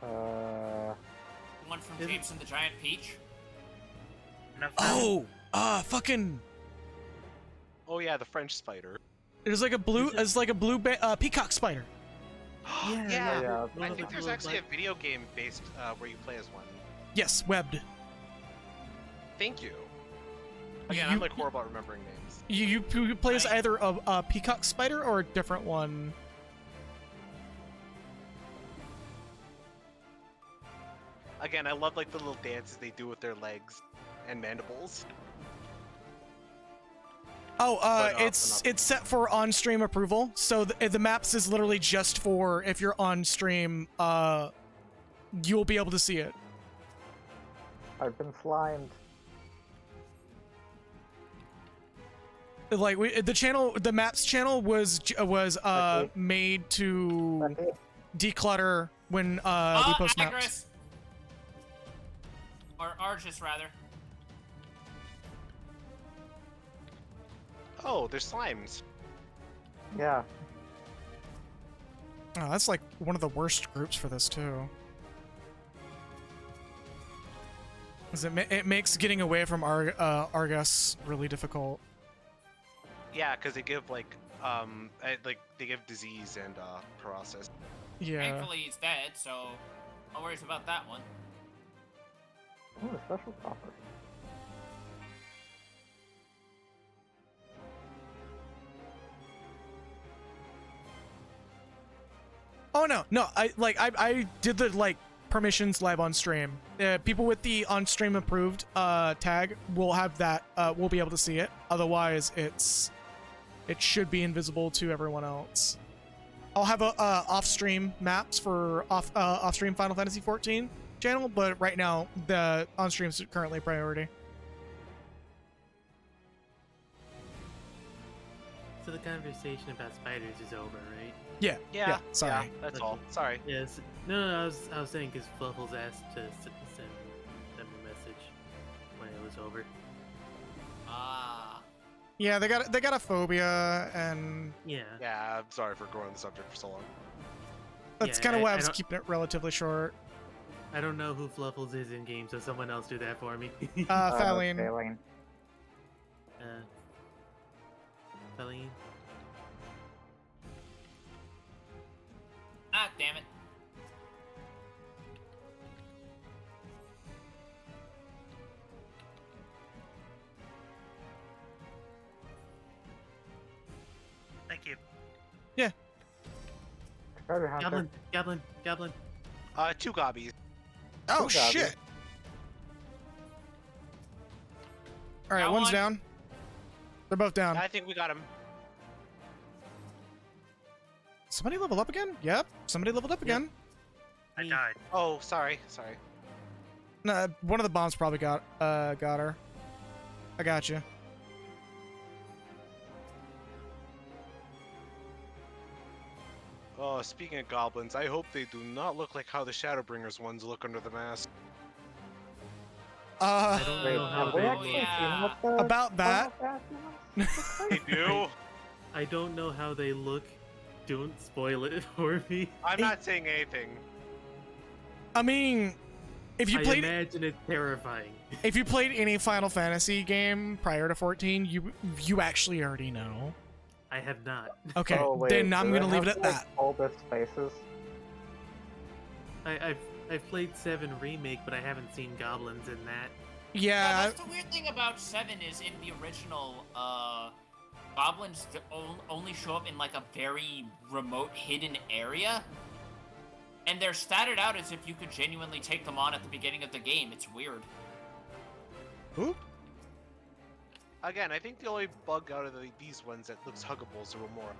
One from James and the Giant Peach. Enough Oh, fucking. Oh yeah, the French spider. It's like a blue. It's like a blue peacock spider. Yeah, yeah. yeah. one I of think the there's little actually a black- video game based where you play as one. Yes, webbed. Thank you. Again, I'm like horrible at remembering names. You play as either a peacock spider or a different one. Again, I love like the little dances they do with their legs and mandibles. Oh, But, it's set for on-stream approval. So the maps is literally just for if you're on stream, you'll be able to see it. I've been slimed. Like the maps channel was Okay. made to Okay. declutter when we post maps. Agris. Or Argus, rather. Oh, there's slimes. Yeah. Oh, that's like one of the worst groups for this too. 'Cause it makes getting away from Argus really difficult. Yeah, because they give like they give disease and paralysis. Yeah. Thankfully, he's dead, so no worries about that one. Ooh, a special property. Oh no, I did the like permissions live on stream. People with the on stream approved tag will have that. Will be able to see it. Otherwise, it should be invisible to everyone else. I'll have a off stream maps for off stream Final Fantasy XIV channel, but right now the on stream is currently a priority. So the conversation about spiders is over, right? Yeah. Sorry. Yeah, that's all. Sorry. Yes. No, I was saying because Fluffles asked to send them a message when it was over. Ah. Yeah, they got a phobia, and Yeah. Yeah, I'm sorry for going on the subject for so long. that's Yeah, kind of why I I was don't- keeping it relatively short. I don't know who Fluffles is in game, so someone else do that for me. Faline. Faline. Faline. Ah, damn it. Thank you. Treasure hunter. Goblin. 2 gobbies. Oh Good job, shit! All right, Got one's one. down. They're both down. I think we got him. Somebody level up again? Yep. Somebody leveled up again. I Me. died. Oh, sorry. No, one of the bombs probably got her. I got you. Oh, speaking of goblins, I hope they do not look like how the Shadowbringers ones look under the mask. I don't Wait, know how have we they actually look. yeah. seen what the About that. Final Fantasy They do. I don't know how they look. Don't spoil it for me. I'm not saying anything. I mean, if you I played imagine it's terrifying. if you played any Final Fantasy game prior to 14, you actually already know. I have not. Okay, Oh, wait, then I'm do they gonna leave it have, at like, that. bulbous faces? I've played 7 Remake, but I haven't seen goblins in that. Yeah, That's the weird thing about 7 is in the original, goblins only show up in like a very remote hidden area. And they're statted out as if you could genuinely take them on at the beginning of the game. It's weird. Ooh. Again, I think the only bug out of these ones that looks huggable is the Remora.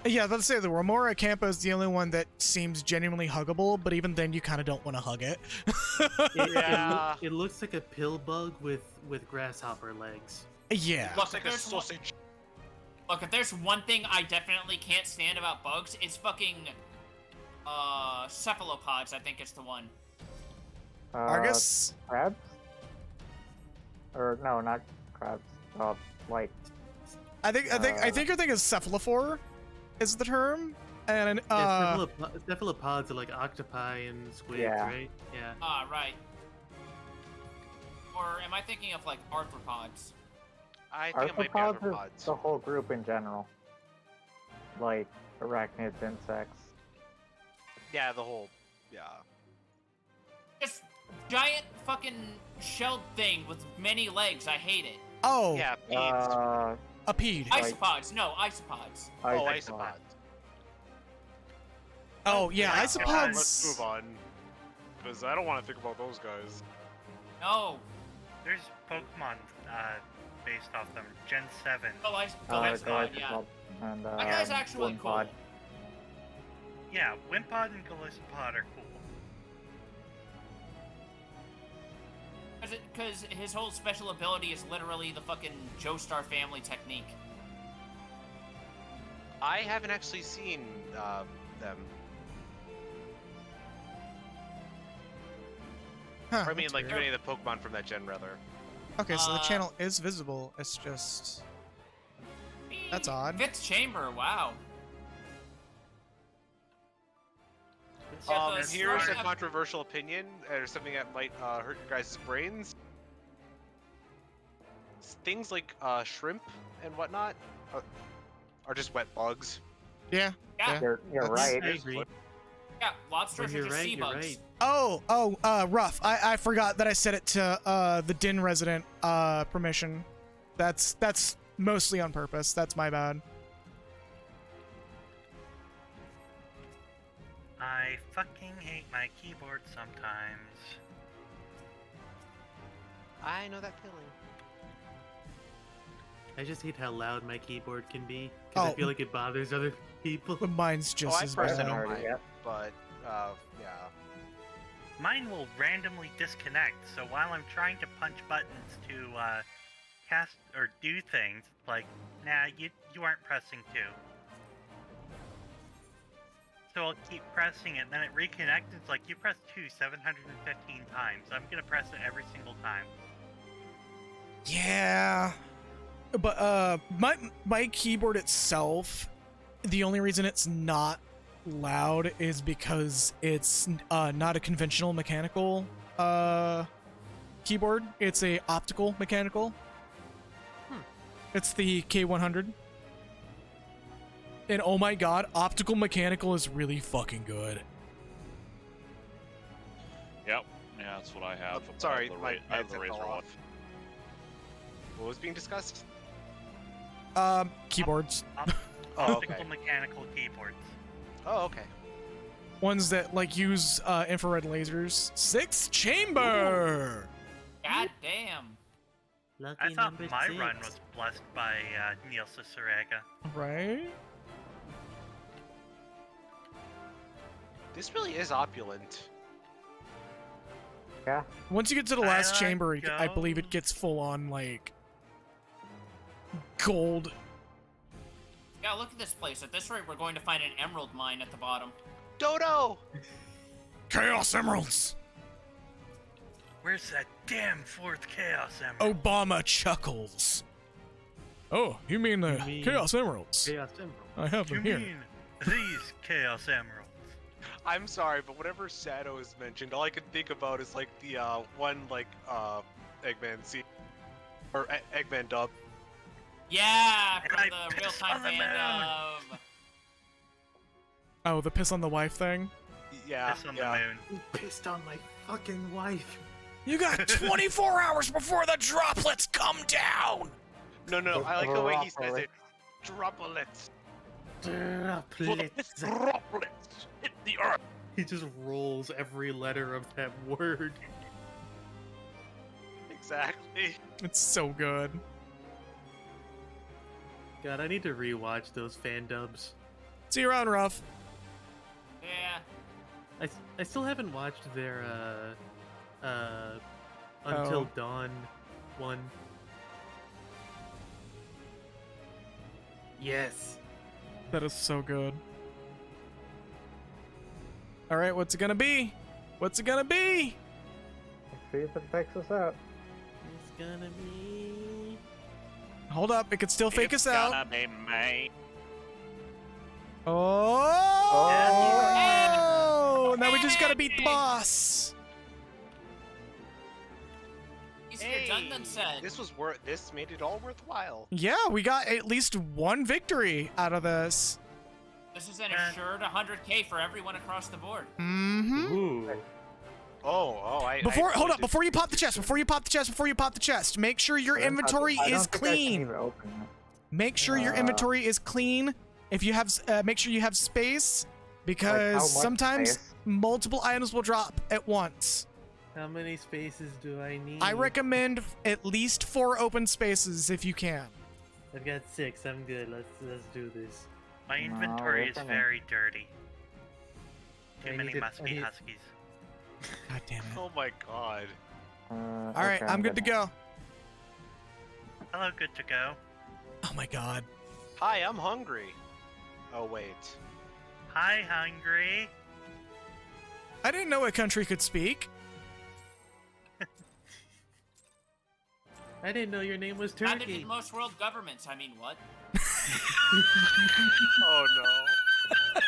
Yeah, let's say the Remora Campa is the only one that seems genuinely huggable, but even then you kind of don't want to hug it. Yeah. It looks like a pill bug with grasshopper legs. Yeah. Look, Looks like a there's one- sausage. Look, if there's one thing I definitely can't stand about bugs, it's fucking, cephalopods, I think it's the one. Argus? Crabs? Or no, not crabs. Like I think you're thinking cephalophore is the term. And Yeah, cephalopods are like octopi and squids, Yeah. right? Yeah. Ah, right. Or am I thinking of, like, arthropods? I think it might be arthropods arthropods. is the whole group in general. Like arachnids, insects. Yeah, the whole. Yeah. Just giant fucking shelled thing with many legs. I hate it. oh, Yeah, beads. a pede. Like- Isopods. No, isopods. Oh, Isopods. isopods. Oh yeah, Let's isopods. move on. because I don't want to think about those guys. No. There's Pokemon based off them. Gen 7. Galacticon, yeah. And, That guy's actually cool. Wimpod. Yeah, Wimpod and Galacticon are cool. Because his whole special ability is literally the fucking Joestar family technique. I haven't actually seen them. Huh, I mean, that's like, weird. any of the Pokemon from that gen, rather. Okay, so the channel is visible. It's just that's odd. Fifth chamber, wow. Yeah, the Here's a start of- controversial opinion, or something that might hurt your guys' brains. Things like shrimp and whatnot are just wet bugs. Yeah. Yeah, You're That's- right. I agree. yeah, lobsters When are you're just right, sea you're bugs. right. Rough. I forgot that I set it to the Din resident permission. That's mostly on purpose. That's my bad. I fucking hate my keyboard sometimes. I know that feeling. I just hate how loud my keyboard can be, because I Oh. feel like it bothers other people. But mine's just I as personally bad. don't Already, mind, yeah. but yeah. Mine will randomly disconnect, so while I'm trying to punch buttons to cast or do things, it's like, nah, you aren't pressing 2. So I'll keep pressing it, then it reconnects, it's like, you pressed 2 715 times. I'm gonna press it every single time. Yeah. But my keyboard itself, the only reason it's not loud is because it's not a conventional mechanical keyboard. It's a optical mechanical. It's the K100. And oh my god, optical mechanical is really fucking good. Yep. Yeah, that's what I have. Sorry, I have the headset Razor fell one. off. What was being discussed? Keyboards. Oh, Optical okay. mechanical keyboards. Oh, okay. Ones that like use infrared lasers. 6th chamber. God damn. Lucky I thought number my 6. run was blessed by Neil Cicerega. Right? This really is opulent. Yeah. Once you get to the I last like chamber, I believe it gold. gets full on like gold. Yeah, look at this place. At this rate, we're going to find an emerald mine at the bottom. Dodo! Chaos emeralds. Where's that damn 4th Chaos Emerald? Obama chuckles. Oh, you mean the You mean- Chaos emeralds? Chaos Emerald. I have You them here. mean these Chaos Emeralds? I'm sorry, but whenever Shadow is mentioned, all I can think about is like the one like Eggman scene or Eggman dub. Yeah, And from I the piss real-time on the fandom. Oh, the piss on the wife thing. Yeah, Piss on yeah. the moon. You pissed on my fucking wife. You got 24 hours before the droplets come down. No, I like the way he says it. Droplets. Droplets. Droplets. Hit the earth. He just rolls every letter of that word. Exactly. It's so good. God, I need to rewatch those fan dubs. See you around, Ruff. Yeah. I still haven't watched their Until Oh. Dawn one. Yes. That is so good. All right, what's it gonna be? What's it gonna be? Let's see if it picks us out. It's gonna be. Hold up, it could still fake us out. Gonna be me. Oh! Now we just gotta beat the boss. Easier done than said. This was this made it all worthwhile. Yeah, we got at least one victory out of this. This is an assured 100k for everyone across the board. Mm-hmm. Ooh. Hold up, before you pop the chest, make sure your inventory I don't is think I can clean. even open it. Make sure your inventory is clean. If you have, make sure you have space, because Like, how much sometimes space? multiple items will drop at once. How many spaces do I need? I recommend at least 4 open spaces if you can. I've got 6. I'm good. Let's do this. My No, inventory is listen. very dirty. Too I many need to- musky I need- huskies. God damn it. Oh my god. All right, I'm good to go. Hello, good to go. Oh my god. Hi, I'm hungry. Oh wait. Hi, hungry. I didn't know a country could speak. I didn't know your name was Founded Turkey. in most world governments. I mean, what? Oh no.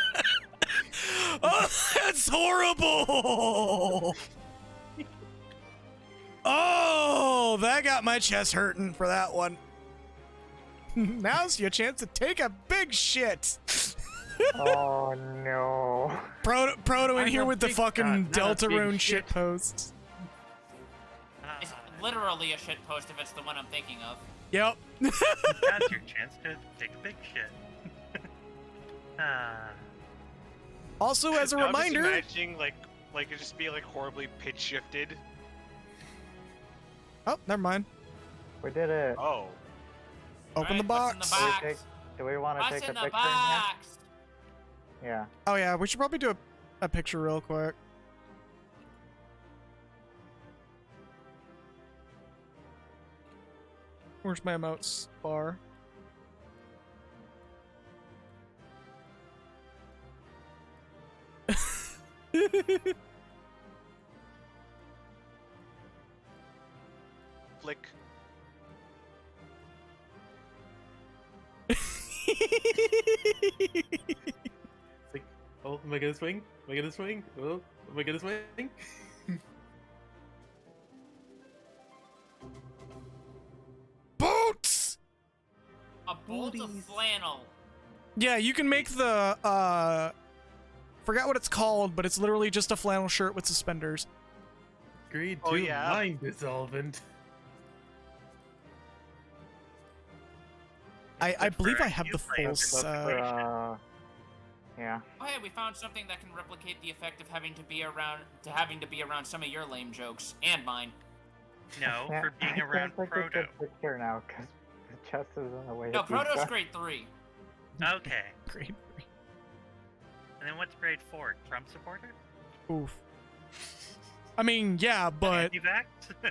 Oh, that's horrible! Oh, that got my chest hurting for that one. Now's your chance to take a big shit. Oh no. Proto in I'm here a with the big fucking shot, not a big Deltarune shit shit. posts. It's literally a shit post if it's the one I'm thinking of. Yep. Now's your chance to take a big shit. Also, as a No, I'm just reminder, imagining like it just be like horribly pitch shifted. oh, never mind. We did it. Oh. Open the Alright, what's box. in the Do we box? take- Do we want to What's take a in the picture box? in here? Oh yeah, we should probably do a picture real quick. Where's my emotes bar? Flick. It's like, oh, am I gonna swing? Am I gonna swing? Oh, am I gonna swing? Boots! A bolt of Booties. flannel. Yeah, you can make the forgot what it's called, but it's literally just a flannel shirt with suspenders. Grade 2 Oh, yeah. mind dissolvent. I believe I Right, have you the play full with That's set. for, yeah. Oh hey, we found something that can replicate the effect of having to be around some of your lame jokes and mine. No, Can't- for being I can't around take a Proto. good picture now because the chest is in the way. No, of Proto's pizza. grade 3. Okay. Great. And then what's grade 4? Trump supporter? Oof. I mean, yeah, but Anti-vax?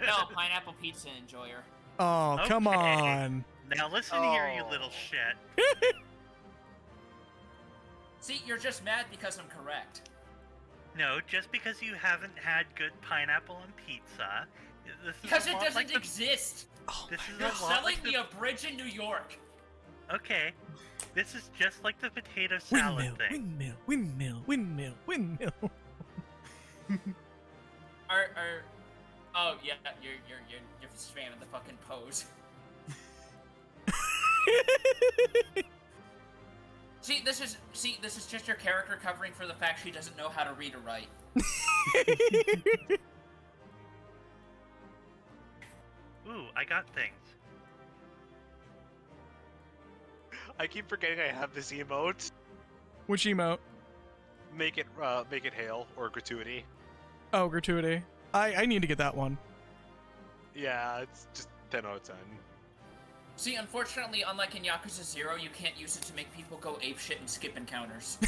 No, pineapple pizza enjoyer. oh, come Okay. on. Now listen here, you Oh. little shit. See, you're just mad because I'm correct. No, just because you haven't had good pineapple on pizza, this is Because a it lot doesn't like the- exist. Oh This my is You're a lot selling like me the... a bridge in New York. Okay, this is just like the potato salad Windmill, thing. windmill, windmill, windmill, windmill. Oh yeah, you're spamming the fucking pose. See, this is just your character covering for the fact she doesn't know how to read or write. Ooh, I got things. I keep forgetting I have this emote. Which emote? Make it hail or gratuity. Oh, gratuity. I need to get that one. Yeah, it's just 10 out of 10. See, unfortunately, unlike in Yakuza 0, you can't use it to make people go apeshit and skip encounters.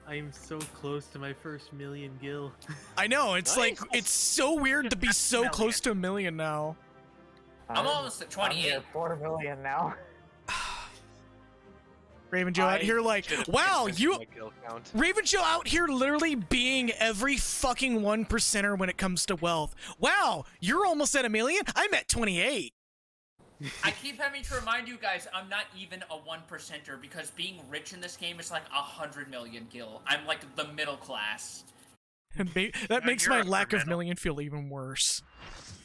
I'm so close to my first million gil. I know, it's Nice. like, it's so weird to be so Million. close to 1 million now. I'm almost at I'm 28. near 4 million now. Raven Joe out I here like, should've wow, increased you... my guild count. Raven Joe out here literally being every fucking 1%er when it comes to wealth. Wow, you're almost at 1 million? I'm at 28. I keep having to remind you guys, I'm not even a 1%er because being rich in this game is like 100 million gil. I'm like the middle class. That No, makes you're my upper lack of middle. million feel even worse.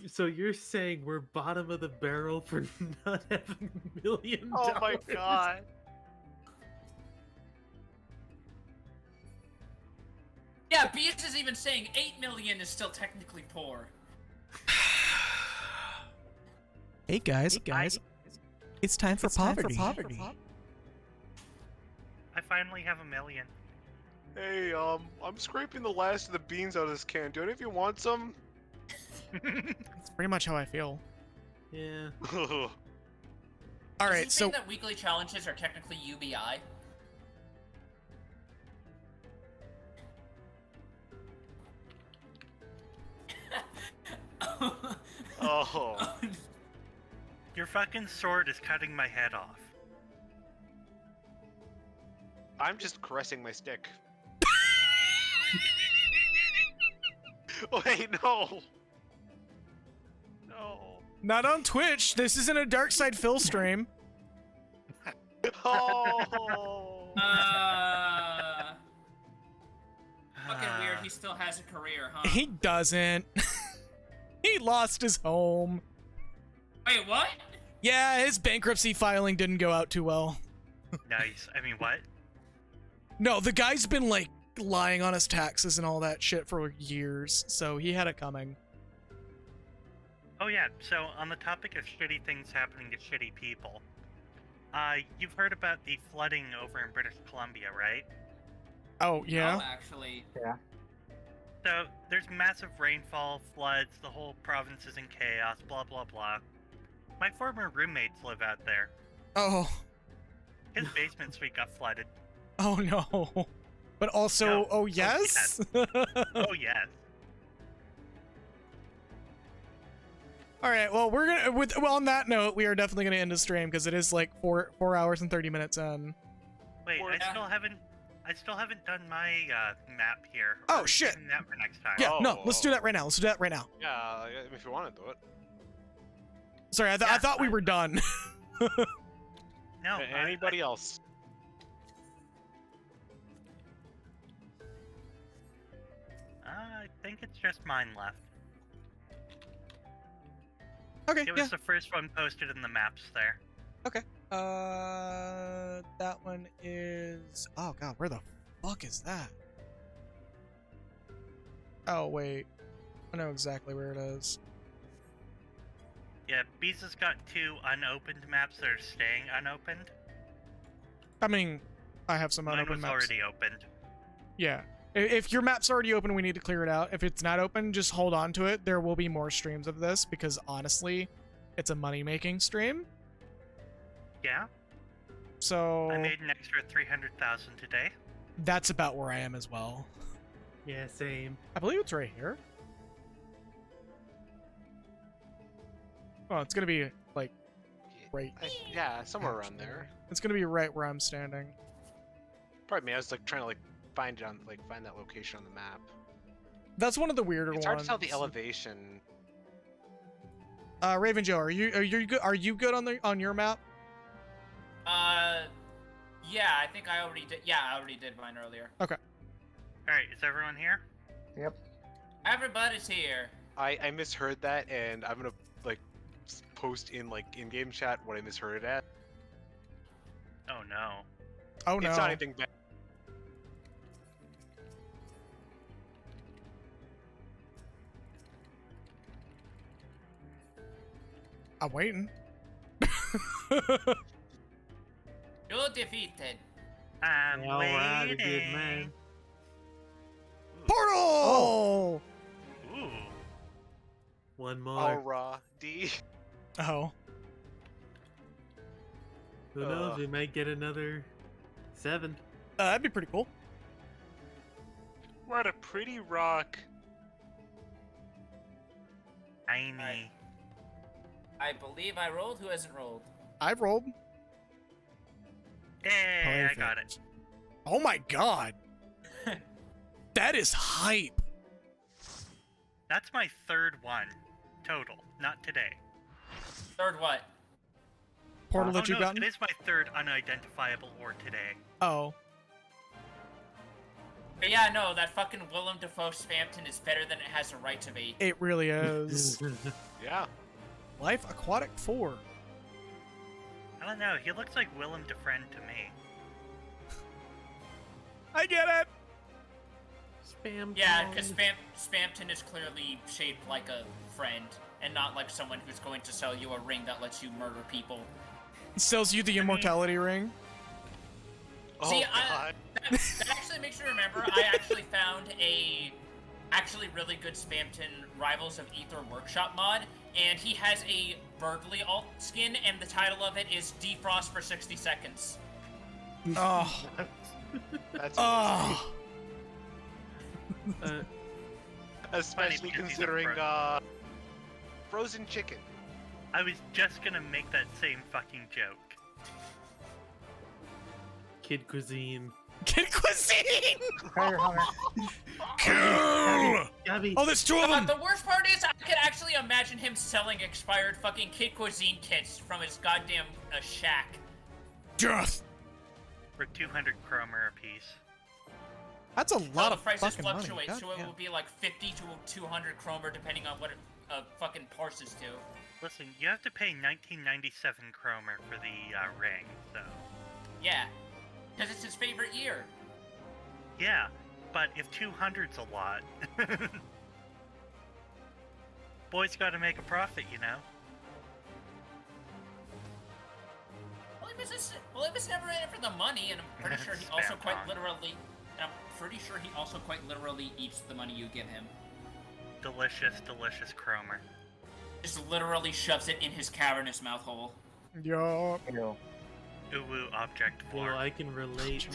So you're saying we're bottom of the barrel for not having $1 million? Oh my god. Yeah, Beats is even saying 8 million is still technically poor. Hey guys, it's time for poverty. I finally have 1 million. Hey, I'm scraping the last of the beans out of this can. Do any of you want some? That's pretty much how I feel. Yeah. All Is right, he so saying that weekly challenges are technically UBI? Oh. Your fucking sword is cutting my head off. I'm just caressing my stick. Wait, no. No. not on Twitch. This isn't a Dark Side Phil stream. Oh. Fucking weird. He still has a career, huh? He doesn't. He lost his home. Wait, what? Yeah, his bankruptcy filing didn't go out too well. Nice. I mean, what? No, the guy's been like lying on his taxes and all that shit for years, so he had it coming. Oh yeah, so on the topic of shitty things happening to shitty people, you've heard about the flooding over in British Columbia, right? Oh, yeah? Oh, actually. Yeah. So there's massive rainfall, floods, the whole province is in chaos, blah blah blah. My former roommates live out there. Oh. His basement suite got flooded. Oh, no. But also, No. oh, yes? Oh yes. All right, well, we're gonna, well, on that note, we are definitely gonna end the stream because it is like 4 hours and 30 minutes in. Wait, Or- I still haven't done my map here. Oh, Are we shit. doing that for next time? Yeah, no, Oh, let's do that right now. Let's do that right now. Yeah, if you want to do it. Sorry, I Yeah, thought we were done. No. Anybody else? I think it's just mine left. Okay, It was the first one posted in the maps there. that one is, oh god, where the fuck is that? Oh, wait. I know exactly where it is. Yeah, Bees has got 2 unopened maps that are staying unopened. I mean, I have some Mine unopened was maps. already opened. Yeah. If your map's already open, we need to clear it out. If it's not open, just hold on to it. There will be more streams of this because honestly, it's a money-making stream. Yeah, So I made an extra 300,000 today. that's about where I am as well. Yeah, same. I believe it's right here. Oh, it's gonna be like right. Yeah, somewhere around there. It's gonna be right where I'm standing. Probably me. I was like trying to like find that location on the map. That's one of the weirder It's ones. hard to tell the elevation. Raven Joe, are you good? Are you good on your map? Yeah, I think I already did. Yeah, I already did mine earlier. Alright, is everyone here? Yep. Everybody's here. I misheard that, and I'm gonna like post in like in-game chat what I misheard it at. Oh no. Oh no. It's not anything bad. I'm waiting. You're defeated. I'm Alright, waiting. good man. Portal! Ooh. One more. Alright, D. Oh. Who knows? We might get another 7. That'd be pretty cool. What a pretty rock. Tiny. I believe I rolled. Who hasn't rolled? I've rolled. Hey, I got it. Perfect. Oh my god. That is hype. That's my 3rd one. Total. Not today. Third what? Portal Oh that you've no, gotten? it is my 3rd unidentifiable ore today. Oh. But yeah, no, that fucking Willem Dafoe Spamton is better than it has a right to be. It really is. Yeah. Life Aquatic 4. I don't know, he looks like Willem Defriend to me. I get it. Spam. Yeah, call. because Spamton is clearly shaped like a friend, and not like someone who's going to sell you a ring that lets you murder people. Sells you the immortality ring. See, God. that actually makes me remember. I actually found a actually really good Spamton Rivals of Ether Workshop mod, and he has a Burgley alt skin, and the title of it is Defrost for 60 seconds. Oh. That's amazing. Oh. Especially because he's a considering pro. frozen chicken. I was just gonna make that same fucking joke. Kid cuisine. Kid cuisine! Treasure hunter. Kill! Gabby. Oh, there's two of them! The worst part is I could actually imagine him selling expired fucking Kid Cuisine kits from his goddamn shack. Death! For 200 chromer a piece. That's a Well, lot the of prices fucking money. fluctuate, God so it damn. will be like 50 to 200 chromer depending on what it fucking parses to. Listen, you have to pay 1997 chromer for the ring, so... Yeah, because it's his favorite year. Yeah, but if 200's a lot... Boys gotta make a profit, you know? Well, he was never in it for the money, and I'm pretty sure he also quite literally... And I'm pretty sure he also quite literally eats the money you give him. Delicious, delicious chromer. Just literally shoves it in his cavernous mouth hole. Yup. Ew. Uwu object Well, 4. I can relate.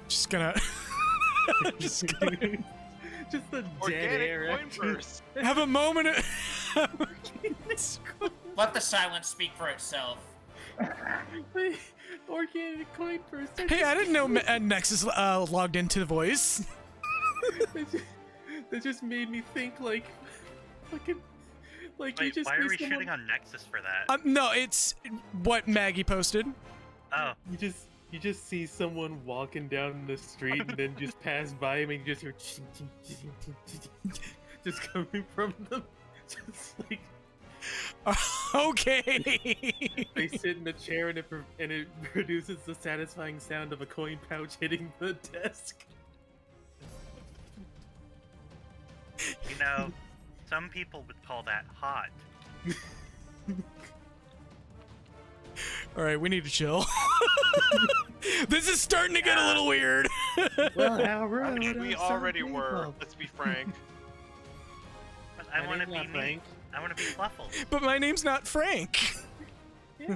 Just gonna... just gonna Just the dead Organic air. coin after- purse. have a moment of... Let the silence speak for itself. Organic coin purse. Hey, I didn't know Nexus logged into the voice. That just made me think like, fucking, like you Wait, just why are see we someone- shitting on Nexus for that? No, it's what Maggie posted. Oh, You just see someone walking down the street and then just pass by him and you just hear just coming from them. Just like Okay. they sit in a chair and it produces the satisfying sound of a coin pouch hitting the desk. you know, some people would call that hot. All right, we need to chill. This is starting to get a little weird. Well, how rude! I mean, of we some already were. people. Let's be frank. But I My want to name's be not me. Frank. I want to be Fluffles. But my name's not Frank. Yeah.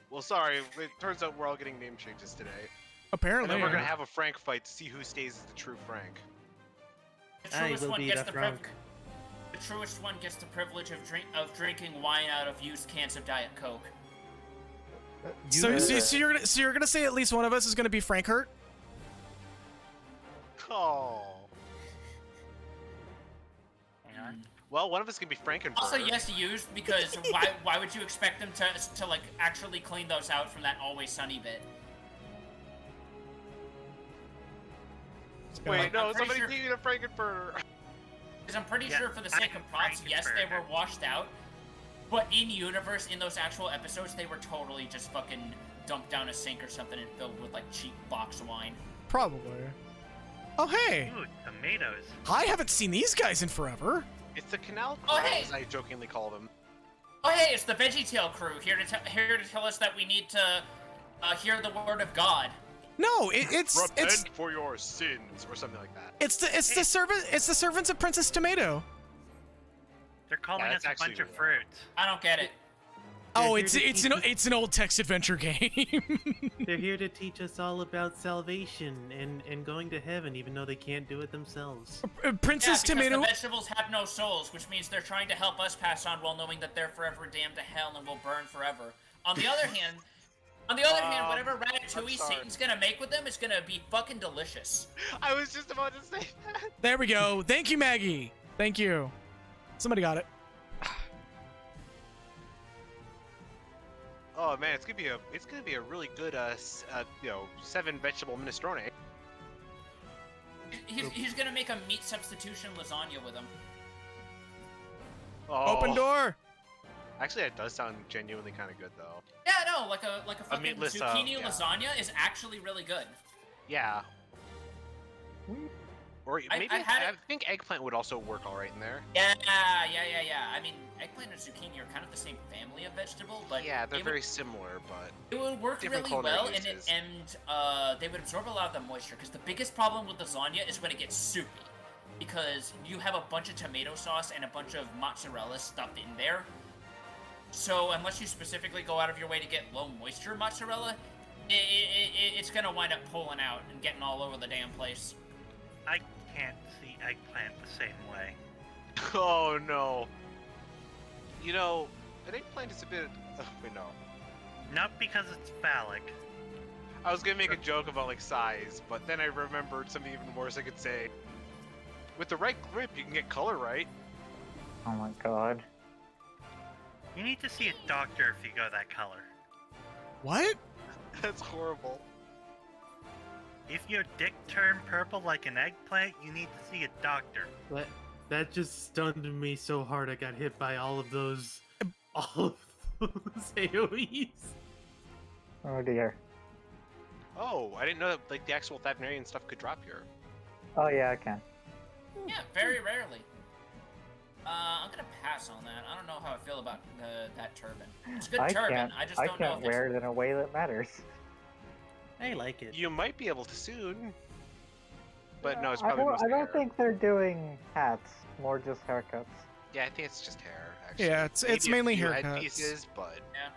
Well, sorry. It turns out we're all getting name changes today. And Apparently. then we're gonna have a Frank fight to see who stays as the true Frank. The I truest will one be gets the the Frank. The truest one gets the privilege of drinking wine out of used cans of Diet Coke. So you're gonna say at least one of us is gonna be Frank Hurt? Oh. Hang on. Well, one of us can be Frankenberg. Also, yes, used because why would you expect them to like actually clean those out from that Always Sunny bit? Wait, no, I'm pretty somebody sure- needed a Frankenfurter. Because I'm pretty Yeah, sure for the I sake am of props, yes, they were Frankenfurter. washed out, but in universe, in those actual episodes, they were totally just fucking dumped down a sink or something and filled with like cheap box wine. Probably. Oh hey, Ooh, tomatoes. I haven't seen these guys in forever. It's the canal Oh, crabs, hey! as I jokingly call them. Oh hey, it's the VeggieTale crew here to tell us that we need to hear the word of God. No, it's Repent for your sins, or something like that. it's the servants of Princess Tomato. They're calling Yeah, us that's a actually bunch of really fruits. I don't get it. Oh, here it's to it's teach an us- it's an old text adventure game. They're here to teach us all about salvation and going to heaven, even though they can't do it themselves. Princess Yeah, because Tomato. the vegetables have no souls, which means they're trying to help us pass on while knowing that they're forever damned to hell and will burn forever. On the other hand, whatever ratatouille sorry. Satan's gonna make with them is gonna be fucking delicious. I was just about to say that. There we go. Thank you, Maggie. Thank you. Somebody got it. Oh man, it's gonna be a really good 7 vegetable minestrone. He's gonna make a meat substitution lasagna with them. Oh. Open door. Actually, that does sound genuinely kind of good though. Yeah, no, like a fucking meatless, zucchini yeah. lasagna is actually really good. Yeah. Or maybe I had I it- think eggplant would also work all right in there. Yeah. I mean, eggplant and zucchini are kind of the same family of vegetable, but Yeah, they're it very would, similar, but it would work different really culinary well, uses. and they would absorb a lot of the moisture. Because the biggest problem with lasagna is when it gets soupy, because you have a bunch of tomato sauce and a bunch of mozzarella stuffed in there. So unless you specifically go out of your way to get low moisture mozzarella, it's gonna wind up pulling out and getting all over the damn place. I can't see eggplant the same way. Oh no. You know, an eggplant is a bit. Oh, wait, no. Not because it's phallic. I was gonna make a joke about like size, but then I remembered something even worse I could say. With the right grip, you can get color right. Oh my god. You need to see a doctor if you go that color. What? That's horrible. If your dick turned purple like an eggplant, you need to see a doctor. That just stunned me so hard I got hit by all of those AoEs. Oh dear. Oh, I didn't know that like the actual Thavnarian stuff could drop here. Oh yeah, I can. Yeah, very rarely. I'm gonna pass on that. I don't know how I feel about that turban. It's a good turban. I just don't know can't if it's... wear it in a way that matters. I like it. You might be able to soon. But no, it's I probably don't, mostly I don't hair. think they're doing hats, more just haircuts. Yeah, I think it's just hair, actually. Yeah, it's Maybe a mainly few haircuts. headpieces, but Yeah.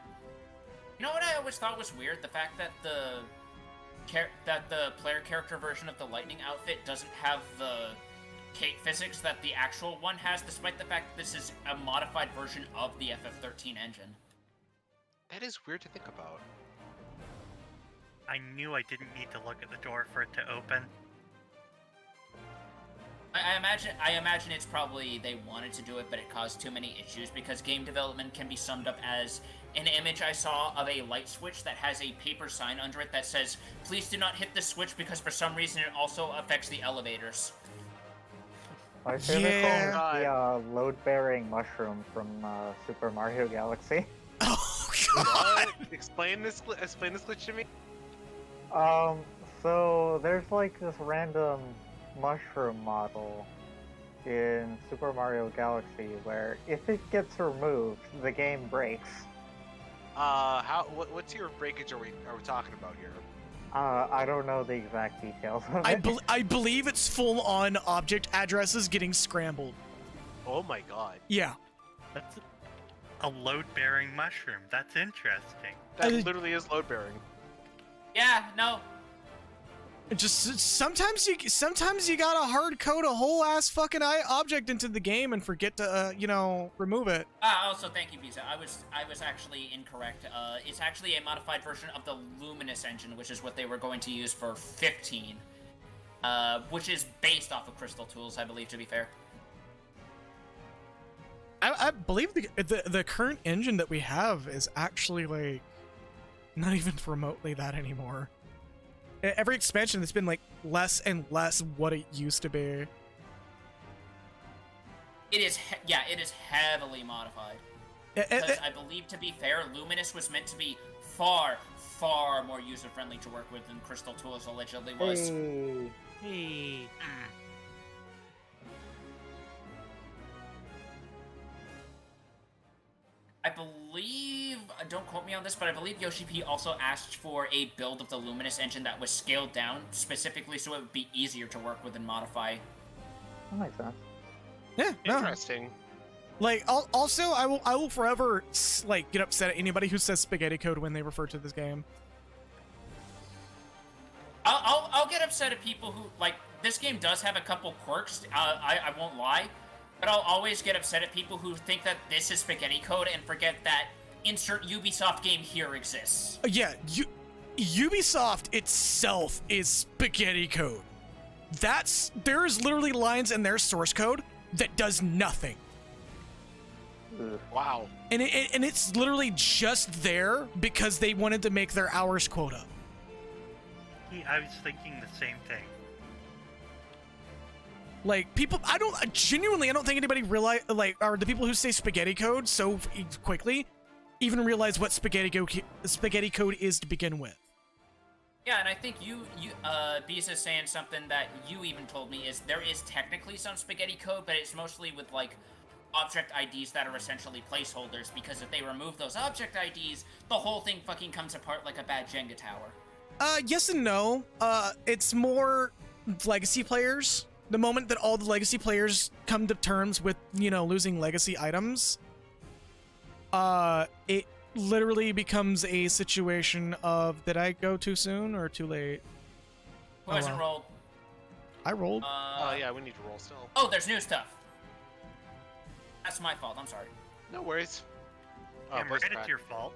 You know what I always thought was weird? The fact that the player character version of the lightning outfit doesn't have the cape physics that the actual one has, despite the fact that this is a modified version of the FF13 engine. that is weird to think about. I knew I didn't need to look at the door for it to open. I imagine it's probably they wanted to do it, but it caused too many issues because game development can be summed up as an image I saw of a light switch that has a paper sign under it that says, "Please do not hit this switch because for some reason it also affects the elevators." My favorite Yeah. one is the load-bearing mushroom from Super Mario Galaxy. Oh god. What? Explain this glitch to me. So there's like this random mushroom model in Super Mario Galaxy where if it gets removed, the game breaks. What's your breakage are we talking about here? I don't know the exact details of it. I believe it's full on object addresses getting scrambled. Oh my god. Yeah. That's a load-bearing mushroom. That's interesting. That literally is load bearing. Yeah, no. It just sometimes you gotta hard code a whole ass fucking object into the game and forget to remove it. Also, thank you, Visa. I was actually incorrect. It's actually a modified version of the Luminous engine, which is what they were going to use for 15. Which is based off of Crystal Tools, I believe, to be fair. I believe the current engine that we have is actually like not even remotely that anymore. Every expansion has been like less and less what it used to be. It is heavily modified. Because I believe, to be fair, Luminous was meant to be far, far more user-friendly to work with than Crystal Tools allegedly was. Hey. Hey. I believe, don't quote me on this, but I believe Yoshi P also asked for a build of the Luminous engine that was scaled down specifically so it would be easier to work with and modify. That makes sense. Yeah, no. Interesting. Like, also, I will forever like get upset at anybody who says spaghetti code when they refer to this game. I'll get upset at people who, like, this game does have a couple quirks, I won't lie, but I'll always get upset at people who think that this is spaghetti code and forget that insert Ubisoft game here exists. Yeah, Ubisoft itself is spaghetti code. There's literally lines in their source code that does nothing. Wow. And it's literally just there because they wanted to make their hours quota. I was thinking the same thing. Like, people, I don't think anybody realize, like, or the people who say spaghetti code so quickly even realize what spaghetti code is to begin with. Yeah, and I think Bees is saying something that you even told me is there is technically some spaghetti code, but it's mostly with like object IDs that are essentially placeholders, because if they remove those object IDs, the whole thing fucking comes apart like a bad Jenga tower. Yes and no. It's more legacy players. The moment that all the legacy players come to terms with, losing legacy items, it literally becomes a situation of, did I go too soon or too late? Who hasn't rolled? I rolled. Yeah, we need to roll still. Oh, there's new stuff. That's my fault. I'm sorry. No worries. I'm voice right, crack. it's your fault.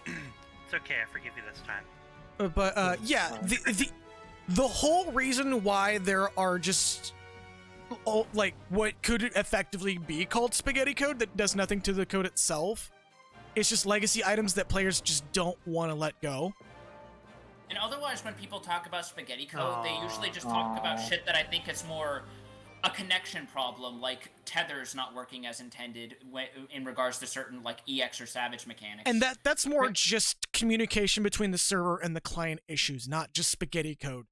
It's okay, I forgive you this time. But yeah, the whole reason why there are just like what could effectively be called spaghetti code that does nothing to the code itself, it's just legacy items that players just don't want to let go. And otherwise, when people talk about spaghetti code, they usually just talk about shit that I think is more a connection problem, like tethers not working as intended in regards to certain like EX or Savage mechanics. And that's more just communication between the server and the client issues, not just spaghetti code.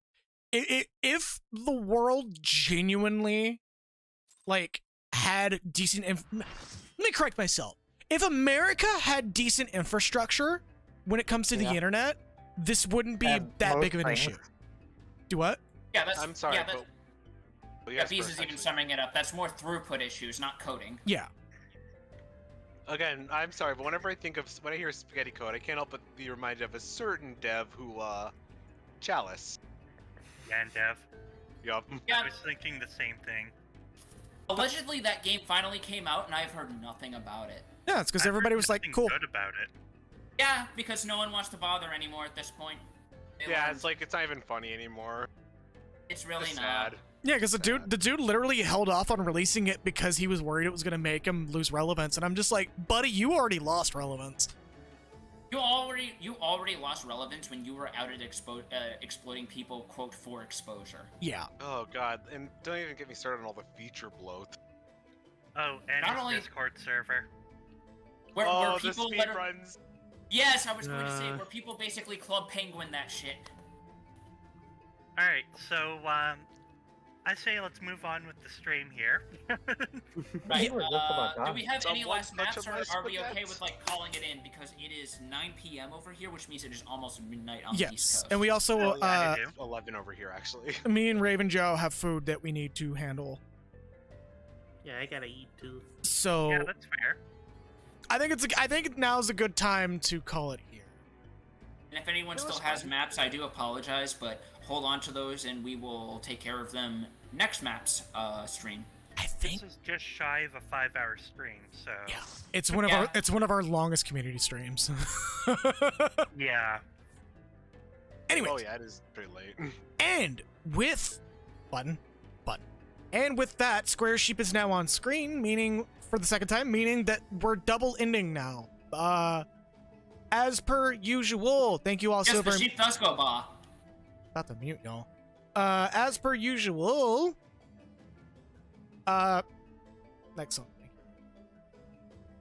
If the world genuinely like had decent let me correct myself. If America had decent infrastructure when it comes to the internet, this wouldn't be that big of an issue. Do what? Yeah, that's. I'm sorry, yeah, but... Yeah, Bees is even summing it up. That's more throughput issues, not coding. Yeah. Again, I'm sorry, but whenever when I hear spaghetti code, I can't help but be reminded of a certain dev who, Chalice. Yeah, and Dev. Yup. Yeah. I was thinking the same thing. Allegedly, that game finally came out, and I've heard nothing about it. Yeah, it's because I've everybody heard was like, nothing cool. good about it. Yeah, because no one wants to bother anymore at this point. Yeah, it's like, it's not even funny anymore. It's really It's not. sad. Yeah, because the dude literally held off on releasing it because he was worried it was gonna make him lose relevance, and I'm just like, buddy, you already lost relevance. You already lost relevance when you were out at exploiting people, quote, for exposure. Yeah. Oh god, and don't even get me started on all the feature bloat. Oh, and Not his only- Discord server. Where the people speed runs. Yes, I was going to say, where people basically Club Penguin that shit. Alright, so, I say let's move on with the stream here. Right, We're just about do done. we have any Someone last touch maps, on or my are we okay spaghettis? with, like, calling it in? Because it is 9 p.m. over here, which means it is almost midnight on the East Yes, Coast. and we also, Oh, yeah, I do. 11 over here, actually. me and Raven Joe have food that we need to handle. Yeah, I gotta eat too. So Yeah, that's fair. I think now's a good time to call it here. And if anyone No, still it's has fine. maps, I do apologize, but hold on to those, and we will take care of them next maps stream. I think This is just shy of a 5-hour stream, so... yeah, it's one of our longest community streams. Yeah. Anyways, Oh yeah, it is pretty late. and with button, and with that, Square Sheep is now on screen, meaning for the second time, meaning that we're double ending now. As per usual, thank you all Yes, so the very sheep does go bah. About to mute y'all. As per usual. Next one.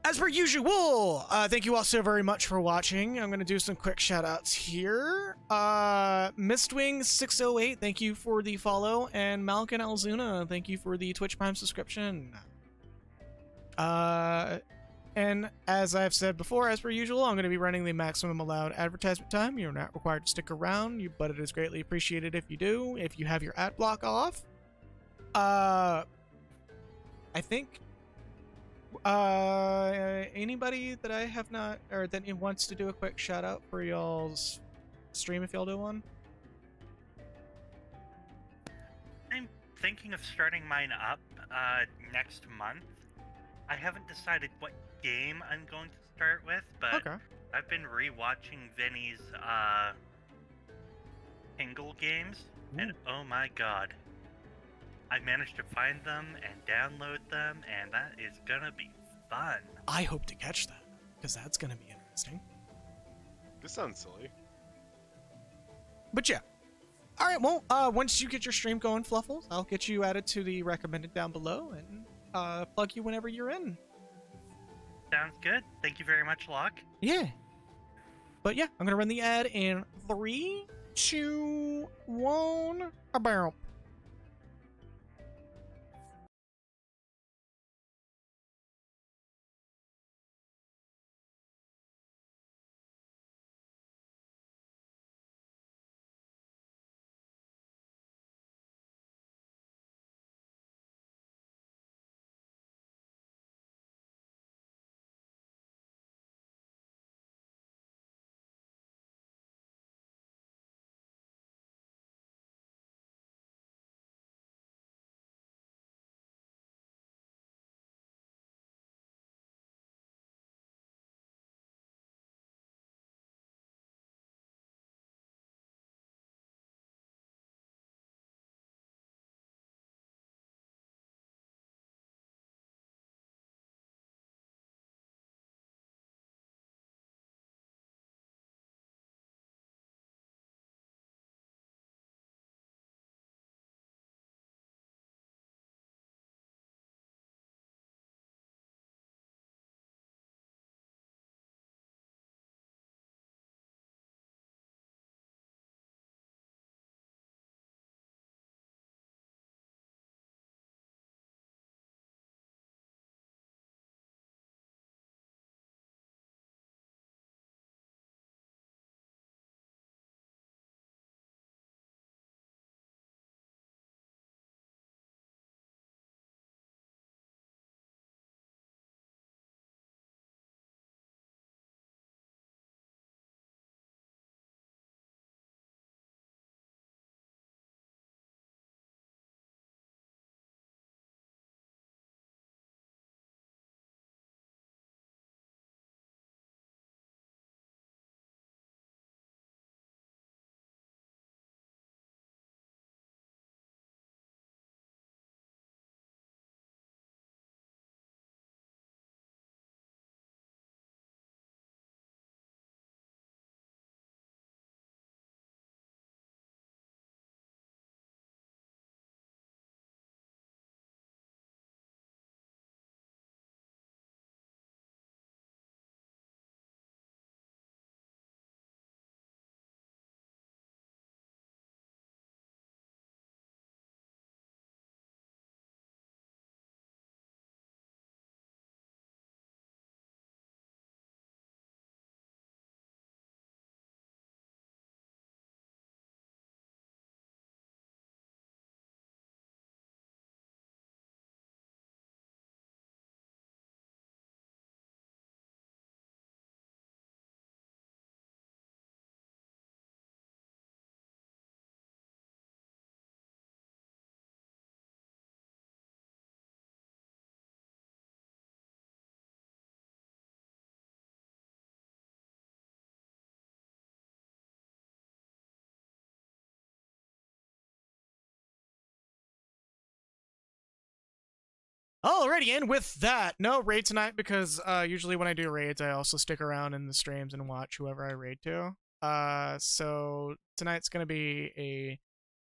As per usual, thank you all so very much for watching. I'm gonna do some quick shout outs here. Mistwing608, thank you for the follow, and Malkin Alzuna, thank you for the Twitch Prime subscription. And as I've said before, as per usual, I'm going to be running the maximum allowed advertisement time. You're not required to stick around, but it is greatly appreciated if you do, if you have your ad block off. I think anybody that I have not, or that wants to do a quick shout out for y'all's stream, if y'all do one. I'm thinking of starting mine up next month. I haven't decided what game I'm going to start with, but Okay. I've been rewatching Vinny's Tingle games, and oh my god. I managed to find them and download them, and that is gonna be fun. I hope to catch that, because that's going to be interesting. This sounds silly. But yeah. All right, well, once you get your stream going, Fluffles, I'll get you added to the recommended down below and plug you whenever you're in. Sounds good. Thank you very much, Locke. Yeah. But yeah, I'm going to run the ad in 3, 2, 1, a barrel. Alrighty, and with that, no raid tonight because usually when I do raids, I also stick around in the streams and watch whoever I raid to. So tonight's gonna be a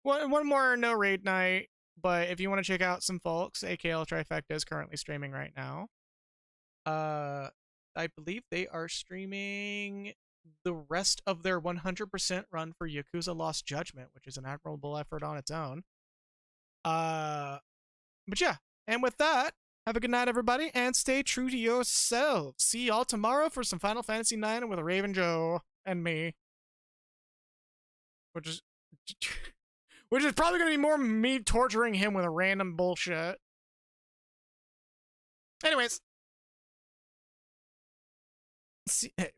one more no raid night. But if you want to check out some folks, AKL Trifecta is currently streaming right now. I believe they are streaming the rest of their 100% run for Yakuza Lost Judgment, which is an admirable effort on its own. But yeah, and with that, have a good night, everybody, and stay true to yourselves. See y'all tomorrow for some Final Fantasy IX with Raven Joe and me, which is probably gonna be more me torturing him with a random bullshit. Anyways, see,